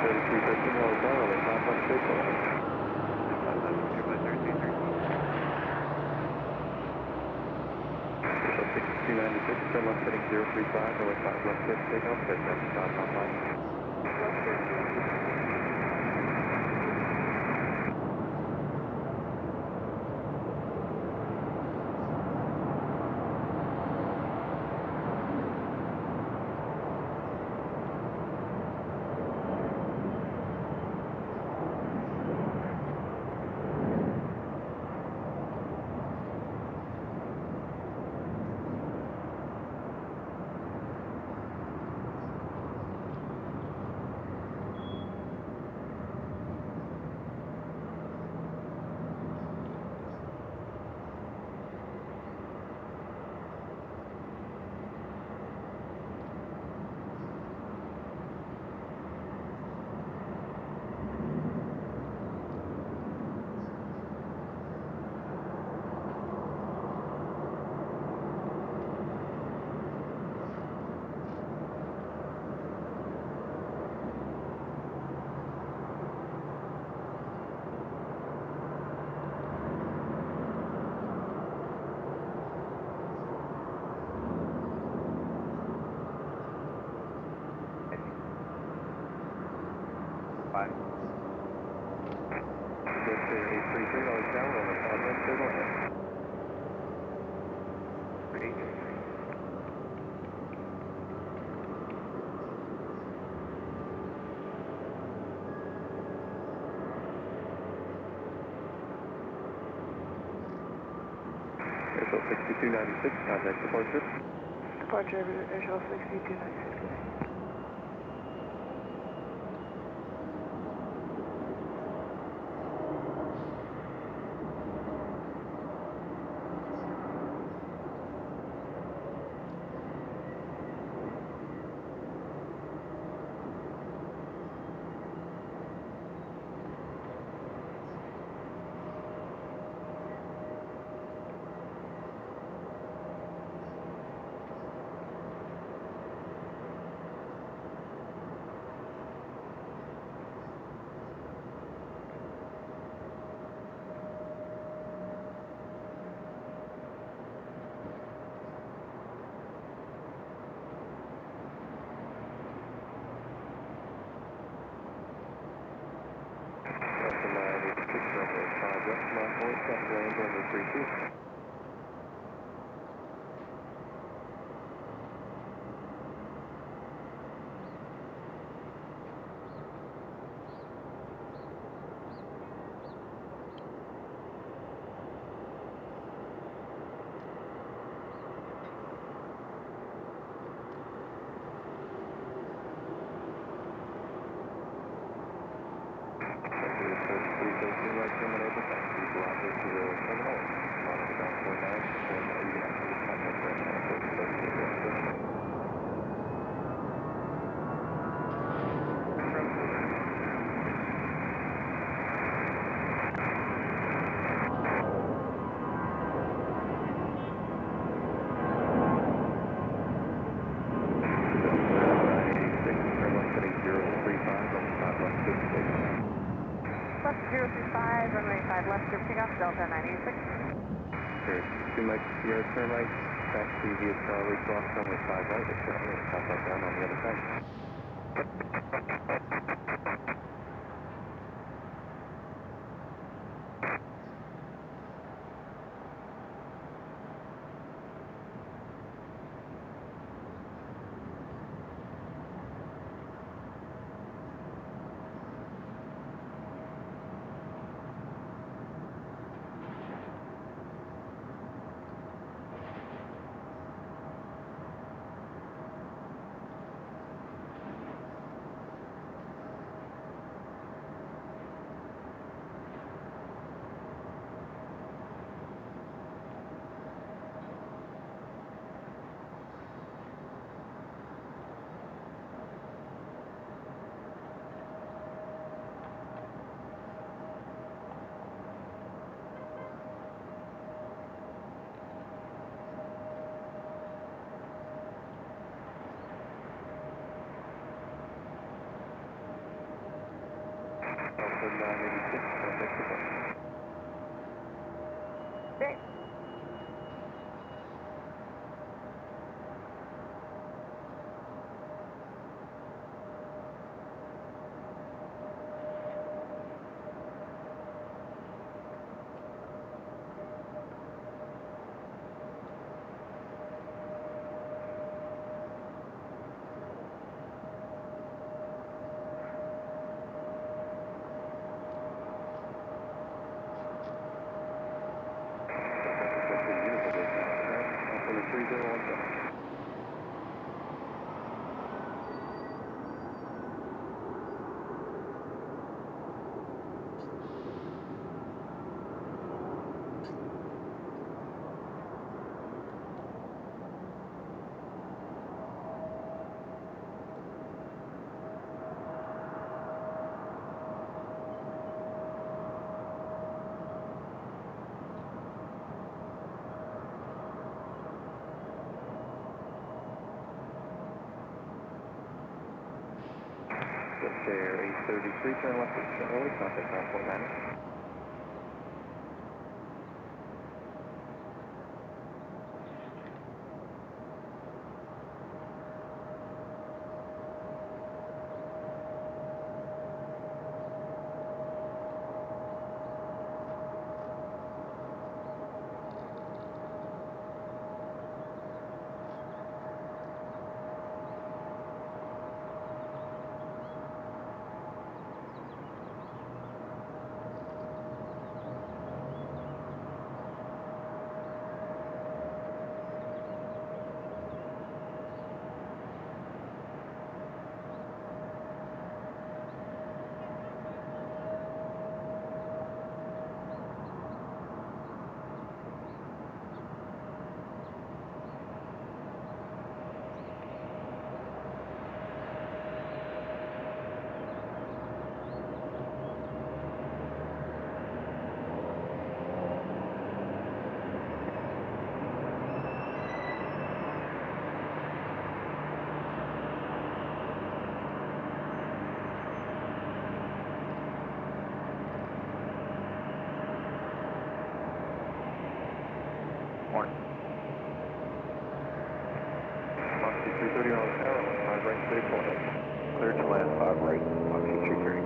3313 Raleigh Tower, runway 51 clear for us. 6296, turn left heading 035, runway 51 clear for takeoff, clear for stop, top line. Good, clear 833, Raleigh Tower, runway 51 clear to land. 833. Airshow 6296, contact departure. Departure, Airshow 6296. West Mach 1, set land runway 32. Left 035, runway 5 left, group takeoff, Delta 986. Sure, 2 Mike Sierra, turn right, taxi via Charlie, cross runway 5 right, it's shortly, and top up down on the other side. Delta 986, Aro Mexico. Great. Air 833, turn left at Raleigh, contact 949. Morning. Moxie 330 on the tower, 5 right, clear to land. Clear to land 5 right, Moxie 330.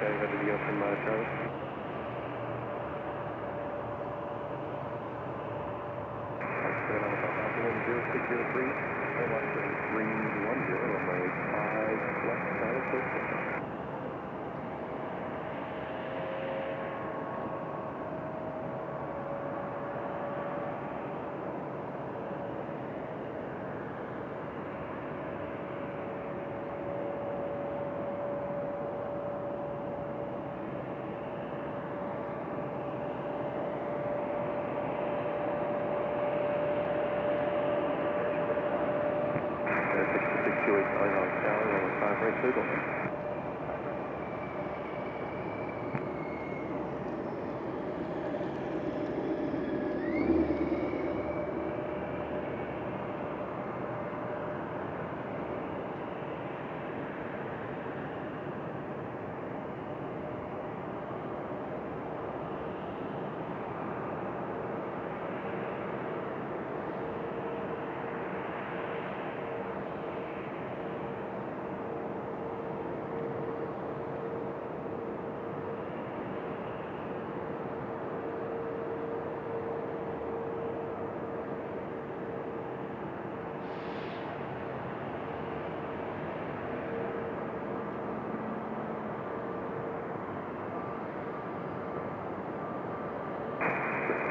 Ready to go from Charlie. Good on the 0603, airline 310, runway 5 left side of Houston. Right, clear to land.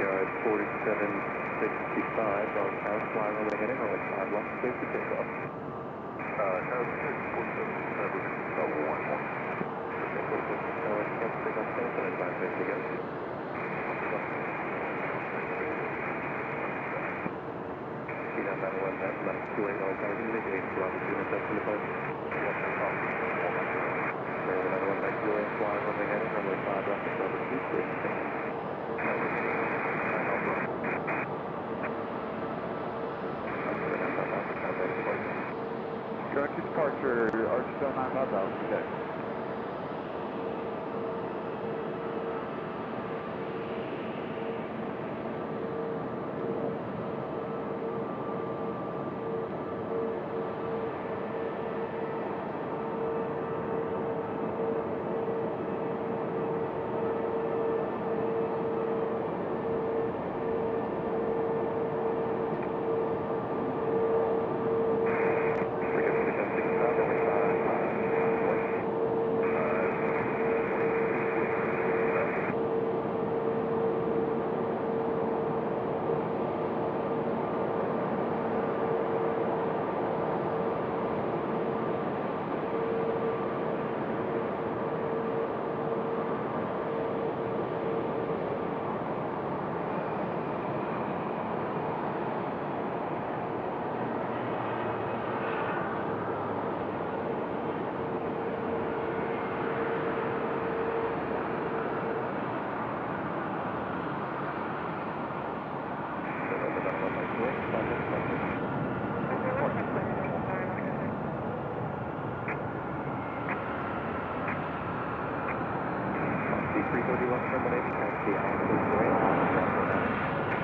Yard 4765, going south, fly runway heading, runway 5 left, clear for takeoff. No, 47, Delta 1, morning. Cancel takeoff, cancel, advise base again. down that one, that's about 28 on target, indicating Bravo 2 interception to post. Yes, sir. There another one back to Juliet, flying over heading, runway 5 left, Bravo 2, clear to take. Directed departure, Archstone 950, okay.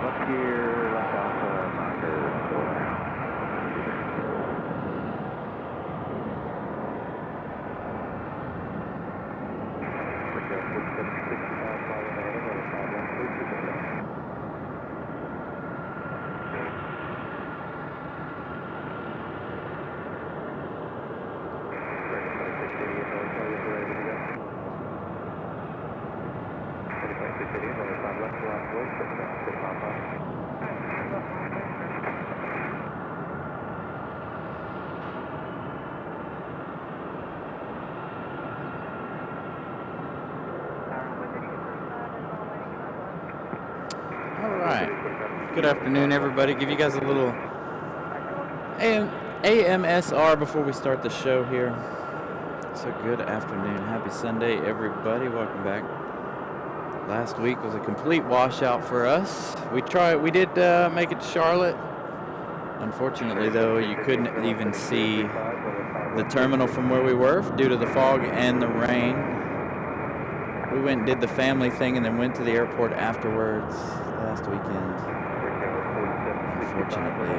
Left gear, left alpha, marker, go around. Good afternoon, everybody. Give you guys a little AMSR before we start the show here. So good afternoon. Happy Sunday, everybody. Welcome back. Last week was a complete washout for us. We did make it to Charlotte. Unfortunately, though, you couldn't even see the terminal from where we were due to the fog and the rain. We went and did the family thing and then went to the airport afterwards last weekend. Unfortunately,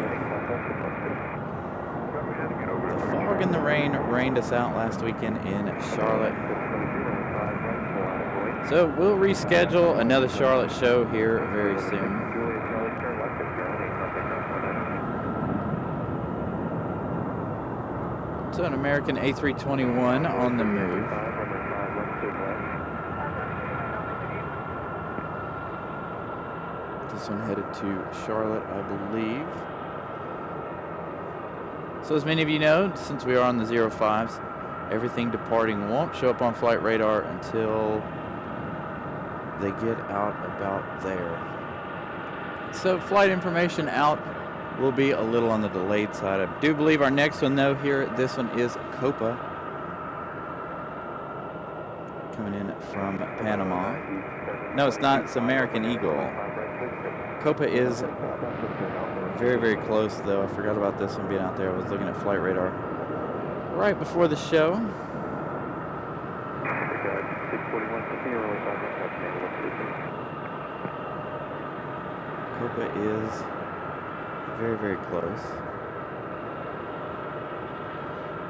the fog and the rain rained us out last weekend in Charlotte. So we'll reschedule another Charlotte show here very soon. So an American A321 on the move. This one headed to Charlotte, I believe. So as many of you know, since we are on the 05s, everything departing won't show up on flight radar until they get out about there. So flight information out will be a little on the delayed side. I do believe our next one, though, this one is Copa, coming in from Panama. No, it's not. It's American Eagle. Copa is very, very close, though. I forgot about this one being out there. I was looking at flight radar right before the show. Copa is very, very close.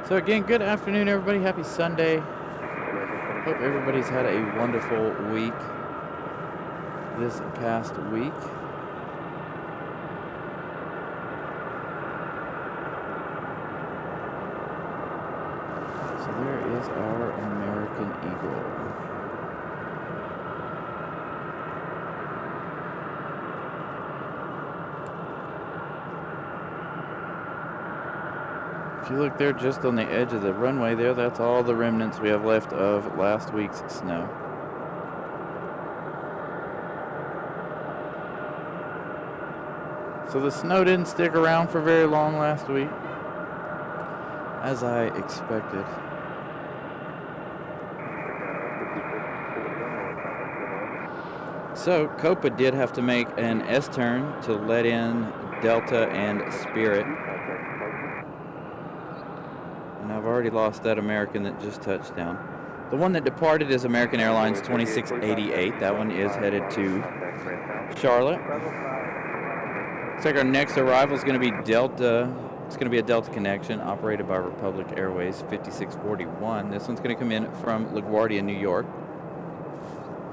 So again, good afternoon, everybody. Happy Sunday. Hope everybody's had a wonderful week this past week. So there is our American Eagle. If you look there just on the edge of the runway there, that's all the remnants we have left of last week's snow. So the snow didn't stick around for very long last week, as I expected. So Copa did have to make an S-turn to let in Delta and Spirit. And I've already lost that American that just touched down. The one that departed is American Airlines 2688. That one is headed to Charlotte. Looks like our next arrival is going to be Delta. It's going to be a Delta connection operated by Republic Airways 5641. This one's going to come in from LaGuardia, New York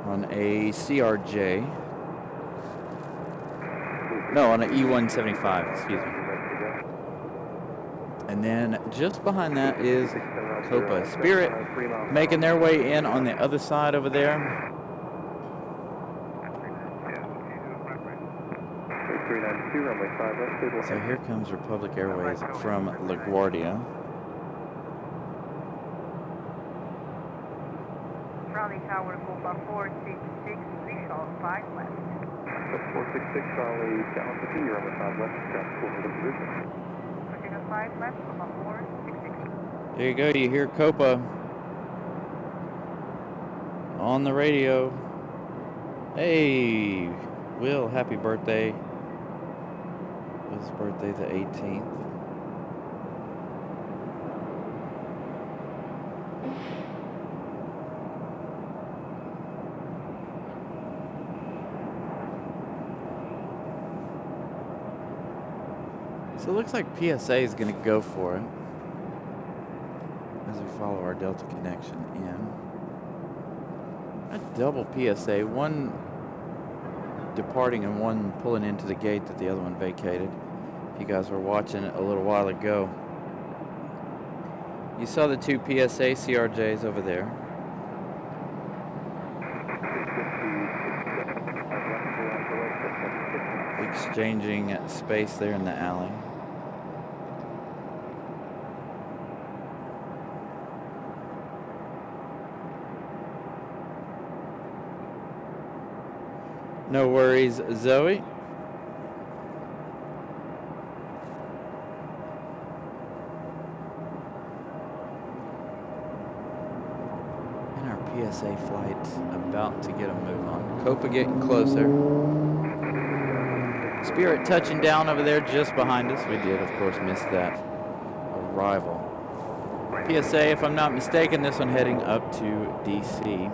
on a CRJ. No, on an E175, excuse me. And then just behind that is Copa. Spirit making their way in on the other side over there. So here comes Republic Airways from LaGuardia. Raleigh Tower, Copa 466, visual 5 left. 466 Raleigh, down to 2, you're on the 5 left, got full of position. Visual 5 left, Copa 466. There you go, you hear Copa on the radio. Hey, Will, happy birthday. His birthday the 18th. So it looks like PSA is going to go for it as we follow our Delta connection in. A double PSA, one departing and one pulling into the gate that the other one vacated. If you guys were watching it a little while ago, you saw the two PSA CRJs over there. Exchanging space there in the alley. No worries, Zoe. And our PSA flight's about to get a move on. Copa getting closer. Spirit touching down over there just behind us. We did, of course, miss that arrival. PSA, if I'm not mistaken, this one heading up to DC.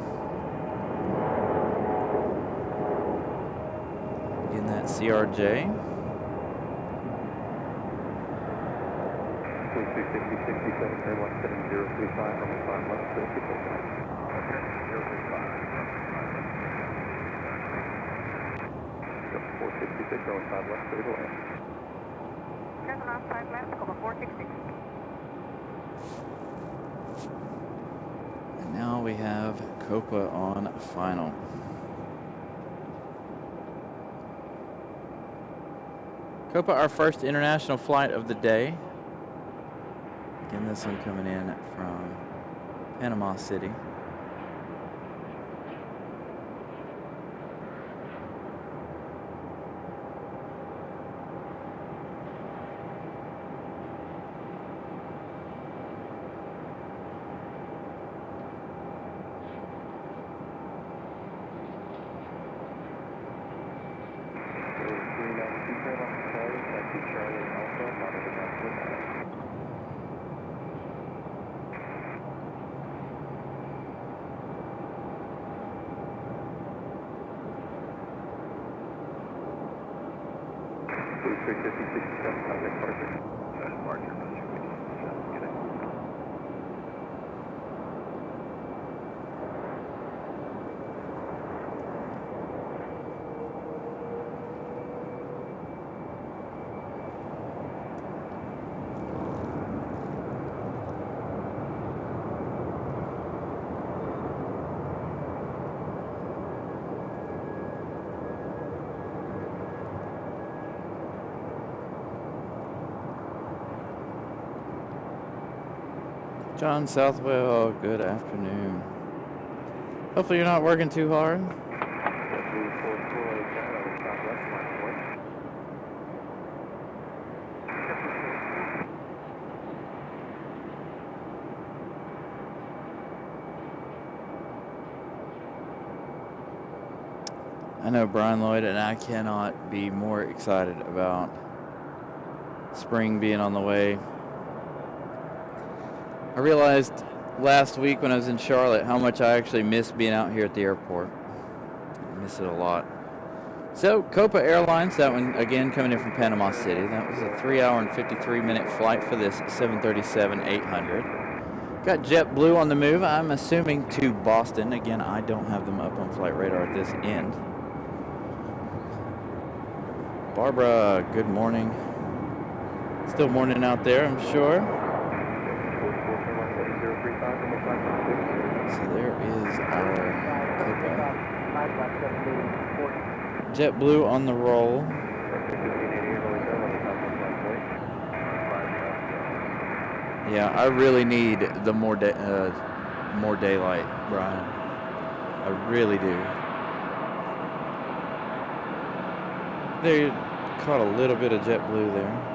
In that CRJ. 360-67, turn 17035 on the 5 left, 466 on 5 left, clear to land. Turn on 5 left, Copa 466. And now we have Copa on final. Copa, our first international flight of the day. Again, this one coming in from Panama City. John Southwell, good afternoon. Hopefully you're not working too hard. I know Brian Lloyd, and I cannot be more excited about spring being on the way. I realized last week when I was in Charlotte how much I actually miss being out here at the airport. I miss it a lot. So, Copa Airlines, that one again coming in from Panama City. That was a 3-hour and 53-minute flight for this 737-800. Got JetBlue on the move, I'm assuming to Boston. Again, I don't have them up on flight radar at this end. Barbara, good morning. Still morning out there, I'm sure. So there is our Copa. JetBlue on the roll. Yeah, I really need the more daylight, Brian. I really do. There, caught a little bit of JetBlue there.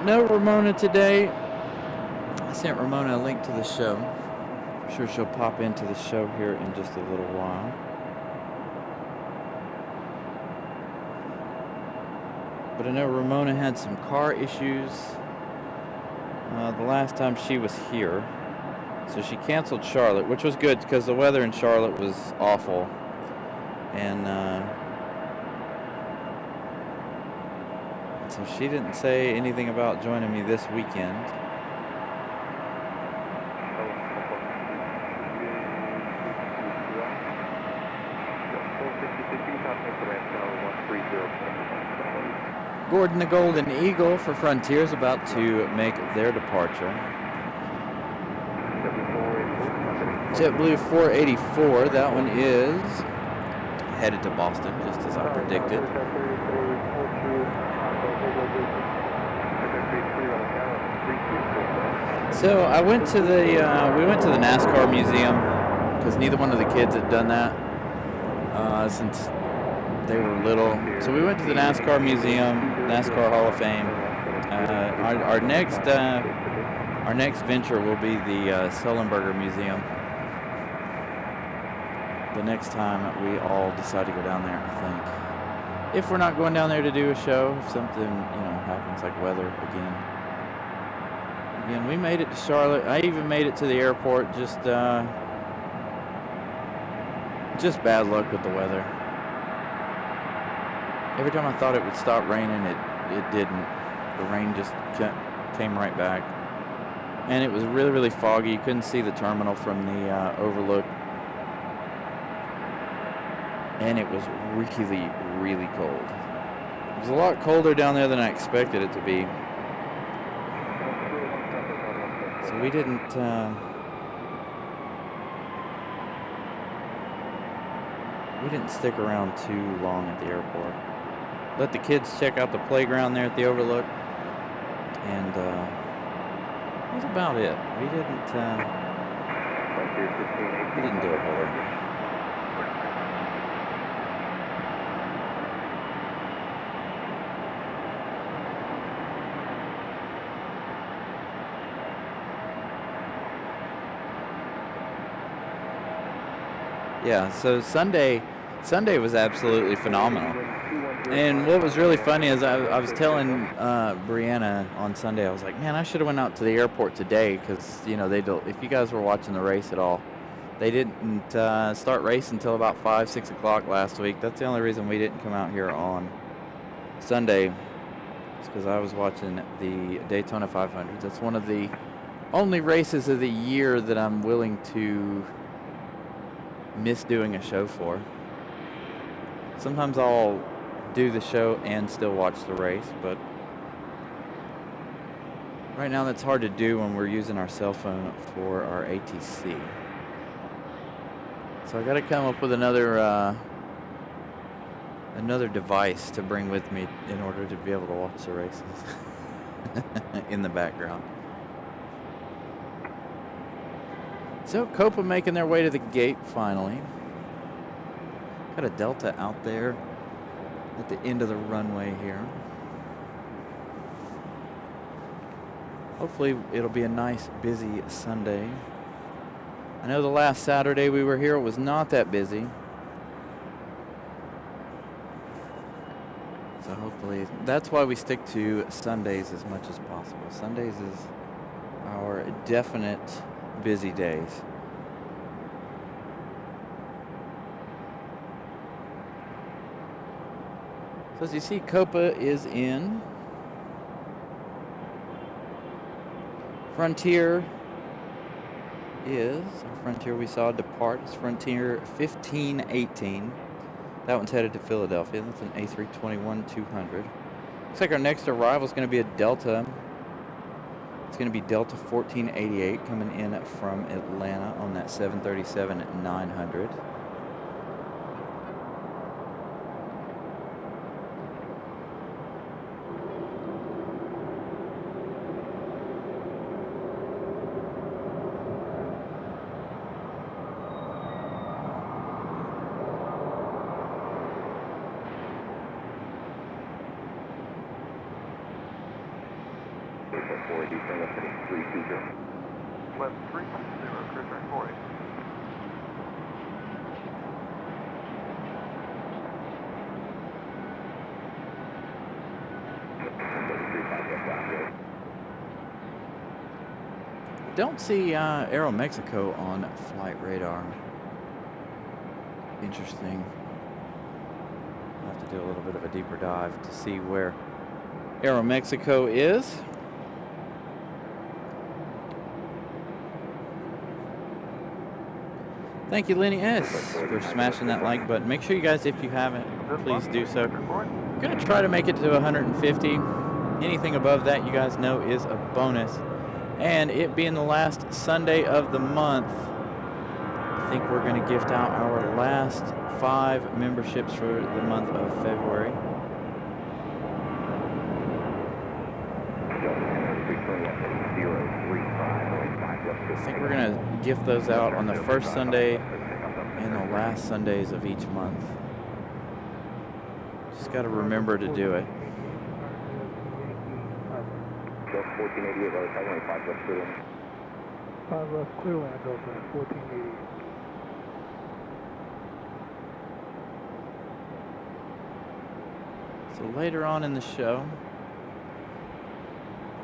No Ramona today. I sent Ramona a link to the show. I'm sure she'll pop into the show here in just a little while. But I know Ramona had some car issues the last time she was here. So she canceled Charlotte, which was good because the weather in Charlotte was awful. And so she didn't say anything about joining me this weekend. Gordon the Golden Eagle for Frontiers about to make their departure. JetBlue 484, that one is headed to Boston, just as I predicted. So I went to we went to the NASCAR museum because neither one of the kids had done that since they were little. So we went to the NASCAR museum, NASCAR Hall of Fame. Our next venture will be the Sullenberger Museum. The next time we all decide to go down there, I think. If we're not going down there to do a show, if something happens like weather again. Again, we made it to Charlotte. I even made it to the airport. Just bad luck with the weather. Every time I thought it would stop raining, it didn't. The rain just came right back. And it was really, really foggy. You couldn't see the terminal from the overlook. And it was really, really cold. It was a lot colder down there than I expected it to be. So we didn't stick around too long at the airport. Let the kids check out the playground there at the overlook, and that was about it. We didn't do a whole lot. Yeah, so Sunday was absolutely phenomenal. And what was really funny is I was telling Brianna on Sunday, I was like, man, I should have went out to the airport today because, if you guys were watching the race at all, they didn't start racing until about 5, 6 o'clock last week. That's the only reason we didn't come out here on Sunday. It's because I was watching the Daytona 500. That's one of the only races of the year that I'm willing to miss doing a show for. Sometimes I'll do the show and still watch the race, but right now that's hard to do when we're using our cell phone for our ATC. So I got to come up with another device to bring with me in order to be able to watch the races in the background. So Copa making their way to the gate finally. Got a Delta out there at the end of the runway here. Hopefully it'll be a nice busy Sunday. I know the last Saturday we were here it was not that busy. So hopefully, that's why we stick to Sundays as much as possible. Sundays is our definite busy days. So as you see, Copa is in. Frontier we saw depart. It's Frontier 1518. That one's headed to Philadelphia. That's an A321-200. Looks like our next arrival is going to be a Delta. It's going to be Delta 1488 coming in from Atlanta on that 737-900. Left 320, cruiser 40. Don't see Aero Mexico on flight radar. Interesting. I'll have to do a little bit of a deeper dive to see where Aero Mexico is. Thank you, Lenny S, for smashing that like button. Make sure you guys, if you haven't, please do so. I'm going to try to make it to 150. Anything above that, you guys know, is a bonus. And it being the last Sunday of the month, I think we're going to gift out our last 5 memberships for the month of February. I think we're going to gift those out on the first Sunday and the last Sundays of each month. Just got to remember to do it. 1488, right, 5 left clear. 5 left clear land, Delta 1488. So later on in the show,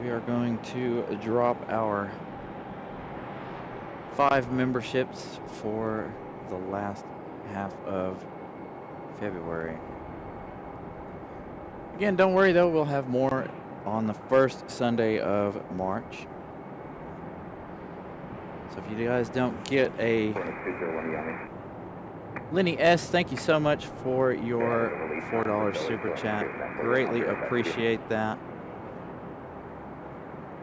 we are going to drop our 5 memberships for the last half of February. Again, don't worry though, we'll have more on the first Sunday of March. So if you guys don't get a Lenny S, thank you so much for your $4 super chat. Greatly appreciate that.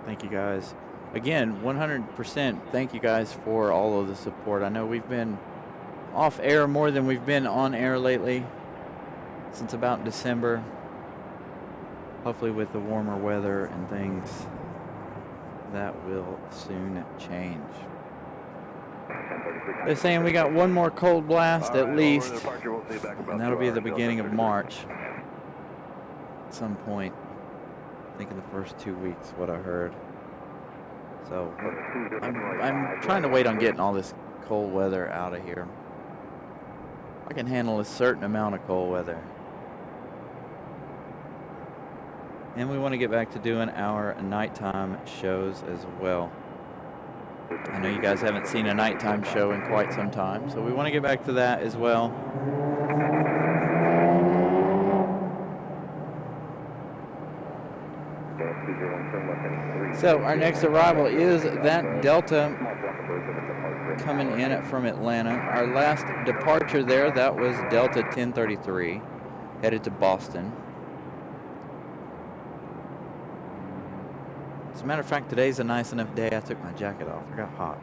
Thank you guys. Again, 100% thank you guys for all of the support. I know we've been off air more than we've been on air lately, since about December. Hopefully with the warmer weather and things, that will soon change. They're saying we got one more cold blast at least, and that'll be the beginning of March at some point. I think in the first 2 weeks, what I heard. So I'm trying to wait on getting all this cold weather out of here. I can handle a certain amount of cold weather. And we want to get back to doing our nighttime shows as well. I know you guys haven't seen a nighttime show in quite some time, so we want to get back to that as well. So our next arrival is that Delta coming in from Atlanta. Our last departure there, that was Delta 1033, headed to Boston. As a matter of fact, today's a nice enough day. I took my jacket off. I got hot.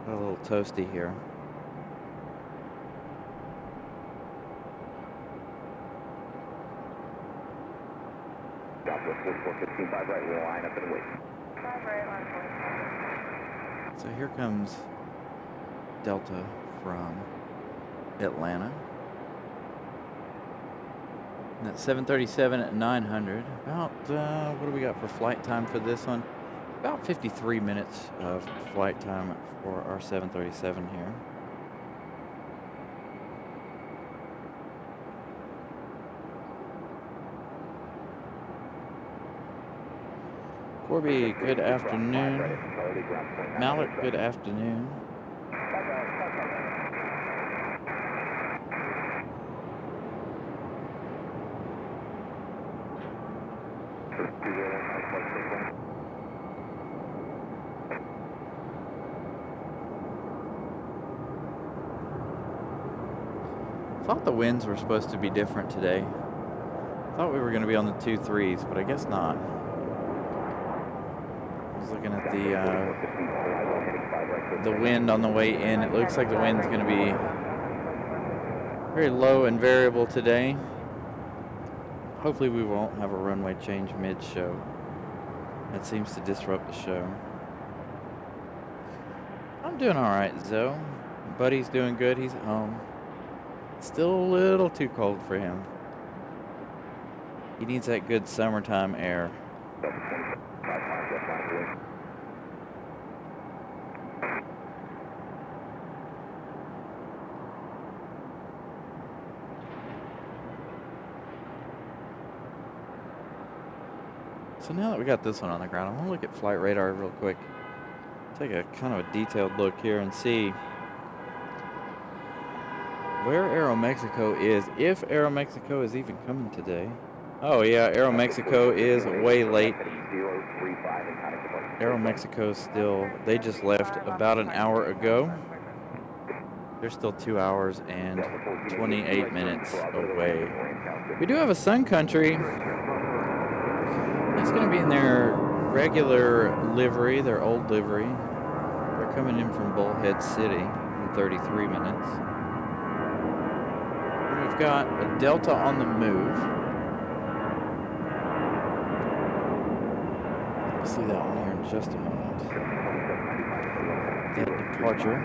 Got a little toasty here. So here comes Delta from Atlanta. And that 737 at 900. About, what do we got for flight time for this one? About 53 minutes of flight time for our 737 here. Corby, good afternoon. Mallett, good afternoon. Thought the winds were supposed to be different today. Thought we were going to be on the 2-3s, but I guess not. I was looking at the wind on the way in. It looks like the wind's going to be very low and variable today. Hopefully we won't have a runway change mid-show. That seems to disrupt the show. I'm doing all right, Zoe. Buddy's doing good. He's at home. Still a little too cold for him. He needs that good summertime air. So now that we got this one on the ground, I want to look at flight radar real quick. Take a kind of a detailed look here and see where Aro Mexico is, if Aro Mexico is even coming today. Oh yeah, Aro Mexico is way late. Aro Mexico is still, they just left about an hour ago. They're still 2 hours and 28 minutes away. We do have a Sun Country. It's going to be in their regular livery, their old livery. They're coming in from Bullhead City in 33 minutes. We've got a Delta on the move. We'll see that one here in just a moment. That departure.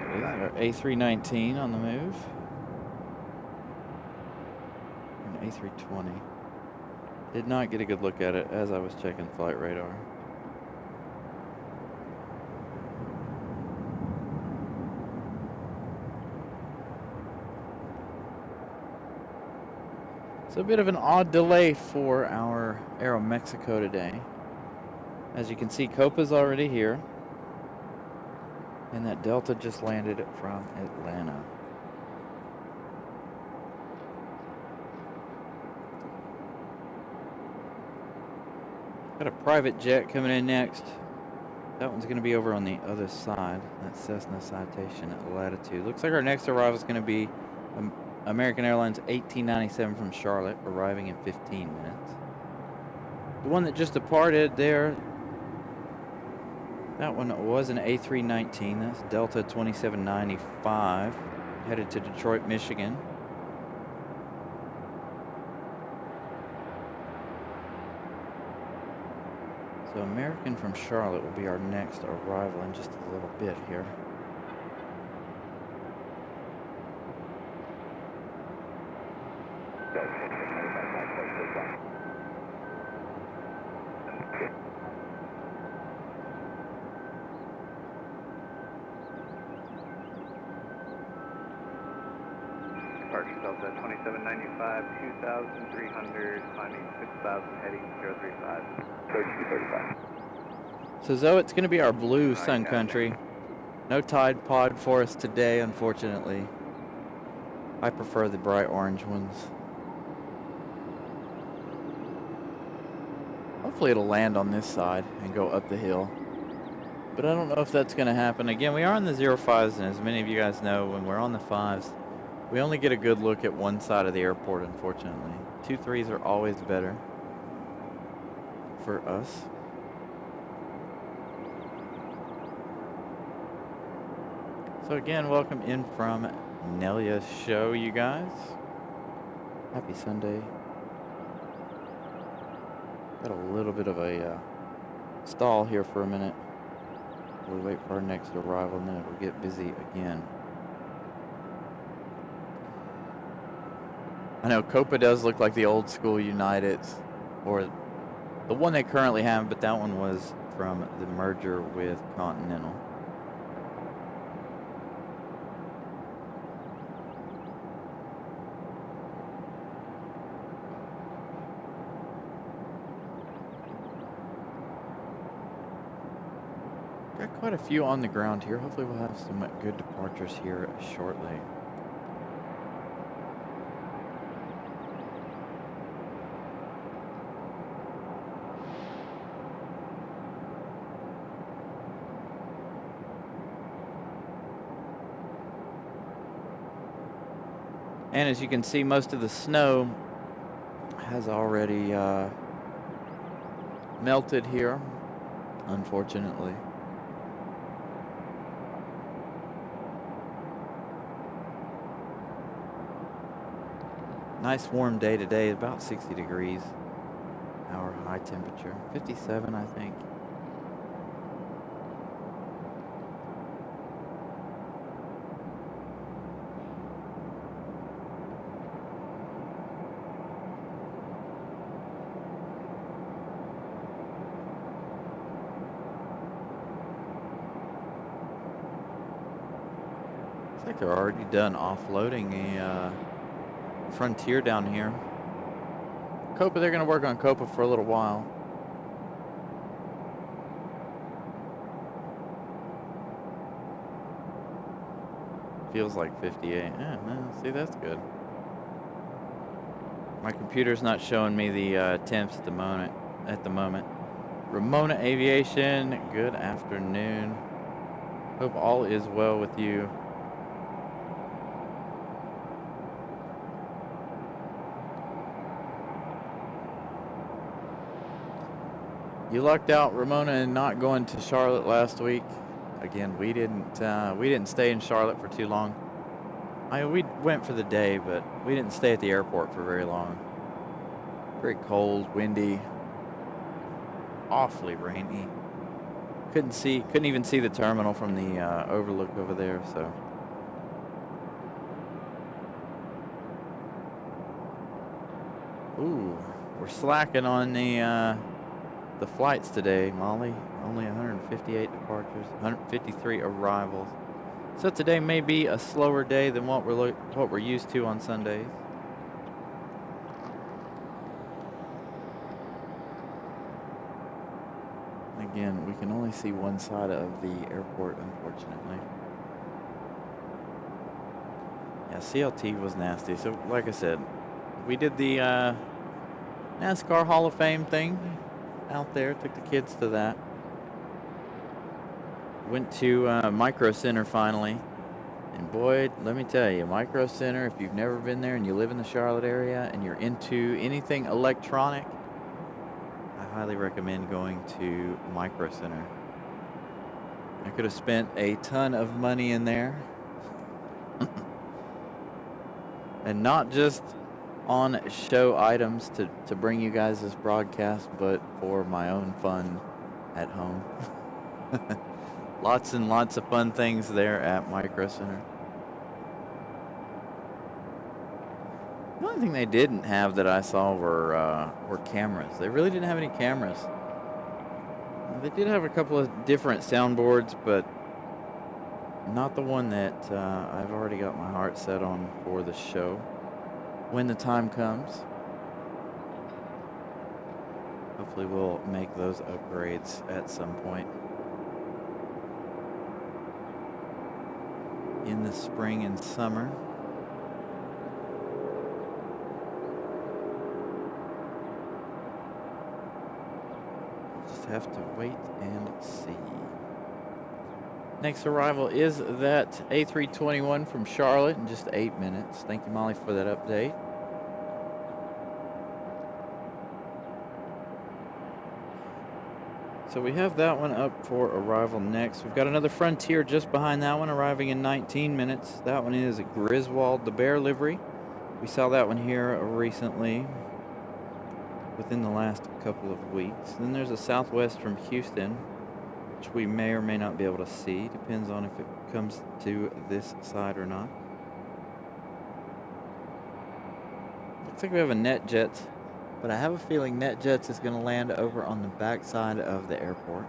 There it is, our A319 on the move. An A320. Did not get a good look at it as I was checking flight radar. So a bit of an odd delay for our Aro Mexico today. As you can see, Copa's already here. And that Delta just landed from Atlanta. Got a private jet coming in next. That one's going to be over on the other side. That Cessna Citation at Latitude. Looks like our next arrival is going to be American Airlines 1897 from Charlotte, arriving in 15 minutes. The one that just departed there, that one was an A319. That's Delta 2795, headed to Detroit, Michigan. So American from Charlotte will be our next arrival in just a little bit here. Departure Delta 2795, 2,300, climbing 6,000, heading 035. 3235. So Zoe, it's going to be our blue Sun Country. No Tide Pod for us today, unfortunately. I prefer the bright orange ones. Hopefully it'll land on this side and go up the hill. But I don't know if that's going to happen. Again, we are on the 05s, and as many of you guys know, when we're on the 5s, we only get a good look at one side of the airport, unfortunately. 2-3s are always better for us. So again, welcome in from Nelia's show, you guys. Happy Sunday. Got a little bit of a stall here for a minute. We wait for our next arrival, and then it'll get busy again. I know Copa does look like the old school Uniteds, or the one they currently have, but that one was from the merger with Continental. quite a few on the ground here. Hopefully we'll have some good departures here shortly. And as you can see, most of the snow has already melted here, unfortunately. Nice warm day today, about 60 degrees. Our high temperature, 57, I think. Looks like they're already done offloading a Frontier down here. Copa, they're going to work on Copa for a little while. Feels like 58. Yeah, no, see, that's good. My computer's not showing me the temps at the moment. Ramona Aviation, good afternoon. Hope all is well with you. You lucked out, Ramona, in not going to Charlotte last week. Again, we didn't stay in Charlotte for too long. We went for the day, but we didn't stay at the airport for very long. Very cold, windy, awfully rainy. Couldn't even see the terminal from the overlook over there. So. Ooh, we're slacking on the flights today, Molly. Only 158 departures, 153 arrivals. So today may be a slower day than what we're used to on Sundays. Again, we can only see one side of the airport, unfortunately. Yeah, CLT was nasty. So, like I said, we did the NASCAR Hall of Fame thing out there. Took the kids to that. Went to Micro Center finally. And boy, let me tell you, Micro Center, if you've never been there and you live in the Charlotte area and you're into anything electronic, I highly recommend going to Micro Center. I could have spent a ton of money in there. And not just on show items to bring you guys this broadcast, but for my own fun at home. Lots and lots of fun things there at Micro Center. The only thing they didn't have that I saw were cameras. They really didn't have any cameras. They did have a couple of different soundboards, but not the one that I've already got my heart set on for the show when the time comes. Hopefully we'll make those upgrades at some point in the spring and summer. Just have to wait and see. Next arrival is that A321 from Charlotte in just 8 minutes. Thank you, Molly, for that update. So we have that one up for arrival next. We've got another Frontier just behind that one, arriving in 19 minutes. That one is a Griswold, the Bear livery. We saw that one here recently, within the last couple of weeks. Then there's a Southwest from Houston, which we may or may not be able to see. Depends on if it comes to this side or not. Looks like we have a NetJets, but I have a feeling NetJets is going to land over on the back side of the airport.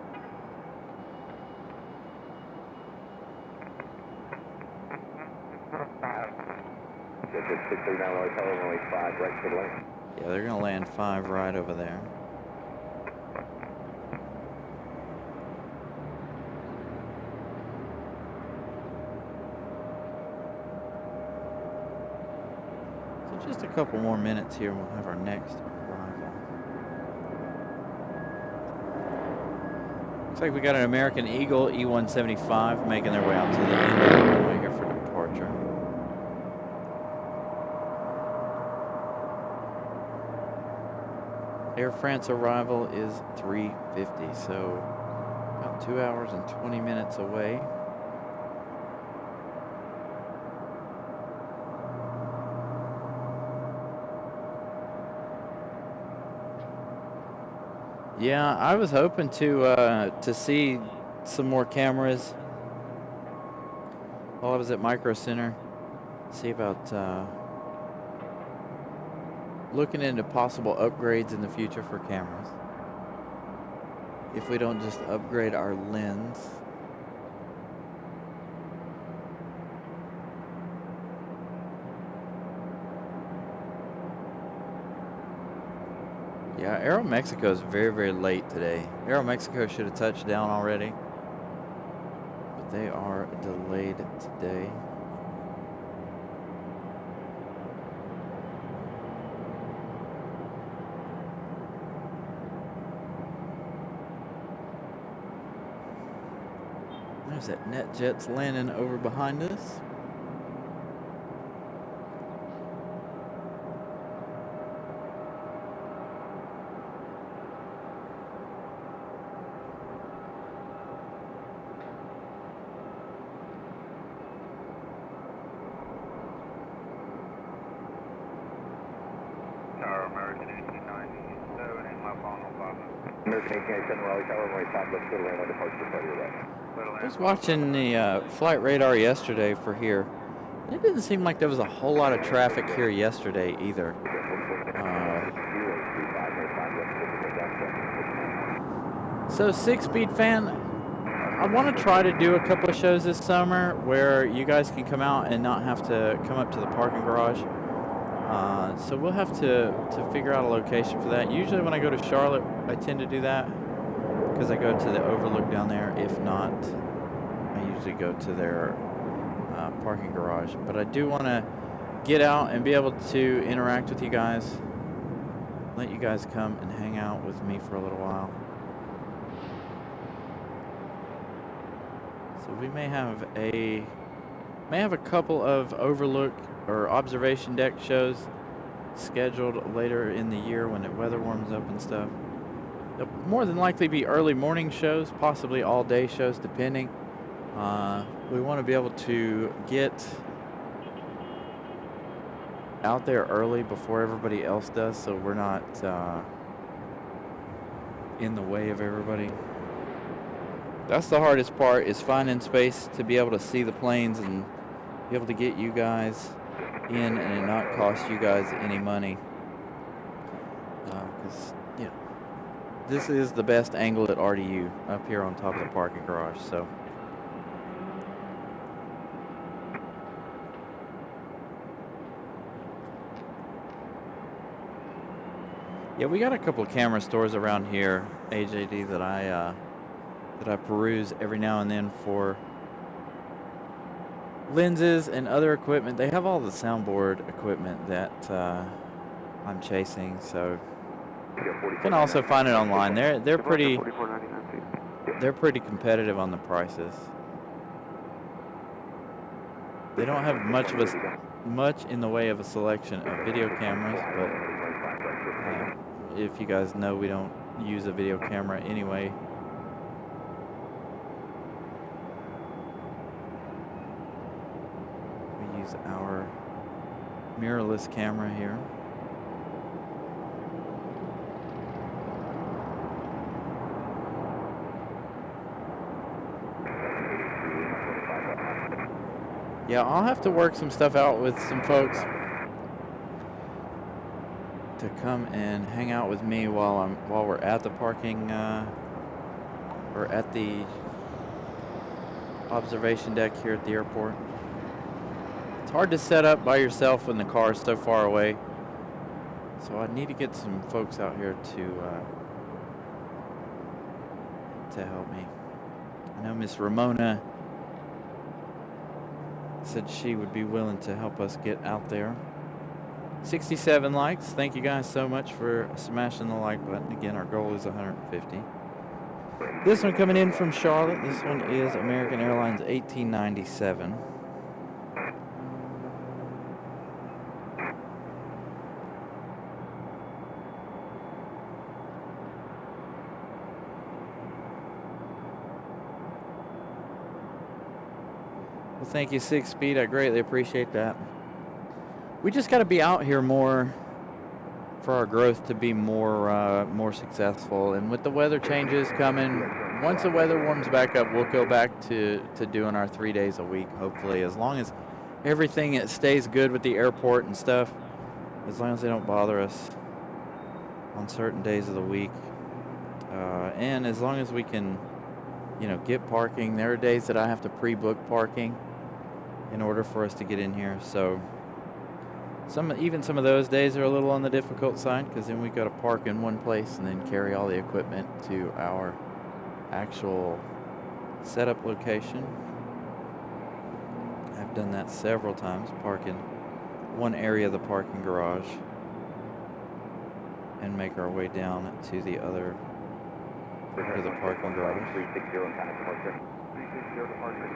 Yeah, they're going to land 5 right over there. So just a couple more minutes here and we'll have our next arrival. Looks like we got an American Eagle E-175 making their way out to the end of the runway here for departure. Air France arrival is 3:50, so about 2 hours and 20 minutes away. Yeah, I was hoping to see some more cameras while I was at Micro Center. See about looking into possible upgrades in the future for cameras. If we don't just upgrade our lens. Yeah, Aero Mexico is very, very late today. Aero Mexico should have touched down already, but they are delayed today. There's that NetJet's landing over behind us. Tower, American 1897, and my final five. American 1887, Raleigh Tower, runway 5 left, clear to land on departure for your right. I was watching the flight radar yesterday for here. It didn't seem like there was a whole lot of traffic here yesterday either. So 6-Speed fan, I want to try to do a couple of shows this summer where you guys can come out and not have to come up to the parking garage. So we'll have to figure out a location for that. Usually when I go to Charlotte, I tend to do that because I go to the overlook down there. If not, I usually go to their parking garage. But I do want to get out and be able to interact with you guys. Let you guys come and hang out with me for a little while. So we may have a couple of overlook or observation deck shows scheduled later in the year when the weather warms up and stuff. They'll more than likely be early morning shows, possibly all day shows depending. We want to be able to get out there early before everybody else does, so we're not in the way of everybody. That's the hardest part, is finding space to be able to see the planes and be able to get you guys in and it not cost you guys any money. Because this is the best angle at RDU up here on top of the parking garage. So yeah, we got a couple of camera stores around here, AJD, that I peruse every now and then for lenses and other equipment. They have all the soundboard equipment that I'm chasing, so you can also find it online. They're pretty competitive on the prices. They don't have much in the way of a selection of video cameras, but if you guys know, we don't use a video camera anyway. We use our mirrorless camera here. Yeah, I'll have to work some stuff out with some folks to come and hang out with me while we're at the parking or at the observation deck here at the airport. It's hard to set up by yourself when the car is so far away, so I need to get some folks out here to help me. I know Miss Ramona said she would be willing to help us get out there. 67 likes. Thank you guys so much for smashing the like button. Again, our goal is 150. This one coming in from Charlotte. This one is American Airlines 1897. Well, thank you, 6 Speed. I greatly appreciate that. We just got to be out here more for our growth to be more successful. And with the weather changes coming, once the weather warms back up, we'll go back to doing our 3 days a week, hopefully, as long as everything stays good with the airport and stuff, as long as they don't bother us on certain days of the week. And as long as we can, get parking. There are days that I have to pre-book parking in order for us to get in here. So even some of those days are a little on the difficult side, because then we've got to park in one place and then carry all the equipment to our actual setup location. I've done that several times, park in one area of the parking garage and make our way down to the other part of the parking garage. 360 and kind of departure. 360 departure.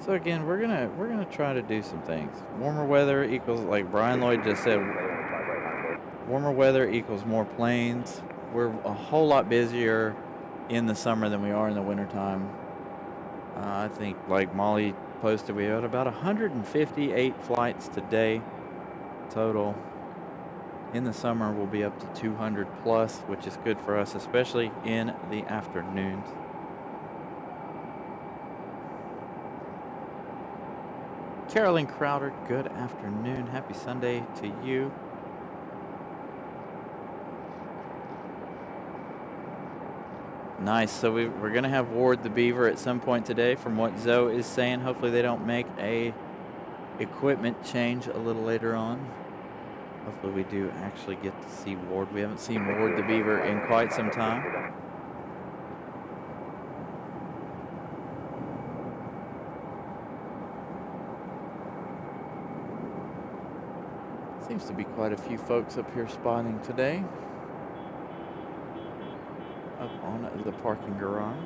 So again, we're gonna try to do some things. Warmer weather equals, like Brian Lloyd just said, warmer weather equals more planes. We're a whole lot busier in the summer than we are in the wintertime. I think, like Molly posted, we had about 158 flights today total. In the summer, we'll be up to 200 plus, which is good for us, especially in the afternoons. Carolyn Crowder, good afternoon. Happy Sunday to you. Nice. So we're going to have Ward the Beaver at some point today, from what Zoe is saying. Hopefully they don't make a equipment change a little later on. Hopefully we do actually get to see Ward. We haven't seen Ward the Beaver in quite some time. Seems to be quite a few folks up here spotting today. Up on the parking garage.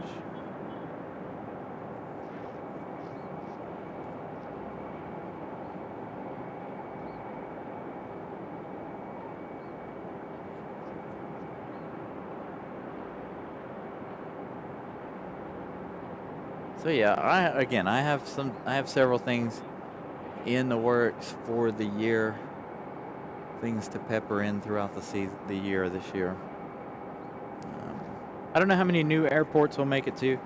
So yeah, I have several things in the works for the year. Things to pepper in throughout the year this year. I don't know how many new airports we'll make it to.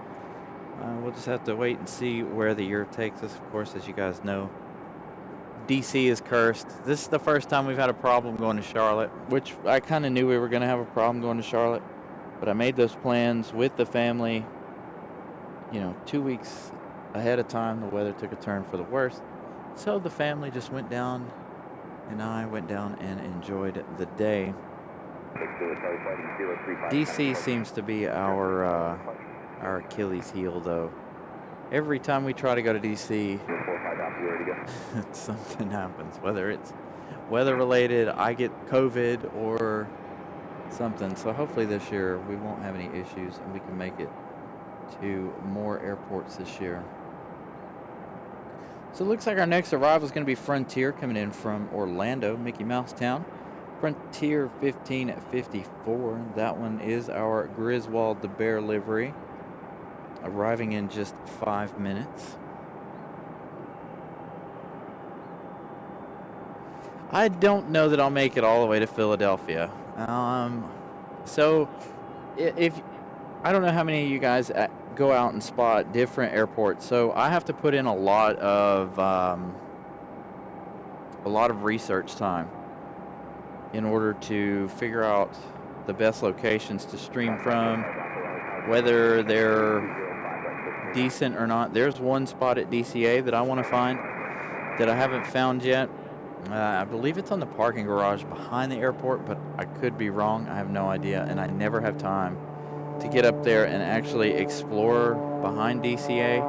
We'll just have to wait and see where the year takes us. Of course, as you guys know, DC is cursed. This is the first time we've had a problem going to Charlotte, which I kind of knew we were going to have a problem going to Charlotte, but I made those plans with the family, 2 weeks ahead of time. The weather took a turn for the worst, so the family just went down, and I went down and enjoyed the day. DC seems to be our Achilles heel, though. Every time we try to go to DC, something happens. Whether it's weather-related, I get COVID, or something. So hopefully this year we won't have any issues and we can make it to more airports this year. So it looks like our next arrival is going to be Frontier, coming in from Orlando, Mickey Mouse Town. Frontier 1554. That one is our Griswold the Bear livery, arriving in just 5 minutes. I don't know that I'll make it all the way to Philadelphia. So if I don't know how many of you guys go out and spot different airports. So I have to put in a lot of research time in order to figure out the best locations to stream from, whether they're decent or not. There's one spot at DCA that I want to find that I haven't found yet. I believe it's on the parking garage behind the airport, but I could be wrong. I have no idea, and I never have time to get up there and actually explore behind DCA.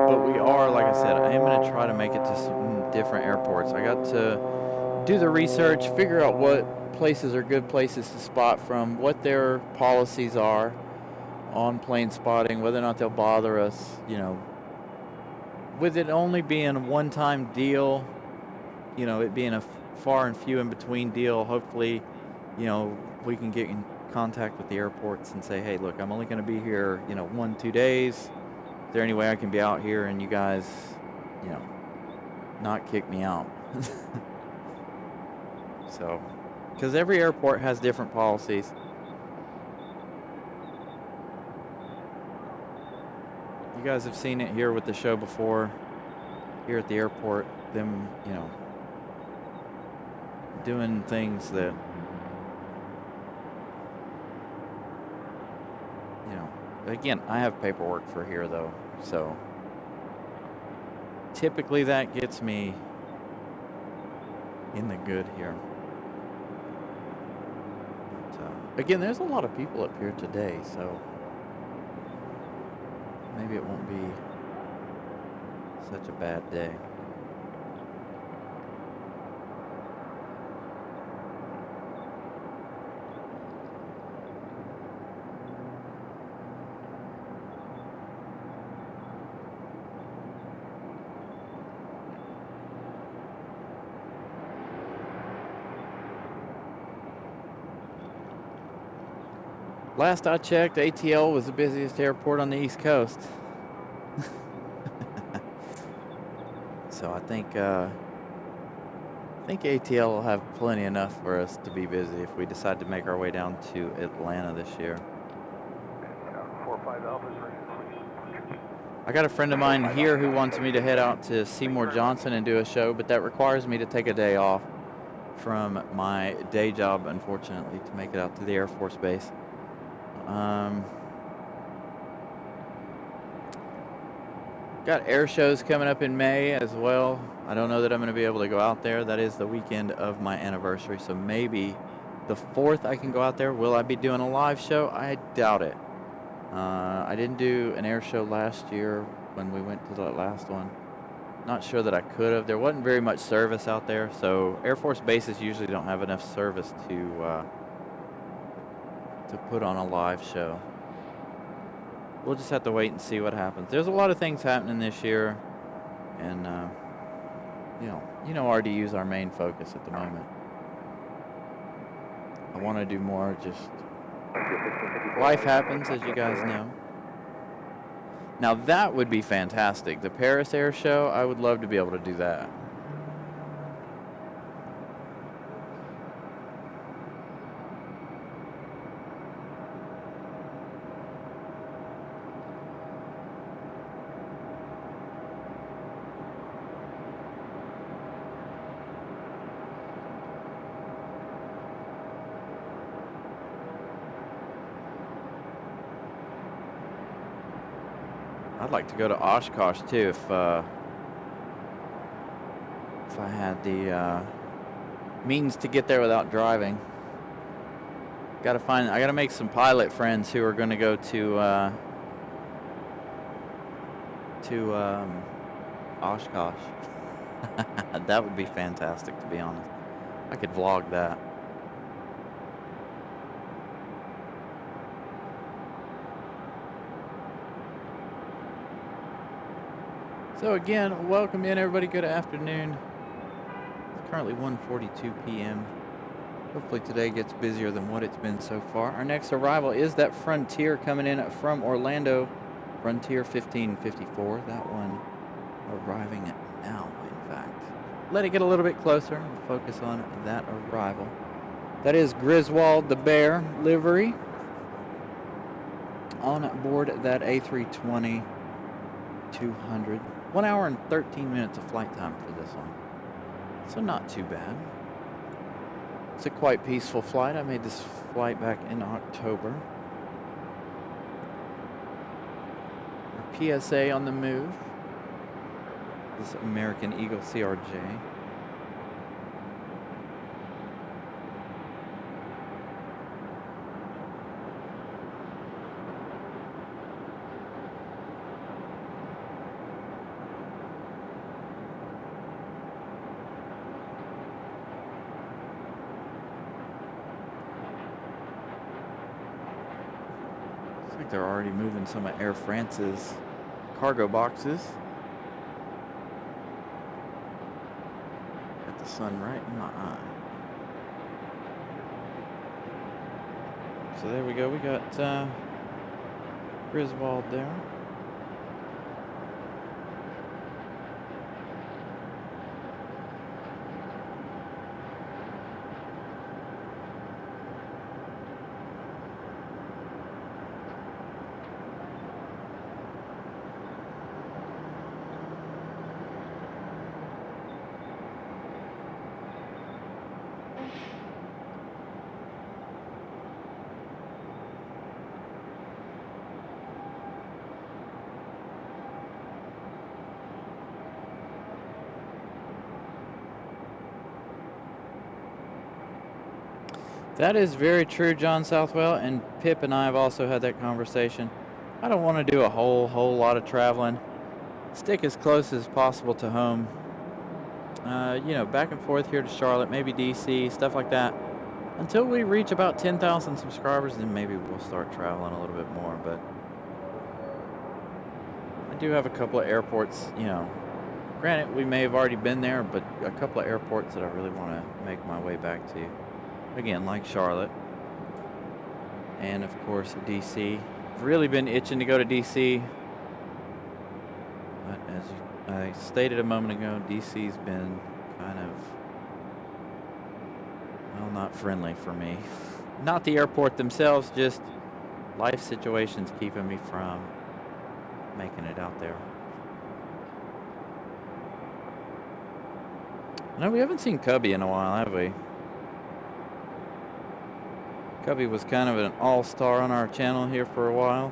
But we are, like I said, I am going to try to make it to some different airports. I got to do the research, figure out what places are good places to spot from, what their policies are on plane spotting, whether or not they'll bother us, you know, with it only being a one-time deal, you know, it being a far and few in between deal. Hopefully, you know, we can get in contact with the airports and say, hey, look, I'm only going to be here, you know, 1-2 days. Is there any way I can be out here and you guys, you know, not kick me out? So, because every airport has different policies. You guys have seen it here with the show before, here at the airport, them, you know, doing things that, you know, again, I have paperwork for here though, so typically that gets me in the good here. But, again, there's a lot of people up here today, so maybe it won't be such a bad day. Last I checked, ATL was the busiest airport on the East Coast. So I think ATL will have plenty enough for us to be busy if we decide to make our way down to Atlanta this year. 45 Alpha's ready, please. I got a friend of mine here who wants me to head out to Seymour Johnson and do a show, but that requires me to take a day off from my day job, unfortunately, to make it out to the Air Force Base. Got air shows coming up in May as well. I don't know that I'm going to be able to go out there. That is the weekend of my anniversary, so maybe the 4th I can go out there. Will I be doing a live show? I doubt it. I didn't do an air show last year when we went to the last one. Not sure that I could have. There wasn't very much service out there, so Air Force bases usually don't have enough service to put on a live show. We'll just have to wait and see what happens. There's a lot of things happening this year, and you know, RDU is our main focus at the moment. I want to do more. Just life happens, as you guys know. Now that would be fantastic. The Paris Air Show, I would love to be able to do that. I'd like to go to Oshkosh too if I had the means to get there without driving. I gotta make some pilot friends who are going to go to Oshkosh. That would be fantastic, to be honest. I could vlog that. So again, welcome in everybody. Good afternoon. It's currently 1:42 p.m. Hopefully today gets busier than what it's been so far. Our next arrival is that Frontier coming in from Orlando. Frontier 1554. That one arriving now, in fact. Let it get a little bit closer. We'll focus on that arrival. That is Griswold the Bear livery on board that A320 200. 1 hour and 13 minutes of flight time for this one. So not too bad. It's a quite peaceful flight. I made this flight back in October. Our PSA on the move. This American Eagle CRJ. Looks like they're already moving some of Air France's cargo boxes. Got the sun right in my eye. So there we go. We got Griswold there. That is very true, John Southwell, and Pip and I have also had that conversation. I don't want to do a whole lot of traveling. Stick as close as possible to home. You know, back and forth here to Charlotte, maybe DC, stuff like that. Until we reach about 10,000 subscribers, then maybe we'll start traveling a little bit more. But I do have a couple of airports, you know. Granted, we may have already been there, but a couple of airports that I really want to make my way back to. Again, like Charlotte. And, of course, DC. I've really been itching to go to DC. But as I stated a moment ago, DC's been kind of, well, not friendly for me. Not the airport themselves, just life situations keeping me from making it out there. No, we haven't seen Cubby in a while, have we? Cubby was kind of an all-star on our channel here for a while.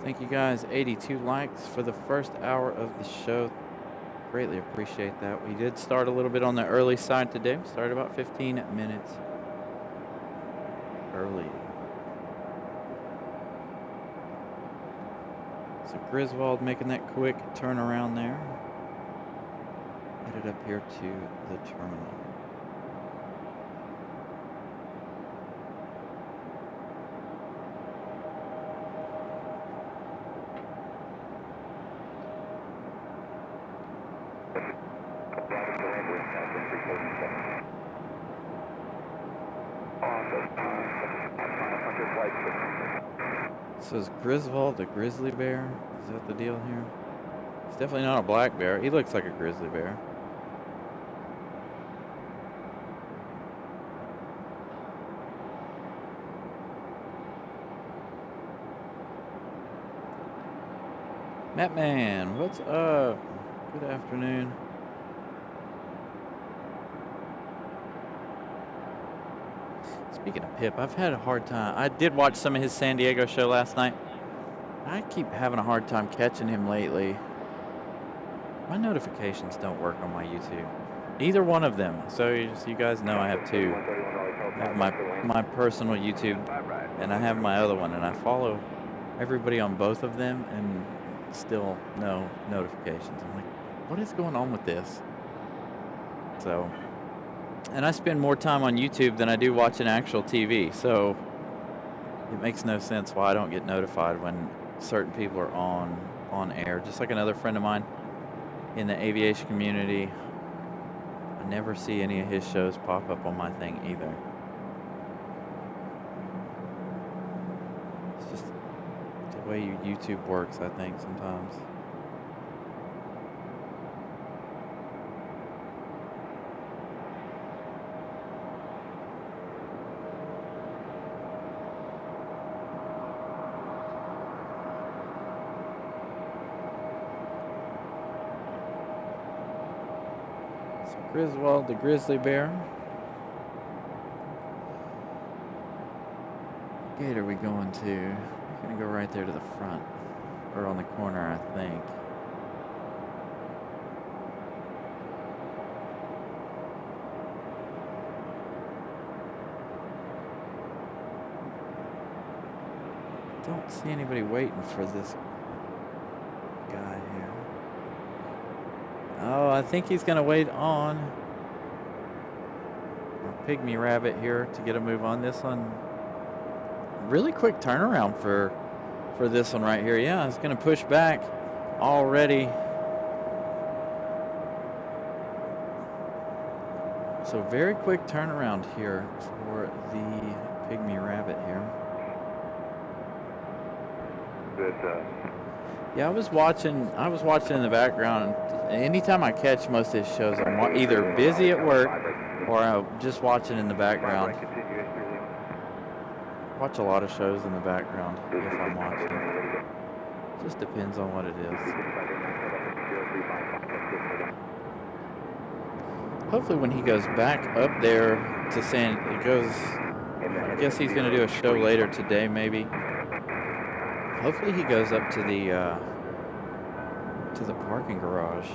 Thank you guys. 82 likes for the first hour of the show. Greatly appreciate that. We did start a little bit on the early side today. We started about 15 minutes early. So Griswold making that quick turnaround there. Headed up here to the terminal. So is Griswold the grizzly bear? Is that the deal here? He's definitely not a black bear. He looks like a grizzly bear. Matt Man, what's up? Good afternoon. Speaking of Pip, I've had a hard time. I did watch some of his San Diego show last night. I keep having a hard time catching him lately. My notifications don't work on my YouTube. Either one of them. So you guys know I have two. I have my personal YouTube, and I have my other one, and I follow everybody on both of them, and still no notifications. I'm like, what is going on with this? So... And I spend more time on YouTube than I do watching actual TV, so it makes no sense why I don't get notified when certain people are on air. Just like another friend of mine in the aviation community, I never see any of his shows pop up on my thing either. It's just the way YouTube works, I think, sometimes. Griswold the grizzly bear. gate are we going to? We're going to go right there to the front. Or on the corner, I think. Don't see anybody waiting for this guy here. Oh, I think he's going to wait on our Pygmy Rabbit here to get a move on this one. Really quick turnaround for this one right here. Yeah, it's going to push back already. So very quick turnaround here for the Pygmy Rabbit here. Yeah, I was watching in the background. Anytime I catch most of his shows, I'm either busy at work or I'm just watching in the background. Watch a lot of shows in the background if I'm watching. Just depends on what it is. Hopefully when he goes back up there to I guess he's going to do a show later today maybe. Hopefully he goes up to the parking garage.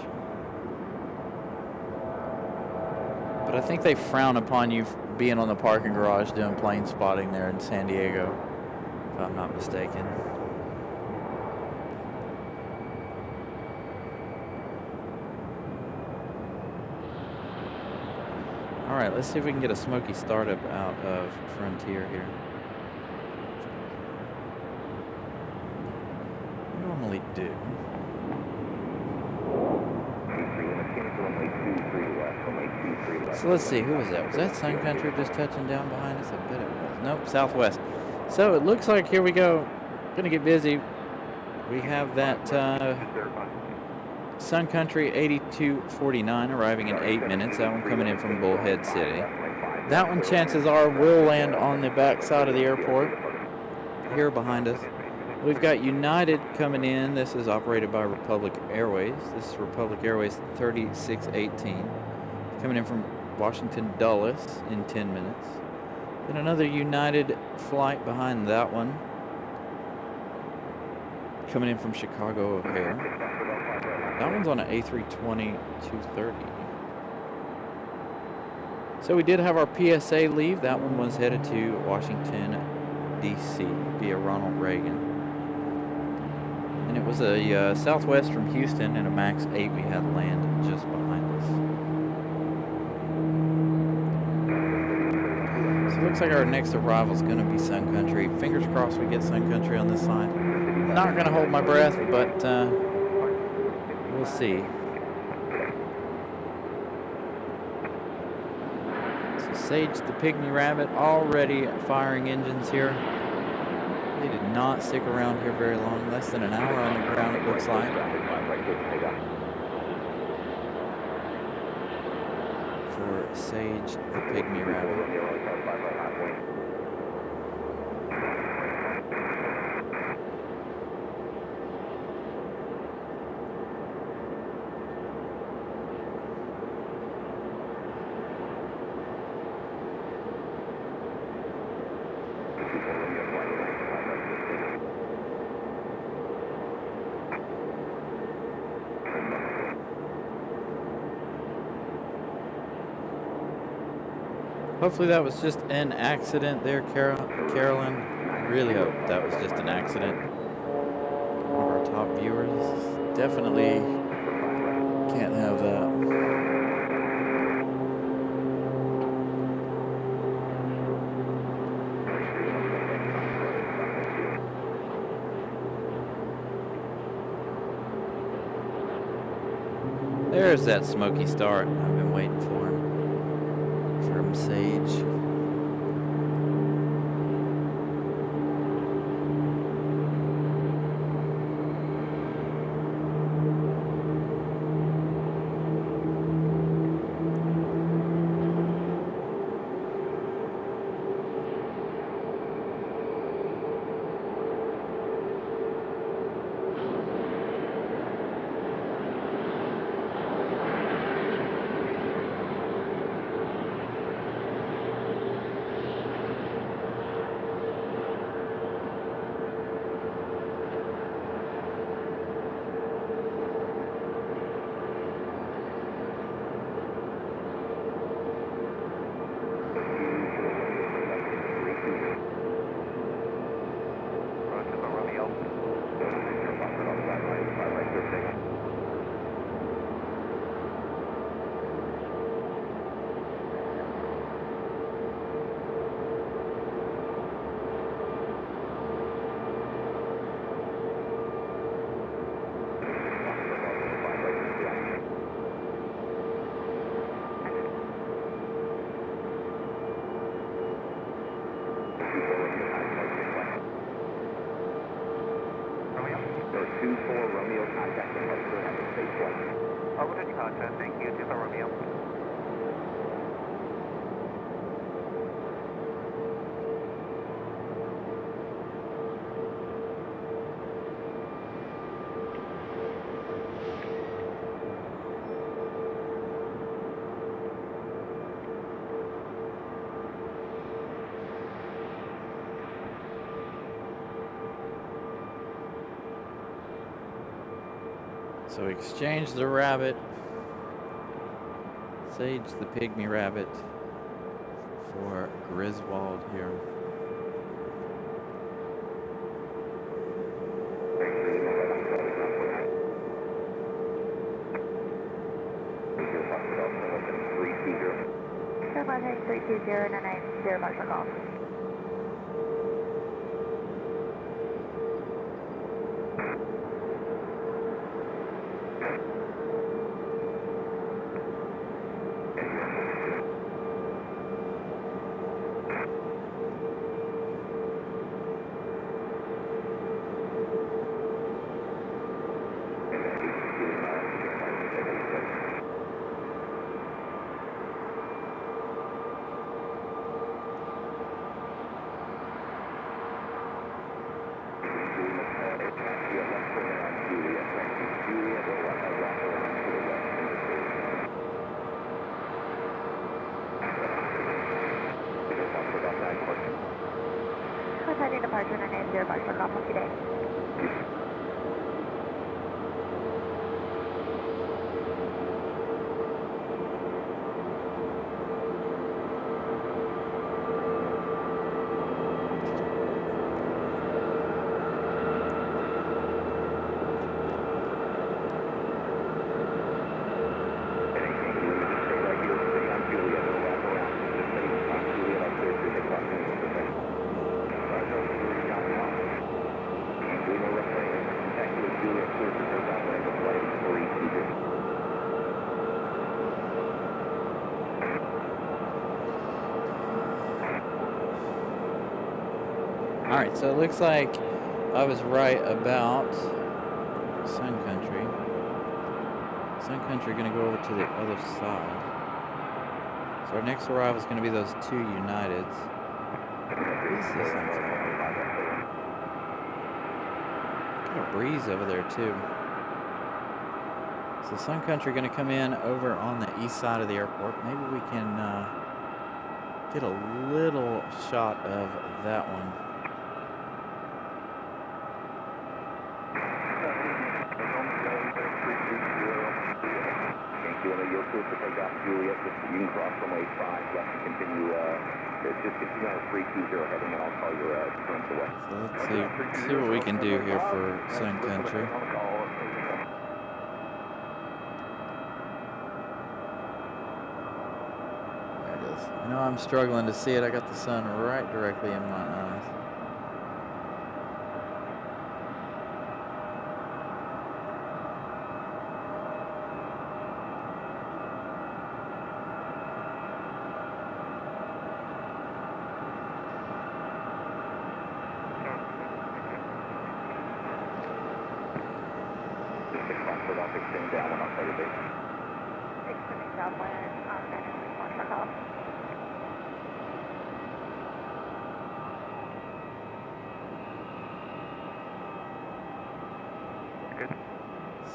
But I think they frown upon you being on the parking garage doing plane spotting there in San Diego, if I'm not mistaken. All right, let's see if we can get a smoky startup out of Frontier here. We normally do. So let's see, who was that? Was that Sun Country just touching down behind us? I bet it was. Nope, Southwest. So it looks like, here we go, gonna get busy. We have that Sun Country 8249 arriving in 8 minutes. That one coming in from Bullhead City. That one, chances are, will land on the back side of the airport here behind us. We've got United coming in. This is operated by Republic Airways. This is Republic Airways 3618 coming in from Washington Dulles in 10 minutes. Then another United flight behind that one coming in from Chicago O'Hare. That one's on an A320 230. So we did have our PSA leave. That one was headed to Washington, D.C. via Ronald Reagan. And it was a Southwest from Houston and a MAX 8 we had land just behind us. So it looks like our next arrival is going to be Sun Country. Fingers crossed we get Sun Country on this side. Not going to hold my breath, but we'll see. So Sage the Pygmy Rabbit already firing engines here. They did not stick around here very long. Less than an hour on the ground, it looks like. For Sage the Pygmy Rabbit. Hopefully that was just an accident there, Carolyn. I really hope that was just an accident. One of our top viewers. Definitely can't have that. There's that smoky start I've been waiting for. From Sage. Gotcha, thank you, 25 Romeo. So we exchanged the rabbit, Sage the pygmy rabbit, for Griswold here. Airline 320 and 90 Marshall call. Departure and 90 Marshall call. Have a good day. Alright, so it looks like I was right about Sun Country. Sun Country going to go over to the other side. So our next arrival is going to be those two Uniteds. What is this outside? Got a breeze over there too. So Sun Country going to come in over on the east side of the airport. Maybe we can get a little shot of that one. Juliet, you can cross runway 5 left and continue, just continue on 320 heading and I'll call your turns away. So let's see what we can do here for Sun Country. There it is. I know I'm struggling to see it. I got the sun right directly in my eyes.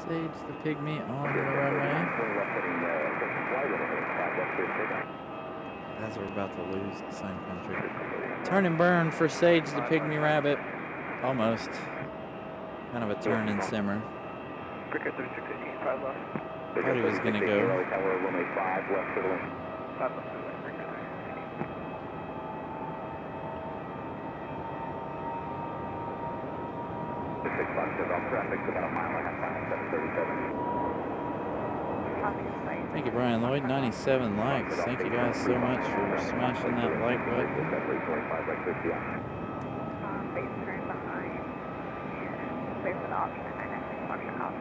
Sage the pygmy on the runway. As we're about to lose Sun Country. Turn and burn for Sage the pygmy rabbit. Almost. Kind of a turn and simmer. Thought he was going to go. Thank you, Brian Lloyd. 97 likes. Thank you guys so much for smashing that like button. Base turn behind and wait for the option and then Marshall call.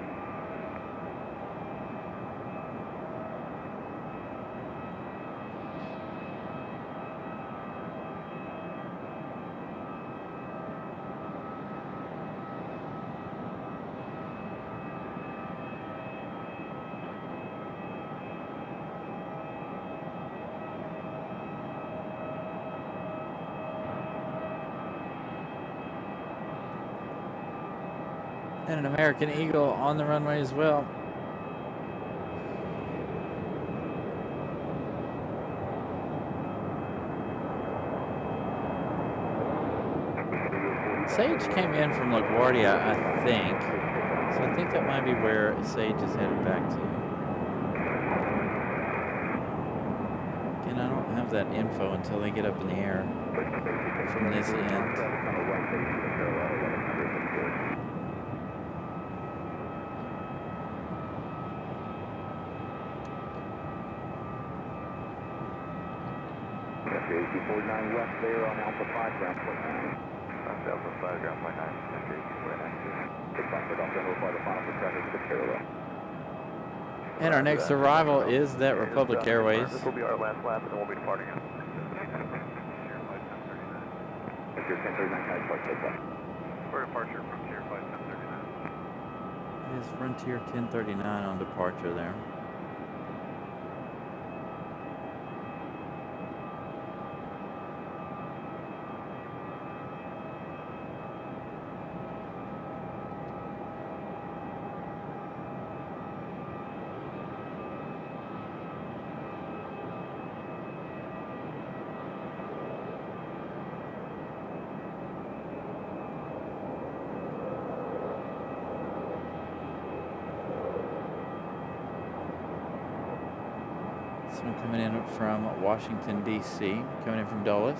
And an American Eagle on the runway as well. Sage came in from LaGuardia, I think. So I think that might be where Sage is headed back to. Again, I don't have that info until they get up in the air from this end. AC-49 west there on Alpha 5, ground point 9. Alpha 5, ground point 9. And our next arrival is that Republic Airways. This will be our last lap and then we'll be departing. For departure from Tier 5 1039. It is Frontier 1039 on departure there. This one coming in from Washington, D.C., coming in from Dulles.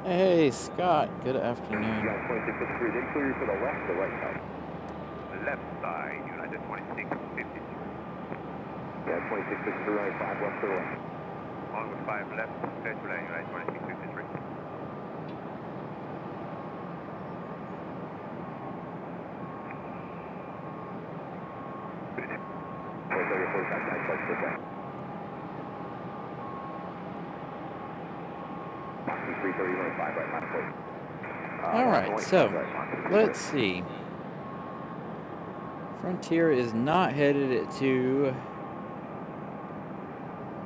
Hey, Scott. Good afternoon. 2653, then clear to the left or right side? Left side, United 2653. Yeah, 2653, right 5 left to the left. On with 5 left, clear to land, United 2653. All right, so let's see. Frontier is not headed to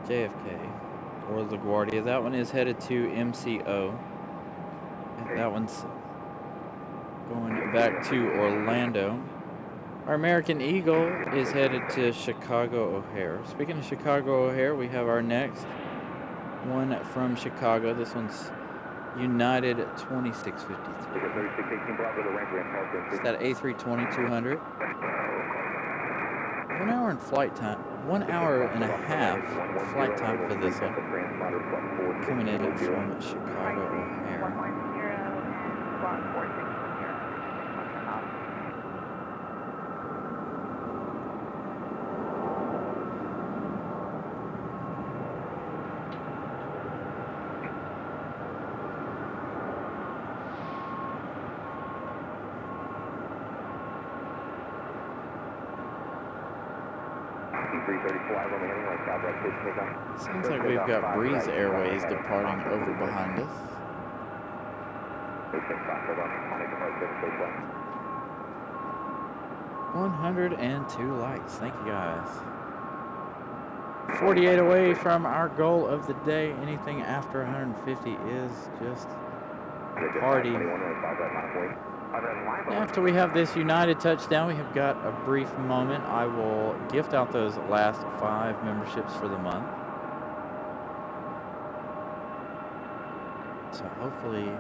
JFK or LaGuardia. That one is headed to MCO. And that one's going back to Orlando. Our American Eagle is headed to Chicago O'Hare. Speaking of Chicago O'Hare, we have our next one from Chicago. This one's United 2653. It's that A320-200. 1 hour in flight time. 1 hour and a half flight time for this one. Coming in from Chicago O'Hare. 110 and squawk 4610. Seems like we've got Breeze Airways departing over behind us. 102 lights. Thank you guys. 48 away from our goal of the day. Anything after 150 is just party. After we have this United touchdown, we have got a brief moment. I will gift out those last 5 memberships for the month. So hopefully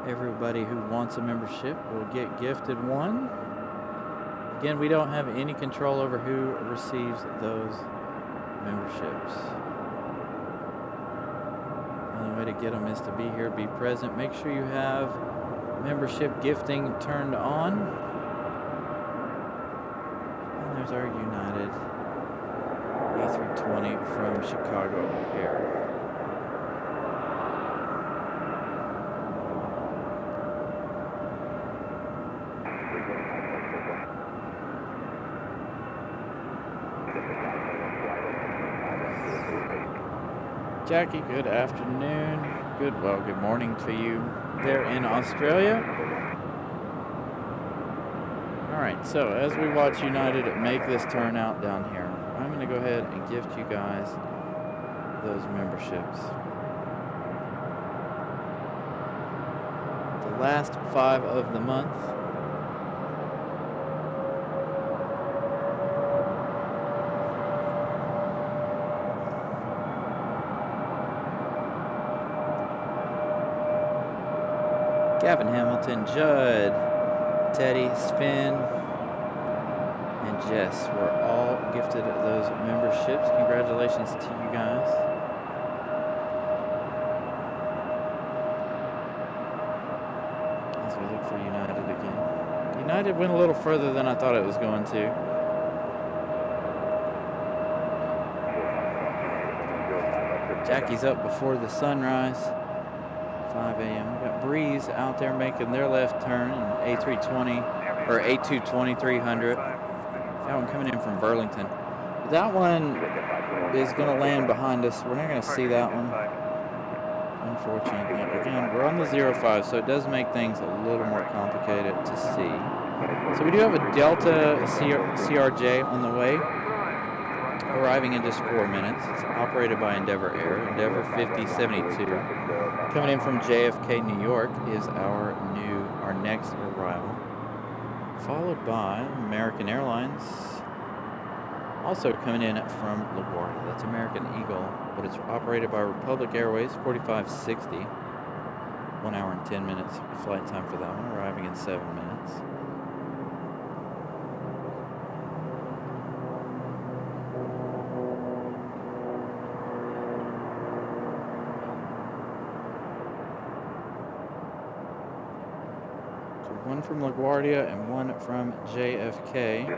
everybody who wants a membership will get gifted one. Again, we don't have any control over who receives those memberships. The only way to get them is to be here, be present. Make sure you have membership gifting turned on. And there's our United A320 from Chicago O'Hare. Jackie, good afternoon. Good morning to you there in Australia. All Alright, so as we watch United make this turnout down here, I'm going to go ahead and gift you guys those memberships. The last 5 of the month. Gavin Hamilton, Judd, Teddy, Sven, and Jess were all gifted those memberships. Congratulations to you guys. As we look for United again. United went a little further than I thought it was going to. Jackie's up before the sunrise. 5 a.m. We've got Breeze out there making their left turn in A320 or A220 300. That one coming in from Burlington. That one is going to land behind us. We're not going to see that one, unfortunately. Again, we're on the 05, so it does make things a little more complicated to see. So we do have a Delta CRJ on the way, arriving in just 4 minutes. It's operated by Endeavor Air. Endeavor 5072. Coming in from JFK, New York is our next arrival. Followed by American Airlines. Also coming in from LaGuardia. That's American Eagle, but it's operated by Republic Airways, 4560. 1 hour and 10 minutes flight time for that one, arriving in 7 minutes. One from LaGuardia and one from JFK.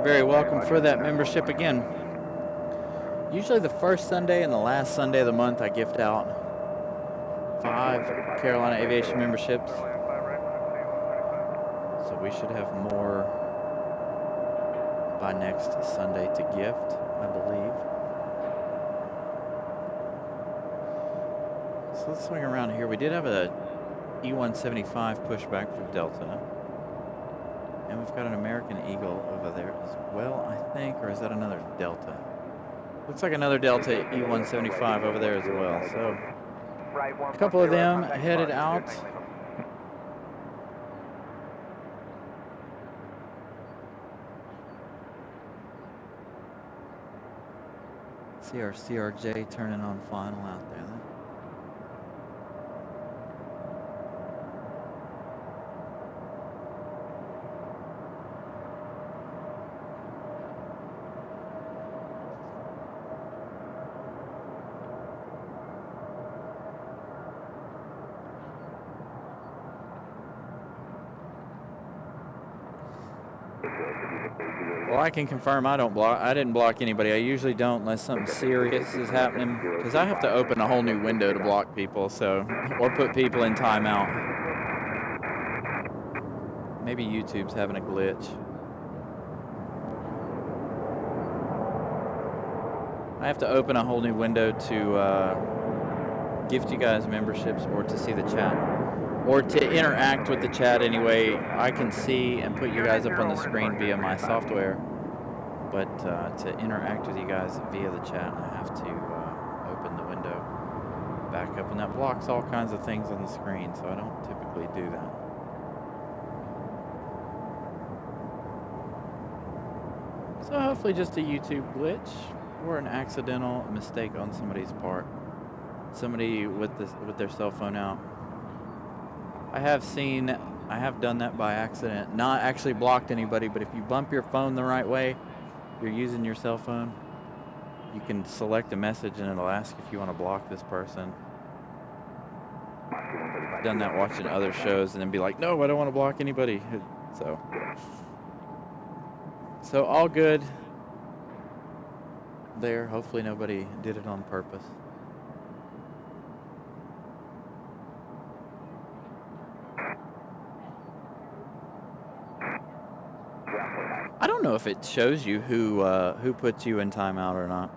Very welcome for that membership again. Usually the first Sunday and the last Sunday of the month I gift out 5 Carolina Aviation memberships. So we should have more by next Sunday to gift, I believe. So let's swing around here. We did have a E175 pushback for Delta. And we've got an American Eagle over there as well, I think, or is that another Delta? Looks like another Delta E175 over there as well. So a couple of them headed out. See our CRJ turning on final out there. Well, I can confirm I didn't block anybody. I usually don't unless something serious is happening, because I have to open a whole new window to block people, so, or put people in timeout. Maybe YouTube's having a glitch. I have to open a whole new window to gift you guys memberships or to see the chat. Or to interact with the chat anyway. I can see and put you guys up on the screen via my software. But to interact with you guys via the chat, I have to open the window back up. And that blocks all kinds of things on the screen, so I don't typically do that. So hopefully just a YouTube glitch or an accidental mistake on somebody's part. Somebody with their cell phone out. I have done that by accident. Not actually blocked anybody, but if you bump your phone the right way, you're using your cell phone, you can select a message and it'll ask if you want to block this person. I've done that watching other shows and then be like, no, I don't want to block anybody. So all good. there. Hopefully nobody did it on purpose. I don't know if it shows you who puts you in timeout or not,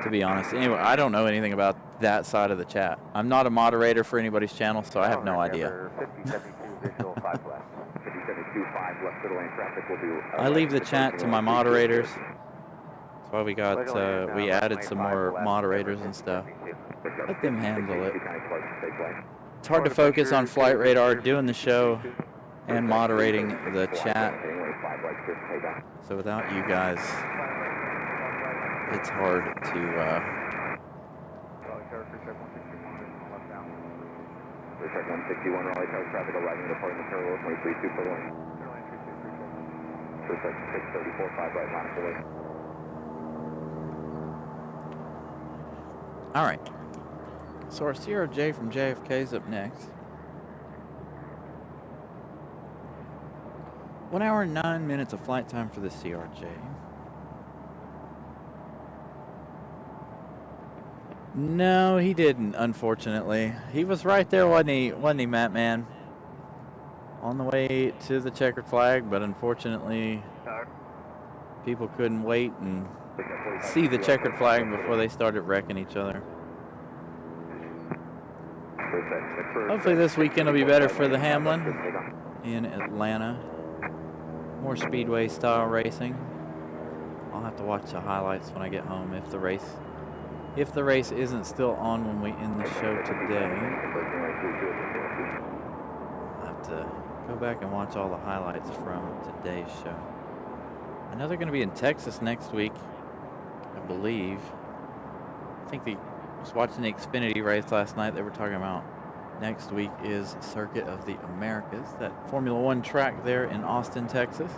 to be honest. Anyway, I don't know anything about that side of the chat. I'm not a moderator for anybody's channel, so I have no idea. 5072 visual 5 left. 5072 5 left middle lane traffic will be... I leave the chat to my moderators. That's why we got, we added some more moderators and stuff. Let them handle it. It's hard to focus on flight radar, doing the show, and moderating the chat. So without you guys, it's hard to, Check 161, Raleigh Tower traffic arriving at departing the terminal 23-2 for lane. Check 634, 5 right, Marshaling. all right. So our CRJ from JFK is up next. 1 hour and 9 minutes of flight time for the CRJ. No, he didn't, unfortunately. He was right there, wasn't he, Matt, man? On the way to the checkered flag, but unfortunately, people couldn't wait and see the checkered flag before they started wrecking each other. Hopefully this weekend will be better for the Hamlin in Atlanta. More speedway style racing. I'll have to watch the highlights when I get home if the race isn't still on when we end the show today. I'll have to go back and watch all the highlights from today's show. I know they're going to be in Texas next week, I believe. I think I was watching the Xfinity race last night. They were talking about next week is Circuit of the Americas, that Formula One track there in Austin, Texas.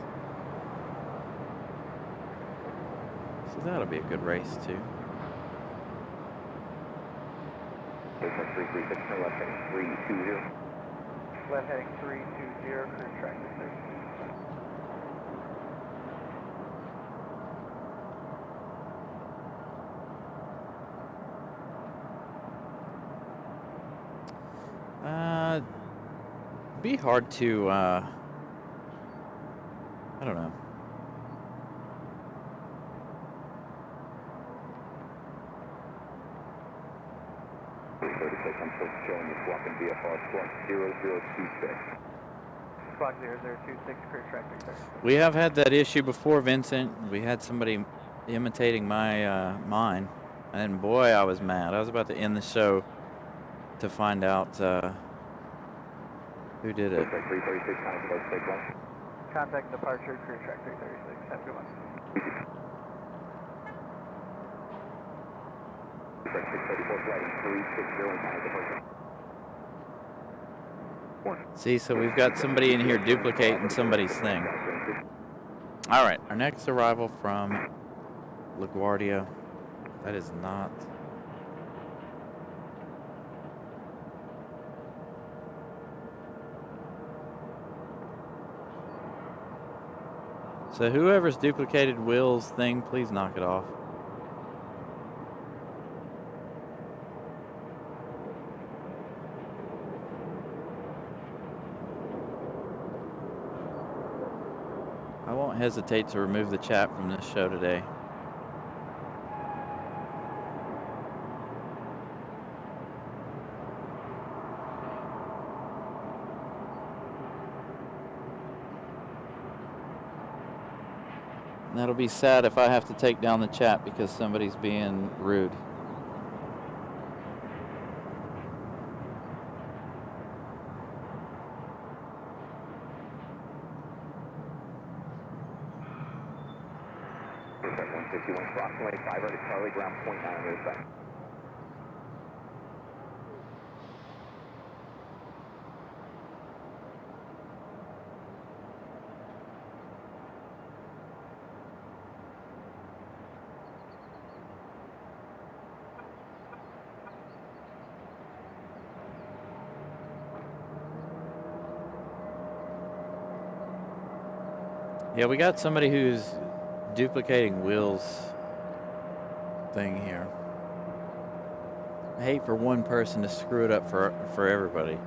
So that'll be a good race too. Left heading 320. Left heading 320, cruise tractor 36. Be hard to, I don't know. I'm still showing you swapping VFR squawk 0026. Squawk 0026, cruise tractor 36. We have had that issue before, Vincent. We had somebody imitating my mine, and boy, I was mad. I was about to end the show to find out who did it. 336, Contact departure, cruise tractor 36. Have a good one. 634, flight 360, See, so we've got somebody in here duplicating somebody's thing. All right, our next arrival from LaGuardia. That is not... So whoever's duplicated Will's thing, please knock it off. I won't hesitate to remove the chat from this show today. And that'll be sad if I have to take down the chat because somebody's being rude. approximately 5 right at Charlie, ground point 9 on the other side. Yeah, we got somebody who's duplicating Will's thing here. I hate for one person to screw it up for everybody.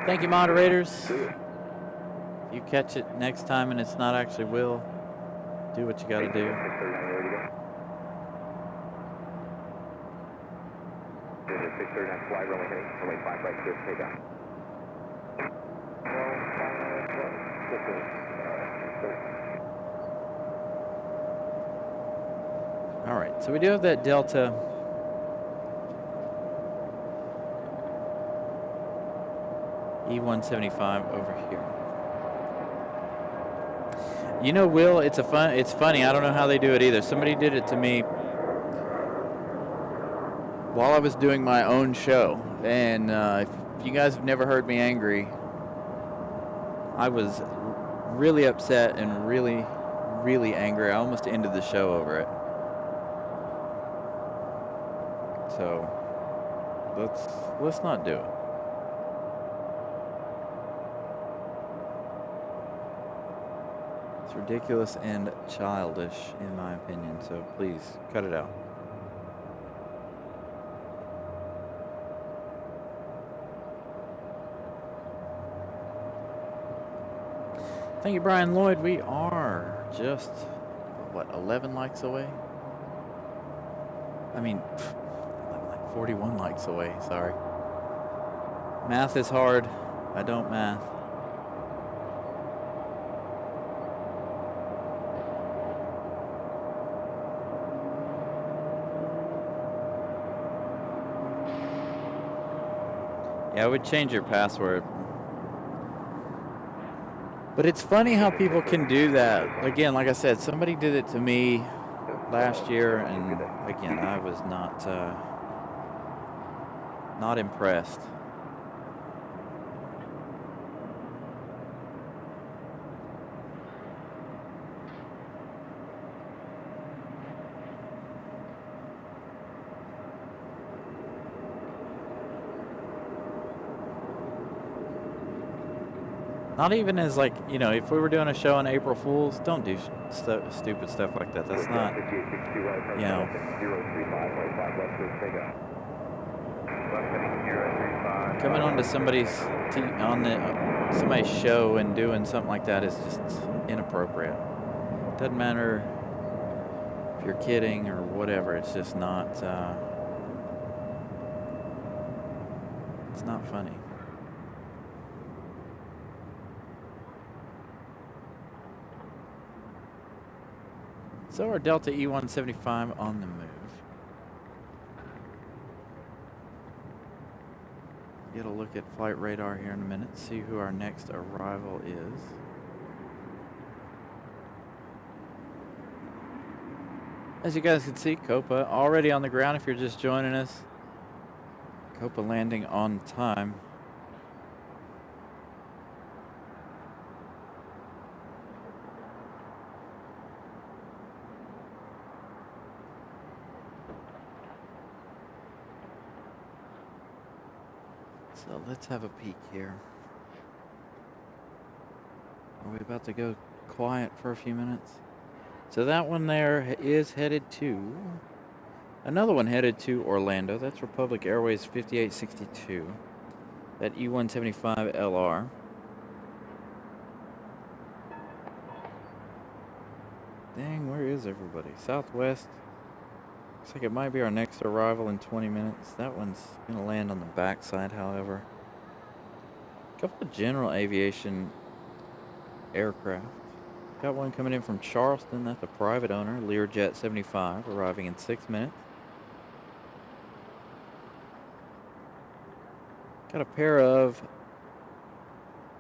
Thank you, moderators. If you catch it next time and it's not actually Will, do what you got to do. All right, so we do have that Delta E-175 over here. You know, Will, it's funny. I don't know how they do it either. Somebody did it to me while I was doing my own show. And if you guys have never heard me angry, I was really upset and really, really angry. I almost ended the show over it. So let's not do it. It's ridiculous and childish, in my opinion, so please, cut it out. Thank you, Brian Lloyd. We are just, what, 11 likes away? I mean, like 41 likes away, sorry. Math is hard. I don't math. Yeah, I would change your password. But it's funny how people can do that. Again, like I said, somebody did it to me last year, and again, I was not impressed. Not even as, like, you know, if we were doing a show on April Fools, don't do stupid stuff like that. That's not, you know. Coming onto somebody's show and doing something like that is just inappropriate. Doesn't matter if you're kidding or whatever. It's just not. It's not funny. So our Delta E-175 on the move. Get a look at flight radar here in a minute, see who our next arrival is. As you guys can see, Copa already on the ground if you're just joining us. Copa landing on time. So let's have a peek here. Are we about to go quiet for a few minutes? So that one there is headed to, another one headed to Orlando. That's Republic Airways 5862. That E-175 LR. Dang, where is everybody? Southwest. Looks like it might be our next arrival in 20 minutes. That one's going to land on the backside, however. A couple of general aviation aircraft. Got one coming in from Charleston. That's a private owner, Learjet 75, arriving in 6 minutes. Got a pair of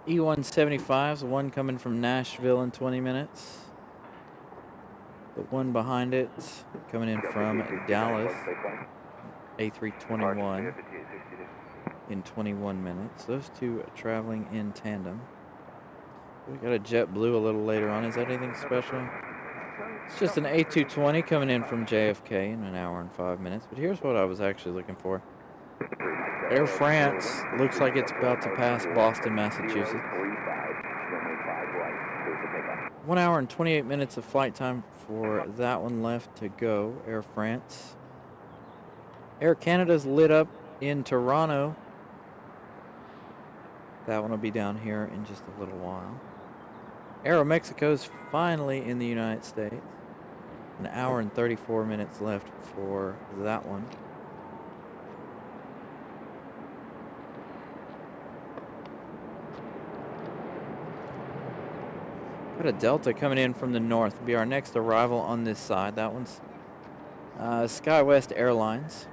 E-175s, one coming from Nashville in 20 minutes. The one behind it coming in from Dallas, A321 in 21 minutes. Those two traveling in tandem. We got a JetBlue a little later on. Is that anything special? It's just an A220 coming in from JFK in an hour and 5 minutes. But here's what I was actually looking for. Air France looks like it's about to pass Boston, Massachusetts. 1 hour and 28 minutes of flight time for that one left to go, Air France. Air Canada's lit up in Toronto. That one will be down here in just a little while. Aro Mexico's finally in the United States. An hour and 34 minutes left for that one. Got a Delta coming in from the north. Will be our next arrival on this side. That one's SkyWest Airlines.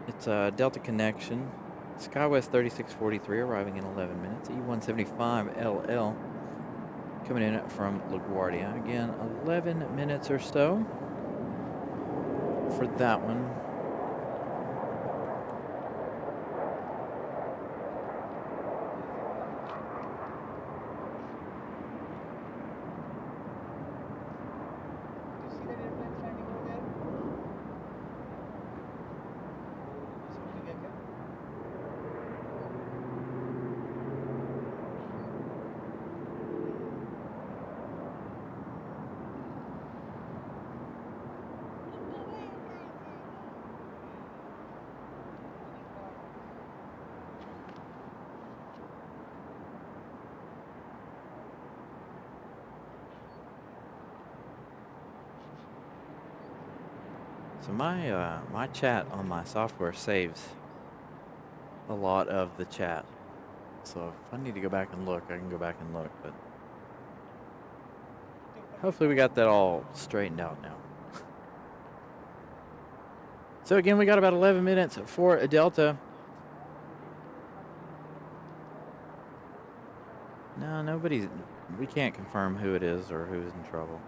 It's a Delta connection. SkyWest 3643 arriving in 11 minutes. E175LL coming in from LaGuardia. Again, 11 minutes or so for that one. So my chat on my software saves a lot of the chat. So if I need to go back and look, I can go back and look. But hopefully we got that all straightened out now. So again, we got about 11 minutes for a Delta. No, we can't confirm who it is or who's in trouble.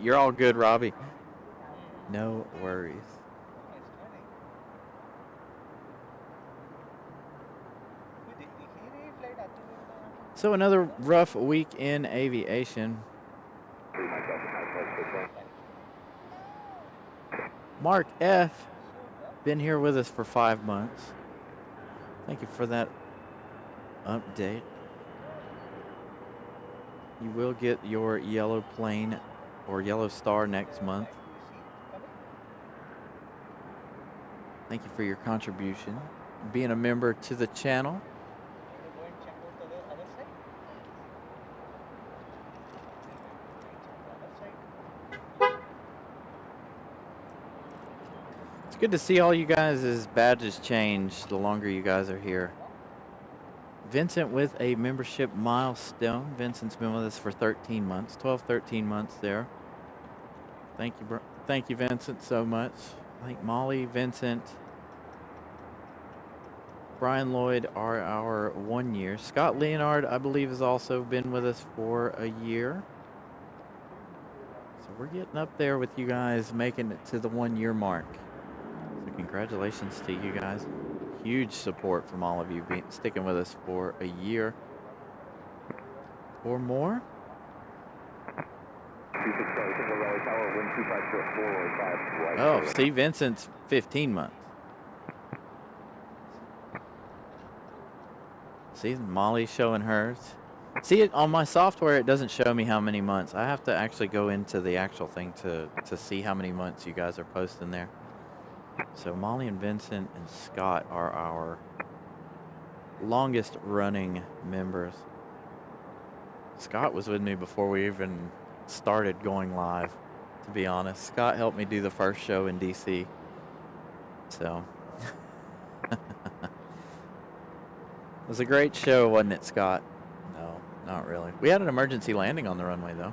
You're all good, Robbie. No worries. So another rough week in aviation. Mark F. been here with us for 5 months. Thank you for that update. You will get your yellow plane or yellow star next month. Thank you for your contribution, being a member to the channel. It's good to see all you guys' badges change the longer you guys are here. Vincent with a membership milestone. Vincent's been with us for 13 months, 12, 13 months there. Thank you, Vincent, so much. I think Molly, Vincent, Brian Lloyd are our 1 year. Scott Leonard, I believe, has also been with us for a year. So we're getting up there with you guys, making it to the 1 year mark. So congratulations to you guys. Huge support from all of you sticking with us for a year or more. Oh, see, Vincent's 15 months. See, Molly's showing hers. See, on my software, it doesn't show me how many months. I have to actually go into the actual thing to see how many months you guys are posting there. So Molly and Vincent and Scott are our longest running members. Scott was with me before we even started going live, to be honest. Scott helped me do the first show in DC. So it was a great show, wasn't it, Scott? No, not really. We had an emergency landing on the runway, though.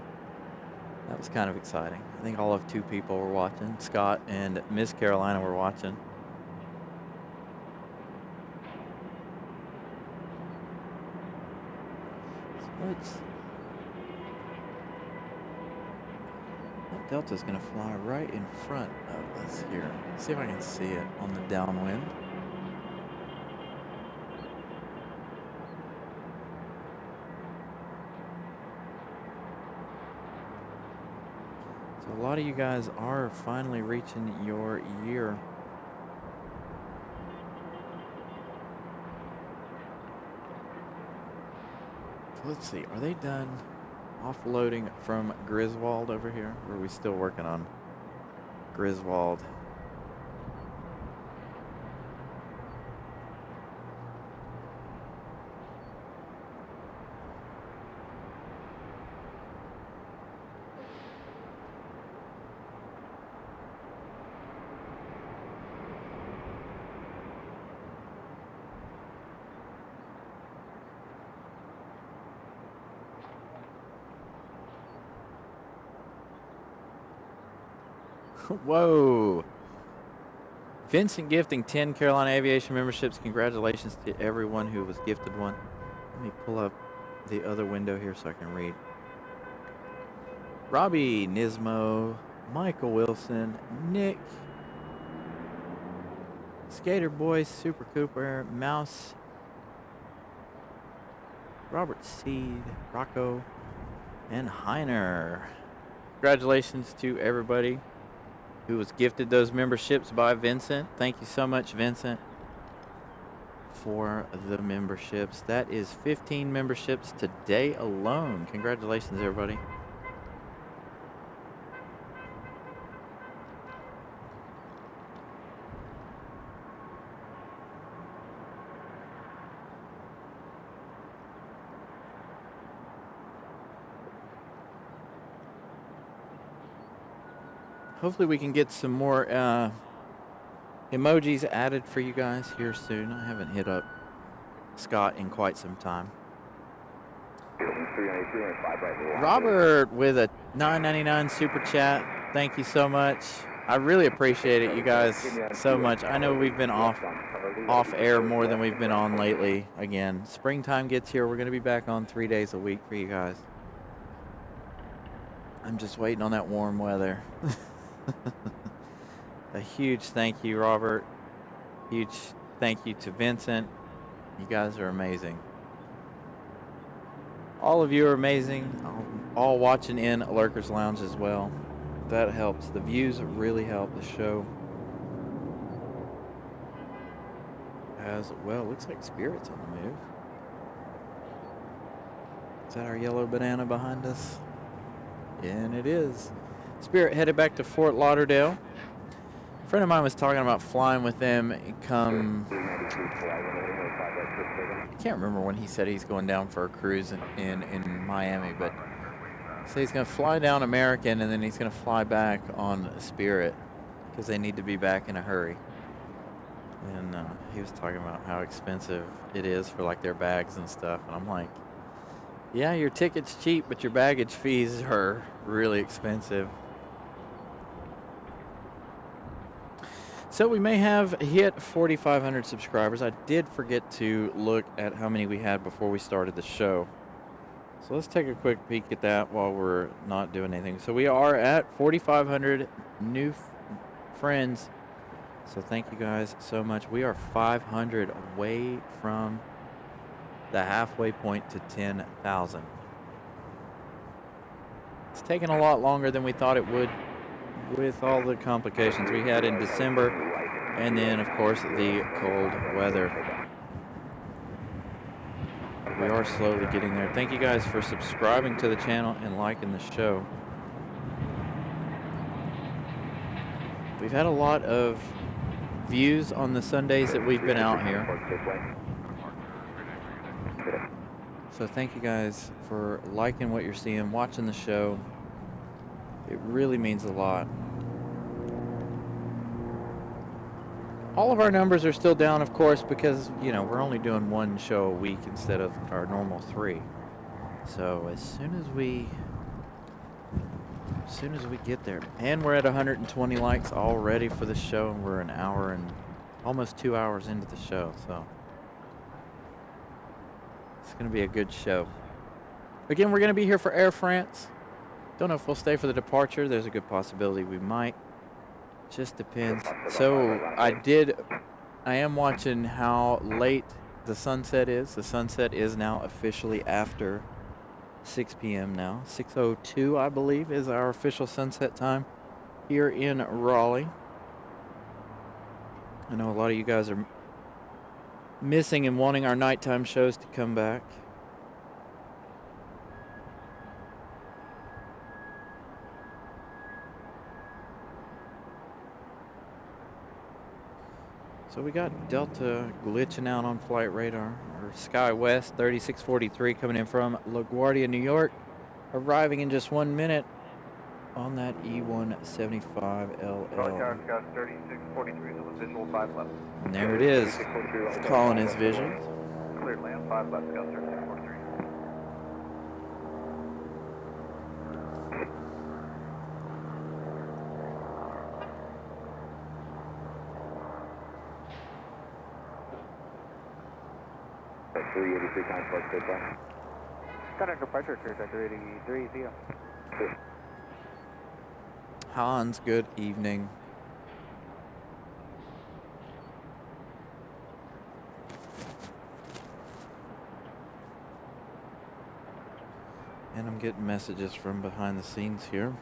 That was kind of exciting. I think all of 2 people were watching. Scott and Miss Carolina were watching. So that Delta's going to fly right in front of us here. Let's see if I can see it on the downwind. a lot of you guys are finally reaching your year. Let's see, are they done offloading from Griswold over here? Or are we still working on Griswold? Whoa. Vincent gifting 10 Carolina Aviation memberships. Congratulations to everyone who was gifted one. Let me pull up the other window here so I can read. Robbie Nismo, Michael Wilson, Nick, Skater Boy, Super Cooper, Mouse, Robert Seed, Rocco, and Heiner. Congratulations to everybody who was gifted those memberships by Vincent. Thank you so much, Vincent, for the memberships. That is 15 memberships today alone. Congratulations, everybody. Hopefully we can get some more emojis added for you guys here soon. I haven't hit up Scott in quite some time. Robert with a $9.99 super chat. Thank you so much. I really appreciate it, you guys, so much. I know we've been off air more than we've been on lately. Again, springtime gets here. We're going to be back on 3 days a week for you guys. I'm just waiting on that warm weather. A huge thank you, Robert. Huge thank you to Vincent. You guys are amazing. All of you are amazing. All watching in Lurkers Lounge as well. That helps. The views really help the show as well. Looks like Spirit's on the move. Is that our yellow banana behind us? And it is. Spirit headed back to Fort Lauderdale. A friend of mine was talking about flying with them come... I can't remember when he said he's going down for a cruise in Miami, but so he's going to fly down American and then he's going to fly back on Spirit because they need to be back in a hurry. And he was talking about how expensive it is for like their bags and stuff. And I'm like, yeah, your ticket's cheap, but your baggage fees are really expensive. So we may have hit 4,500 subscribers. I did forget to look at how many we had before we started the show. So let's take a quick peek at that while we're not doing anything. So we are at 4,500 new friends. So thank you guys so much. We are 500 away from the halfway point to 10,000. It's taken a lot longer than we thought it would with all the complications we had in December and then of course the cold weather. We are slowly getting there. Thank you guys for subscribing to the channel and liking the show. We've had a lot of views on the Sundays that we've been out here. So thank you guys for liking what you're seeing, watching the show. It really means a lot. All of our numbers are still down, of course, because, you know, we're only doing one show a week instead of our normal 3. So as soon as we get there, and we're at 120 likes already for the show, and we're an hour and almost 2 hours into the show, so it's going to be a good show. Again, we're going to be here for Air France. Don't know if we'll stay for the departure. There's a good possibility we might. Just depends. So I am watching how late the sunset is. The sunset is now officially after 6 p.m. now. 6:02, I believe, is our official sunset time here in Raleigh. I know a lot of you guys are missing and wanting our nighttime shows to come back. So we got Delta glitching out on flight radar, or SkyWest 3643 coming in from LaGuardia, New York, arriving in just 1 minute on that E175LL. Tower Scout 3643, so the visual 5 left. And there it is. It's calling his vision. Cleared land 5 left, Scout 3643. That's 383 times flight goodbye. Got a departure cleared at 330. Hans, good evening. And I'm getting messages from behind the scenes here.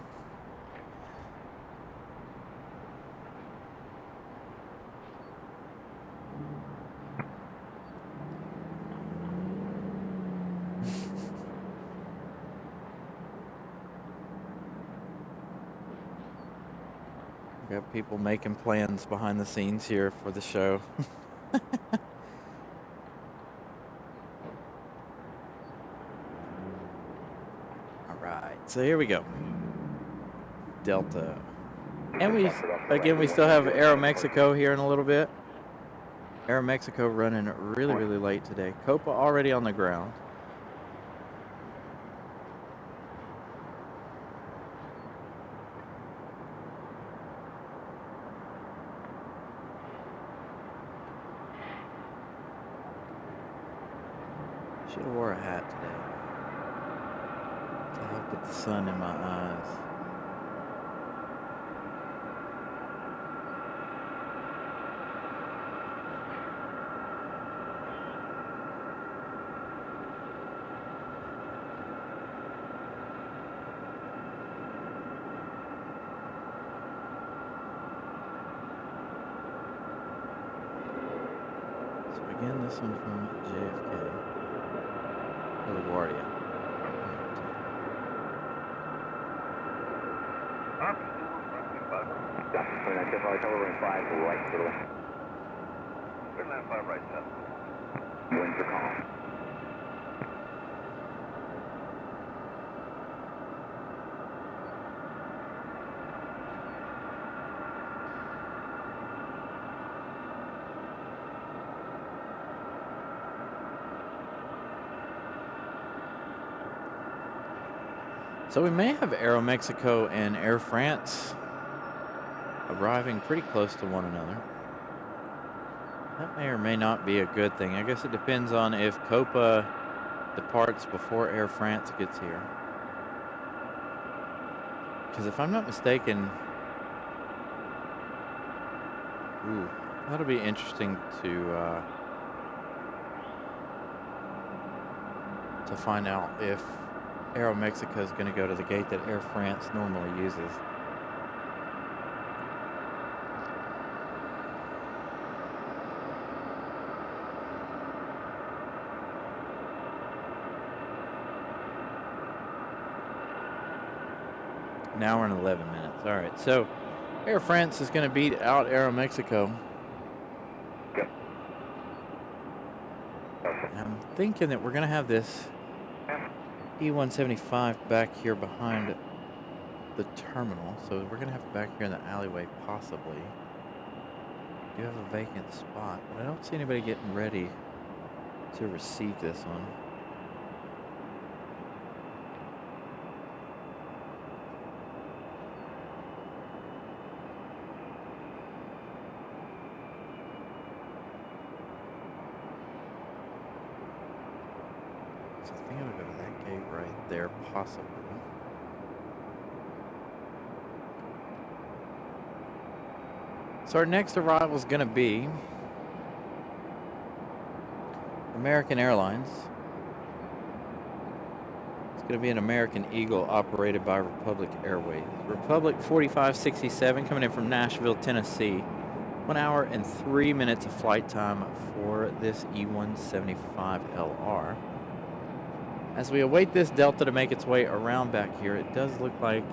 We got people making plans behind the scenes here for the show. All right, so here we go. Delta. And we still have Aero Mexico here in a little bit. Aero Mexico running really, really late today. Copa already on the ground. Should have wore a hat today to help get the sun in my eyes. So again, this one from JFK. LaGuardia. Covering 5 right, little. Cleared land 5 right, Scout. Winds are calm. So we may have Aero Mexico and Air France arriving pretty close to one another. That may or may not be a good thing. I guess it depends on if Copa departs before Air France gets here. Because if I'm not mistaken, that'll be interesting to find out if Aero Mexico is going to go to the gate that Air France normally uses. An hour and 11 minutes. All right, so Air France is going to beat out Aero Mexico. I'm thinking that we're going to have this E175 back here behind the terminal. So we're going to have it back here in the alleyway, possibly. We do have a vacant spot, but I don't see anybody getting ready to receive this one. So I think I'm going to go to that gate right there, possibly. So our next arrival is going to be American Airlines. It's Going to be an American Eagle operated by Republic Airways. Republic 4567 coming in from Nashville, Tennessee. 1 hour and 3 minutes of flight time for this E175LR. As we await this Delta to make its way around back here, it does look like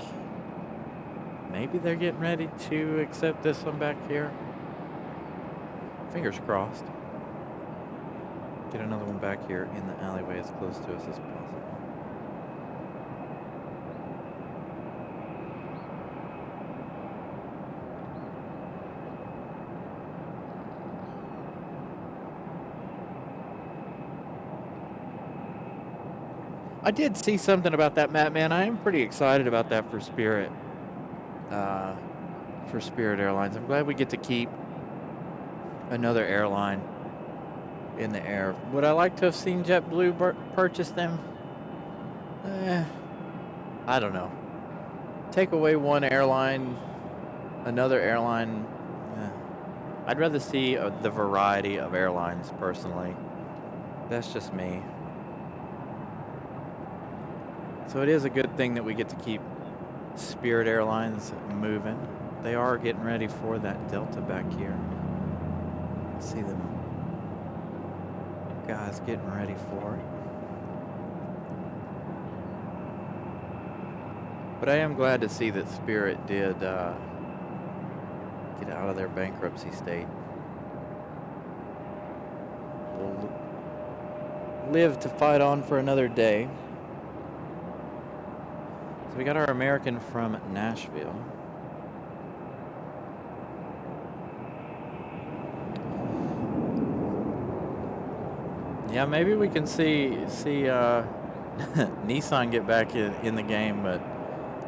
maybe they're getting ready to accept this one back here. Fingers crossed. Get another one back here in the alleyway as close to us as possible. I did see something about that map, man. I am pretty excited about that for Spirit. For Spirit Airlines. I'm glad we get to keep another airline in the air. Would I like to have seen JetBlue purchase them? I don't know. Take away one airline, another airline. I'd rather see the variety of airlines, personally. That's just me. So it is a good thing that we get to keep Spirit Airlines moving. They are getting ready for that Delta back here. See them guys getting ready for it. But I am glad to see that Spirit did get out of their bankruptcy state. We'll live to fight on for another day. So we got our American from Nashville. Yeah, maybe we can see Nissan get back in the game, but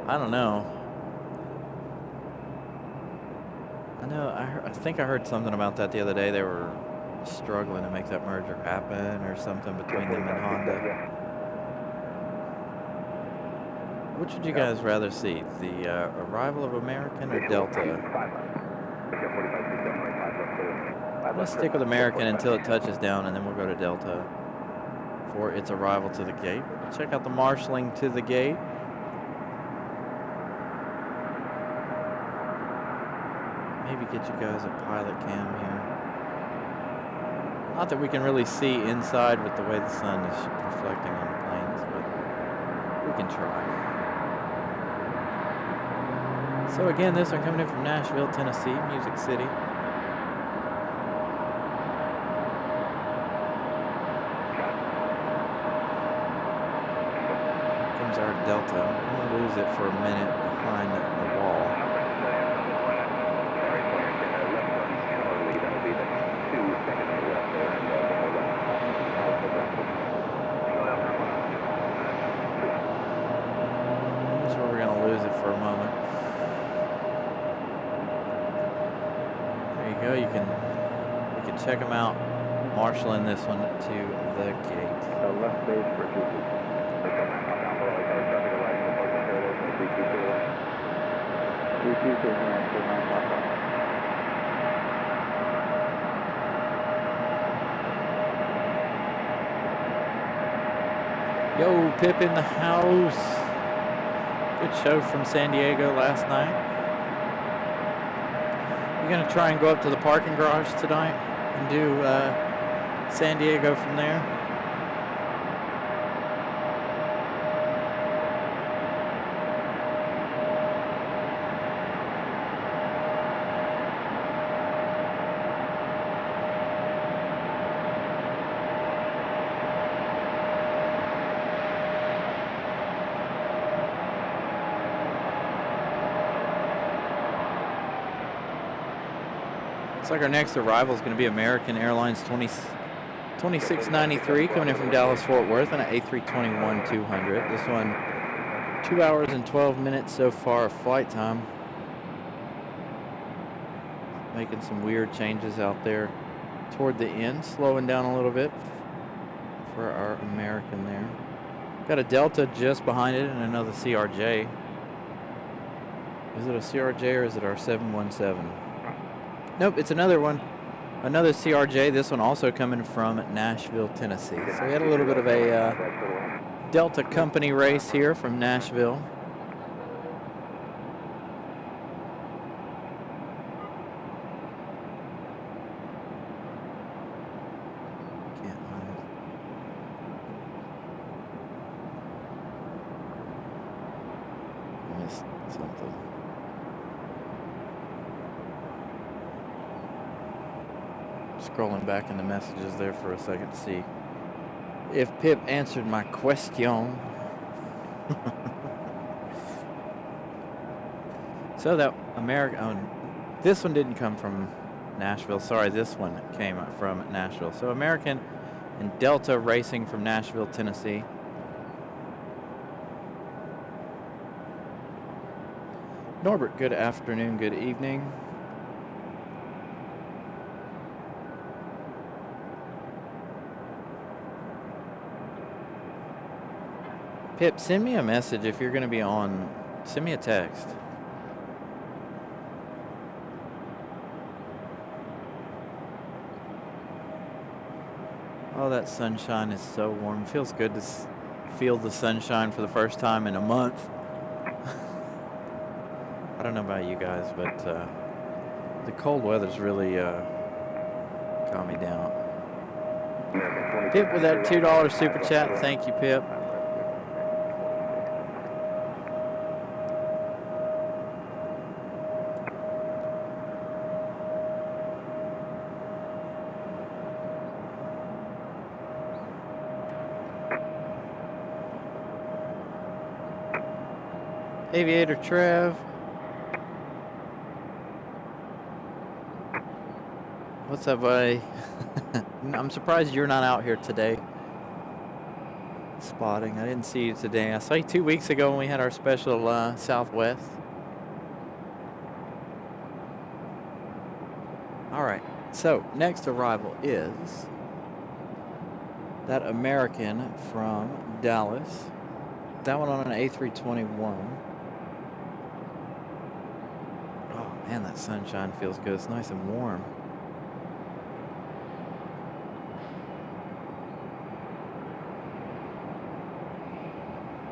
I don't know. I think I heard something about that the other day. They were struggling to make that merger happen or something between them and Honda. Which would you guys rather see? The arrival of American or Delta? Let's stick with American until it touches down, and then we'll go to Delta for its arrival to the gate. Check out the marshaling to the gate. Maybe get you guys a pilot cam here. Not that we can really see inside with the way the sun is reflecting on the planes, but we can try. So again, this one coming in from Nashville, Tennessee, Music City. Comes our Delta. I'm going to lose it for a minute behind the wall. That's where we're going to lose it for a moment. We can check them out, marshaling this one to the gate. Left base for 2. Yo, Pip in the house. Good show from San Diego last night. We're going to try and go up to the parking garage tonight and do San Diego from there. Looks like our next arrival is going to be American Airlines 2693 coming in from Dallas Fort Worth on an A321-200. This one 2 hours and 12 minutes so far of flight time. Making some weird changes out there toward the end, slowing down a little bit for our American there. Got a Delta just behind it and another CRJ. Is it a CRJ or is it our 717? Nope, it's another one. Another CRJ, this one also coming from Nashville, Tennessee. So we had a little bit of a Delta Company race here from Nashville. Can't hide. Missed something. Scrolling back in the messages there for a second to see if Pip answered my question. So that this one didn't come from Nashville. Sorry, this one came from Nashville. So American and Delta Racing from Nashville, Tennessee. Norbert, good afternoon, good evening. Pip, send me a message if you're going to be on. Send me a text. Oh, that sunshine is so warm. Feels good to feel the sunshine for the first time in a month. I don't know about you guys, but the cold weather's really calmed me down. Pip with that $2 super chat. Thank you, Pip. Aviator Trev. What's up, buddy? I'm surprised you're not out here today. Spotting. I didn't see you today. I saw you 2 weeks ago when we had our special Southwest. All right. So next arrival is that American from Dallas. That one on an A321. Oh man, that sunshine feels good. It's nice and warm.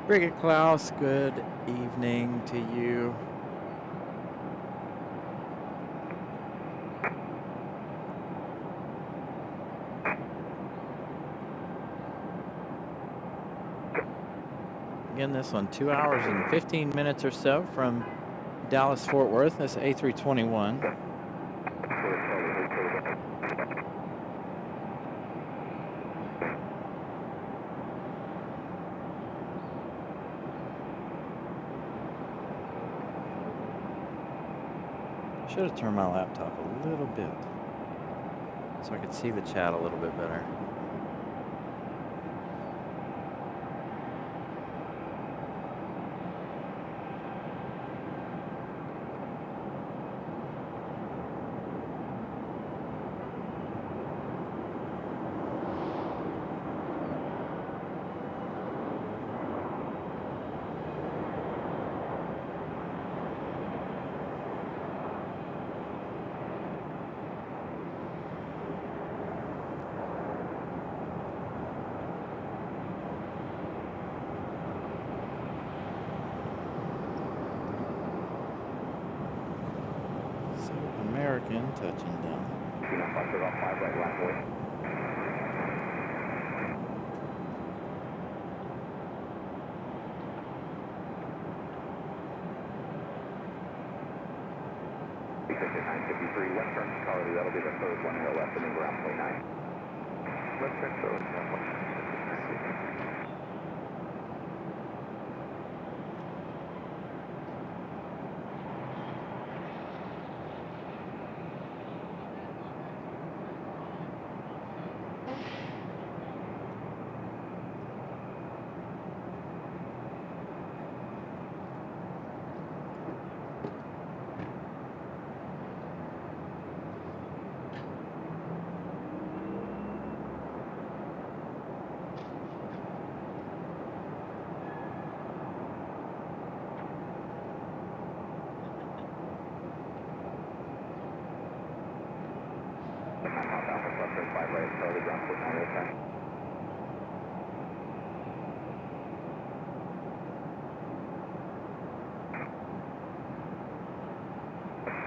Brigadier Klaus, good evening to you. Again, this one, 2 hours and 15 minutes or so from Dallas, Fort Worth. That's A321. Should have turned my laptop a little bit so I could see the chat a little bit better. Touching down. Western Charlie, that'll be the third one here left, and then ground 29. Western Charlie,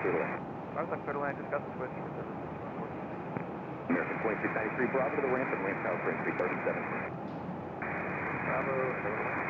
clear to land. Roger, clear to land, just got the switch. American 2693, Bravo to the ramp and ramp tower for entry 37. Bravo, clear to land.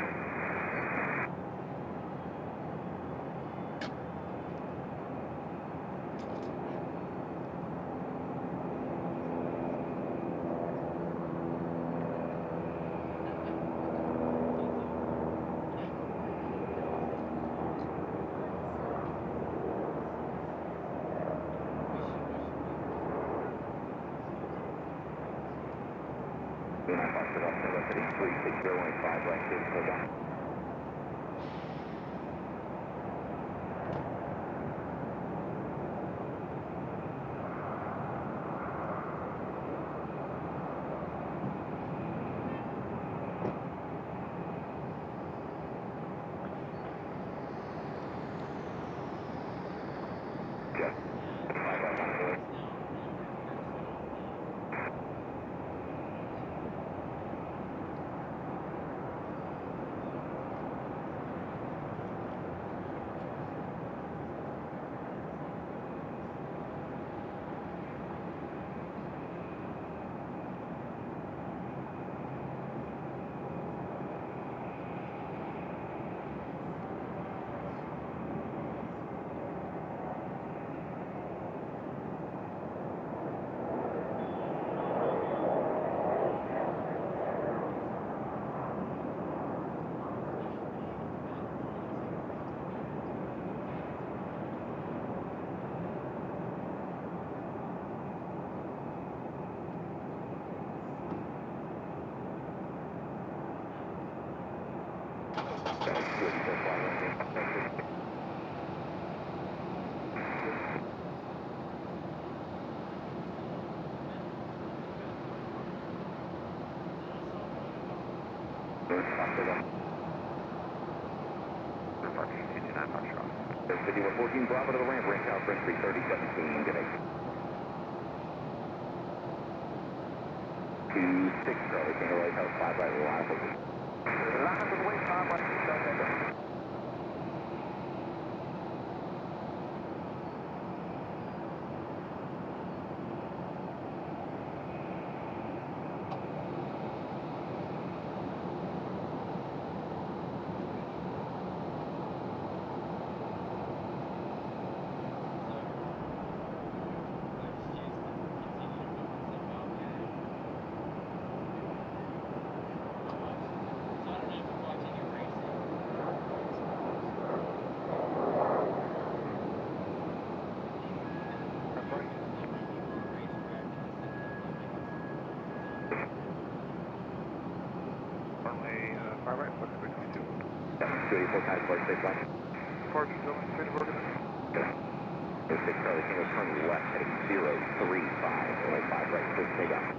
City 114, Bravo to the ramp, ramp tower for entry 3017, good 26, Charlie, Tango Light House, 5 right, line over. Line to the way, 5 right, 6 Turn left heading 035, only 5 right, please take off.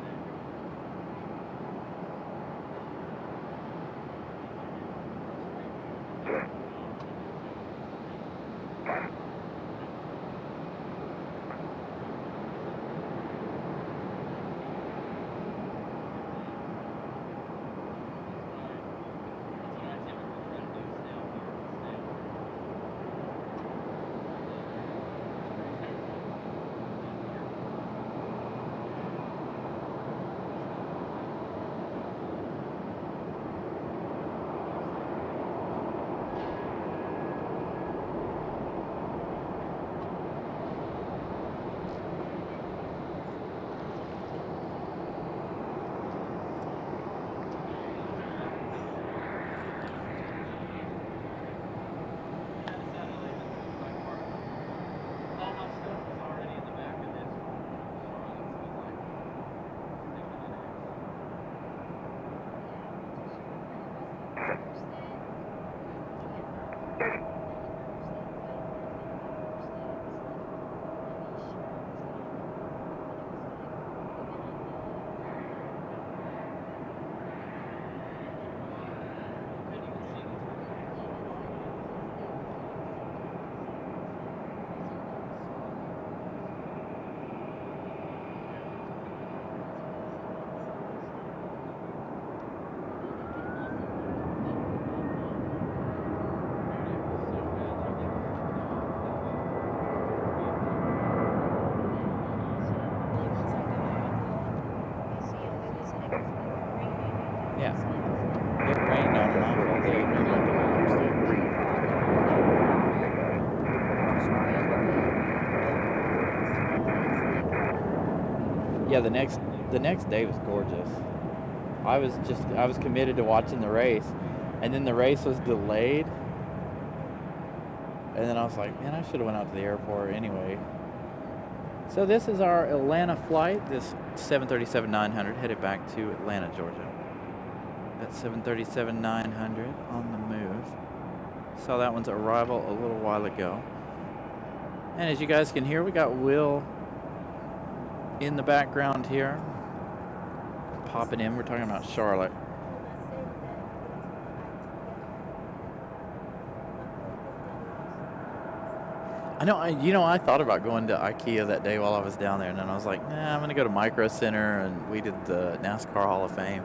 Yeah. It rained on and off all day. Yeah, the next day was gorgeous. I was committed to watching the race, and then the race was delayed. And then I was like, man, I should have went out to the airport anyway. So this is our Atlanta flight, this 737-900 headed back to Atlanta, Georgia. That 737-900 on the move. Saw that one's arrival a little while ago. And as you guys can hear, we got Will in the background here. Popping in, we're talking about Charlotte. I know, I thought about going to IKEA that day while I was down there, and then I was like, nah, I'm going to go to Micro Center, and we did the NASCAR Hall of Fame.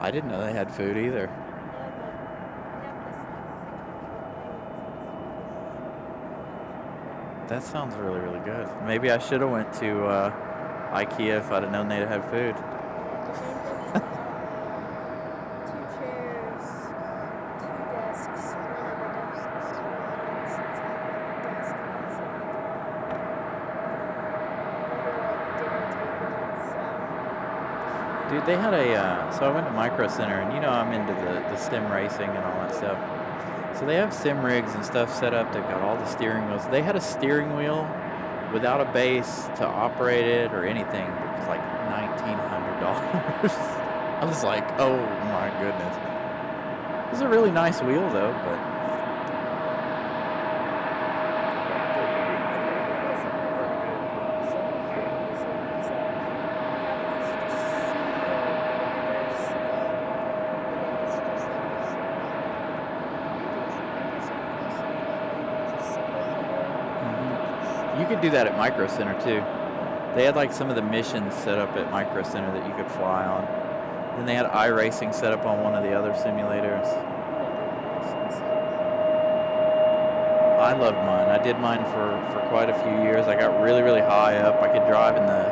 I didn't know they had food either. That sounds really, really good. Maybe I should have went to IKEA if I'd have known they'd have food. Dude, they had so I went to Micro Center, and I'm into the sim racing and all that stuff. So they have sim rigs and stuff set up. They've got all the steering wheels. They had a steering wheel without a base to operate it or anything. It was like $1,900. I was like, oh my goodness. It was a really nice wheel though, but. You could do that at Micro Center too. They had like some of the missions set up at Micro Center that you could fly on. Then they had iRacing set up on one of the other simulators. I loved mine. I did mine for quite a few years. I got really, really high up. I could drive in the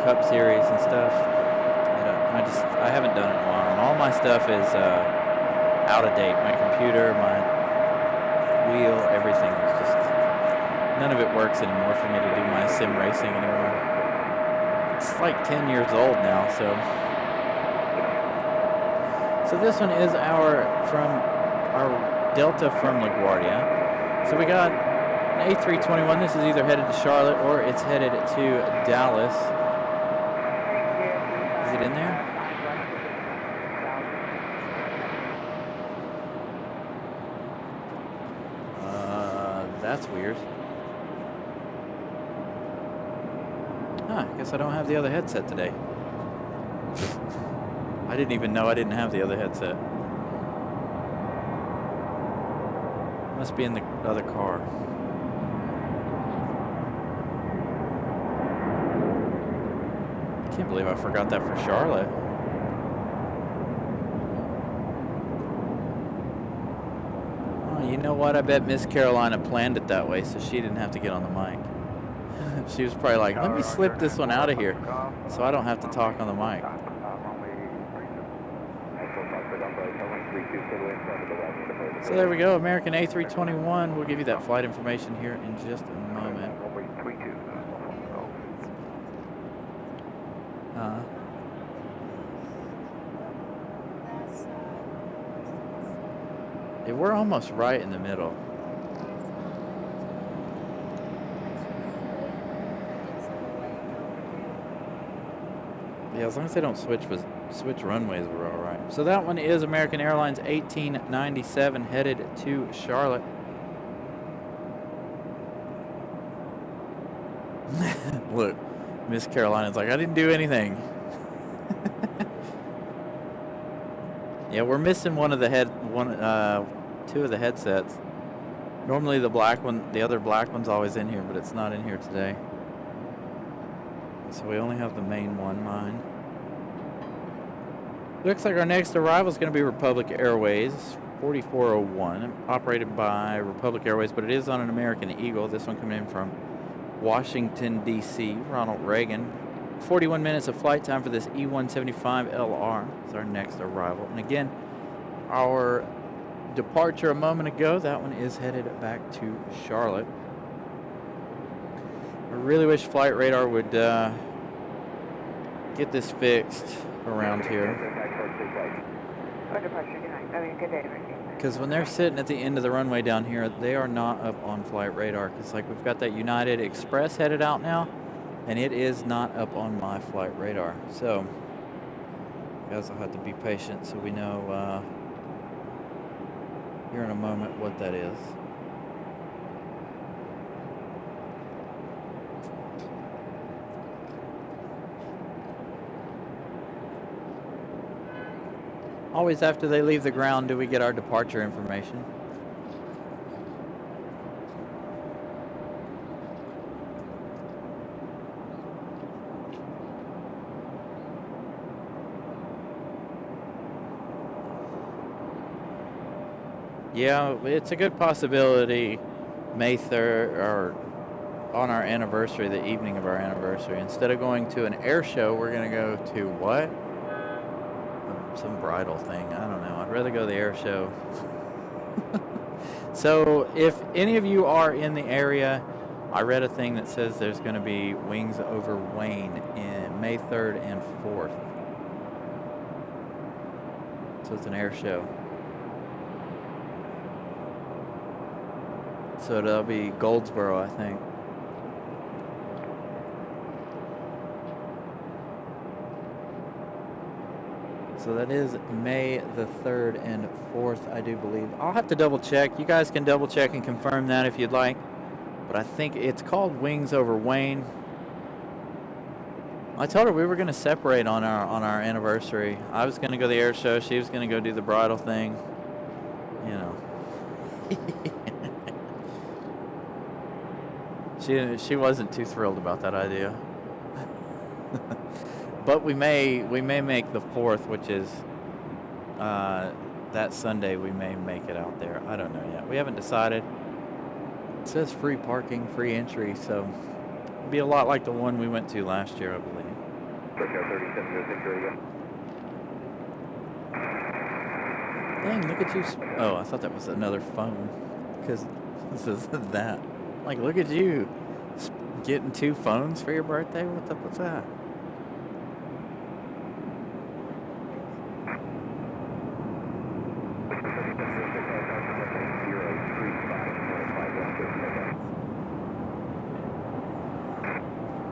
Cup Series and stuff. And I haven't done it in a while. And all my stuff is out of date. My computer, my wheel, everything is just. None of it works anymore for me to do my sim racing anymore. It's like 10 years old now, so this one is our Delta from LaGuardia. So we got an A321. This is either headed to Charlotte or it's headed to Dallas. Is it in there? That's weird. I guess I don't have the other headset today. I didn't even know I didn't have the other headset. Must be in the other car. I can't believe I forgot that for Charlotte. Oh, you know what? I bet Miss Carolina planned it that way so she didn't have to get on the mic. She was probably like, let me slip this one out of here so I don't have to talk on the mic. So there we go, American A321. We'll give you that flight information here in just a moment. Yeah, we're almost right in the middle. Yeah, as long as they don't switch runways, we're all right. So that one is American Airlines 1897 headed to Charlotte. Look, Miss Carolina's like, I didn't do anything. Yeah, we're missing two of the headsets. Normally the other black one's always in here, but it's not in here today. So we only have the main one, mine. Looks like our next arrival is going to be Republic Airways, 4401, operated by Republic Airways, but it is on an American Eagle. This one coming in from Washington, D.C., Ronald Reagan. 41 minutes of flight time for this E-175LR. It's our next arrival. And again, our departure a moment ago, that one is headed back to Charlotte. I really wish Flight Radar would get this fixed around here. Good day. Because when they're sitting at the end of the runway down here, they are not up on Flight Radar. Because like we've got that United Express headed out now, and it is not up on my Flight Radar. So, guys, I'll have to be patient so we know here in a moment what that is. Always after they leave the ground do we get our departure information. Yeah, it's a good possibility May 3rd, or on our anniversary, the evening of our anniversary, instead of going to an air show, we're going to go to what? Some bridal thing. I don't know. I'd rather go to the air show. So if any of you are in the area, I read a thing that says there's going to be Wings Over Wayne in May 3rd and 4th. So it's an air show. So that'll be Goldsboro, I think. So that is May the 3rd and 4th, I do believe. I'll have to double check. You guys can double check and confirm that if you'd like. But I think it's called Wings Over Wayne. I told her we were going to separate on our anniversary. I was going to go to the air show. She was going to go do the bridal thing. You know. She wasn't too thrilled about that idea. But we may make the 4th, which is that Sunday. We may make it out there. I don't know yet. We haven't decided. It says free parking, free entry, so it'll be a lot like the one we went to last year, I believe. Dang, look at you. Oh, I thought that was another phone. Because this is that. Like, look at you. Getting 2 phones for your birthday? What's up with that?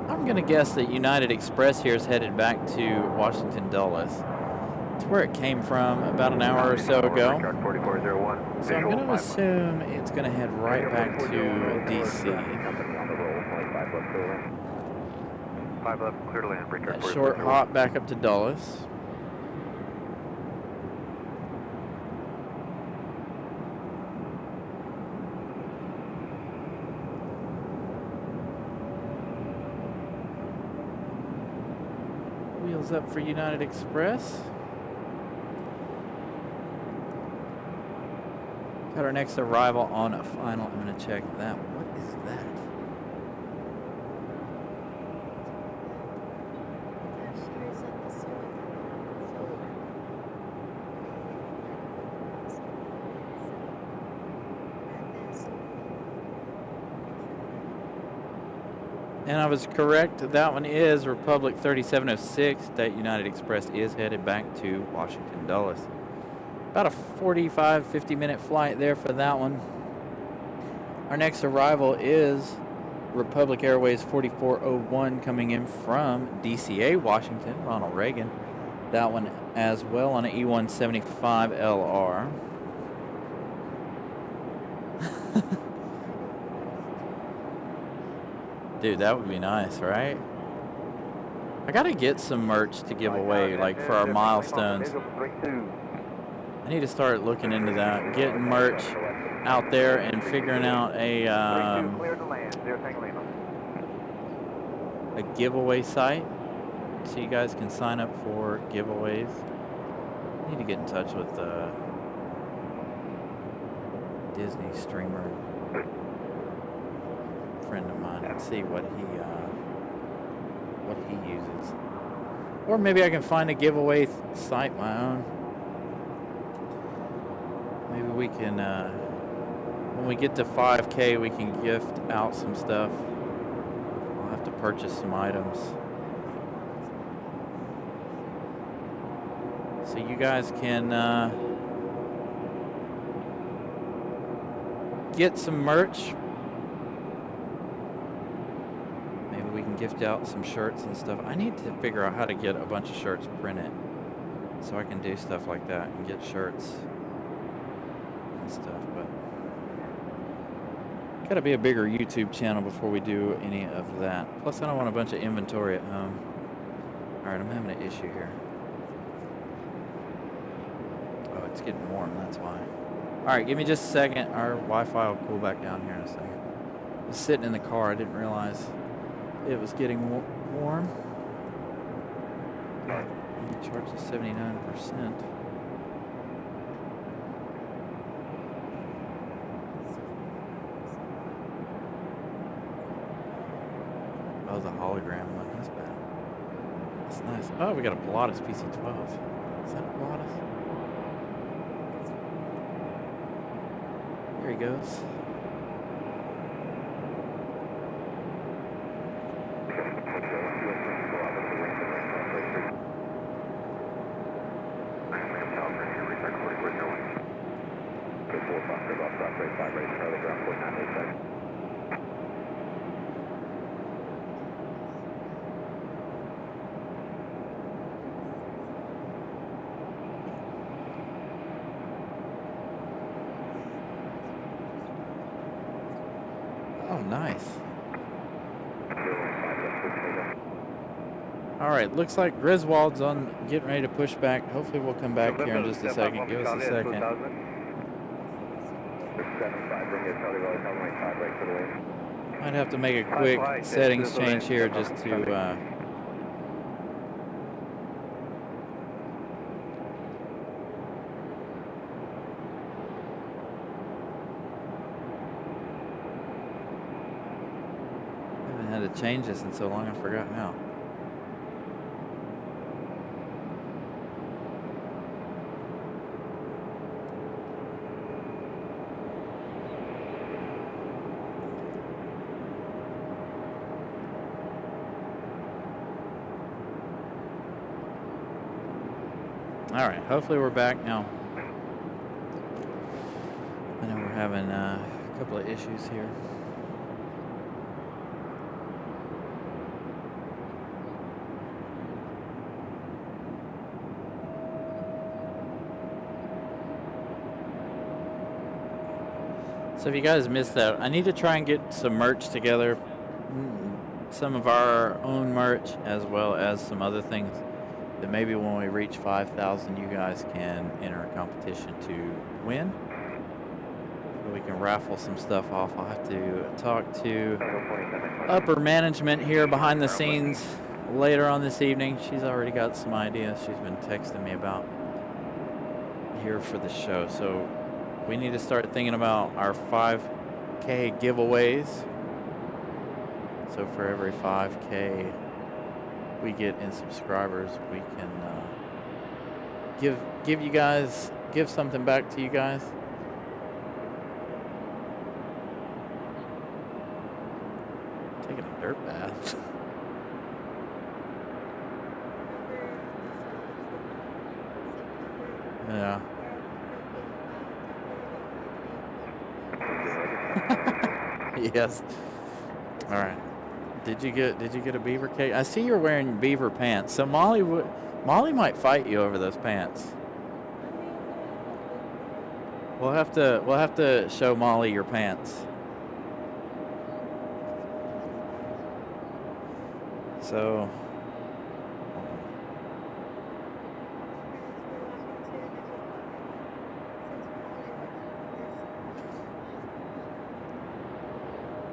I'm going to guess that United Express here is headed back to Washington Dulles. It's where it came from about an hour or so ago. So I'm going to assume it's going to head right back to D.C. That short hop back up to Dulles. Wheels up for United Express. Got our next arrival on a final. I'm going to check that. What is that? And I was correct. That one is Republic 3706. That United Express is headed back to Washington Dulles. About a 45, 50-minute flight there for that one. Our next arrival is Republic Airways 4401 coming in from DCA, Washington, Ronald Reagan. That one as well on an E-175LR. Dude, that would be nice, right? I gotta get some merch to give away, like for our milestones. I need to start looking into that, getting merch out there and figuring out a giveaway site so you guys can sign up for giveaways. I need to get in touch with Disney streamer friend of mine and see what he uses. Or maybe I can find a giveaway site my own. Maybe we can, when we get to 5K, we can gift out some stuff. I'll have to purchase some items. So you guys can get some merch. Maybe we can gift out some shirts and stuff. I need to figure out how to get a bunch of shirts printed so I can do stuff like that and get shirts and stuff. But gotta be a bigger YouTube channel before we do any of that. Plus I don't want a bunch of inventory at home. Alright, I'm having an issue here. Oh, it's getting warm, that's why. Alright, give me just a second. Our Wi-Fi will cool back down here in a second. I was sitting in the car, I didn't realize it was getting warm. I'm charged at 79%. Oh, the hologram one, that's bad. That's nice. Oh, we got a Pilatus PC-12. Is that a Pilatus? There he goes. Oh, nice. All right, looks like Griswold's on getting ready to push back. Hopefully we'll come back here in just a second. Give us a second. Might have to make a quick settings change here just to haven't had to change this in so long I forgot how. All right, hopefully we're back now. I know we're having a couple of issues here. So if you guys missed that, I need to try and get some merch together, some of our own merch as well as some other things that maybe when we reach 5,000 you guys can enter a competition to win. So we can raffle some stuff off. I'll have to talk to upper management here behind the scenes later on this evening. She's already got some ideas she's been texting me about here for the show. So we need to start thinking about our 5K giveaways. So for every 5K we get in subscribers, we can give something back to you guys. Taking a dirt bath. Yeah. Yes. All right. Did you get a beaver cake? I see you're wearing beaver pants. So Molly might fight you over those pants. We'll have to show Molly your pants. So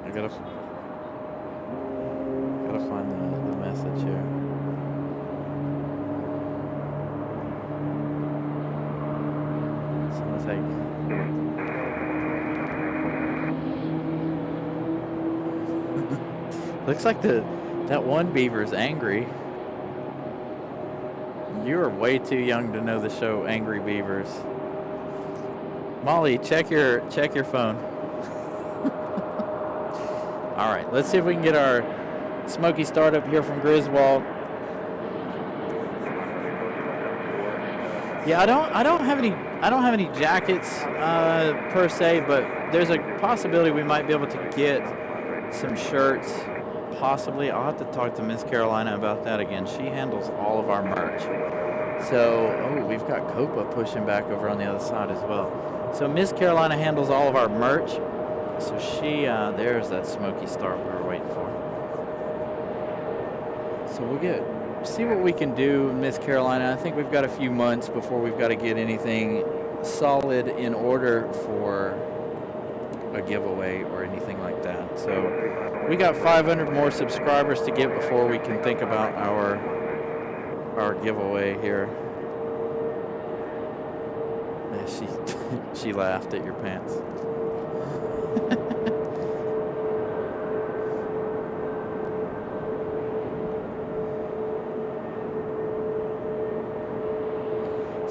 I gotta find the message here. It's gonna take. Looks like that one beaver's angry. You are way too young to know the show Angry Beavers. Molly, check your phone. All right, let's see if we can get our smoky start up here from Griswold. Yeah, I don't have any jackets per se, but there's a possibility we might be able to get some shirts. Possibly, I'll have to talk to Miss Carolina about that again. She handles all of our merch. So, oh, we've got Copa pushing back over on the other side as well. So Miss Carolina handles all of our merch. So she, there's that smoky start we were waiting for. So we'll see what we can do, Miss Carolina. I think we've got a few months before we've got to get anything solid in order for a giveaway or anything like that. So we got 500 more subscribers to get before we can think about our giveaway here. Yeah, she laughed at your pants.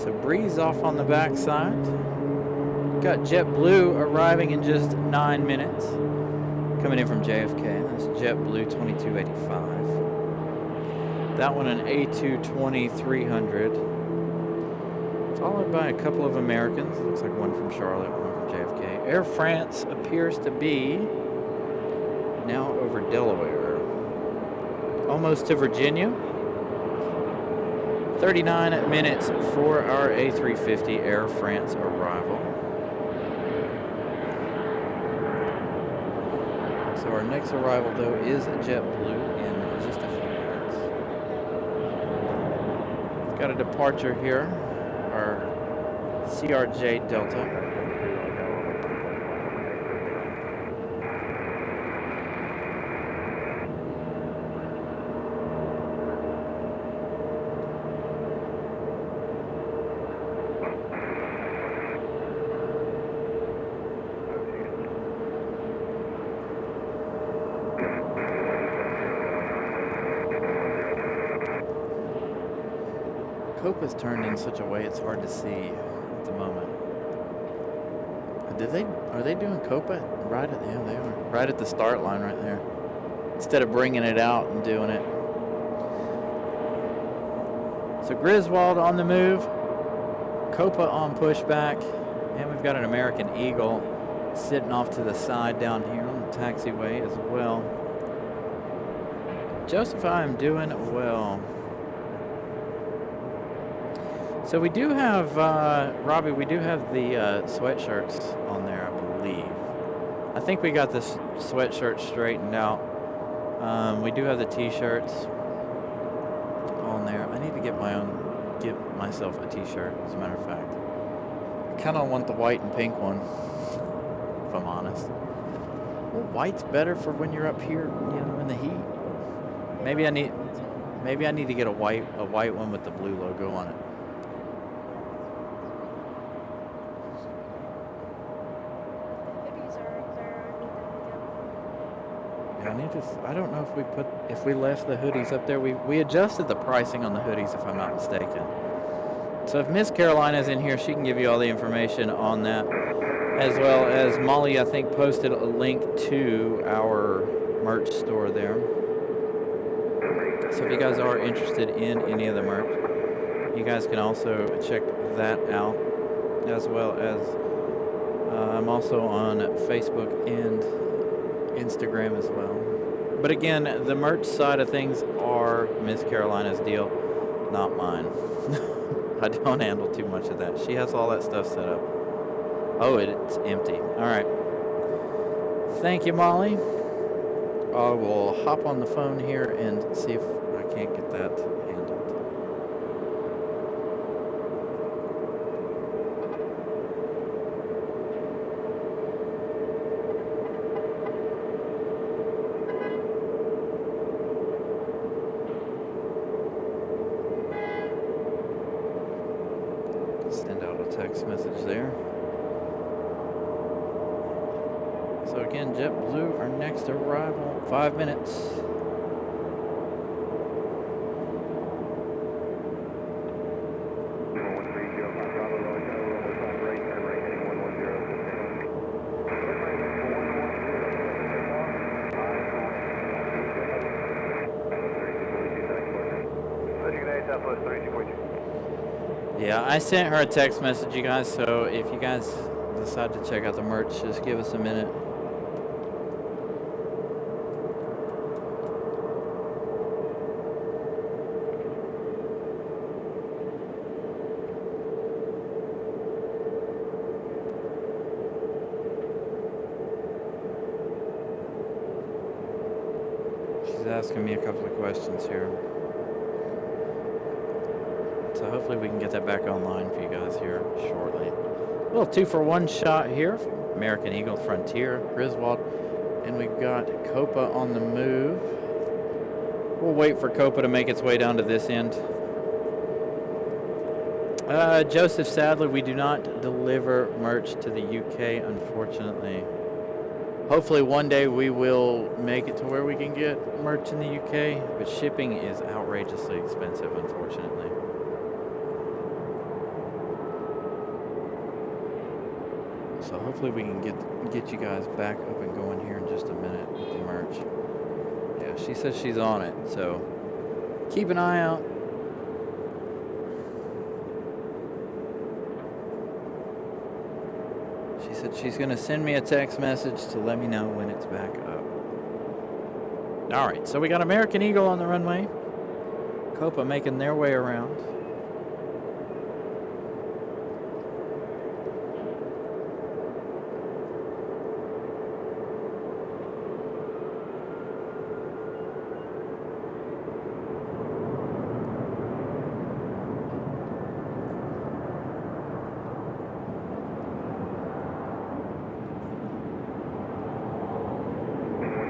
So Breeze off on the backside. Got JetBlue arriving in just 9 minutes. Coming in from JFK. That's JetBlue 2285. That one an A220 300. Followed by a couple of Americans. Looks like one from Charlotte, one from JFK. Air France appears to be now over Delaware. Almost to Virginia. 39 minutes for our A350 Air France arrival. So our next arrival, though, is JetBlue in just a few minutes. We've got a departure here, our CRJ Delta. Copa's turned in such a way it's hard to see at the moment. Are they doing Copa right at the end? They are right at the start line right there. Instead of bringing it out and doing it. So Griswold on the move, Copa on pushback, and we've got an American Eagle sitting off to the side down here on the taxiway as well. Joseph, I am doing well. So we do have, Robbie, we do have the sweatshirts on there, I believe. I think we got this sweatshirt straightened out. We do have the t-shirts on there. I need to get myself a t-shirt, as a matter of fact. I kind of want the white and pink one, if I'm honest. Well, white's better for when you're up here, you know, in the heat. Maybe I need to get a white one with the blue logo on it. I don't know if we left the hoodies up there. We adjusted the pricing on the hoodies, if I'm not mistaken. So if Miss Carolina's in here, she can give you all the information on that, as well as Molly, I think, posted a link to our merch store there. So if you guys are interested in any of the merch, you guys can also check that out, as well as I'm also on Facebook and Instagram as well. But again, the merch side of things are Miss Carolina's deal, not mine. I don't handle too much of that. She has all that stuff set up. Oh, it's empty. All right. Thank you, Molly. I will hop on the phone here and see if I can't get that handled. Send out a text message there. So again, JetBlue, our next arrival, 5 minutes. Yeah, I sent her a text message, you guys, so if you guys decide to check out the merch, just give us a minute. She's asking me a couple of questions here. So hopefully we can get that back online for you guys here shortly. A little 2-for-1 shot here. American Eagle, Frontier, Griswold, and we've got Copa on the move. We'll wait for Copa to make its way down to this end. Joseph, sadly, we do not deliver merch to the UK, unfortunately. Hopefully one day we will make it to where we can get merch in the UK, but shipping is outrageously expensive, unfortunately. So hopefully we can get you guys back up and going here in just a minute with the merch. Yeah, she says she's on it, so keep an eye out. She said she's going to send me a text message to let me know when it's back up. All right, so we got American Eagle on the runway. Copa making their way around.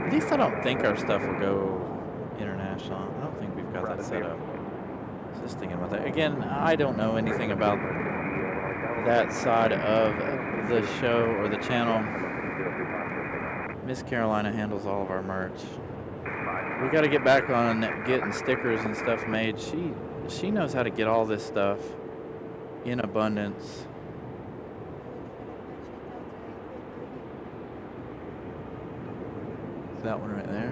At least I don't think our stuff will go international. I don't think we've got that set up. Just thinking about that. Again, I don't know anything about that side of the show or the channel. Miss Carolina handles all of our merch. We got to get back on getting stickers and stuff made. She knows how to get all this stuff in abundance. That one right there.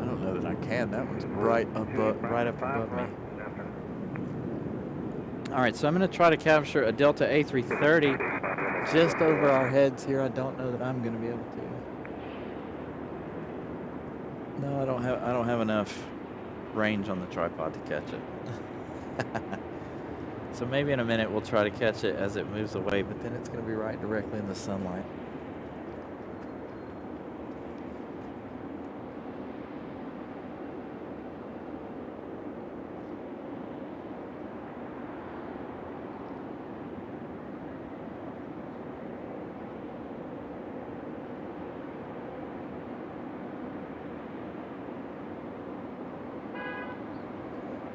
I don't know that I can. That one's right up above me. All right, so I'm going to try to capture a Delta A330 just over our heads here. I don't know that I'm going to be able to. No, I don't have enough range on the tripod to catch it. So maybe in a minute we'll try to catch it as it moves away, but then it's going to be right directly in the sunlight.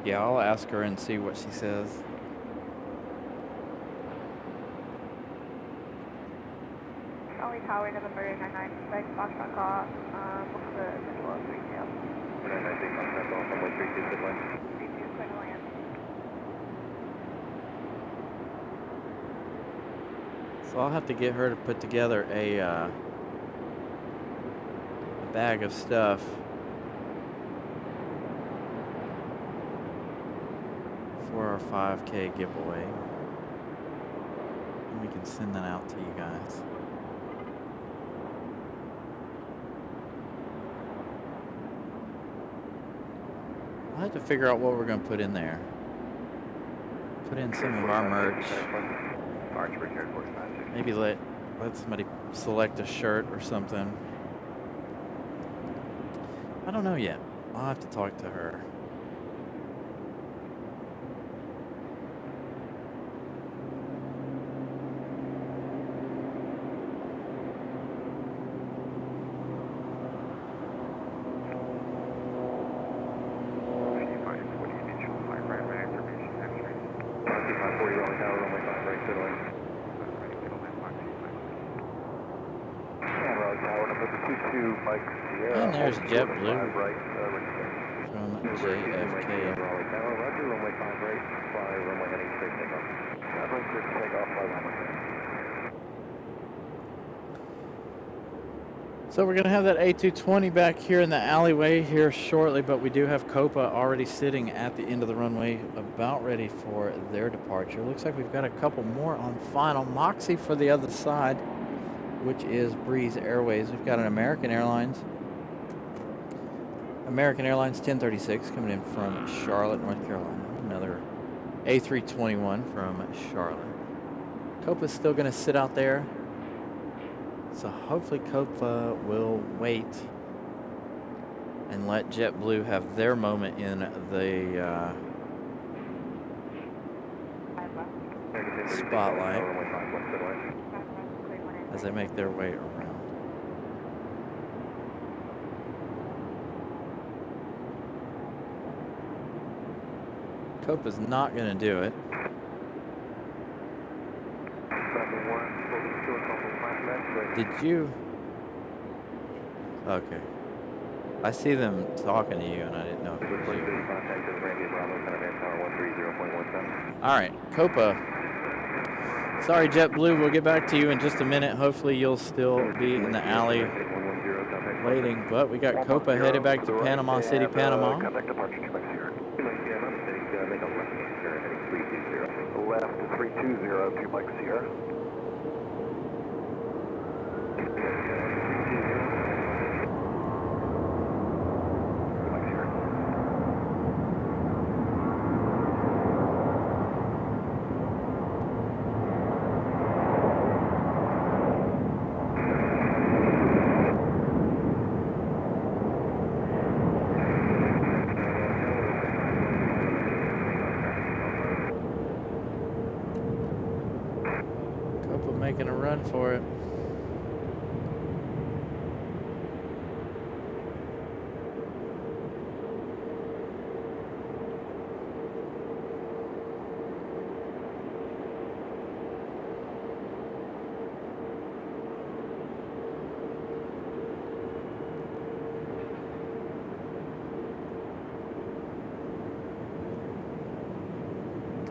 Yeah, I'll ask her and see what she says. Raleigh Tower, November 996, Foxtrot Golf, book the visual of retail. 996, Foxtrot Golf, runway 32, good line. 32, clear to land. So I'll have to get her to put together a bag of stuff for our 5K giveaway. And we can send that out to you guys. I'll have to figure out what we're going to put in there. Put in some of our merch. Maybe let somebody select a shirt or something. I don't know yet. I'll have to talk to her. 22 Mike Sierra. And there's JetBlue right, from JFK. JFK. Raleigh Tower, Roger, runway 5 right, fly runway heading straight takeoff. Runway 6 takeoff, fly runway. So we're going to have that A220 back here in the alleyway here shortly, but we do have Copa already sitting at the end of the runway about ready for their departure. Looks like we've got a couple more on final. Moxie for the other side, which is Breeze Airways. We've got an American Airlines 1036 coming in from Charlotte, North Carolina. Another A321 from Charlotte. Copa's still going to sit out there. So hopefully Copa will wait and let JetBlue have their moment in the spotlight as they make their way around. Copa's not going to do it. Did you? Okay. I see them talking to you, and I didn't know if it was you. All right, Copa. Sorry, JetBlue. We'll get back to you in just a minute. Hopefully, you'll still be in the alley waiting. But we got Copa headed back to Panama City, Panama. Left 320 to Mike Sierra. Making a run for it.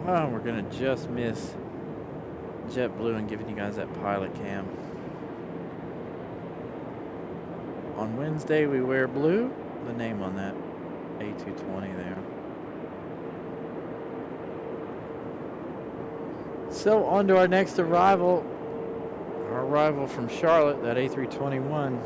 Oh, we're gonna just miss JetBlue and giving you guys that pilot cam. On Wednesday we wear blue, the name on that A220 there. So on to our next arrival. Our arrival from Charlotte, that A321.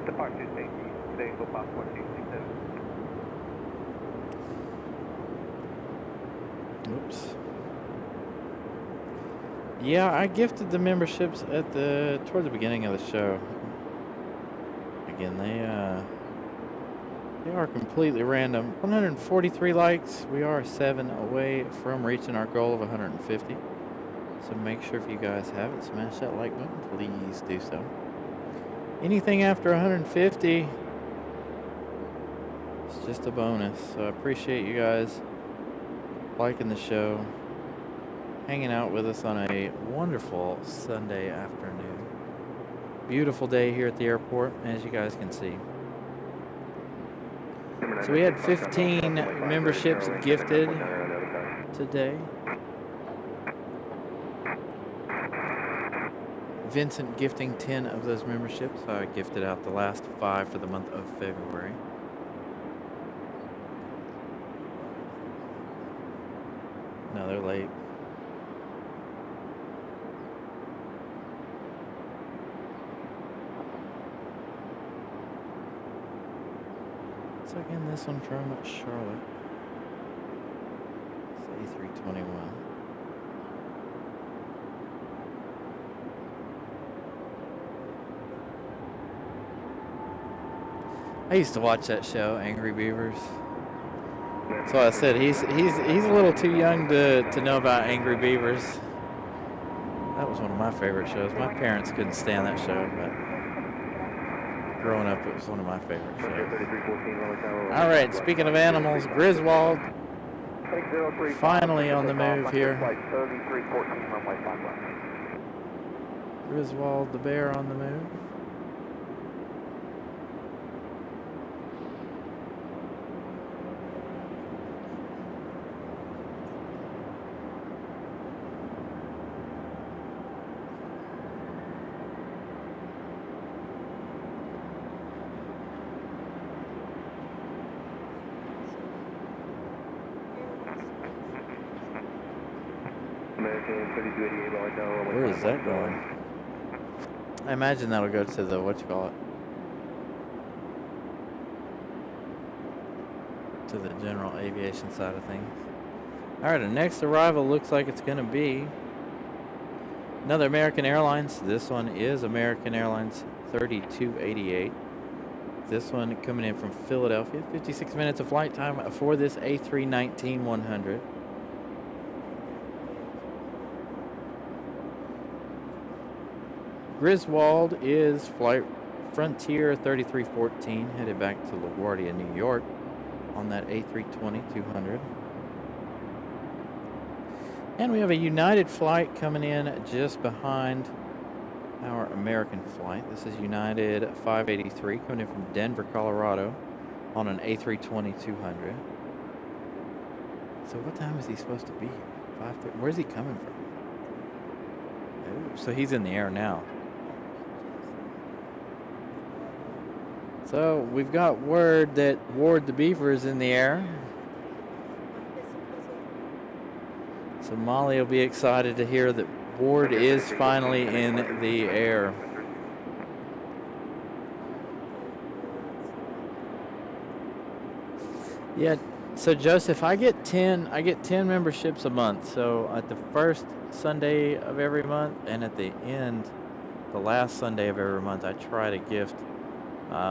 Departure safety, today go past 1467. Oops. Yeah, I gifted the memberships at toward the beginning of the show. Again, they are completely random. 143 likes. We are 7 away from reaching our goal of 150. So make sure if you guys haven't smashed that like button, please do so. Anything after 150, it's just a bonus. So I appreciate you guys liking the show, hanging out with us on a wonderful Sunday afternoon. Beautiful day here at the airport, as you guys can see. So we had 15 memberships gifted today. Vincent gifting 10 of those memberships. I gifted out the last 5 for the month of February. No, they're late. So again, this one from Charlotte. It's A321. I used to watch that show, Angry Beavers. That's why I said he's a little too young to know about Angry Beavers. That was one of my favorite shows. My parents couldn't stand that show, but growing up, it was one of my favorite shows. All right, speaking of animals, Griswold finally on the move here. Griswold the bear on the move. Where is that going? I imagine that'll go to the, to the general aviation side of things. All right, our next arrival looks like it's going to be another American Airlines. This one is American Airlines 3288. This one coming in from Philadelphia. 56 minutes of flight time for this A319-100. Griswold is Flight Frontier 3314, headed back to LaGuardia, New York, on that A320-200. And we have a United flight coming in just behind our American flight. This is United 583 coming in from Denver, Colorado, on an A320-200. So what time is he supposed to be here? 5:30. Where's he coming from? Oh, so he's in the air now. So we've got word that Ward the Beaver is in the air. So Molly will be excited to hear that Ward is finally in the air. Yeah, so Joseph, I get 10 memberships a month. So at the first Sunday of every month and at the end, the last Sunday of every month, I try to gift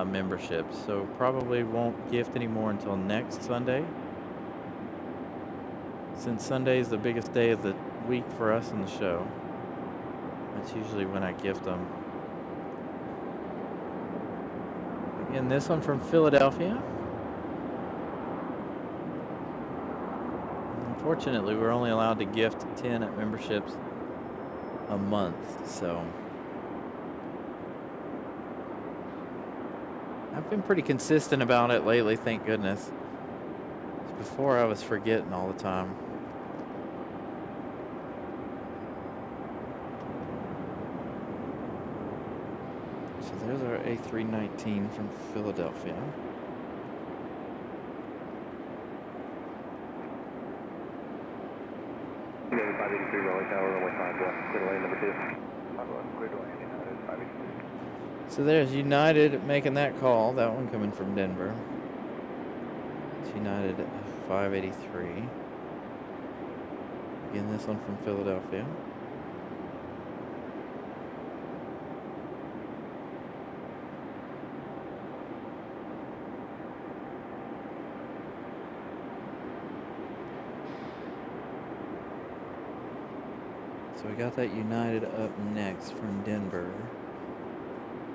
memberships. So probably won't gift anymore until next Sunday, since Sunday is the biggest day of the week for us in the show. That's usually when I gift them. Again, this one from Philadelphia. Unfortunately, we're only allowed to gift 10 memberships a month, so I've been pretty consistent about it lately, thank goodness. Before I was forgetting all the time. So there's our A319 from Philadelphia. United 583 Raleigh Tower, runway 51, clear to land number 2. 51, clear to land, United 583. So there's United making that call. That one coming from Denver. It's United 583. Again, this one from Philadelphia. So we got that United up next from Denver.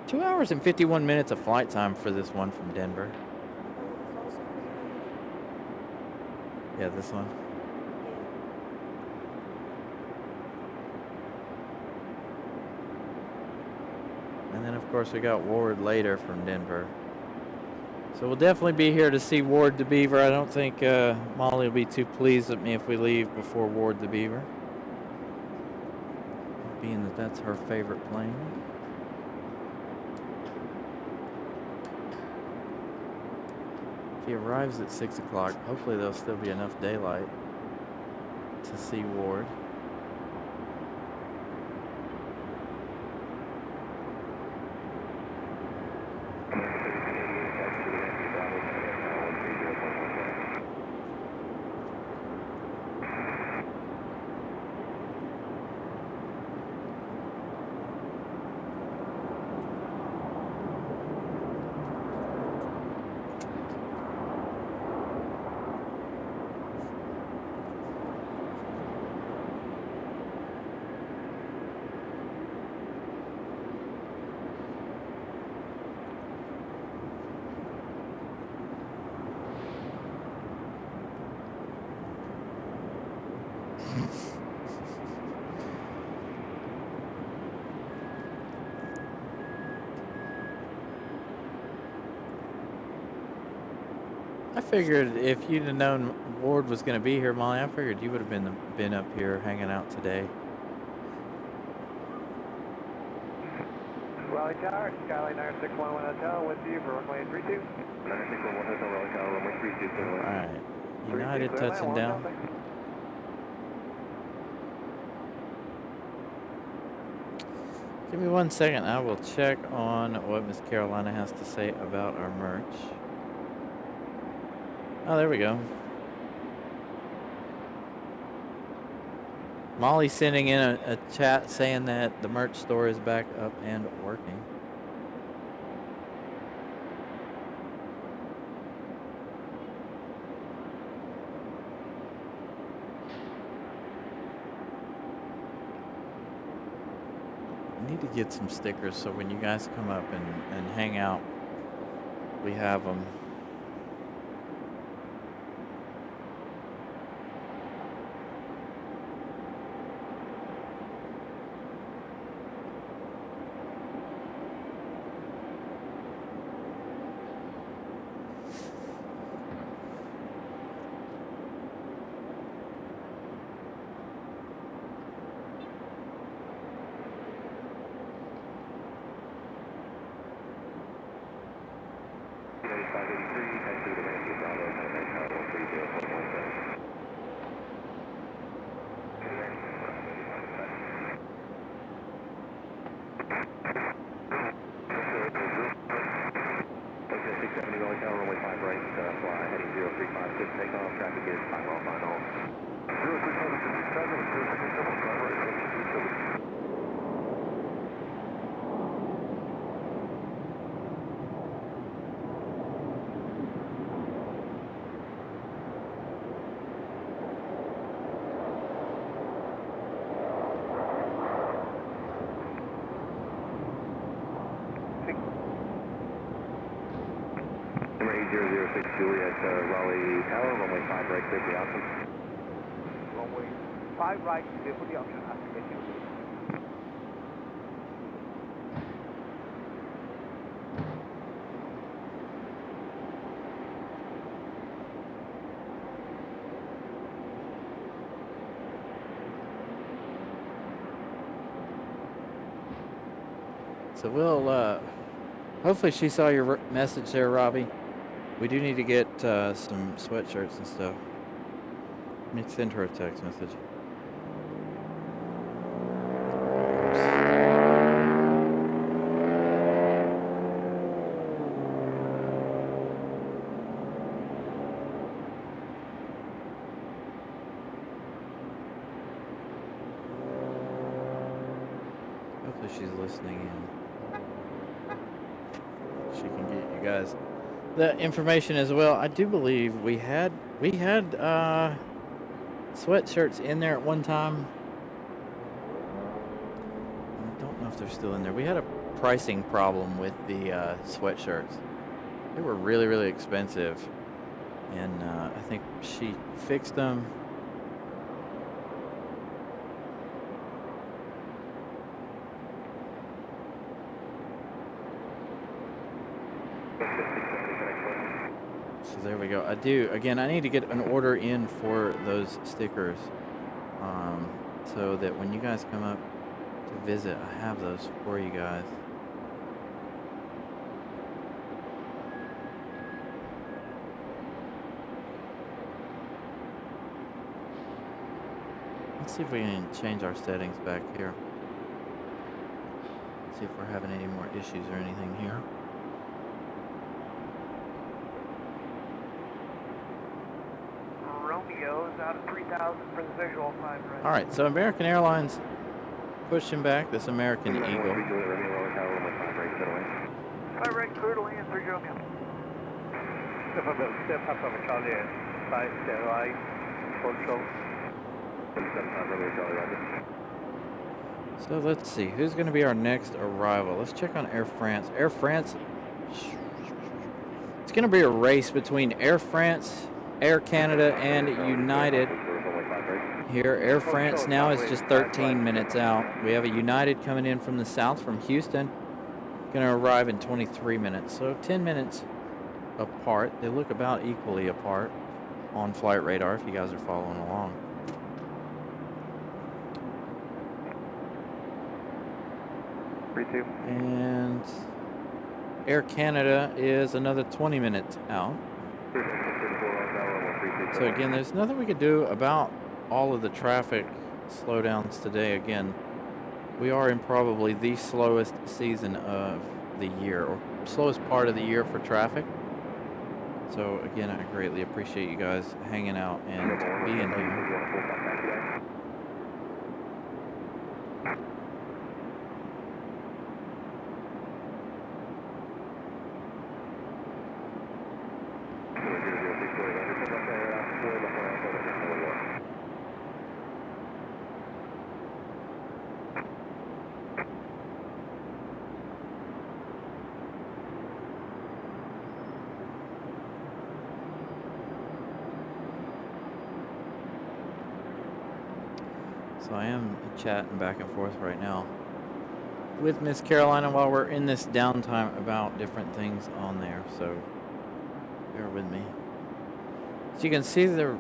2 hours and 51 minutes of flight time for this one from Denver. Yeah, this one. And then, of course, we got Ward later from Denver. So we'll definitely be here to see Ward the Beaver. I don't think Molly will be too pleased with me if we leave before Ward the Beaver. being that that's her favorite plane. If he arrives at 6 o'clock, hopefully there'll still be enough daylight to see Ward. I figured if you'd have known Ward was going to be here, Molly, I figured you would have been up here hanging out today. Raleigh Tower, Skyline 961 Hotel, with you for runway 32. 961 Hotel, Raleigh Tower, runway 32, clear All land. right. United touching down. Give me 1 second. I will check on what Miss Carolina has to say about our merch. Oh, there we go. Molly sending in a chat saying that the merch store is back up and working. I need to get some stickers so when you guys come up and hang out, we have them. Juliet, Raleigh Tower, runway 5 right, clear for the option. Runway 5 right, clear for the option, after getting So we'll, hopefully she saw your message there, Robbie. We do need to get some sweatshirts and stuff. Let me send her a text message. Hopefully she's listening in. She can get you guys the information as well. I do believe we had sweatshirts in there at one time. I don't know if they're still in there. We had a pricing problem with the sweatshirts. They were really, really expensive, and I think she fixed them. So there we go. I need to get an order in for those stickers, so that when you guys come up to visit, I have those for you guys. Let's see if we can change our settings back here. See if we're having any more issues or anything here. Romeo's out of 3,000 for the visual 5 right. All right, so American Airlines pushing back this American Eagle. 5 right, clear to land 3 Romeo. Step up over Charlie and 5 stand right, control. So let's see, who's going to be our next arrival? Let's check on Air France. Air France, it's going to be a race between Air France, Air Canada, and United. Here, Air France now is just 13 minutes out. We have a United coming in from the south, from Houston. Going to arrive in 23 minutes, so 10 minutes apart. They look about equally apart on flight radar if you guys are following along. And Air Canada is another 20 minutes out. So again, there's nothing we could do about all of the traffic slowdowns today. Again, we are in probably the slowest season of the year, or slowest part of the year for traffic. So again, I greatly appreciate you guys hanging out and being here. So I am chatting back and forth right now with Miss Carolina while we're in this downtime about different things on there. So bear with me. So you can see they're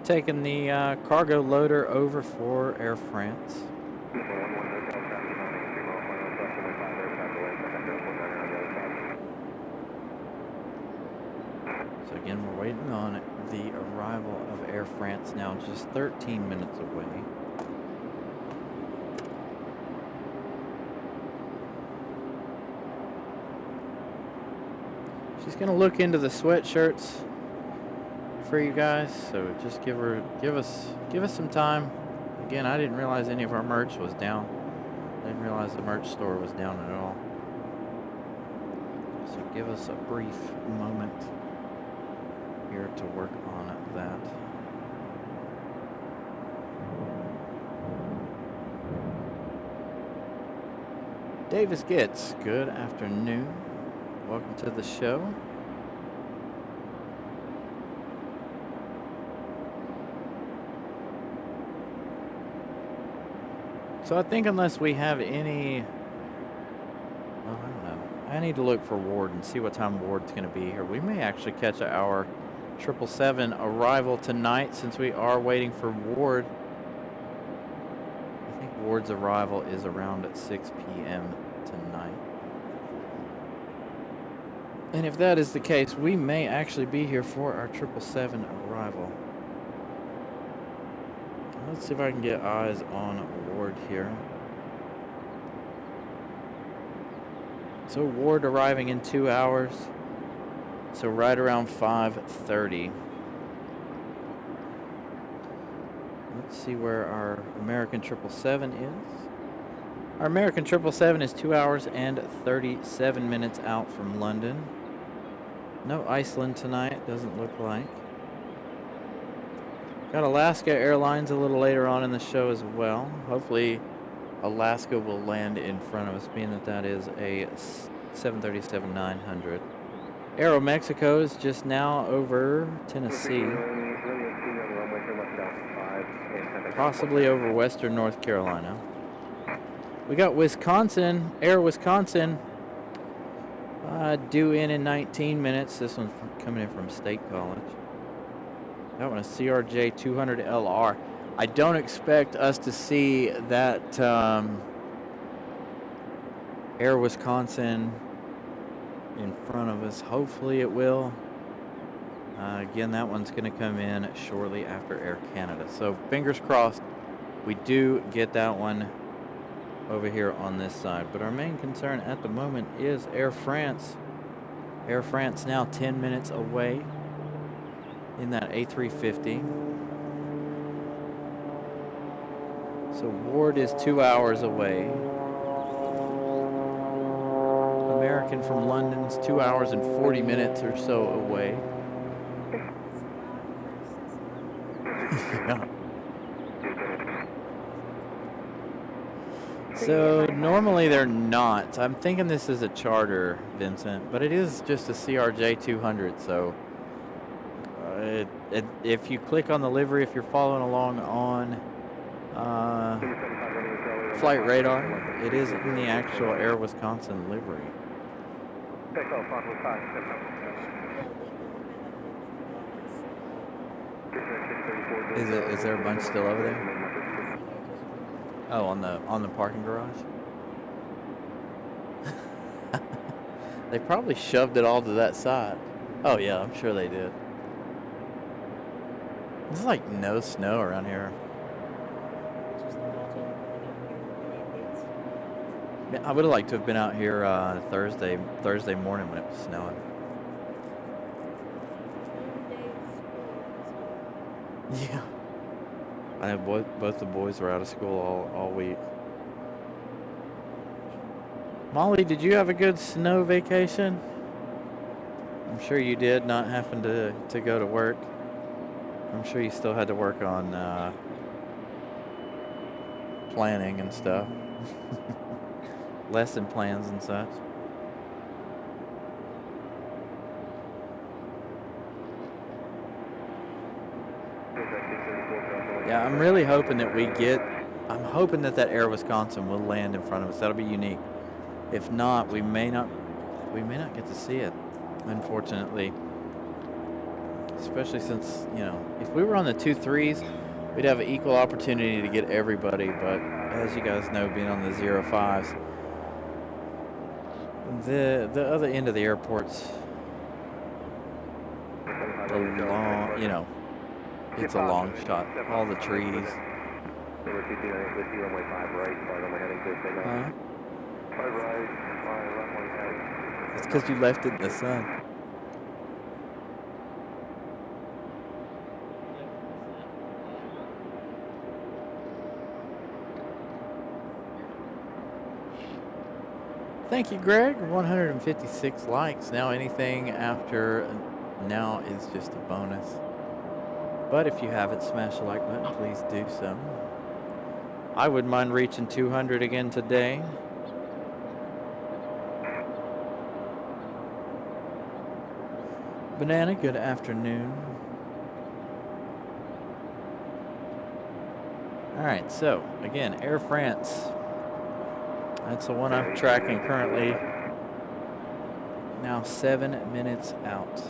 taking the cargo loader over for Air France. So again, we're waiting on the arrival of Air France now, just 13 minutes away. She's gonna look into the sweatshirts for you guys, so just give us some time. Again, I didn't realize any of our merch was down. I didn't realize the merch store was down at all. So give us a brief moment here to work on that. Davis Gitz, good afternoon. Welcome to the show. So I think unless we have any, well, I don't know. I need to look for Ward and see what time Ward's going to be here. We may actually catch our 777 arrival tonight since we are waiting for Ward. I think Ward's arrival is around at 6 p.m. tonight. And if that is the case, we may actually be here for our 777 arrival. Let's see if I can get eyes on Ward here. So Ward arriving in 2 hours. So right around 5:30. Let's see where our American 777 is. Our American 777 is 2 hours and 37 minutes out from London. No Iceland tonight, doesn't look like. Got Alaska Airlines a little later on in the show as well. Hopefully Alaska will land in front of us, being that that is a 737-900. Aro Mexico is just now over Tennessee. Possibly over western North Carolina. We got Wisconsin, Air Wisconsin, due in 19 minutes. This one's coming in from State College. That one is CRJ 200LR. I don't expect us to see that Air Wisconsin in front of us. Hopefully it will. Again, that one's going to come in shortly after Air Canada. So fingers crossed we do get that one over here on this side. But our main concern at the moment is Air France. Air France now 10 minutes away in that A350. So Ward is 2 hours away. American from London's 2 hours and 40 minutes or so away. Yeah. So normally they're not. I'm thinking this is a charter, Vincent, but it is just a CRJ 200. So if you click on the livery, if you're following along on Flight Radar, it is in the actual Air Wisconsin livery. Is there a bunch still over there? Oh, on the parking garage? They probably shoved it all to that side. Oh yeah, I'm sure they did. There's like no snow around here. I would have liked to have been out here Thursday morning when it was snowing. Yeah. I know both the boys were out of school all week. Molly, did you have a good snow vacation? I'm sure you did, not having to go to work. I'm sure you still had to work on planning and stuff. Lesson plans and such. Yeah, I'm really hoping that I'm hoping that Air Wisconsin will land in front of us. That'll be unique. If not, we may not get to see it, unfortunately. Especially since, if we were on the 2-3s, we'd have an equal opportunity to get everybody. But as you guys know, being on the 0-5s, the other end of the airport's a long, it's a long shot. All the trees. It's because you left it in the sun. Thank you, Greg. 156 likes. Now anything after now is just a bonus. But if you haven't smashed the like button, please do so. I wouldn't mind reaching 200 again today. Banana, good afternoon. All right, so again, Air France. That's the one I'm tracking currently. Now 7 minutes out.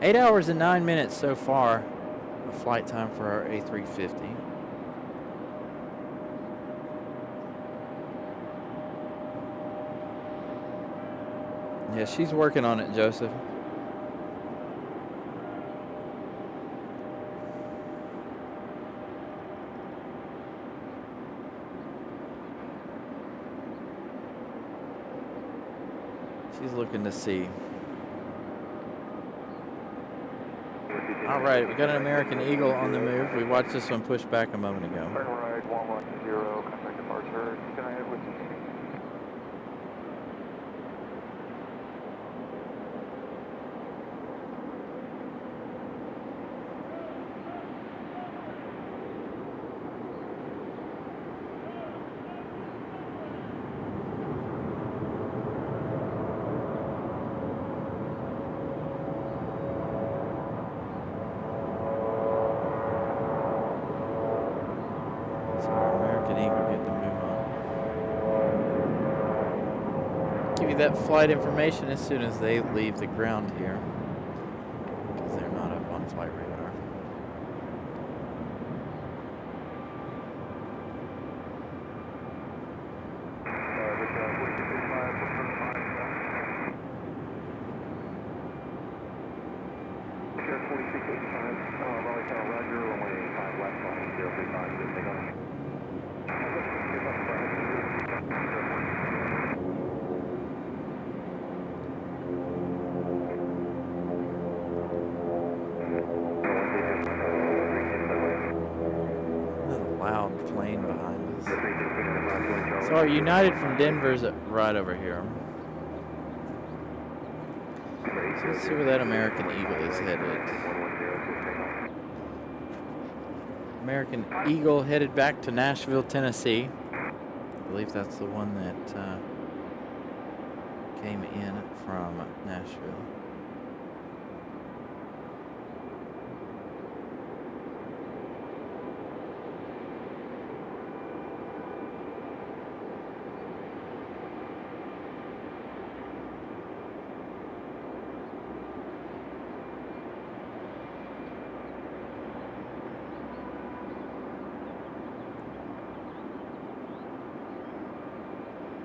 8 hours and 9 minutes so far of flight time for our A350. Yeah, she's working on it, Joseph. She's looking to see. All right, we got an American Eagle on the move. We watched this one push back a moment ago. Turn right, 110, contact departure. Can I have with you? That flight information as soon as they leave the ground here, because they're not up on flight radar. Raleigh Tower, Roger, runway 85 left, line 035, good takeoff. Loud plane behind us. So our United from Denver's right over here. So let's see where that American Eagle is headed. American Eagle headed back to Nashville, Tennessee. I believe that's the one that came in from Nashville.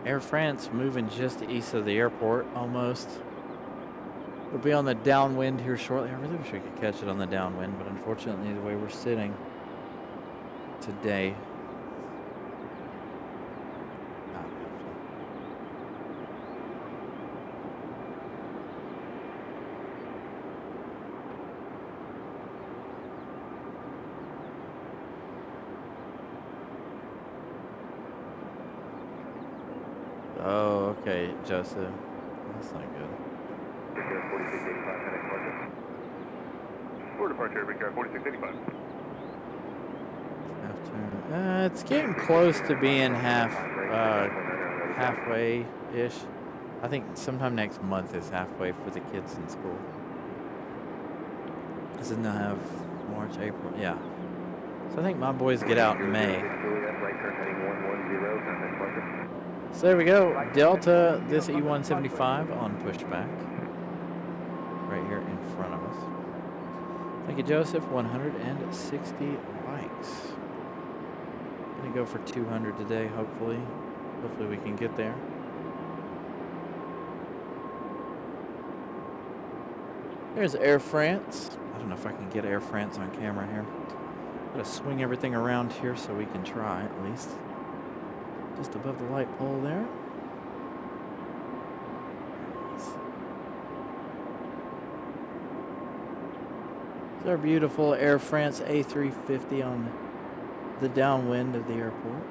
Air France moving just east of the airport, almost. We'll be on the downwind here shortly. I really wish we could catch it on the downwind, but unfortunately the way we're sitting today. Oh, okay, Joseph. That's not good. Victor 4685, connect departure. For departure, Victor 4685. It's getting close to being halfway-ish. I think sometime next month is halfway for the kids in school. Doesn't have March, April, yeah. So I think my boys get out in May. So there we go, Delta, this E175 on pushback, right here in front of us. Thank you, Joseph, 160 likes. Gonna go for 200 today, hopefully. Hopefully we can get there. There's Air France. I don't know if I can get Air France on camera here. Gotta swing everything around here so we can try at least. Just above the light pole there. It's our beautiful Air France A350 on the downwind of the airport.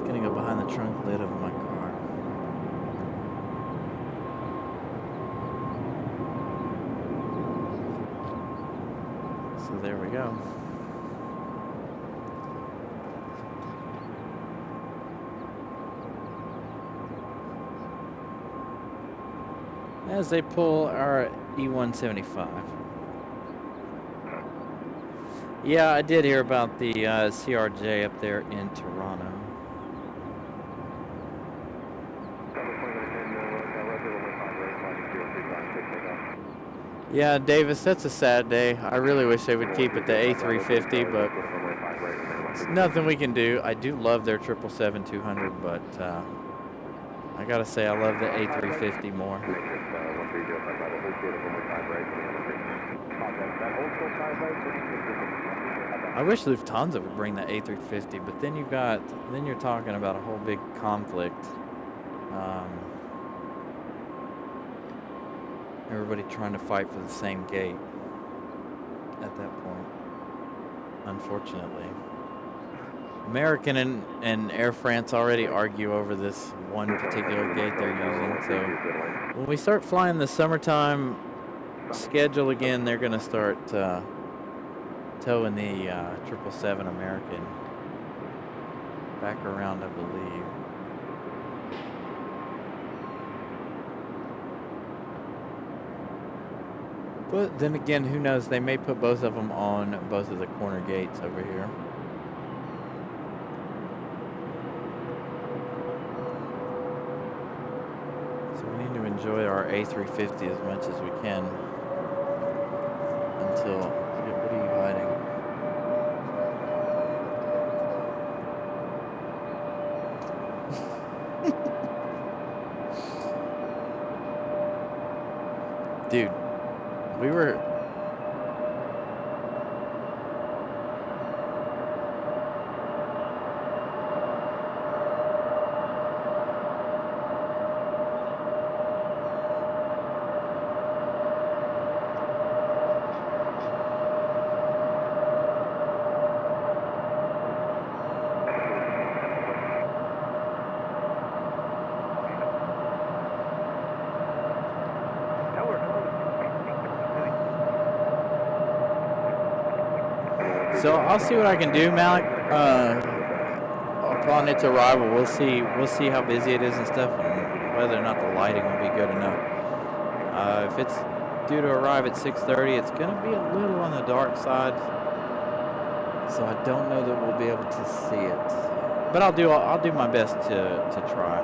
Gonna go behind the trunk lid of my car. So there we go. As they pull our E175. Yeah, I did hear about the CRJ up there in Toronto. Yeah, Davis, that's a sad day. I really wish they would keep it the A350, but it's nothing we can do. I do love their 777-200, but I gotta say I love the A350 more. I wish Lufthansa would bring the A350, but then you're talking about a whole big conflict. Everybody trying to fight for the same gate at that point, unfortunately. American and Air France already argue over this one particular gate they're using, so when we start flying the summertime schedule again, they're going to start towing the 777 American back around, I believe. But then again, who knows? They may put both of them on both of the corner gates over here. So we need to enjoy our A350 as much as we can until... What are you hiding? Dude, we were... So I'll see what I can do, Malik. Upon its arrival, we'll see how busy it is and stuff, and whether or not the lighting will be good enough. If it's due to arrive at 6:30, it's going to be a little on the dark side, so I don't know that we'll be able to see it. But I'll do my best to try.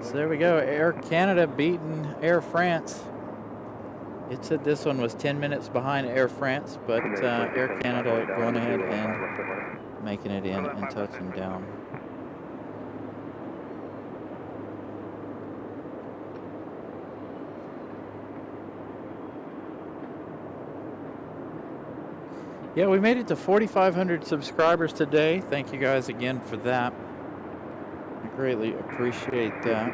So there we go. Air Canada beating Air France. It said this one was 10 minutes behind Air France, but Air Canada going ahead and making it in and touching down. Yeah, we made it to 4,500 subscribers today. Thank you guys again for that. I greatly appreciate that.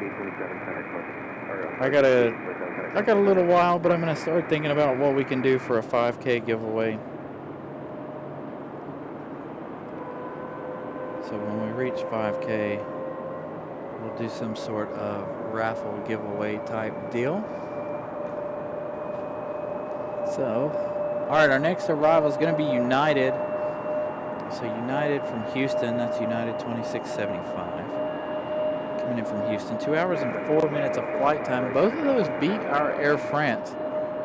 I got a little while, but I'm going to start thinking about what we can do for a 5K giveaway. So when we reach 5K, we'll do some sort of raffle giveaway type deal. So All right, our next arrival is going to be United. So United from Houston, that's United 2675. Coming in from Houston, 2 hours and 4 minutes of flight time. Both of those beat our Air France.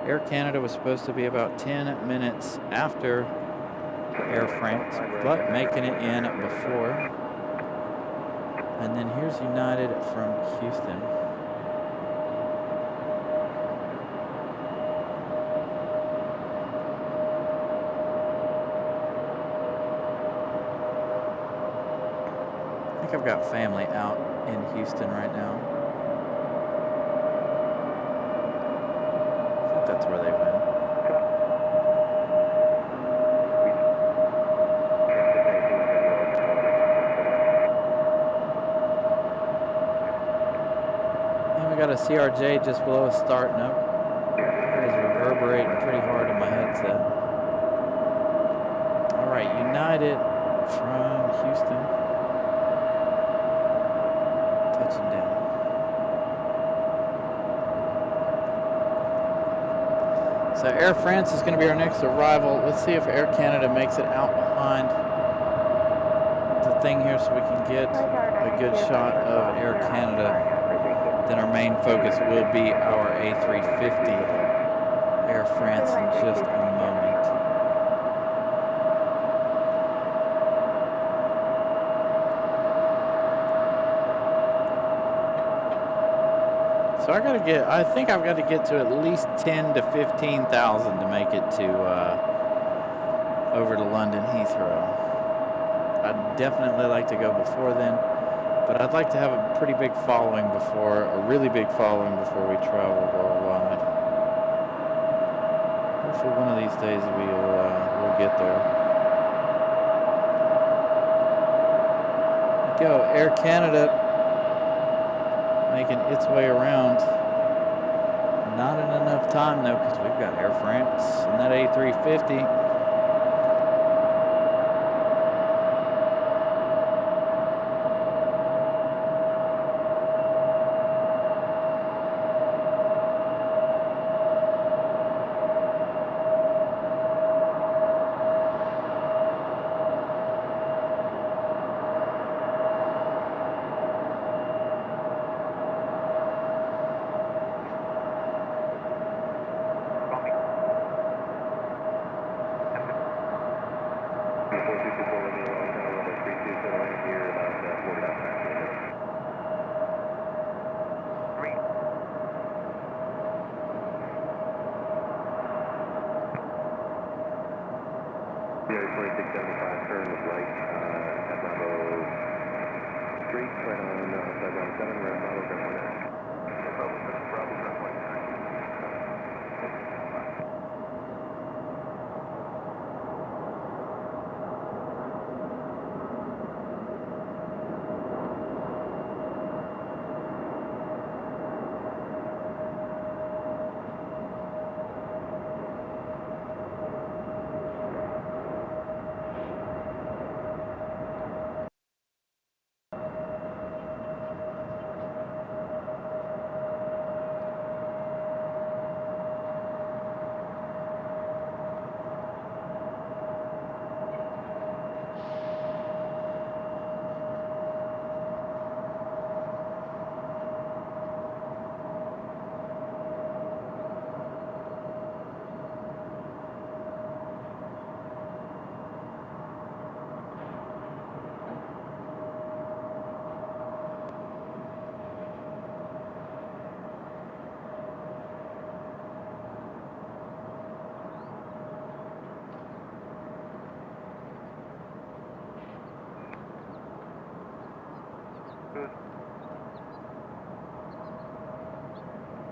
Air Canada was supposed to be about 10 minutes after Air France, but making it in before. And then here's United from Houston. I think I've got family out in Houston right now. I think that's where they went. And we got a CRJ just below us starting up. It is reverberating pretty hard in my headset. All right, United from Houston. Touching down. So Air France is going to be our next arrival. Let's see if Air Canada makes it out behind the thing here so we can get a good shot of Air Canada. Then our main focus will be our A350 Air France in just a moment. So I think I've got to get to at least 10 to 15,000 to make it to over to London Heathrow. I'd definitely like to go before then, but I'd like to have a pretty big following before, a really big following before we travel worldwide. Hopefully one of these days we'll get there. Go Air Canada. Making its way around. Not in enough time though, because we've got Air France and that A350.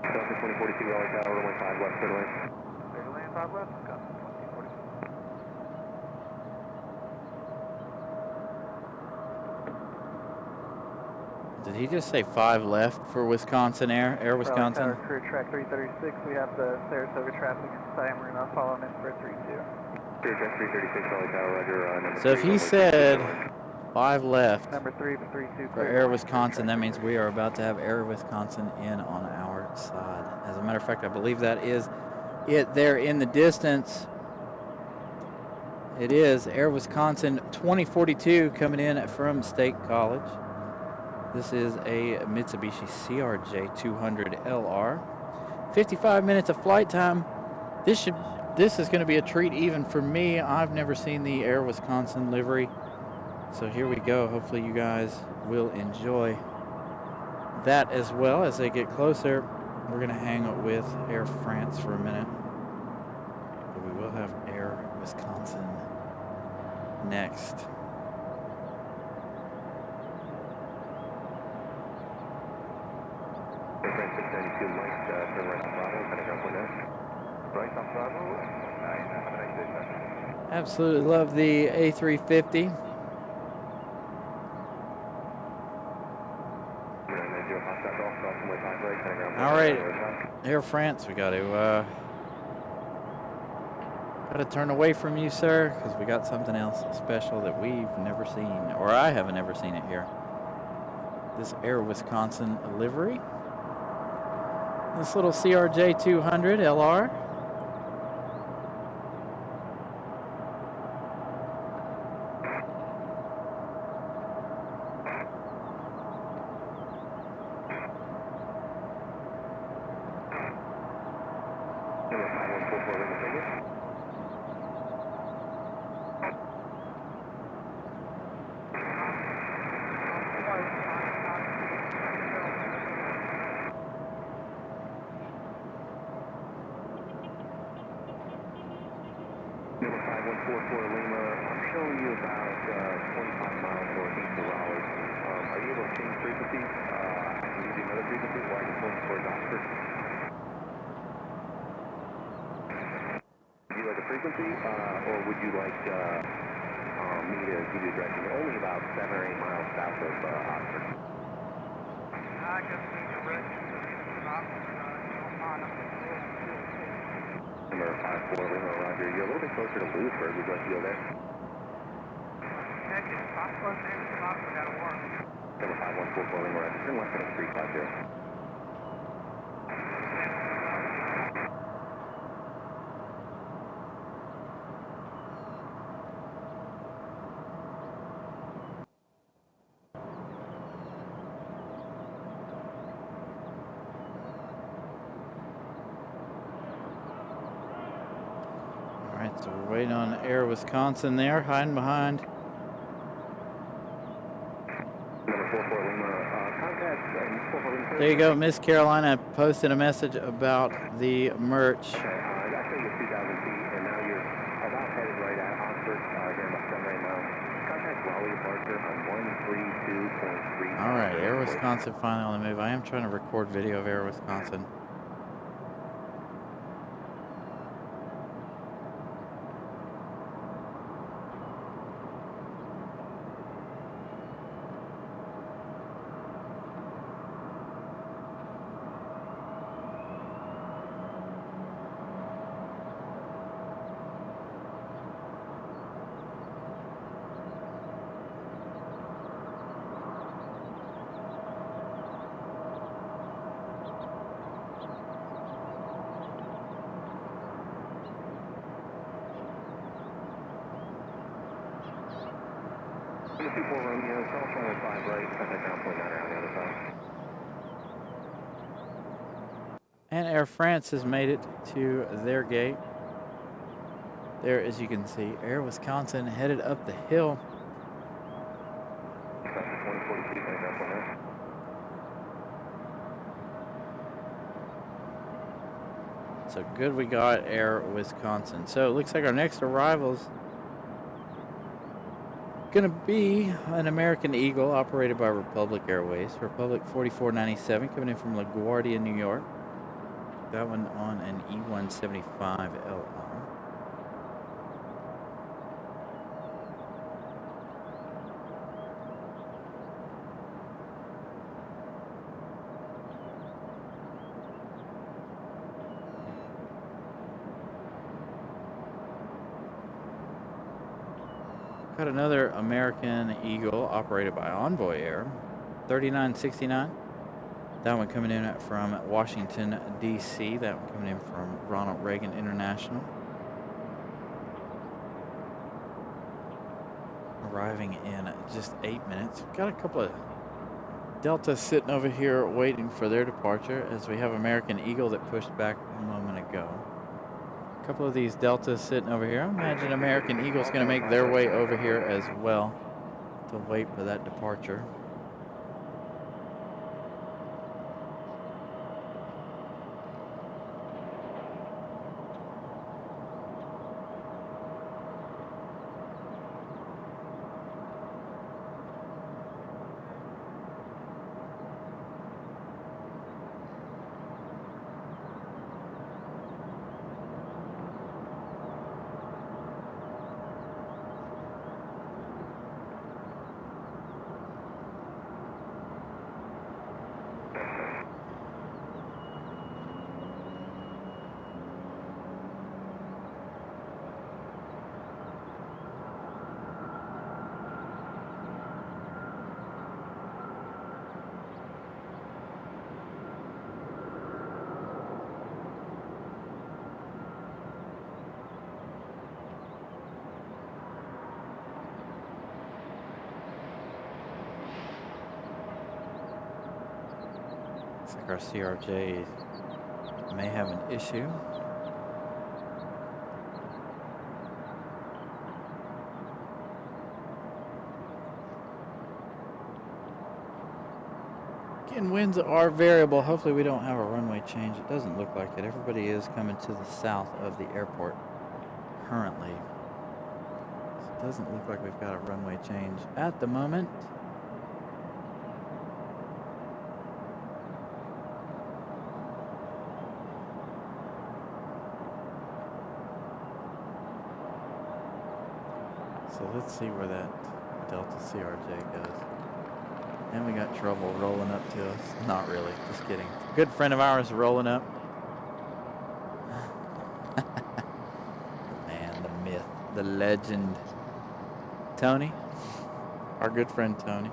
Delta 2042, Raleigh Tower, runway 5 left, clear to land. Clear to land, 5 left, got 2042. Did he just say 5 left for Wisconsin Air Wisconsin? Raleigh Tower, crew track 336, we have the Saratoga traffic inside, we're going to follow in for 32. Crew track 336, Raleigh Tower, roger, number So if 3, he said 5 left Number 3 to 32. for Air Wisconsin, that means we are about to have Air Wisconsin in on our side. As a matter of fact, I believe that is it there in the distance. It is Air Wisconsin 2042 coming in from State College. This is a Mitsubishi CRJ 200 LR. 55 minutes of flight time. This is going to be a treat even for me. I've never seen the Air Wisconsin livery. So here we go. Hopefully you guys will enjoy that as well as they get closer. We're going to hang with Air France for a minute. But we will have Air Wisconsin next. Air France 692 Mike, turn right off Bravo, kind of jump with us. Right off Bravo. Nice, have a nice day, sir. Absolutely love the A350. All right, Air France, we got to turn away from you, sir, because we got something else special that we've never seen, or I haven't ever seen it here. This Air Wisconsin livery. This little CRJ 200 LR. Number 5144 Lima, I'm showing you about 25 miles northeast of Raleigh. Are you able to change frequencies? I can give you another frequency while you're going towards Oxford. Would you like a frequency, or would you like me to give you a direction? Only about 7 or 8 miles south of Oxford. I just need a direction to Oxford. Number 54 Lima, Roger. You're a little bit closer to Lewisburg. Would you like to go there? Heck, if I'm close to Oxford, that'll work. Number 5144 Lima, Roger. Turn left on 350. So we're waiting on Air Wisconsin there, hiding behind. Number 44 Lima, contact 44 Lima. There you go, Miss Carolina posted a message about the merch. Okay, that's saying you're 2,000 feet, and now you're about headed right at Oxford, here about 7 or 8 miles. Contact Raleigh departure on 132.3. All right, Air Wisconsin finally on the move. I am trying to record video of Air Wisconsin. Number 24 Romeo, telephone 5 right, contact ground point 9 on the other side. And Air France has made it to their gate. There, as you can see, Air Wisconsin headed up the hill. So good we got Air Wisconsin. So it looks like our next arrival's gonna be an American Eagle operated by Republic Airways. Republic 4497 coming in from LaGuardia, New York. That one on an E175 LR. Got another American Eagle operated by Envoy Air, 3969. That one coming in from Washington, D.C. That one coming in from Ronald Reagan International. arriving in just 8 minutes. Got a couple of Deltas sitting over here waiting for their departure as we have American Eagle that pushed back a moment ago. A couple of these Deltas sitting over here. I imagine American Eagle's going to make their way over here as well to wait for that departure. Looks like our CRJ may have an issue. Again, winds are variable. Hopefully we don't have a runway change. It doesn't look like it. Everybody is coming to the south of the airport currently. So it doesn't look like we've got a runway change at the moment. So let's see where that Delta CRJ goes. And we got trouble rolling up to us. Not really, just kidding. A good friend of ours rolling up. Man, the myth, the legend. Tony, our good friend Tony.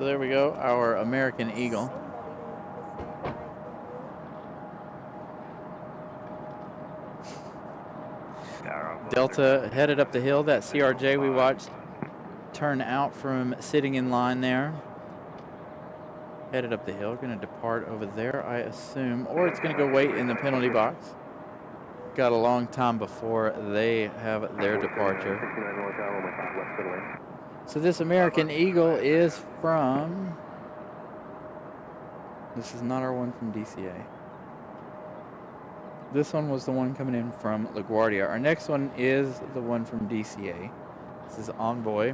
So there we go, our American Eagle. Delta headed up the hill. That CRJ we watched turn out from sitting in line there. Headed up the hill, going to depart over there, I assume, or it's going to go wait in the penalty box. Got a long time before they have their departure. So this American Eagle is from, this is not our one from DCA. This one was the one coming in from LaGuardia. Our next one is the one from DCA. This is Envoy.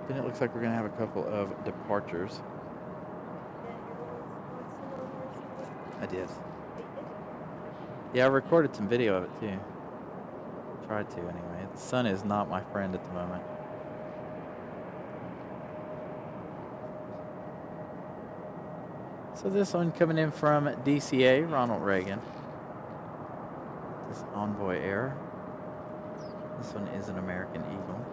Then it looks like we're going to have a couple of departures. I did. Yeah, I recorded some video of it too. Tried to anyway. The sun is not my friend at the moment. So this one coming in from DCA, Ronald Reagan. This Envoy Air. This one is an American Eagle.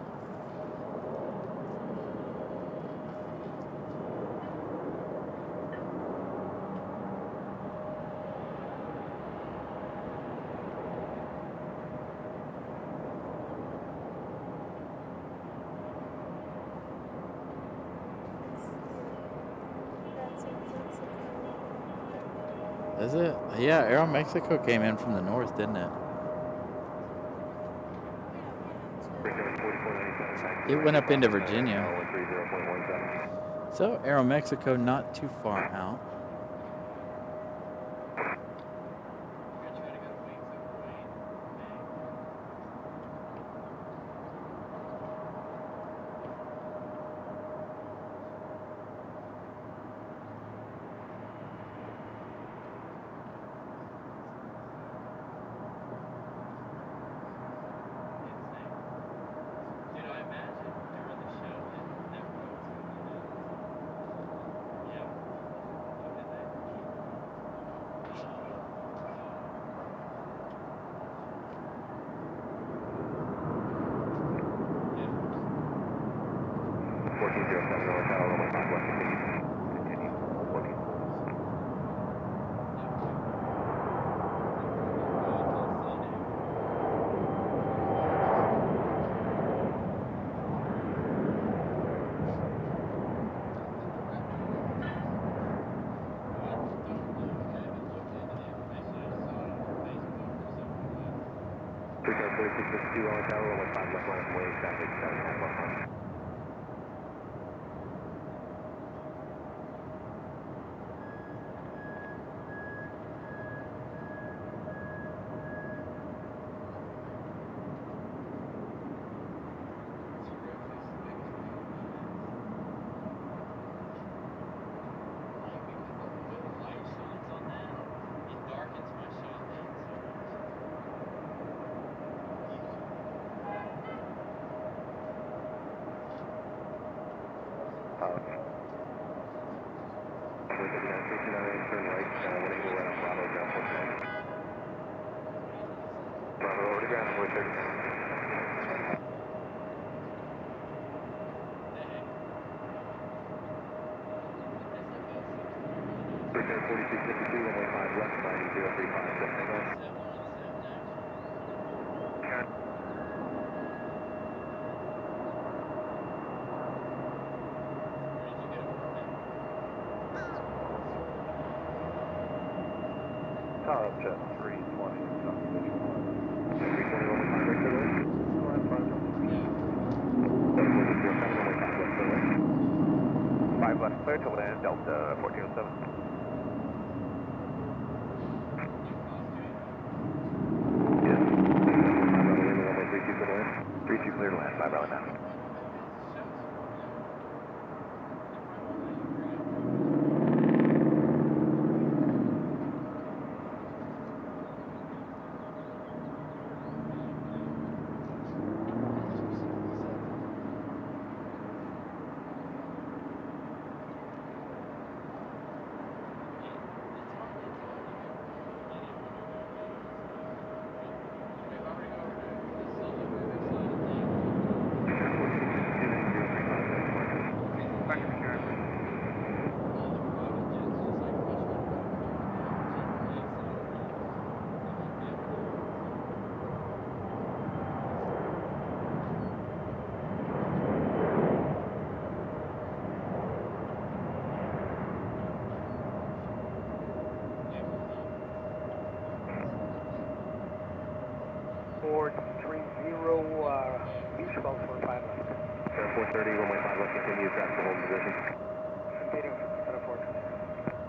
Is it? Yeah, Aro Mexico came in from the north, didn't it? It went up into Virginia. So Aro Mexico not too far out. Jet 320. 5 left clear to land, Delta 1407. Yes. 32 clear to land, 5 Raleigh now. your traffic home position. Waiting for the airport.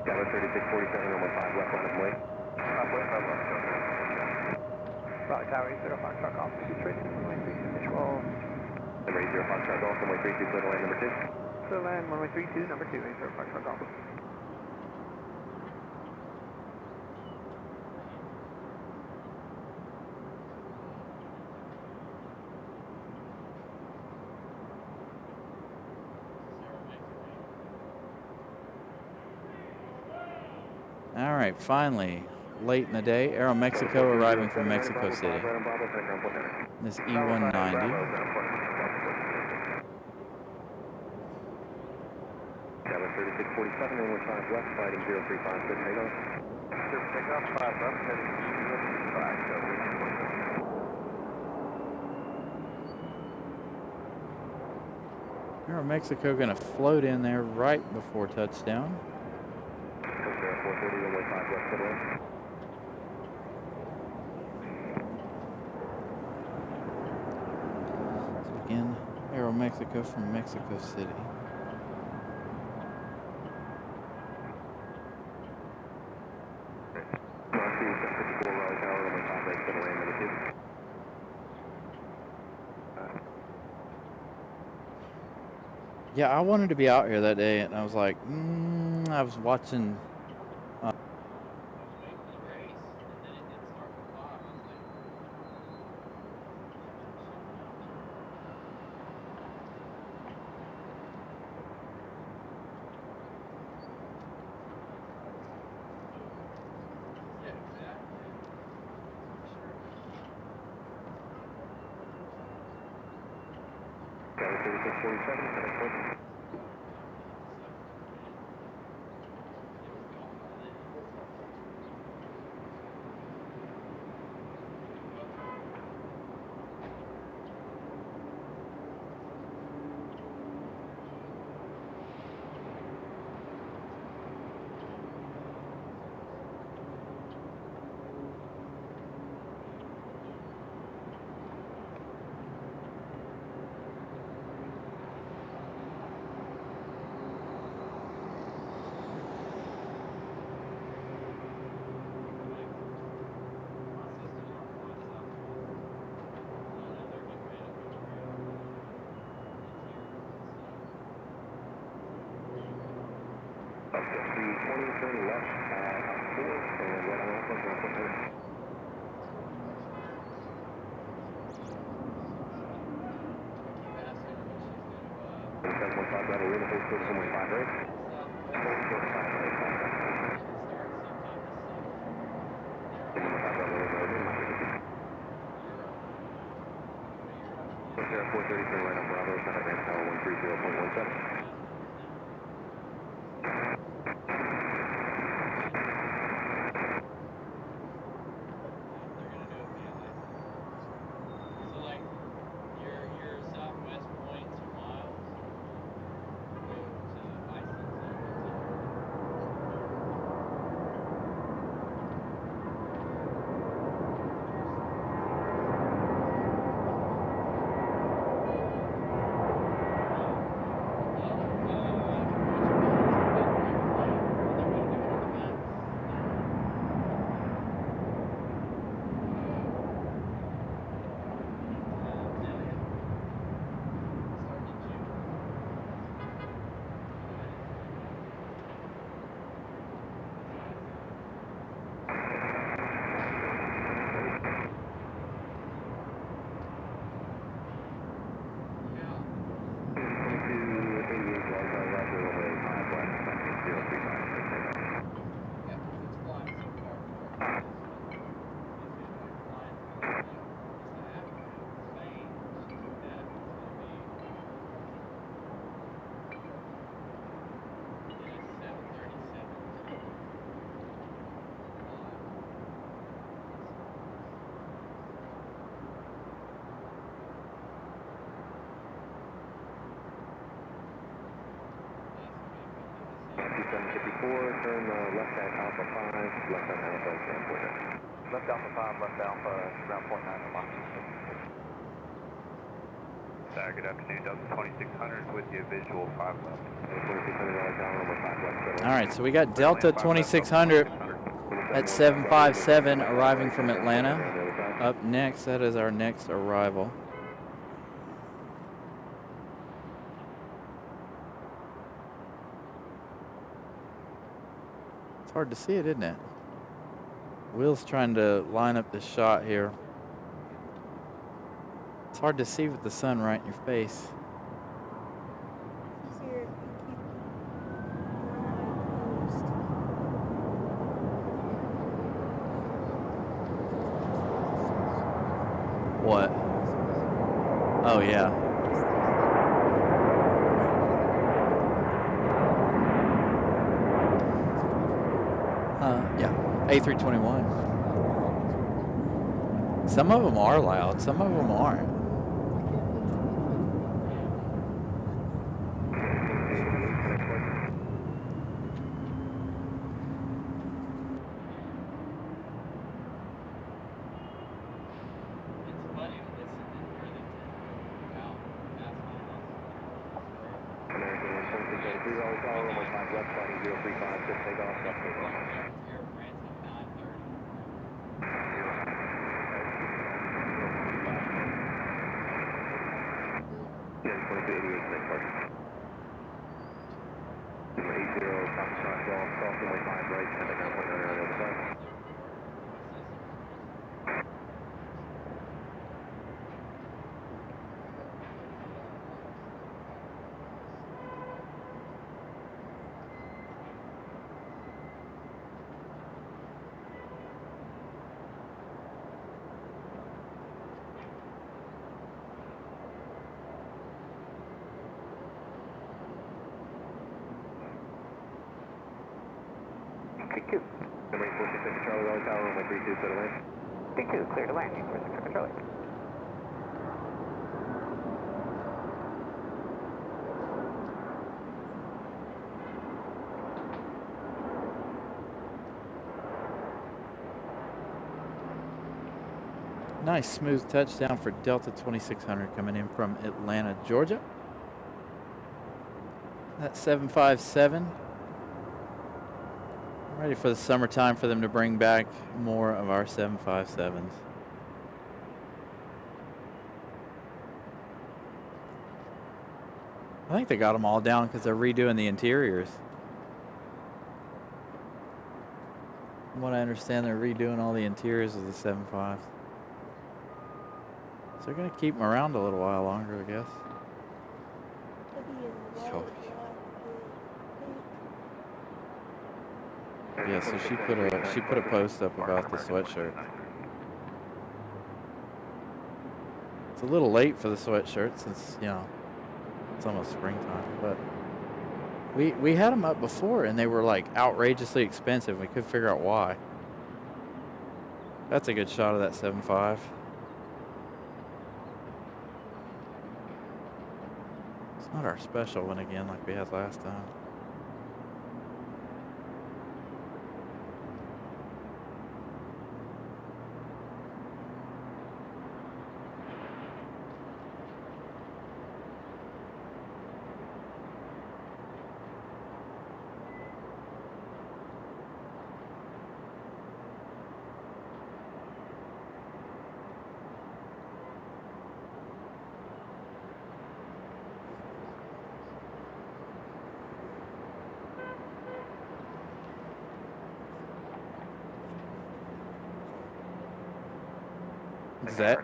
Tower 3647, runway 5 left line of lane. Wait, Raleigh Tower 80 Foxtrot Golf, straight to runway 32 control. Number 80 Foxtrot Golf, runway 32, clear to land number 2. Clear land, runway 32, number 2, 80 Foxtrot Golf. All right, finally, late in the day, Aero Mexico arriving from Mexico City. This E190. Tower 3647, runway 5 left, sliding 035, good takeoff. Takeoff 5 left, heading 035, so we can Aero Mexico going to float in there right before touchdown. 440, runway 5 left, good land. So again, Aero Mexico from Mexico City. Raleigh Tower, runway 5 right, good land number 2. Yeah, I wanted to be out here that day, and I was like, I was watching. Tower 3647, connect point. Turn left at 4 and right on Alpha, ground point there. And 715 Rebel Lima, hold short of runway 5 right. Hold short of 5 right, 5 right. Number 5 Rebel Lima, Lima. Sierra 430, turn right on Bravo, Santa Grand Tower 130.17. Turn left at Alpha 5, left at Alpha, ground point there. Left Alpha 5, left Alpha, ground point 9, Marshaling. Good afternoon, Delta 2600 with you, visual 5 left. 2600 tower, runway 5 left. All right, so we got Delta 2600 at 757 arriving from Atlanta. Up next, that is our next arrival. It's hard to see it, isn't it? Will's trying to line up the shot here. It's hard to see with the sun right in your face. It's easier if you keep one eye closed. What? Oh, yeah. Yeah. A321. Some of them are loud, some of them aren't. Q. Number 46 Charlie, Raleigh Tower, runway 32, clear to land. T2, clear to land, 46 Charlie. Nice smooth touchdown for Delta 2600 coming in from Atlanta, Georgia. That's 757. Ready for the summertime for them to bring back more of our 757s. I think they got them all down because they're redoing the interiors. From what I understand, they're redoing all the interiors of the 75s. So they're going to keep them around a little while longer, I guess. Yeah, so she put a post up about the sweatshirt. It's a little late for the sweatshirt since, you know, it's almost springtime, but we had them up before and they were like outrageously expensive. We couldn't figure out why. That's a good shot of that 7.5. It's not our special one again like we had last time.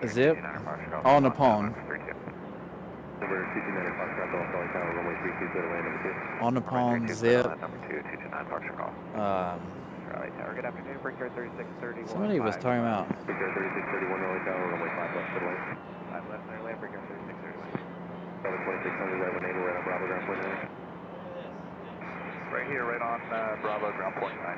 Zip on the pond. On the pond, zip. Somebody was talking about. Right here, right on Bravo, ground point 9.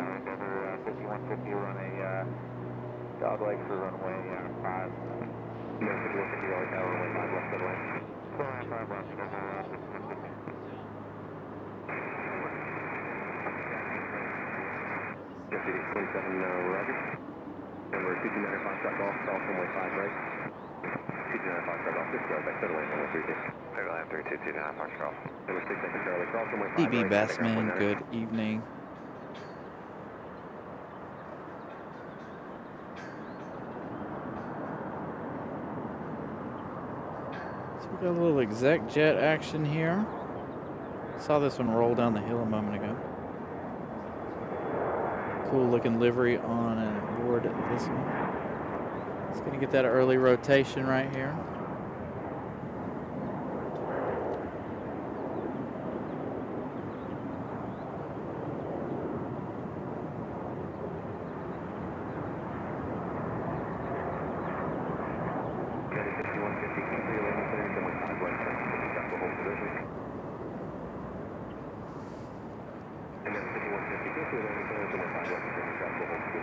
5150, run a dog leg for runway 5. 5150, Raleigh Tower, runway 5 left deadline. 5 left, 27 Roger. Number 229 Foxtrot Golf, call runway 5 right. 229 Foxtrot Golf, 6 yard back to the lane, runway 32. Land 3229 Foxtrot. Number 6 Charlie, call runway 5 DB right. Bassman, good evening. So we got a little exec jet action here. Saw this one roll down the hill a moment ago. Cool looking livery on and board this one. It's gonna get that early rotation right here.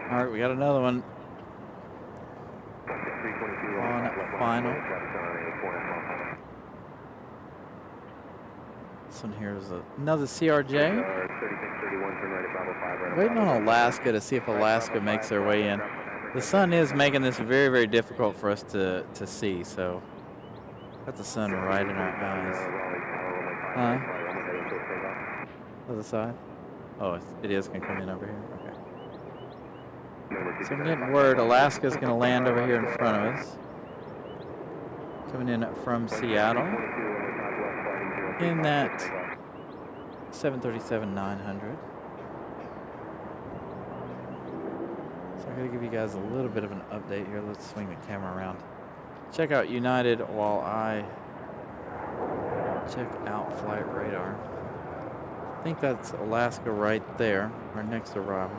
All right, we got another one on final. This one here is another CRJ. Waiting on Alaska to see if Alaska makes their way in. The sun is making this very, very difficult for us to see, so got the sun right in our eyes. Other side? Oh, it is going to come in over here. Okay. So I'm getting word Alaska's going to land over here in front of us. Coming in from Seattle in that 737-900. So I'm going to give you guys a little bit of an update here. Let's swing the camera around. Check out United while I check out flight radar. I think that's Alaska right there, our next arrival.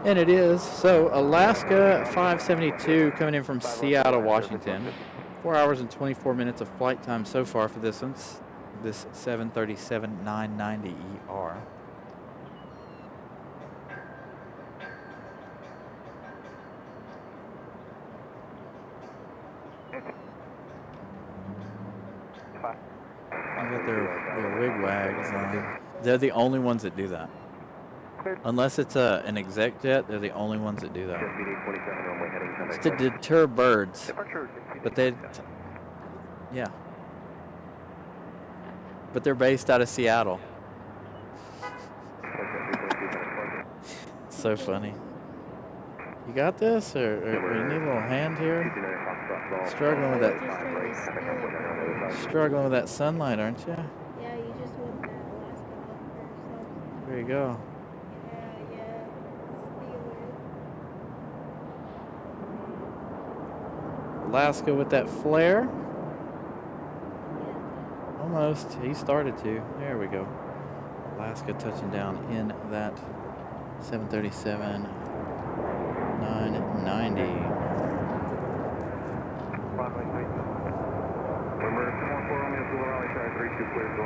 And it is. So Alaska 572 coming in from Seattle, Washington. 4 hours and 24 minutes of flight time so far for this one. This 737-990ER. I got their wig wags on. They're the only ones that do that. Unless it's an exec jet, they're the only ones that do that. It's to deter birds. But yeah. But they're based out of Seattle. So funny. You got this, or you need a little hand here? Struggling with that sunlight, aren't you? Yeah, you just want that Alaska offer. There you go. Yeah. Alaska with that flare. Almost. He started to. There we go. Alaska touching down in that 737-990.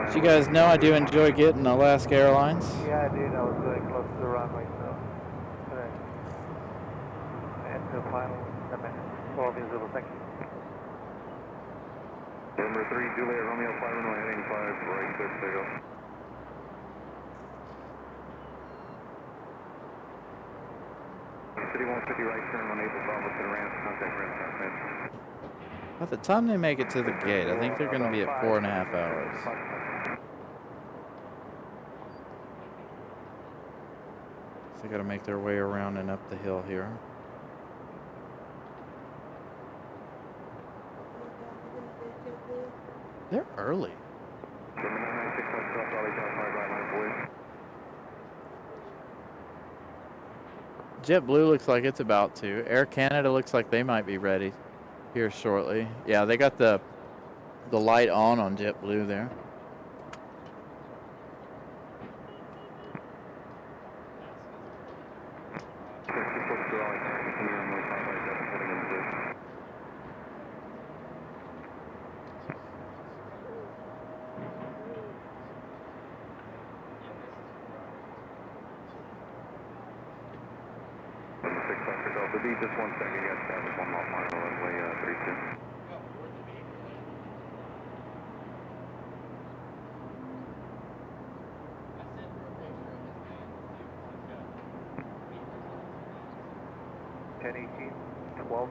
As you guys know, I do enjoy getting Alaska Airlines. Yeah, I did. I was very close to the runway, so today. And the final 12 visible. Thank you. Number 3, Juliet Romeo 5 runway heading 5 right, clear for takeoff. City 150 right turn on April Bravo to the ramp, contact ramp transmit. By the time they make it to the gate, I think they're going to be at 4.5 hours. So they got to make their way around and up the hill here. They're early. JetBlue looks like it's about to. Air Canada looks like they might be ready here shortly. Yeah, they got the light on JetBlue there. November 6 Foxtrot Golf. It'll be just 1 second. You guys have 1 mile final runway 32.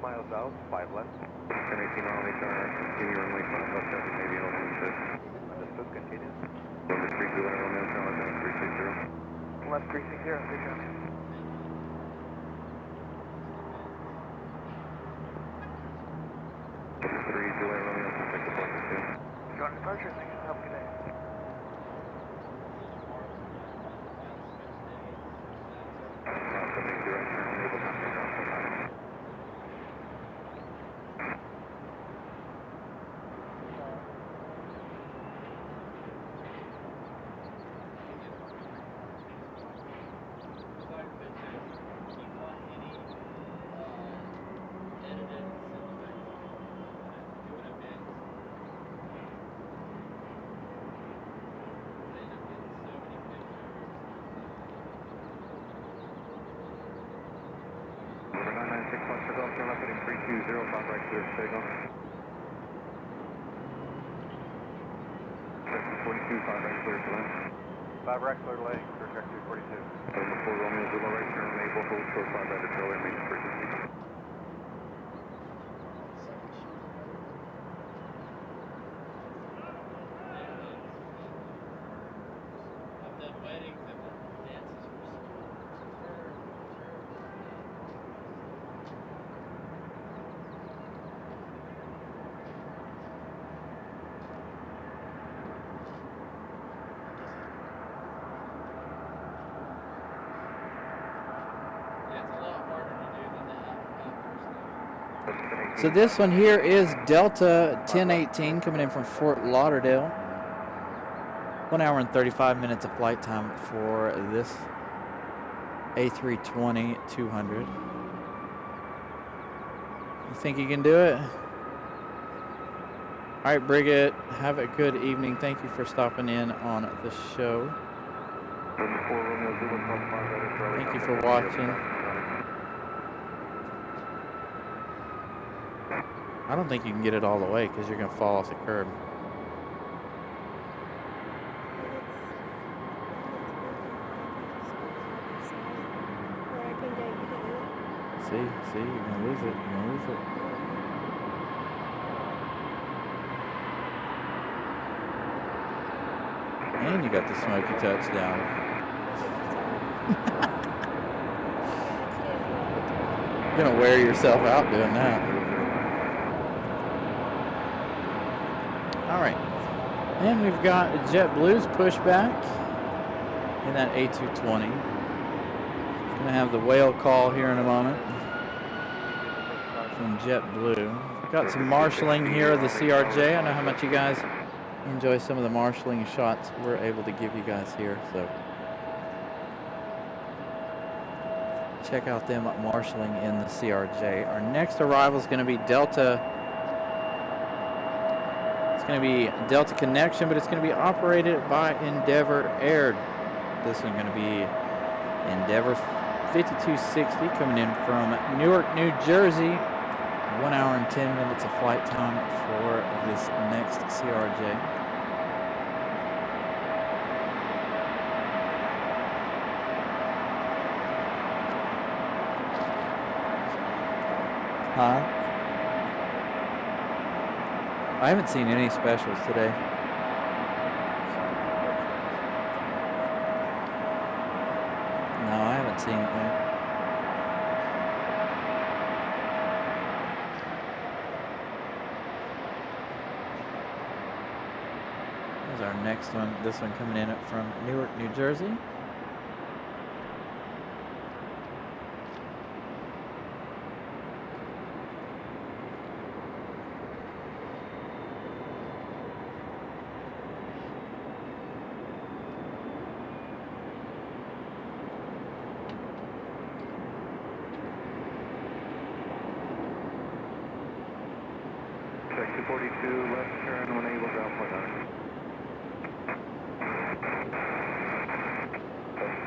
Miles out, 5 left. 1018 Raleigh, continue runway 5 left, traffic maybe on 16. Understood, continue. November 3 Juliet Romeo, Charlie, 360. Left 360, take care. November 3 Juliet Romeo, take departure 2. Got departure, thank you, have a good day. Coming direct turn, enable contact off the line. Five right, clear lane, trajectory 42. November 4 Romeo, Zulu right turn, enable hold short 5 right to Charlie, maintenance frequency. So this one here is Delta 1018 coming in from Fort Lauderdale. 1 hour and 35 minutes of flight time for this A320-200. You think you can do it? All right, Brigitte, have a good evening. Thank you for stopping in on the show. Thank you for watching. I don't think you can get it all the way because you're going to fall off the curb. See, you're going to lose it. You're going to lose it. And you got the smoky touchdown. You're going to wear yourself out doing that. All right, and we've got JetBlue's pushback in that A220. Gonna have the whale call here in a moment from JetBlue. We've got some marshaling here of the CRJ. I know how much you guys enjoy some of the marshaling shots we're able to give you guys here, so check out them marshaling in the CRJ. Our next arrival is going to be Delta. It's going to be Delta Connection, but it's going to be operated by Endeavor Air. This is going to be Endeavor 5260 coming in from Newark, New Jersey. 1 hour and 10 minutes of flight time for this next CRJ. Huh? I haven't seen any specials today. No, I haven't seen anything. Here's our next one. This one coming in from Newark, New Jersey. Check 242, left turn, when able, ground point 9.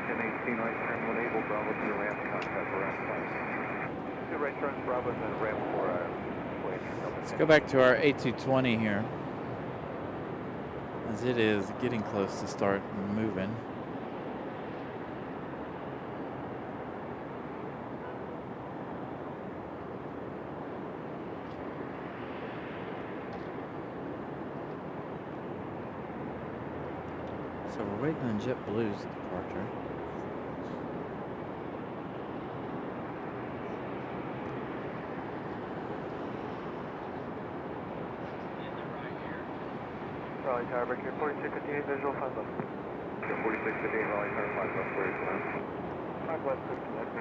1018, right turn, when able, Bravo to your last contact for round 5. Two right turns, Bravo, and then ramp for Let's go back to our A220 here, as it is getting close to start moving. So we're waiting on JetBlue's departure. Raleigh Tower, back here, 4658, visual 5 left. 4658, Raleigh Tower, 5 left, where is that? 5 left, 50 left.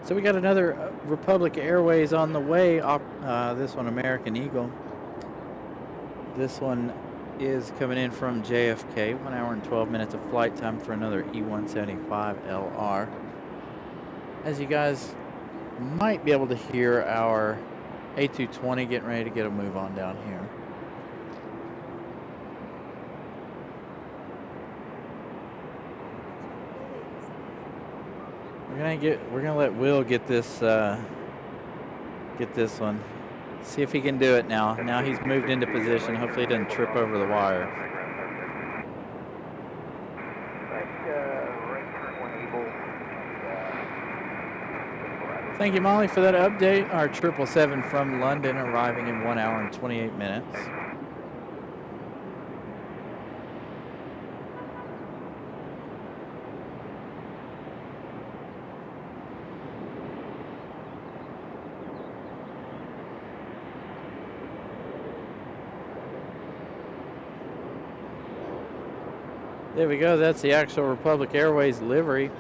So we got another Republic Airways on the way. This one, American Eagle. This one is coming in from JFK. 1 hour and 12 minutes of flight time for another E175LR. As you guys might be able to hear, our A220 getting ready to get a move on down here. We're gonna let Will get this one. See if he can do it now. Now he's moved into position. Hopefully he doesn't trip over the wire. Right turn 1 able. Thank you, Molly, for that update. Our 777 from London arriving in 1 hour and 28 minutes. There we go. That's the actual Republic Airways livery.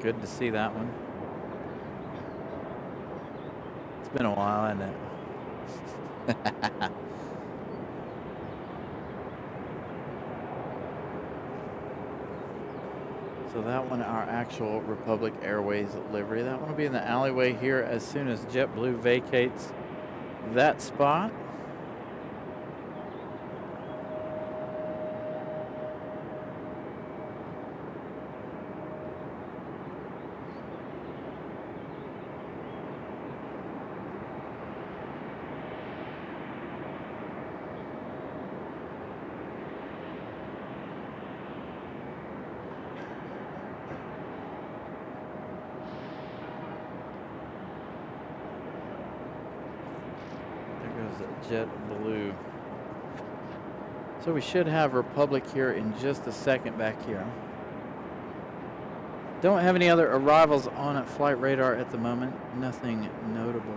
Good to see that one. It's been a while, hasn't it? So that one, our actual Republic Airways livery. That one will be in the alleyway here as soon as JetBlue vacates that spot. JetBlue. So we should have Republic here in just a second back here. Don't have any other arrivals on at flight radar at the moment. Nothing notable.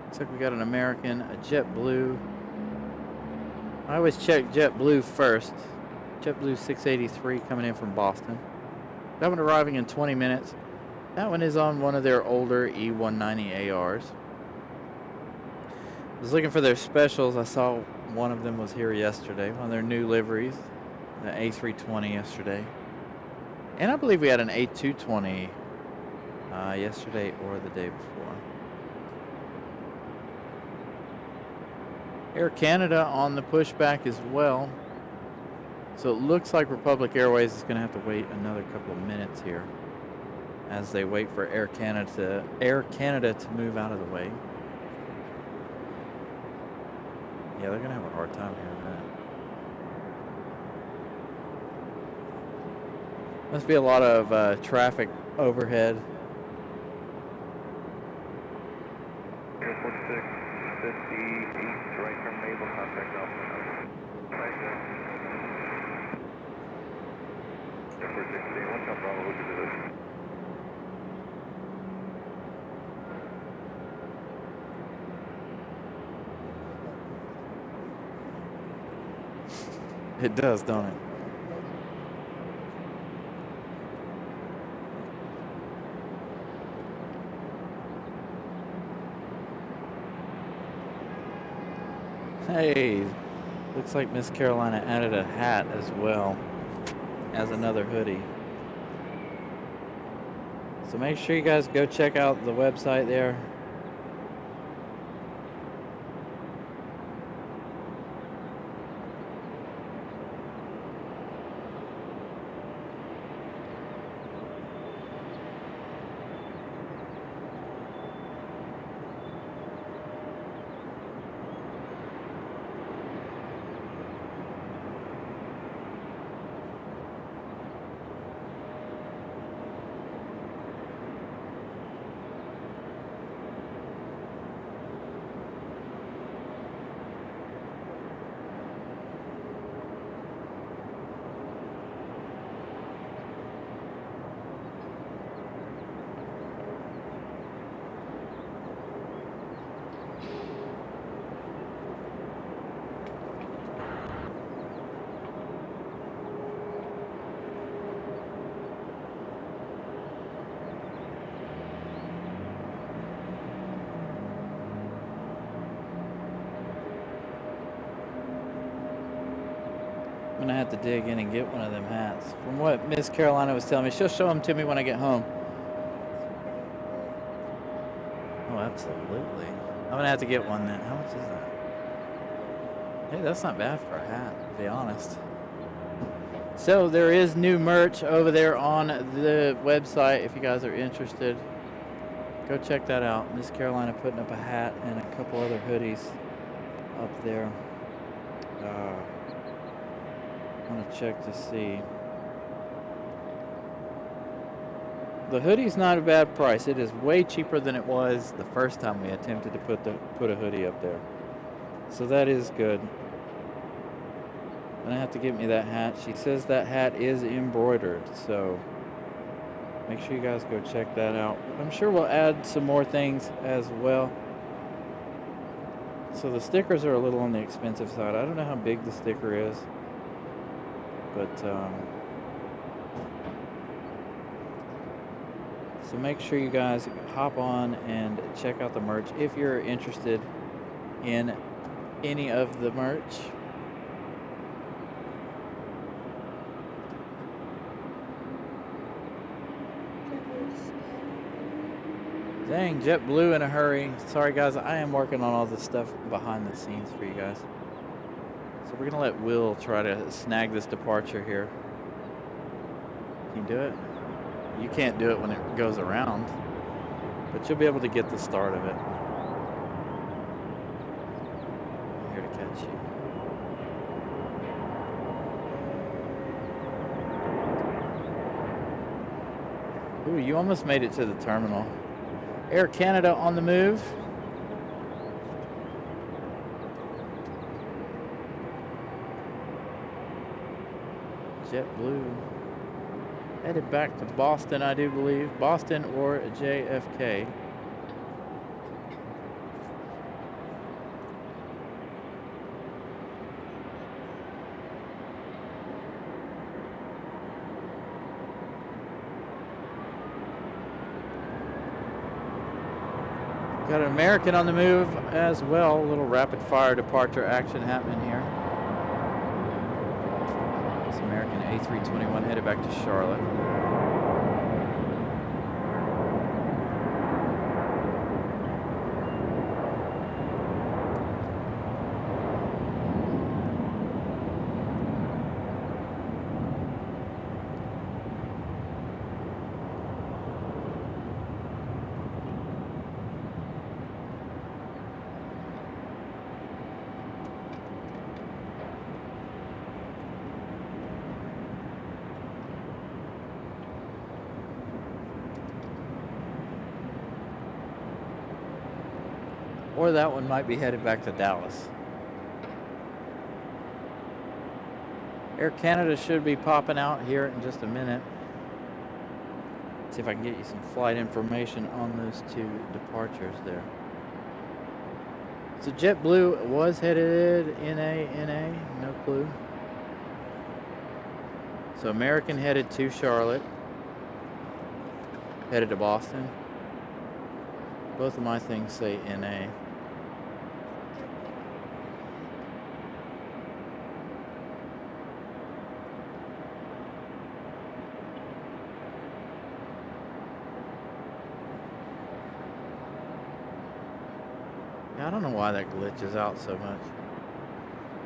Looks like we got an American, a JetBlue. I always check JetBlue first. JetBlue 683 coming in from Boston. That one arriving in 20 minutes. That one is on one of their older E190 ARs. I was looking for their specials. I saw one of them was here yesterday, one of their new liveries, the A320 yesterday. And I believe we had an A220 yesterday or the day before. Air Canada on the pushback as well. So it looks like Republic Airways is going to have to wait another couple of minutes here as they wait for Air Canada to move out of the way. Yeah, they're going to have a hard time hearing that. Must be a lot of traffic overhead. 4650 east, right turn naval, contact Alpha. Right there. 4658, watch out, Bravo, look at this. It does, don't it? Hey, looks like Miss Carolina added a hat as well as another hoodie. So make sure you guys go check out the website there. I'm gonna have to dig in and get one of them hats. From what Miss Carolina was telling me, she'll show them to me when I get home. Oh, absolutely. I'm gonna have to get one then. How much is that? Hey, that's not bad for a hat, to be honest. So there is new merch over there on the website if you guys are interested. Go check that out. Miss Carolina putting up a hat and a couple other hoodies up there. I want to check to see. The hoodie's not a bad price. It is way cheaper than it was the first time we attempted to put a hoodie up there. So that is good. Gonna have to get me that hat. She says that hat is embroidered, so make sure you guys go check that out. I'm sure we'll add some more things as well. So the stickers are a little on the expensive side. I don't know how big the sticker is. But so make sure you guys hop on and check out the merch if you're interested in any of the merch. Dang, JetBlue in a hurry. Sorry guys, I am working on all this stuff behind the scenes for you guys. So we're gonna let Will try to snag this departure here. Can you do it? You can't do it when it goes around, but you'll be able to get the start of it. I'm here to catch you. Ooh, you almost made it to the terminal. Air Canada on the move. JetBlue headed back to Boston, I do believe. Boston or JFK. Got an American on the move as well. A little rapid fire departure action happening here. American A321 headed back to Charlotte. Or that one might be headed back to Dallas. Air Canada should be popping out here in just a minute. See if I can get you some flight information on those two departures there. So JetBlue was headed NA, no clue. So American headed to Charlotte. Headed to Boston. Both of my things say NA. I don't know why that glitches out so much.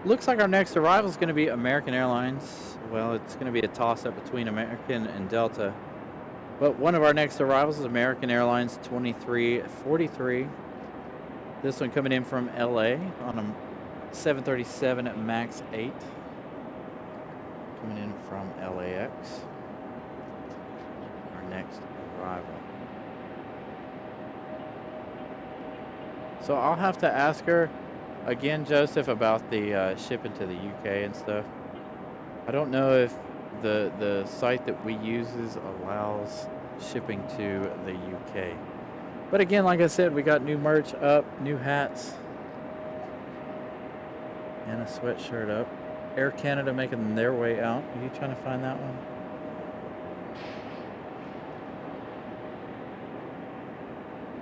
Looks like our next arrival is going to be American Airlines. Well, it's going to be a toss-up between American and Delta. But one of our next arrivals is American Airlines 2343. This one coming in from LA on a 737 at MAX 8. Coming in from LAX. Our next arrival. So I'll have to ask her again, Joseph, about the shipping to the UK and stuff. I don't know if the site that we uses allows shipping to the UK. But again, like I said, we got new merch up, new hats, and a sweatshirt up. Air Canada making their way out. Are you trying to find that one?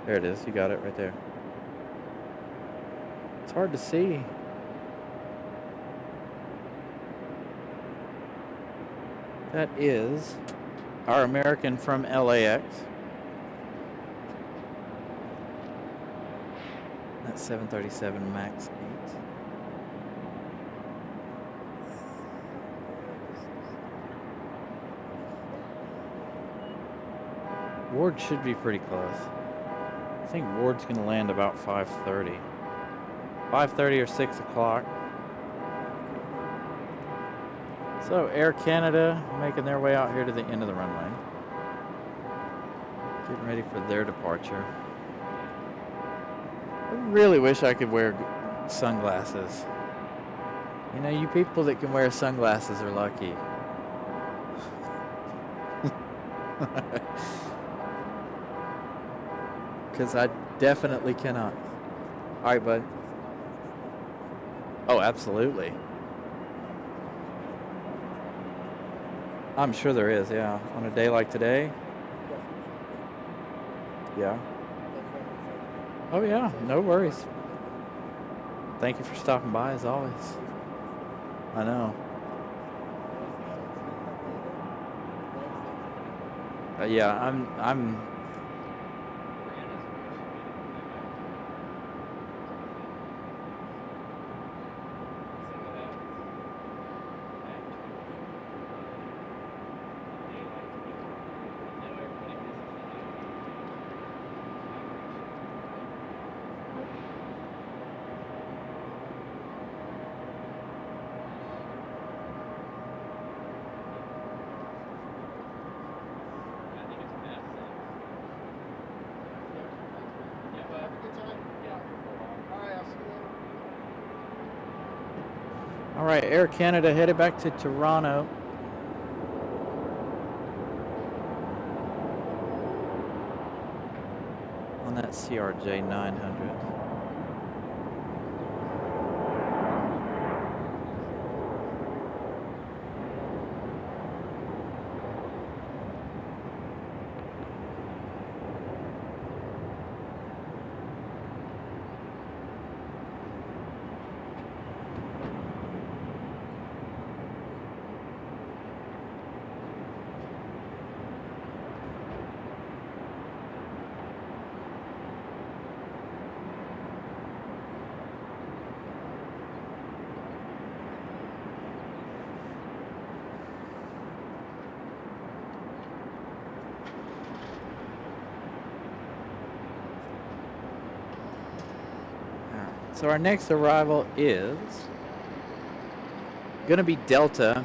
There it is. You got it right there. It's hard to see. That is our American from LAX. That's 737 MAX 8. Ward should be pretty close. I think Ward's going to land about 5:30. 5:30 or 6 o'clock. So Air Canada making their way out here to the end of the runway. Getting ready for their departure. I really wish I could wear sunglasses. You know, you people that can wear sunglasses are lucky. Because I definitely cannot. All right, bud. Oh, absolutely. I'm sure there is, yeah. On a day like today. Yeah. Oh, yeah. No worries. Thank you for stopping by, as always. I know. Yeah, I'm All right, Air Canada headed back to Toronto. On that CRJ 900. So our next arrival is going to be Delta.